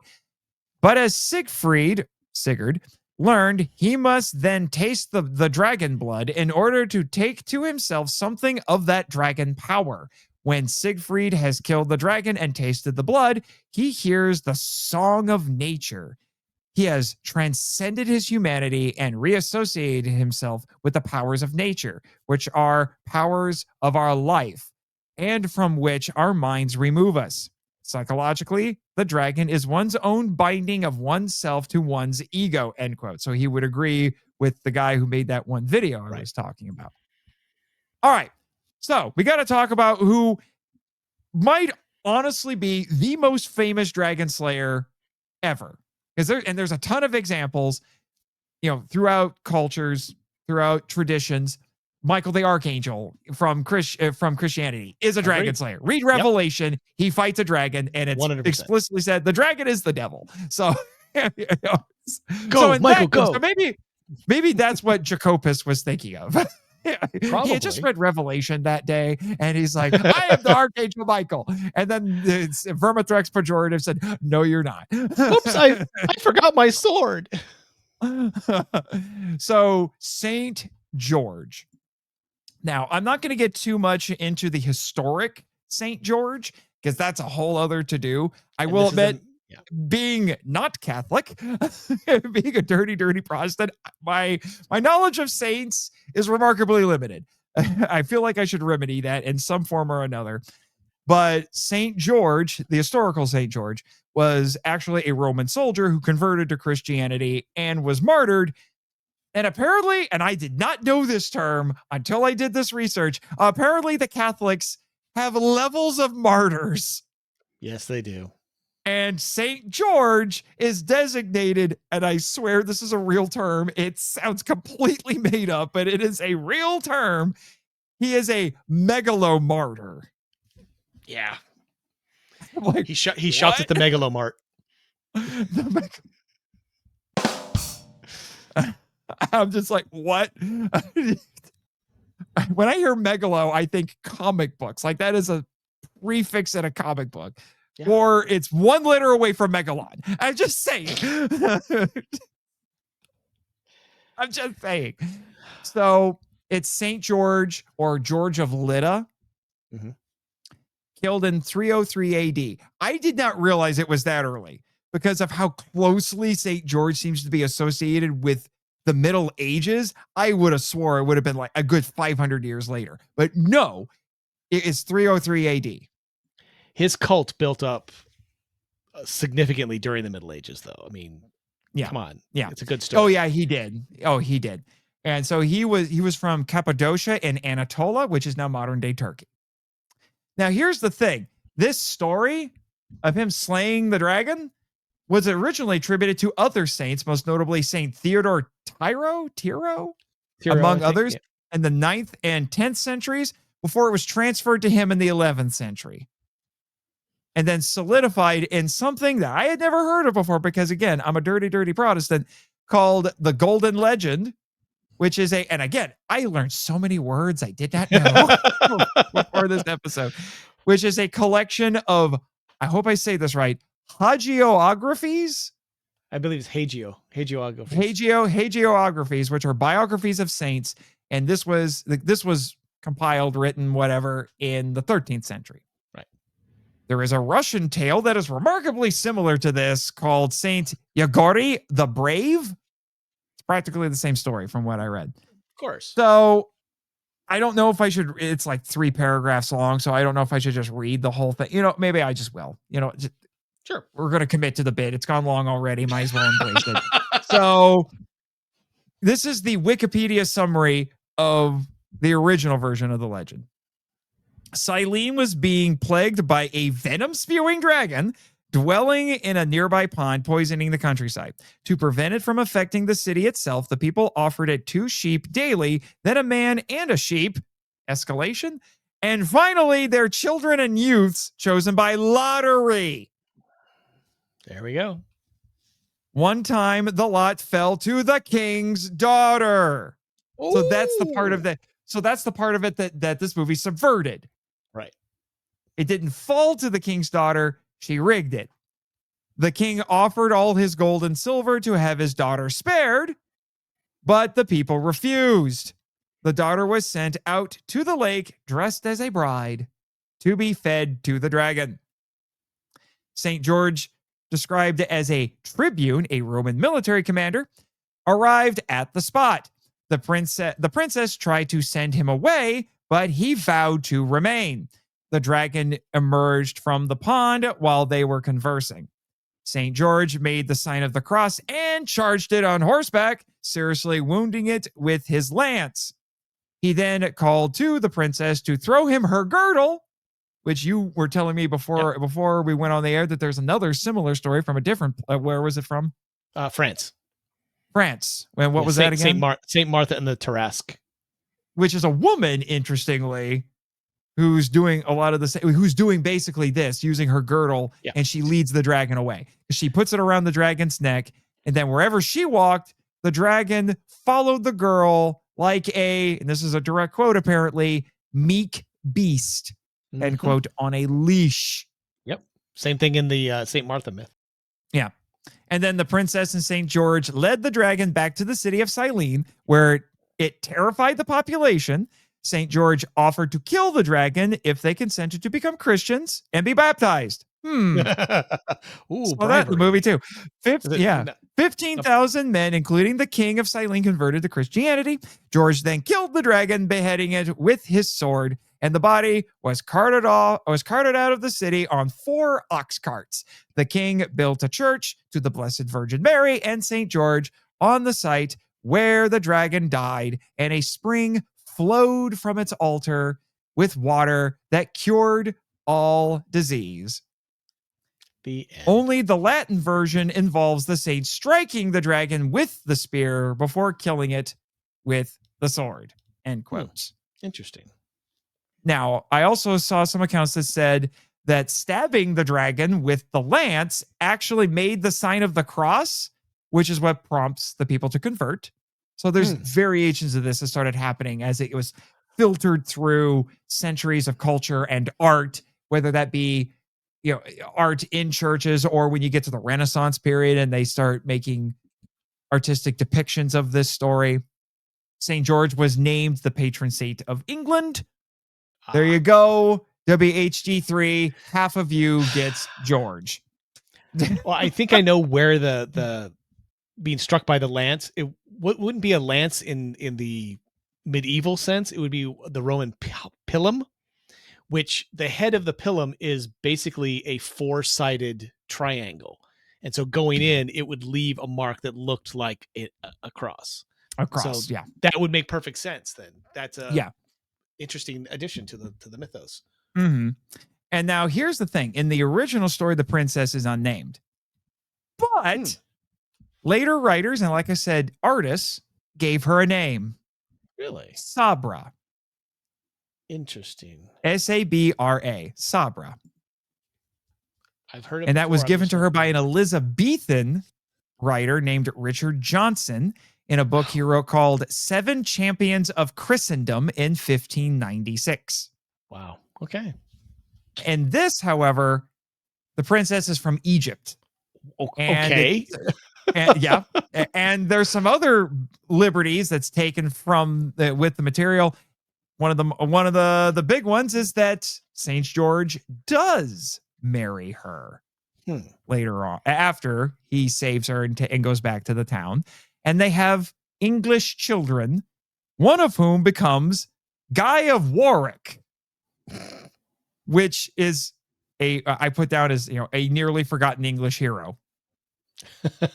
"But as Sigurd learned, he must then taste the dragon blood in order to take to himself something of that dragon power. When Siegfried has killed the dragon and tasted the blood, he hears the song of nature. He has transcended his humanity and reassociated himself with the powers of nature, which are powers of our life, and from which our minds remove us. Psychologically, the dragon is one's own binding of oneself to one's ego," end quote. So he would agree with the guy who made that one video I was talking about. All right. So we got to talk about who might honestly be the most famous Dragon Slayer ever. There's a ton of examples, throughout cultures, throughout traditions. Michael the Archangel from Christianity is a Dragon Slayer. Read Revelation. Yep. He fights a dragon, and it's 100%. Explicitly said the dragon is the devil. So go, Michael, go. So maybe that's what Jacopus was thinking of. He had just read Revelation that day, and he's like, "I am the Archangel Michael." And then Vermithrax Pejorative said, "No, you're not." Oops, I forgot my sword. So Saint George. Now, I'm not going to get too much into the historic St. George, because that's a whole other to-do. I will admit, being not Catholic, being a dirty, dirty Protestant, my knowledge of saints is remarkably limited. I feel like I should remedy that in some form or another. But St. George, the historical St. George, was actually a Roman soldier who converted to Christianity and was martyred. And apparently, and I did not know this term until I did this research, apparently the Catholics have levels of martyrs. Yes, they do. And St. George is designated, and I swear this is a real term. It sounds completely made up, but it is a real term. He is a megalomartyr. Yeah. Like, he shouts at the megalomart. I'm just like, what? When I hear megalo, I think comic books. Like that is a prefix in a comic book. Yeah. Or it's one letter away from Megalon. I'm just saying. I'm just saying. So it's St. George or George of Lydda. killed in 303 AD. I did not realize it was that early because of how closely St. George seems to be associated with the Middle Ages. I would have swore it would have been like a good 500 years later. But no, it is 303 AD. His cult built up significantly during the Middle Ages, though. I mean, come on. Yeah. It's a good story. Oh, yeah, he did. And so he was from Cappadocia in Anatolia, which is now modern day Turkey. Now, here's the thing. This story of him slaying the dragon was originally attributed to other saints, most notably Saint Theodore Tiro, among others, in the 9th and 10th centuries, before it was transferred to him in the 11th century. And then solidified in something that I had never heard of before, because again, I'm a dirty, dirty Protestant, called the Golden Legend, which is and again, I learned so many words I did not know before this episode, which is a collection of, I hope I say this right, hagiographies. I believe it's hagiographies. Hagiographies, which are biographies of saints. And this was compiled, written, whatever, in the 13th century. Right. There is a Russian tale that is remarkably similar to this called Saint Yegori the Brave. It's practically the same story from what I read. Of course. So I don't know if I should, it's like 3 paragraphs long, so I don't know if I should just read the whole thing. Maybe I just will. Sure. We're going to commit to the bit. It's gone long already. Might as well embrace it. So this is the Wikipedia summary of the original version of the legend. Silene was being plagued by a venom-spewing dragon dwelling in a nearby pond, poisoning the countryside. To prevent it from affecting the city itself, the people offered it 2 sheep daily, then a man and a sheep, escalation, and finally their children and youths chosen by lottery. There we go. One time, the lot fell to the king's daughter. Ooh. So that's the part of that. So that's the part of it that this movie subverted. Right. It didn't fall to the king's daughter. She rigged it. The king offered all his gold and silver to have his daughter spared, but the people refused. The daughter was sent out to the lake dressed as a bride to be fed to the dragon. St. George, described as a tribune, a Roman military commander, arrived at the spot. The princess tried to send him away, but he vowed to remain. The dragon emerged from the pond while they were conversing. St. George made the sign of the cross and charged it on horseback, seriously wounding it with his lance. He then called to the princess to throw him her girdle, which you were telling me before we went on the air that there's another similar story from a different, where was it from? France. And what was that again? Saint Martha and the Tarasque. Which is a woman, interestingly, who's doing a lot of who's doing basically this, using her girdle, and she leads the dragon away. She puts it around the dragon's neck, and then wherever she walked, the dragon followed the girl like and this is a direct quote apparently, meek beast. End quote, on a leash. Yep. Same thing in the St. Martha myth. Yeah. And then the princess and St. George led the dragon back to the city of Silene, where it terrified the population. St. George offered to kill the dragon if they consented to become Christians and be baptized. Ooh, that the movie too. 15,000 men, including the king of Silene, converted to Christianity. George then killed the dragon, beheading it with his sword, and the body was carted out of the city on 4 ox carts. The king built a church to the Blessed Virgin Mary and St. George on the site where the dragon died, and a spring flowed from its altar with water that cured all disease. Only the Latin version involves the saint striking the dragon with the spear before killing it with the sword. End quotes. Interesting. Now, I also saw some accounts that said that stabbing the dragon with the lance actually made the sign of the cross, which is what prompts the people to convert. So there's variations of this that started happening as it was filtered through centuries of culture and art, whether that be art in churches or when you get to the Renaissance period and they start making artistic depictions of this story. St. George was named the patron saint of England. There you go. WHG3, half of you gets George. Well, I think I know where the being struck by the lance, it wouldn't be a lance in the medieval sense. It would be the Roman pilum, which the head of the pilum is basically a 4-sided triangle. And so going in, it would leave a mark that looked like a cross. A cross, so yeah. That would make perfect sense then. That's a – interesting addition to the mythos. Mm-hmm. And now here's the thing. In the original story, the princess is unnamed. But later writers, and like I said, artists, gave her a name. Really? Sabra. Interesting. Sabra. Sabra. I've heard it and that was before, given to her by an Elizabethan writer named Richard Johnson in a book he wrote called 7 Champions of Christendom in 1596. Wow. Okay. And this, however, the princess is from Egypt. Okay. And there's some other liberties that's taken from with the material. One of the big ones is that St. George does marry her later on, after he saves her and goes back to the town. And they have English children, one of whom becomes Guy of Warwick, which is I put down as a nearly forgotten English hero.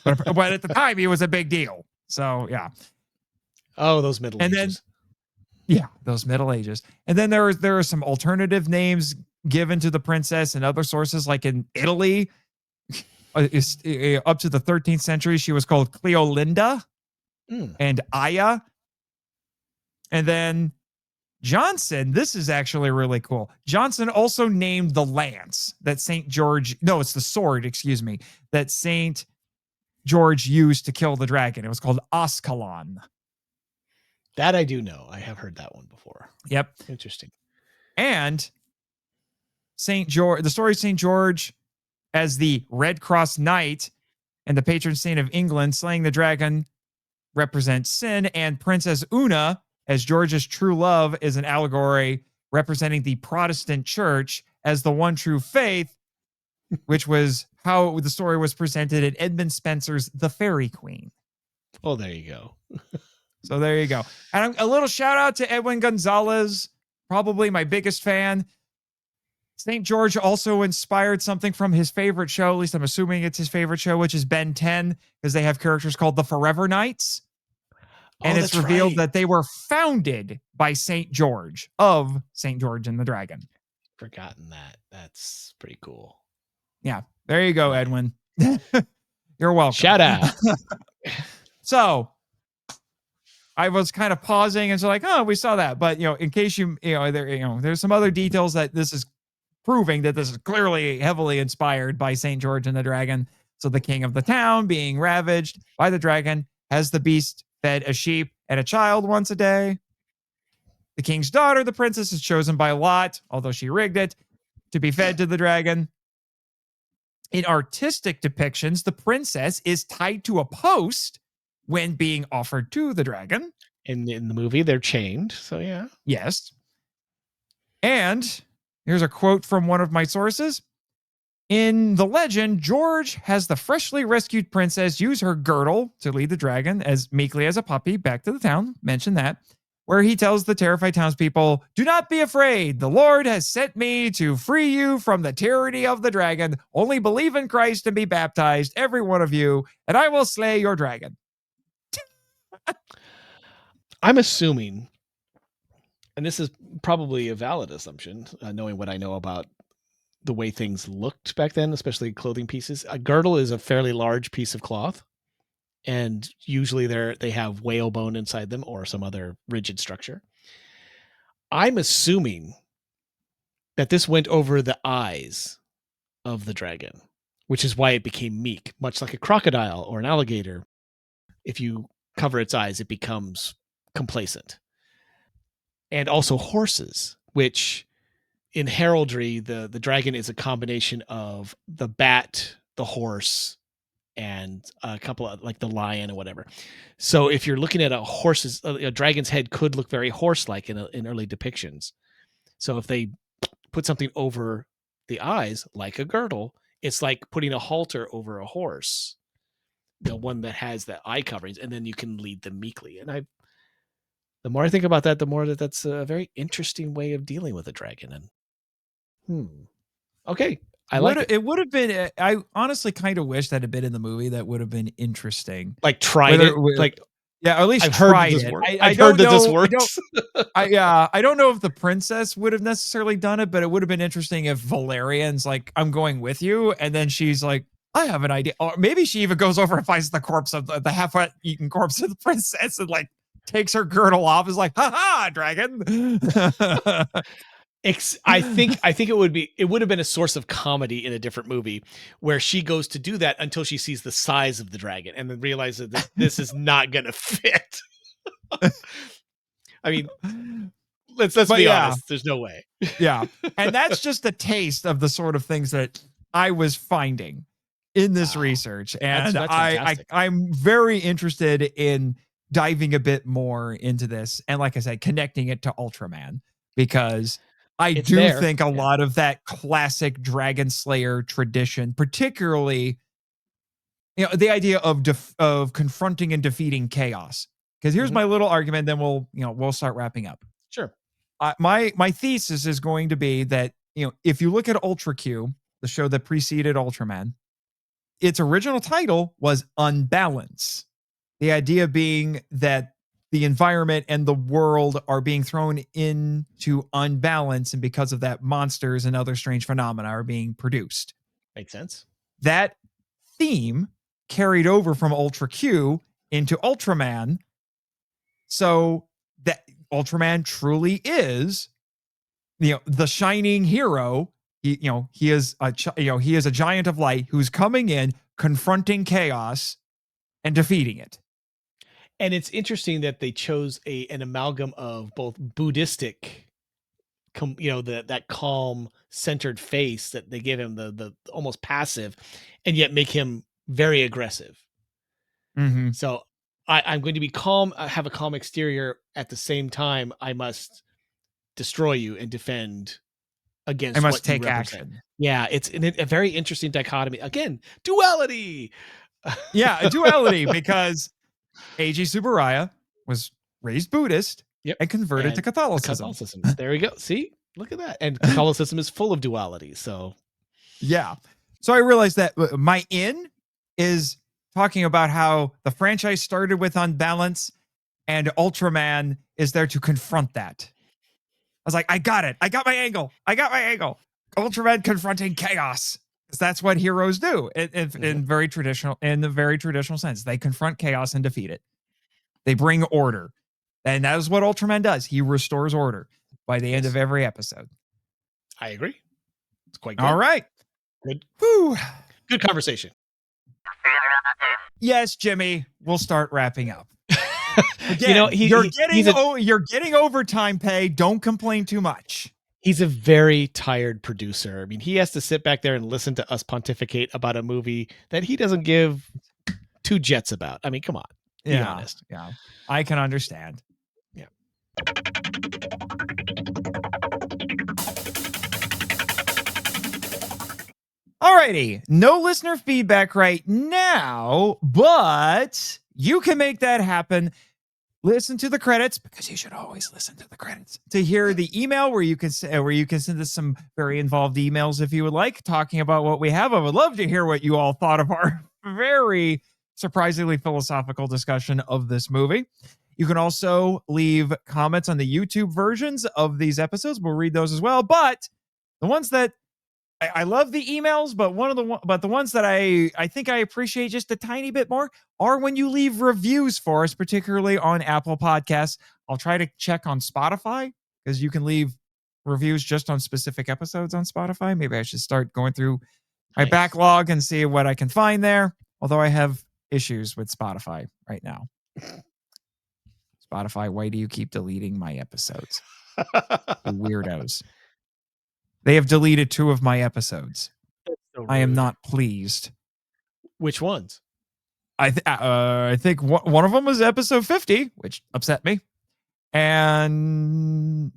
but at the time, he was a big deal. So, yeah. Oh, those Middle Ages. Those Middle Ages. And then there are some alternative names given to the princess in other sources, like in Italy. Up to the 13th century, she was called Cleolinda and Aya. And then Johnson, this is actually really cool. Johnson also named the lance that it's the sword, that St. George used to kill the dragon. It was called Ascalon. That I do know. I have heard that one before. Yep. Interesting. And St. George, the story of St. George as the Red Cross Knight and the patron saint of England, slaying the dragon represents sin, and Princess Una as George's true love is an allegory representing the Protestant church as the one true faith, which was how the story was presented in Edmund Spenser's The Fairy Queen. Oh, there you go. So there you go. And a little shout out to Edwin Gonzalez, probably my biggest fan. St. George also inspired something from his favorite show, at least I'm assuming it's his favorite show, which is Ben 10, because they have characters called the Forever Knights. And it's revealed that they were founded by St. George of St. George and the Dragon. Forgotten that. That's pretty cool. Yeah. There you go, Edwin. You're welcome. Shout out. So I was kind of pausing and so like, oh, we saw that. But, in case there's some other details that this is proving that this is clearly heavily inspired by St. George and the Dragon. So the king of the town being ravaged by the dragon has the beast fed a sheep and a child once a day. The king's daughter, the princess, is chosen by lot, although she rigged it, to be fed to the dragon. In artistic depictions, the princess is tied to a post when being offered to the dragon. In the movie, they're chained. So, yeah. Yes. And here's a quote from one of my sources. In the legend, George has the freshly rescued princess use her girdle to lead the dragon as meekly as a puppy back to the town. Mention that. Where he tells the terrified townspeople, "Do not be afraid. The Lord has sent me to free you from the tyranny of the dragon. Only believe in Christ and be baptized, every one of you, and I will slay your dragon." I'm assuming, and this is probably a valid assumption, knowing what I know about the way things looked back then, especially clothing pieces. A girdle is a fairly large piece of cloth, and usually they have whalebone inside them or some other rigid structure. I'm assuming that this went over the eyes of the dragon, which is why it became meek, much like a crocodile or an alligator. If you cover its eyes, it becomes complacent. And also horses, which in heraldry, the dragon is a combination of the bat, the horse, and a couple of like the lion or whatever. So if you're looking at a dragon's head could look very horse-like in early depictions. So if they put something over the eyes, like a girdle, it's like putting a halter over a horse, the one that has the eye coverings, and then you can lead them meekly. And the more I think about that, the more that's a very interesting way of dealing with a dragon. And okay, I like it. It would have been. I honestly kind of wish that had been in the movie. That would have been interesting. Like tried it, like yeah, or at least I've heard tried that this it. works. I I've heard that this know- works. I don't know if the princess would have necessarily done it, but it would have been interesting if Valerian's like, "I'm going with you," and then she's like, "I have an idea," or maybe she even goes over and finds the corpse of the half-eaten corpse of the princess and like takes her girdle off. Is like, "Ha ha, dragon." I think it would have been a source of comedy in a different movie where she goes to do that until she sees the size of the dragon and then realizes that this is not going to fit. I mean, let's be honest. There's no way. Yeah. And that's just a taste of the sort of things that I was finding in this research. And that's I'm very interested in diving a bit more into this. And like I said, connecting it to Ultraman, because I do think a lot of that classic Dragonslayer tradition, particularly, the idea of confronting and defeating chaos. Because here's my little argument, then we'll start wrapping up. Sure. My thesis is going to be that, if you look at Ultra Q, the show that preceded Ultraman, its original title was Unbalance. The idea being that the environment and the world are being thrown into unbalance, and because of that, monsters and other strange phenomena are being produced. Makes sense. That theme carried over from Ultra Q into Ultraman, so that Ultraman truly is, the shining hero. He is a giant of light who's coming in, confronting chaos, and defeating it. And it's interesting that they chose an amalgam of both Buddhistic, that calm, centered face that they give him, the almost passive, and yet make him very aggressive. Mm-hmm. So I'm going to be calm, have a calm exterior. At the same time, I must destroy you and defend against. I must take action. Yeah, it's a very interesting dichotomy. Again, duality. Yeah, a duality, because Eiji Tsuburaya was raised Buddhist and converted to Catholicism. There we go. See? Look at that. And Catholicism is full of duality. So, yeah. So I realized that my in is talking about how the franchise started with Unbalance, and Ultraman is there to confront that. I was like, I got it. I got my angle. Ultraman confronting chaos. Because that's what heroes do in the very traditional sense. They confront chaos and defeat it. They bring order. And that is what Ultraman does. He restores order by the end of every episode. I agree. It's quite good. All right. Good. Whew. Good conversation. Yes, Jimmy. We'll start wrapping up. Again, you're getting overtime pay. Don't complain too much. He's a very tired producer. I mean, he has to sit back there and listen to us pontificate about a movie that he doesn't give two jets about. I mean, come on. Be honest. Yeah. I can understand. Yeah. Alrighty. No listener feedback right now, but you can make that happen. Listen to the credits, because you should always listen to the credits, to hear the email where you can send us some very involved emails if you would like, talking about what we have. I would love to hear what you all thought of our very surprisingly philosophical discussion of this movie. You can also leave comments on the YouTube versions of these episodes. We'll read those as well. But the ones that I love the emails, but the ones that I think I appreciate just a tiny bit more are when you leave reviews for us, particularly on Apple Podcasts. I'll try to check on Spotify, because you can leave reviews just on specific episodes on Spotify. Maybe I should start going through my backlog and see what I can find there. Although I have issues with Spotify right now. Spotify, why do you keep deleting my episodes? You weirdos. They have deleted 2 of my episodes. So I am not pleased. Which ones? I think one of them was episode 50, which upset me. And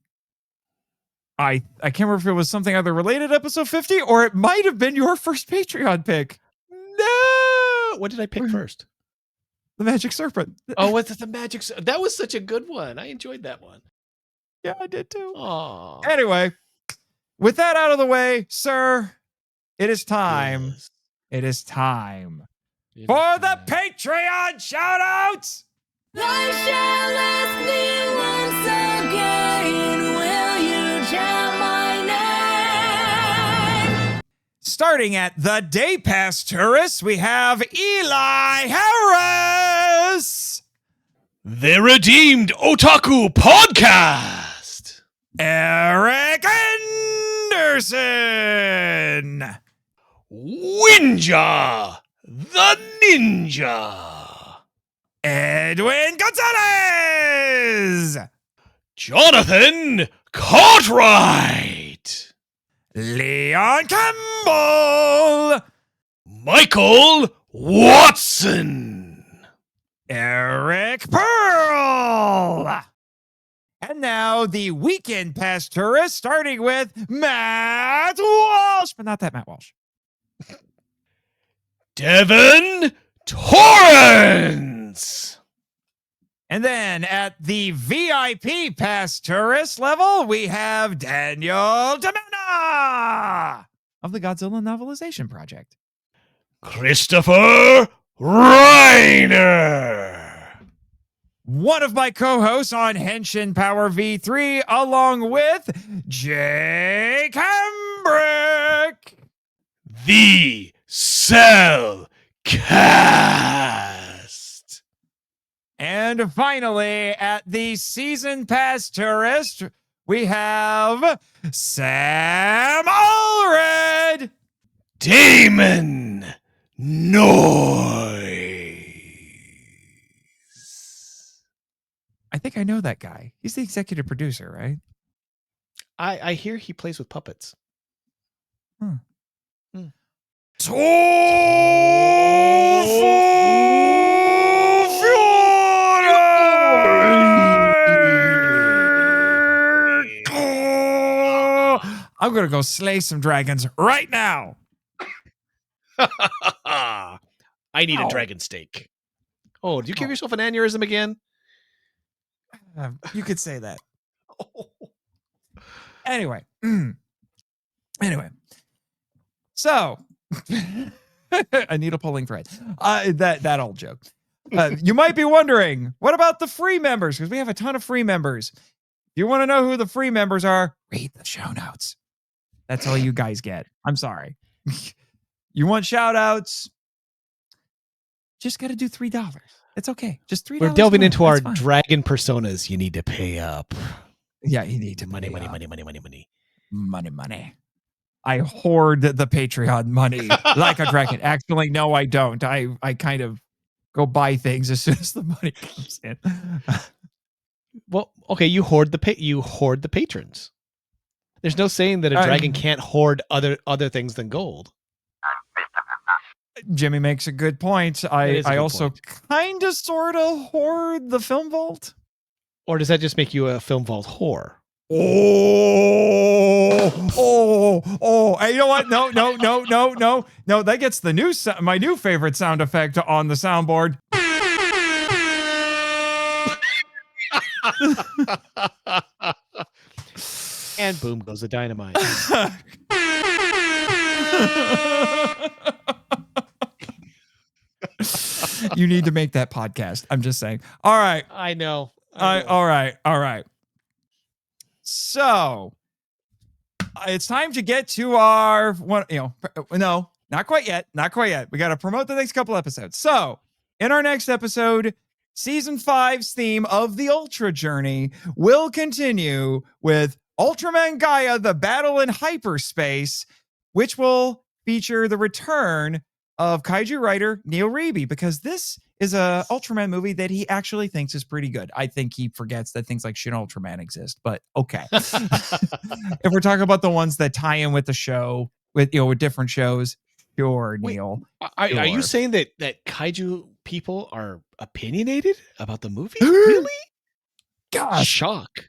I can't remember if it was something either related to episode 50 or it might have been your first Patreon pick. No. What did I pick first? The Magic Serpent. Oh, what's the Magic? That was such a good one. I enjoyed that one. Yeah, I did too. Oh. Anyway, with that out of the way, sir, it is time. Yes. It is time for the Patreon shoutouts. I shall ask thee once again, will you chant my name? Starting at the Day Pass Tourists, we have Eli Harris, The Redeemed Otaku Podcast. Eric Anderson, Winja the Ninja. Edwin Gonzalez, Jonathan Cartwright. Leon Campbell, Michael Watson. Eric Pearl. And now the Weekend Pass Tourists, starting with Matt Walsh, but not that Matt Walsh. Devin Torrance. And then at the VIP Pass Tourist level, we have Daniel Demena of the Godzilla Novelization Project. Christopher Reiner. One of my co-hosts on Henshin Power V3, along with Jay Cambrick. The Cell Cast. And finally, at the Season Pass Tourist, we have Sam Allred. Damon Noyes. I think I know that guy. He's the executive producer, right? I hear he plays with puppets. I'm going to go slay some dragons right now. I need a dragon steak. Oh, do you give yourself an aneurysm again? You could say that. Anyway. So, a needle pulling thread. That old joke. You might be wondering, what about the free members? Because we have a ton of free members. If you want to know who the free members are, read the show notes. That's all you guys get. I'm sorry. You want shout outs? Just got to do $3. It's okay. Just $3. We're delving into our fine. dragon personas. You need to pay up. Yeah, you need to Money. Money. I hoard the Patreon money like a dragon. Actually, no, I don't. I kind of go buy things as soon as the money comes in. Well, okay, you hoard the patrons. There's no saying that a dragon can't hoard other things than gold. Jimmy makes a good point. I also kind of sort of hoard the film vault. Or does that just make you a film vault whore? Oh! Hey, you know what? No. That gets the my new favorite sound effect on the soundboard. And boom goes the dynamite. You need to make that podcast. I'm just saying. All right. I know. All right. So it's time to get to our no, not quite yet. We got to promote the next couple episodes. So in our next episode, season 5's theme of the Ultra Journey will continue with Ultraman Gaia, the battle in hyperspace, which will feature the return of kaiju writer Neil Reeby, because this is a Ultraman movie that he actually thinks is pretty good. I think he forgets that things like Shin Ultraman exist, but okay. If we're talking about the ones that tie in with the show, with different shows, sure, Wait, Neil. Are you saying that kaiju people are opinionated about the movie? Really? Gosh. Shock.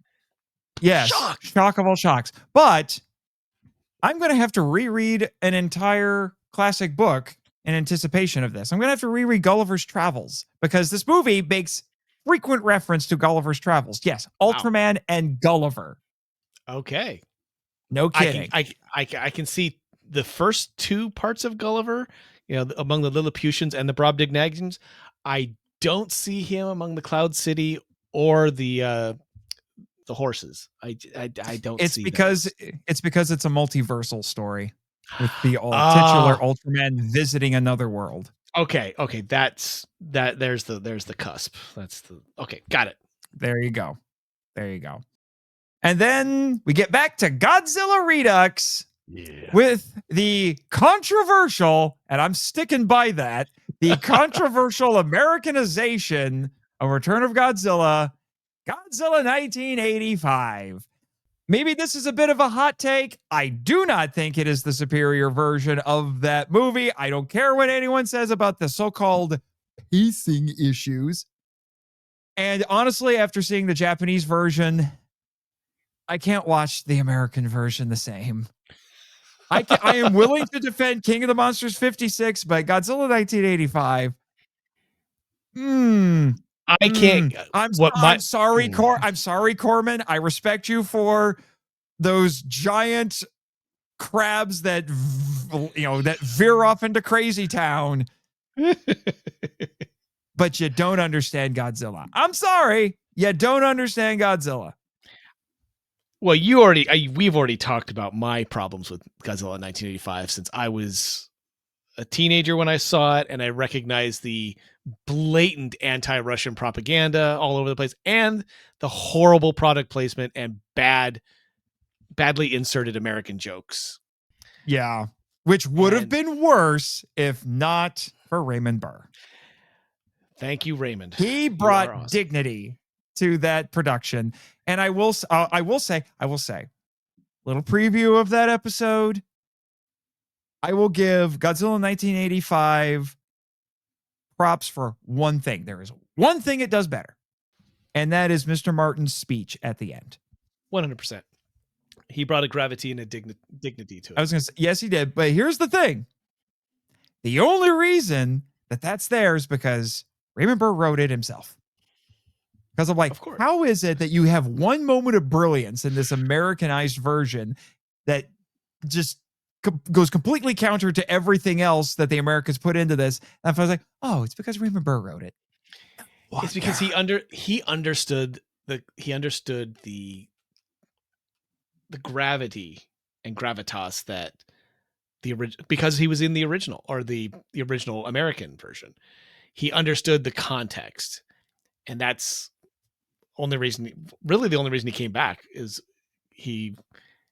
Yes, Shock. shock of all shocks. But I'm going to have to reread an entire classic book in anticipation of this. I'm going to have to reread Gulliver's Travels because this movie makes frequent reference to Gulliver's Travels. Yes, Ultraman and Gulliver. Okay. No kidding. I can see the first two parts of Gulliver, among the Lilliputians and the Brobdingnagians. I don't see him among the Cloud City or the horses. I don't It's see because those. it's because it's a multiversal story with the titular Ultraman visiting another world. Okay, that's that. There's the cusp. Okay, got it. There you go. And then we get back to Godzilla Redux with the controversial, and I'm sticking by that, the controversial Americanization of Return of Godzilla 1985. Maybe this is a bit of a hot take. I do not think it is the superior version of that movie. I don't care what anyone says about the so-called pacing issues. And honestly, after seeing the Japanese version, I can't watch the American version the same. I am willing to defend King of the Monsters 56, but Godzilla 1985. I can't. I'm sorry, Corman. I respect you for those giant crabs that that veer off into Crazy Town. But you don't understand Godzilla. I'm sorry, you don't understand Godzilla. Well, we've already talked about my problems with Godzilla 1985 since I was a teenager when I saw it, and I recognized the blatant anti-Russian propaganda all over the place and the horrible product placement and badly inserted American jokes. Yeah, which would have been worse if not for Raymond Burr. Thank you, Raymond. He brought dignity to that production. And I will say, little preview of that episode. I will give Godzilla 1985 props for one thing. There is one thing it does better, and that is Mr. Martin's speech at the end. 100%. He brought a gravity and a dignity to it. I was going to say, yes, he did. But here's the thing. The only reason that that's there is because Raymond Burr wrote it himself. Because I'm like, how is it that you have one moment of brilliance in this Americanized version that just goes completely counter to everything else that the Americans put into this? And I was like, oh, it's because Raymond Burr wrote it. It's because he understood the gravity and gravitas that because he was in the original or the original American version. He understood the context, and that's the only reason he came back is he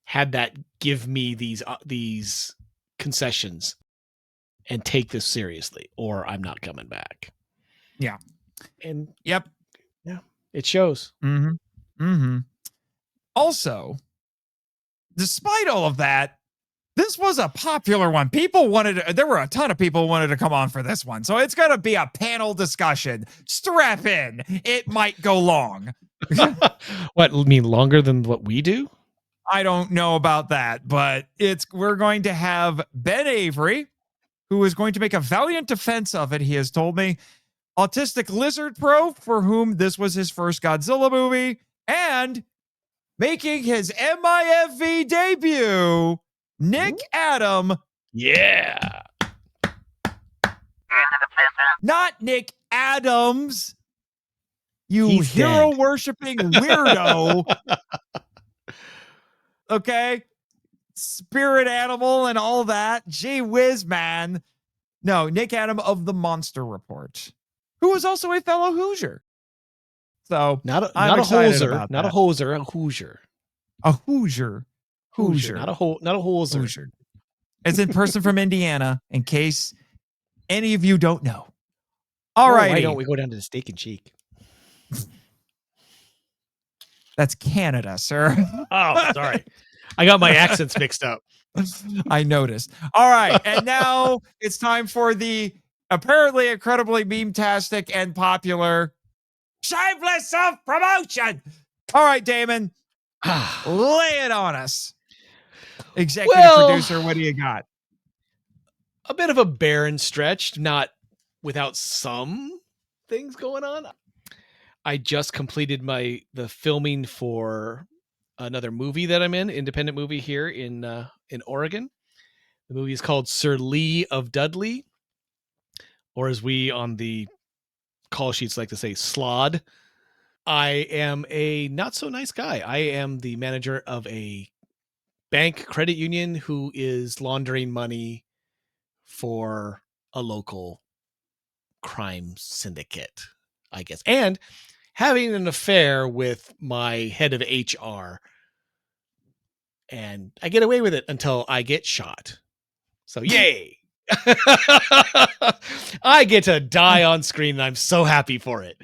had that give me these concessions and take this seriously, or I'm not coming back. Yeah. And yep. Yeah. It shows. Mm-hmm. Mm-hmm. Also, despite all of that, this was a popular one. There were a ton of people who wanted to come on for this one. So it's going to be a panel discussion. Strap in. It might go long. What, mean longer than what we do? I don't know about that, but we're going to have Ben Avery, who is going to make a valiant defense of it, he has told me. Autistic Lizard Pro, for whom this was his first Godzilla movie, and making his MIFV debut, Nick Adam. Yeah. Not Nick Adams. You hero-worshipping weirdo. Okay? Spirit animal and all that. Gee whiz, man. No, Nick Adam of The Monster Report, who was also a fellow Hoosier. So not a hoser, not a hoser, a Hoosier. A Hoosier. Hoosier. Not a hoser. Hoosier. As in person from Indiana, in case any of you don't know. All right. Why don't we go down to the Steak and Cheek? That's Canada, sir. Oh, sorry. I got my accents mixed up. I noticed. All right. And now it's time for the apparently incredibly meme-tastic and popular shameless self-promotion. All right, Damon. Lay it on us. Executive Well, producer, what do you got? A bit of a barren stretch, not without some things going on. I just completed the filming for another movie that I'm in, independent movie here in Oregon. The movie is called Sir Lee of Dudley, or as we on the call sheets like to say, Slod. I am a not so nice guy. I am the manager of a bank credit union who is laundering money for a local crime syndicate, I guess, and having an affair with my head of HR. And I get away with it until I get shot. So yay. I get to die on screen and I'm so happy for it.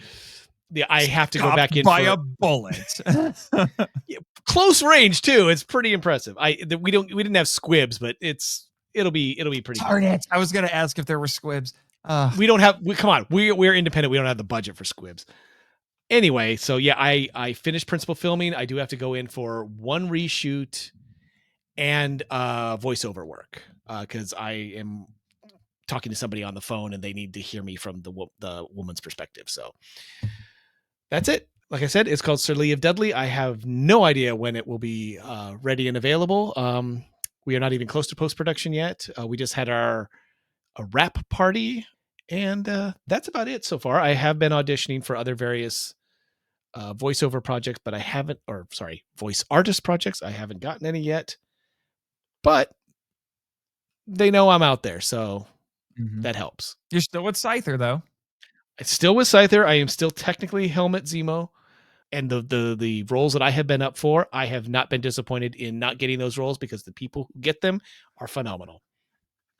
Yeah, I have to go back in by a bullet. Close range too. It's pretty impressive. We didn't have squibs, but it'll be pretty Darn it. I was going to ask if there were squibs. Come on. We're independent. We don't have the budget for squibs. Anyway, so yeah, I finished principal filming. I do have to go in for one reshoot and voiceover work because I am talking to somebody on the phone and they need to hear me from the woman's perspective. So that's it. Like I said, it's called Sir Lee of Dudley. I have no idea when it will be ready and available. We are not even close to post-production yet. We just had a wrap party, and that's about it so far. I have been auditioning for other various voiceover projects, but voice artist projects. I haven't gotten any yet, but they know I'm out there, so that helps. You're still with Scyther, though. It's still with Scyther. I am still technically Helmet Zemo. And the roles that I have been up for, I have not been disappointed in not getting those roles because the people who get them are phenomenal.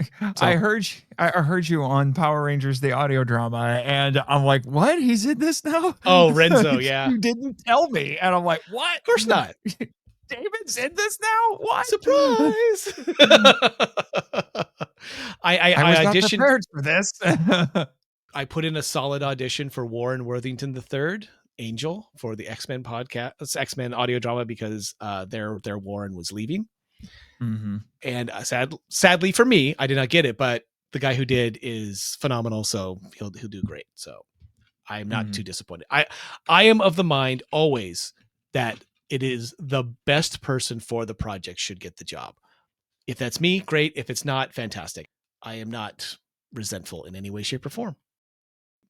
So, I heard you on Power Rangers, the audio drama, and I'm like, what? He's in this now? Oh, Renzo, yeah. You didn't tell me. And I'm like, what? Of course not. David's in this now? What? Surprise. I was auditioned. not prepared for this. I put in a solid audition for Warren Worthington III, Angel, for the X-Men podcast, X-Men audio drama, because their Warren was leaving. And sadly for me, I did not get it, but the guy who did is phenomenal, so he'll do great. So I'm not too disappointed. I am of the mind always that it is the best person for the project should get the job. If that's me, great. If it's not, fantastic. I am not resentful in any way, shape, or form,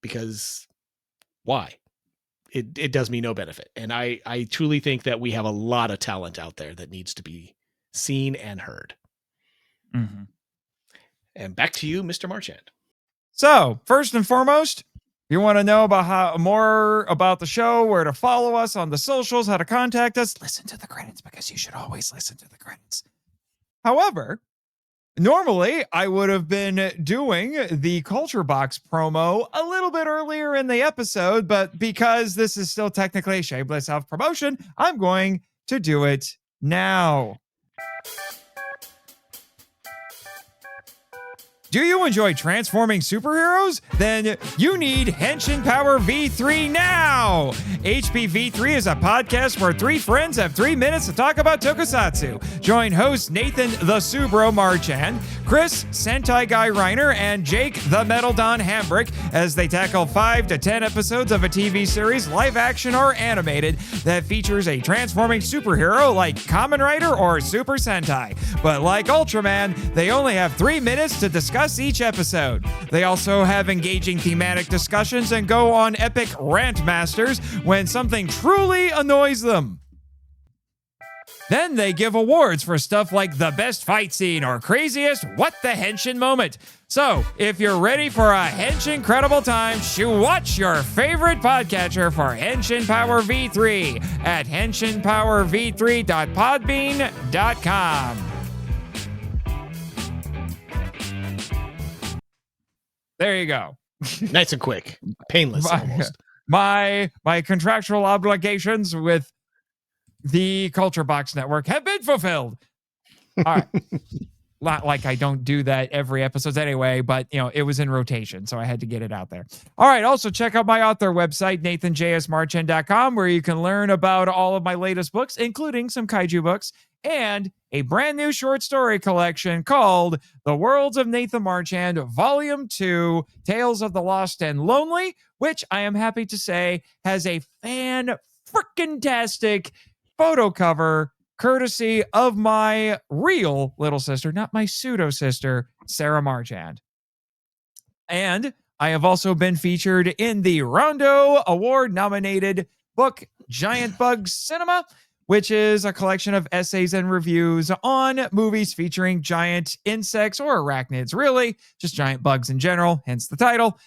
because why? It does me no benefit. And I truly think that we have a lot of talent out there that needs to be seen and heard. And back to you, Mr. Marchand. So, first and foremost, if you want to know about more about the show, where to follow us on the socials, how to contact us, listen to the credits, because you should always listen to the credits. However, normally I would have been doing the Culture Box promo a little bit earlier in the episode, but because this is still technically a shameless self-promotion, I'm going to do it now. Do you enjoy transforming superheroes? Then you need Henshin Power V3 now! HP V3 is a podcast where three friends have 3 minutes to talk about tokusatsu. Join hosts Nathan the Subro Marchand, Chris Sentai Guy Reiner, and Jake the Metal Don Hambrick as they tackle 5 to 10 episodes of a TV series, live action or animated, that features a transforming superhero like Kamen Rider or Super Sentai. But like Ultraman, they only have 3 minutes to discuss each episode. They also have engaging thematic discussions and go on epic rant masters when something truly annoys them. Then they give awards for stuff like the best fight scene or craziest what the Henshin moment. So, if you're ready for a Henshin credible time, watch your favorite podcatcher for Henshin Power V3 at henshinpowerv3.podbean.com. There you go. Nice and quick. Painless almost. My contractual obligations with the Culture Box Network have been fulfilled. All right. like I don't do that every episode anyway, but it was in rotation, so I had to get it out there. All right, also check out my author website, nathanjsmarchand.com, where you can learn about all of my latest books, including some kaiju books, and a brand new short story collection called The Worlds of Nathan Marchand, Volume 2, Tales of the Lost and Lonely, which I am happy to say has a fan-frickin-tastic photo cover courtesy of my real little sister, not my pseudo sister, Sarah Marchand. And I have also been featured in the Rondo Award nominated book Giant Bug Cinema, which is a collection of essays and reviews on movies featuring giant insects or arachnids, really, just giant bugs in general, hence the title.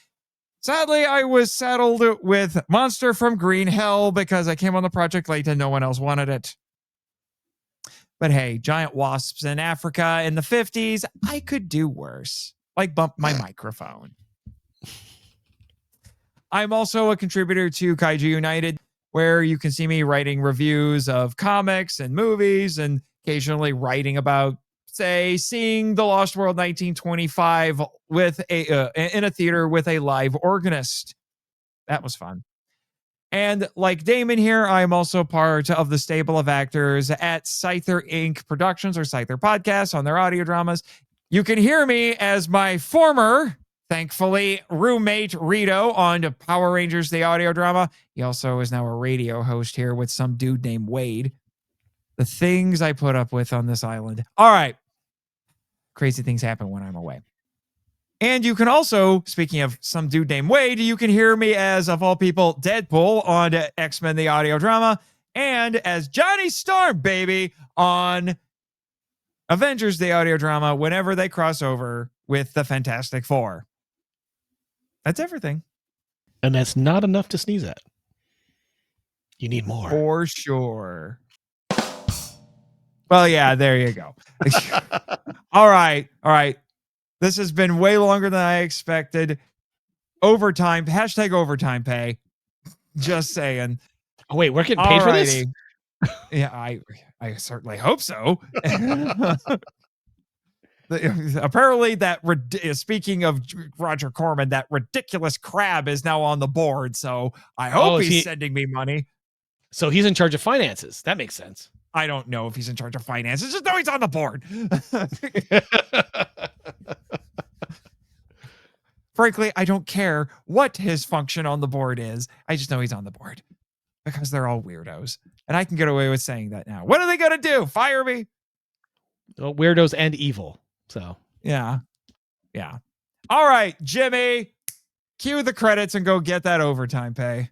Sadly, I was saddled with Monster from Green Hell because I came on the project late and no one else wanted it. But hey, giant wasps in Africa in the 50s, I could do worse. Like bump my microphone. I'm also a contributor to Kaiju United, where you can see me writing reviews of comics and movies and occasionally writing about, say, seeing The Lost World 1925 with in a theater with a live organist. That was fun. And like Damon here, I'm also part of the stable of actors at Scyther Inc. Productions or Scyther Podcasts on their audio dramas. You can hear me as my former, thankfully, roommate Rito on Power Rangers, the audio drama. He also is now a radio host here with some dude named Wade. The things I put up with on this island. All right. Crazy things happen when I'm away. And you can also, speaking of some dude named Wade, you can hear me as, of all people, Deadpool on X-Men, the audio drama, and as Johnny Storm, baby, on Avengers, the audio drama, whenever they cross over with the Fantastic Four. That's everything. And that's not enough to sneeze at. You need more. For sure. Well, yeah, there you go. All right. This has been way longer than I expected. Overtime, hashtag overtime pay. Just saying. Oh, wait, we're getting paid for this? Yeah, I certainly hope so. Apparently, speaking of Roger Corman, that ridiculous crab is now on the board. So I hope he's sending me money. So he's in charge of finances. That makes sense. I don't know if he's in charge of finances. Just know he's on the board. Frankly, I don't care what his function on the board is. I just know he's on the board because they're all weirdos. And I can get away with saying that now. What are they going to do? Fire me? Well, weirdos and evil. So, yeah. All right, Jimmy, cue the credits and go get that overtime pay.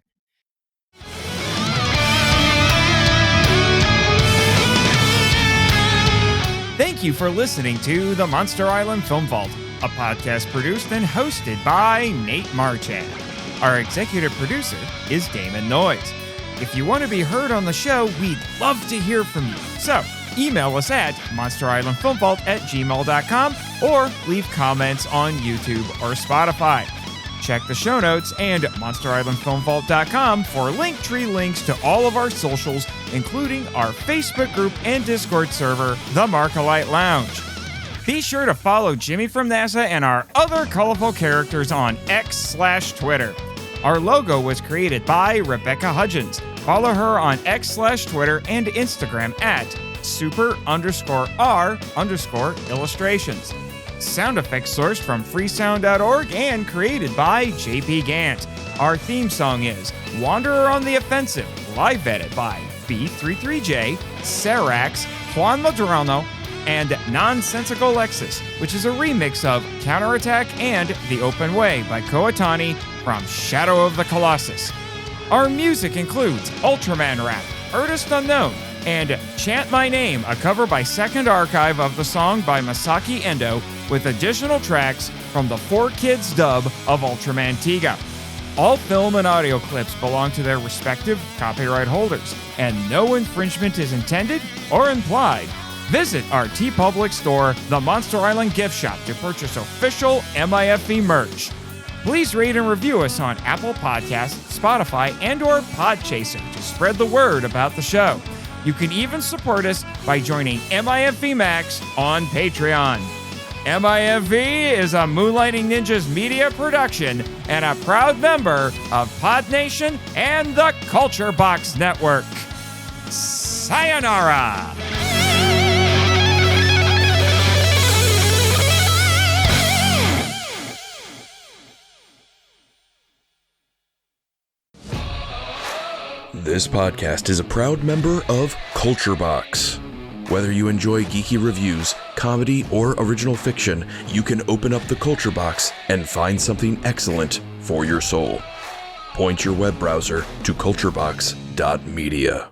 Thank you for listening to the Monster Island Film Vault, a podcast produced and hosted by Nate Marchand. Our executive producer is Damon Noyes. If you want to be heard on the show, we'd love to hear from you. So, email us at monsterislandfilmvault@gmail.com or leave comments on YouTube or Spotify. Check the show notes and monsterislandfilmvault.com for Linktree links to all of our socials, including our Facebook group and Discord server, The Markalite Lounge. Be sure to follow Jimmy from NASA and our other colorful characters on X/Twitter. Our logo was created by Rebecca Hudgens. Follow her on X/Twitter and Instagram at super_R_illustrations. Sound effects sourced from freesound.org and created by JP Gant. Our theme song is Wanderer on the Offensive, live edit by B33J, Sarax, Juan Madrano, and Nonsensical Lexus, which is a remix of Counterattack and The Open Way by Koatani from Shadow of the Colossus. Our music includes Ultraman Rap, Artist Unknown, and Chant My Name, a cover by Second Archive of the song by Masaki Endo, with additional tracks from the 4Kids dub of Ultraman Tiga. All film and audio clips belong to their respective copyright holders, and no infringement is intended or implied. Visit our TeePublic store, the Monster Island Gift Shop, to purchase official MIFV merch. Please rate and review us on Apple Podcasts, Spotify, and/or Podchaser to spread the word about the show. You can even support us by joining MIFV Max on Patreon. MIFV is a Moonlighting Ninjas media production and a proud member of Pod Nation and the Culture Box Network. Sayonara! This podcast is a proud member of Culture Box. Whether you enjoy geeky reviews, comedy, or original fiction, you can open up the Culture Box and find something excellent for your soul. Point your web browser to culturebox.media.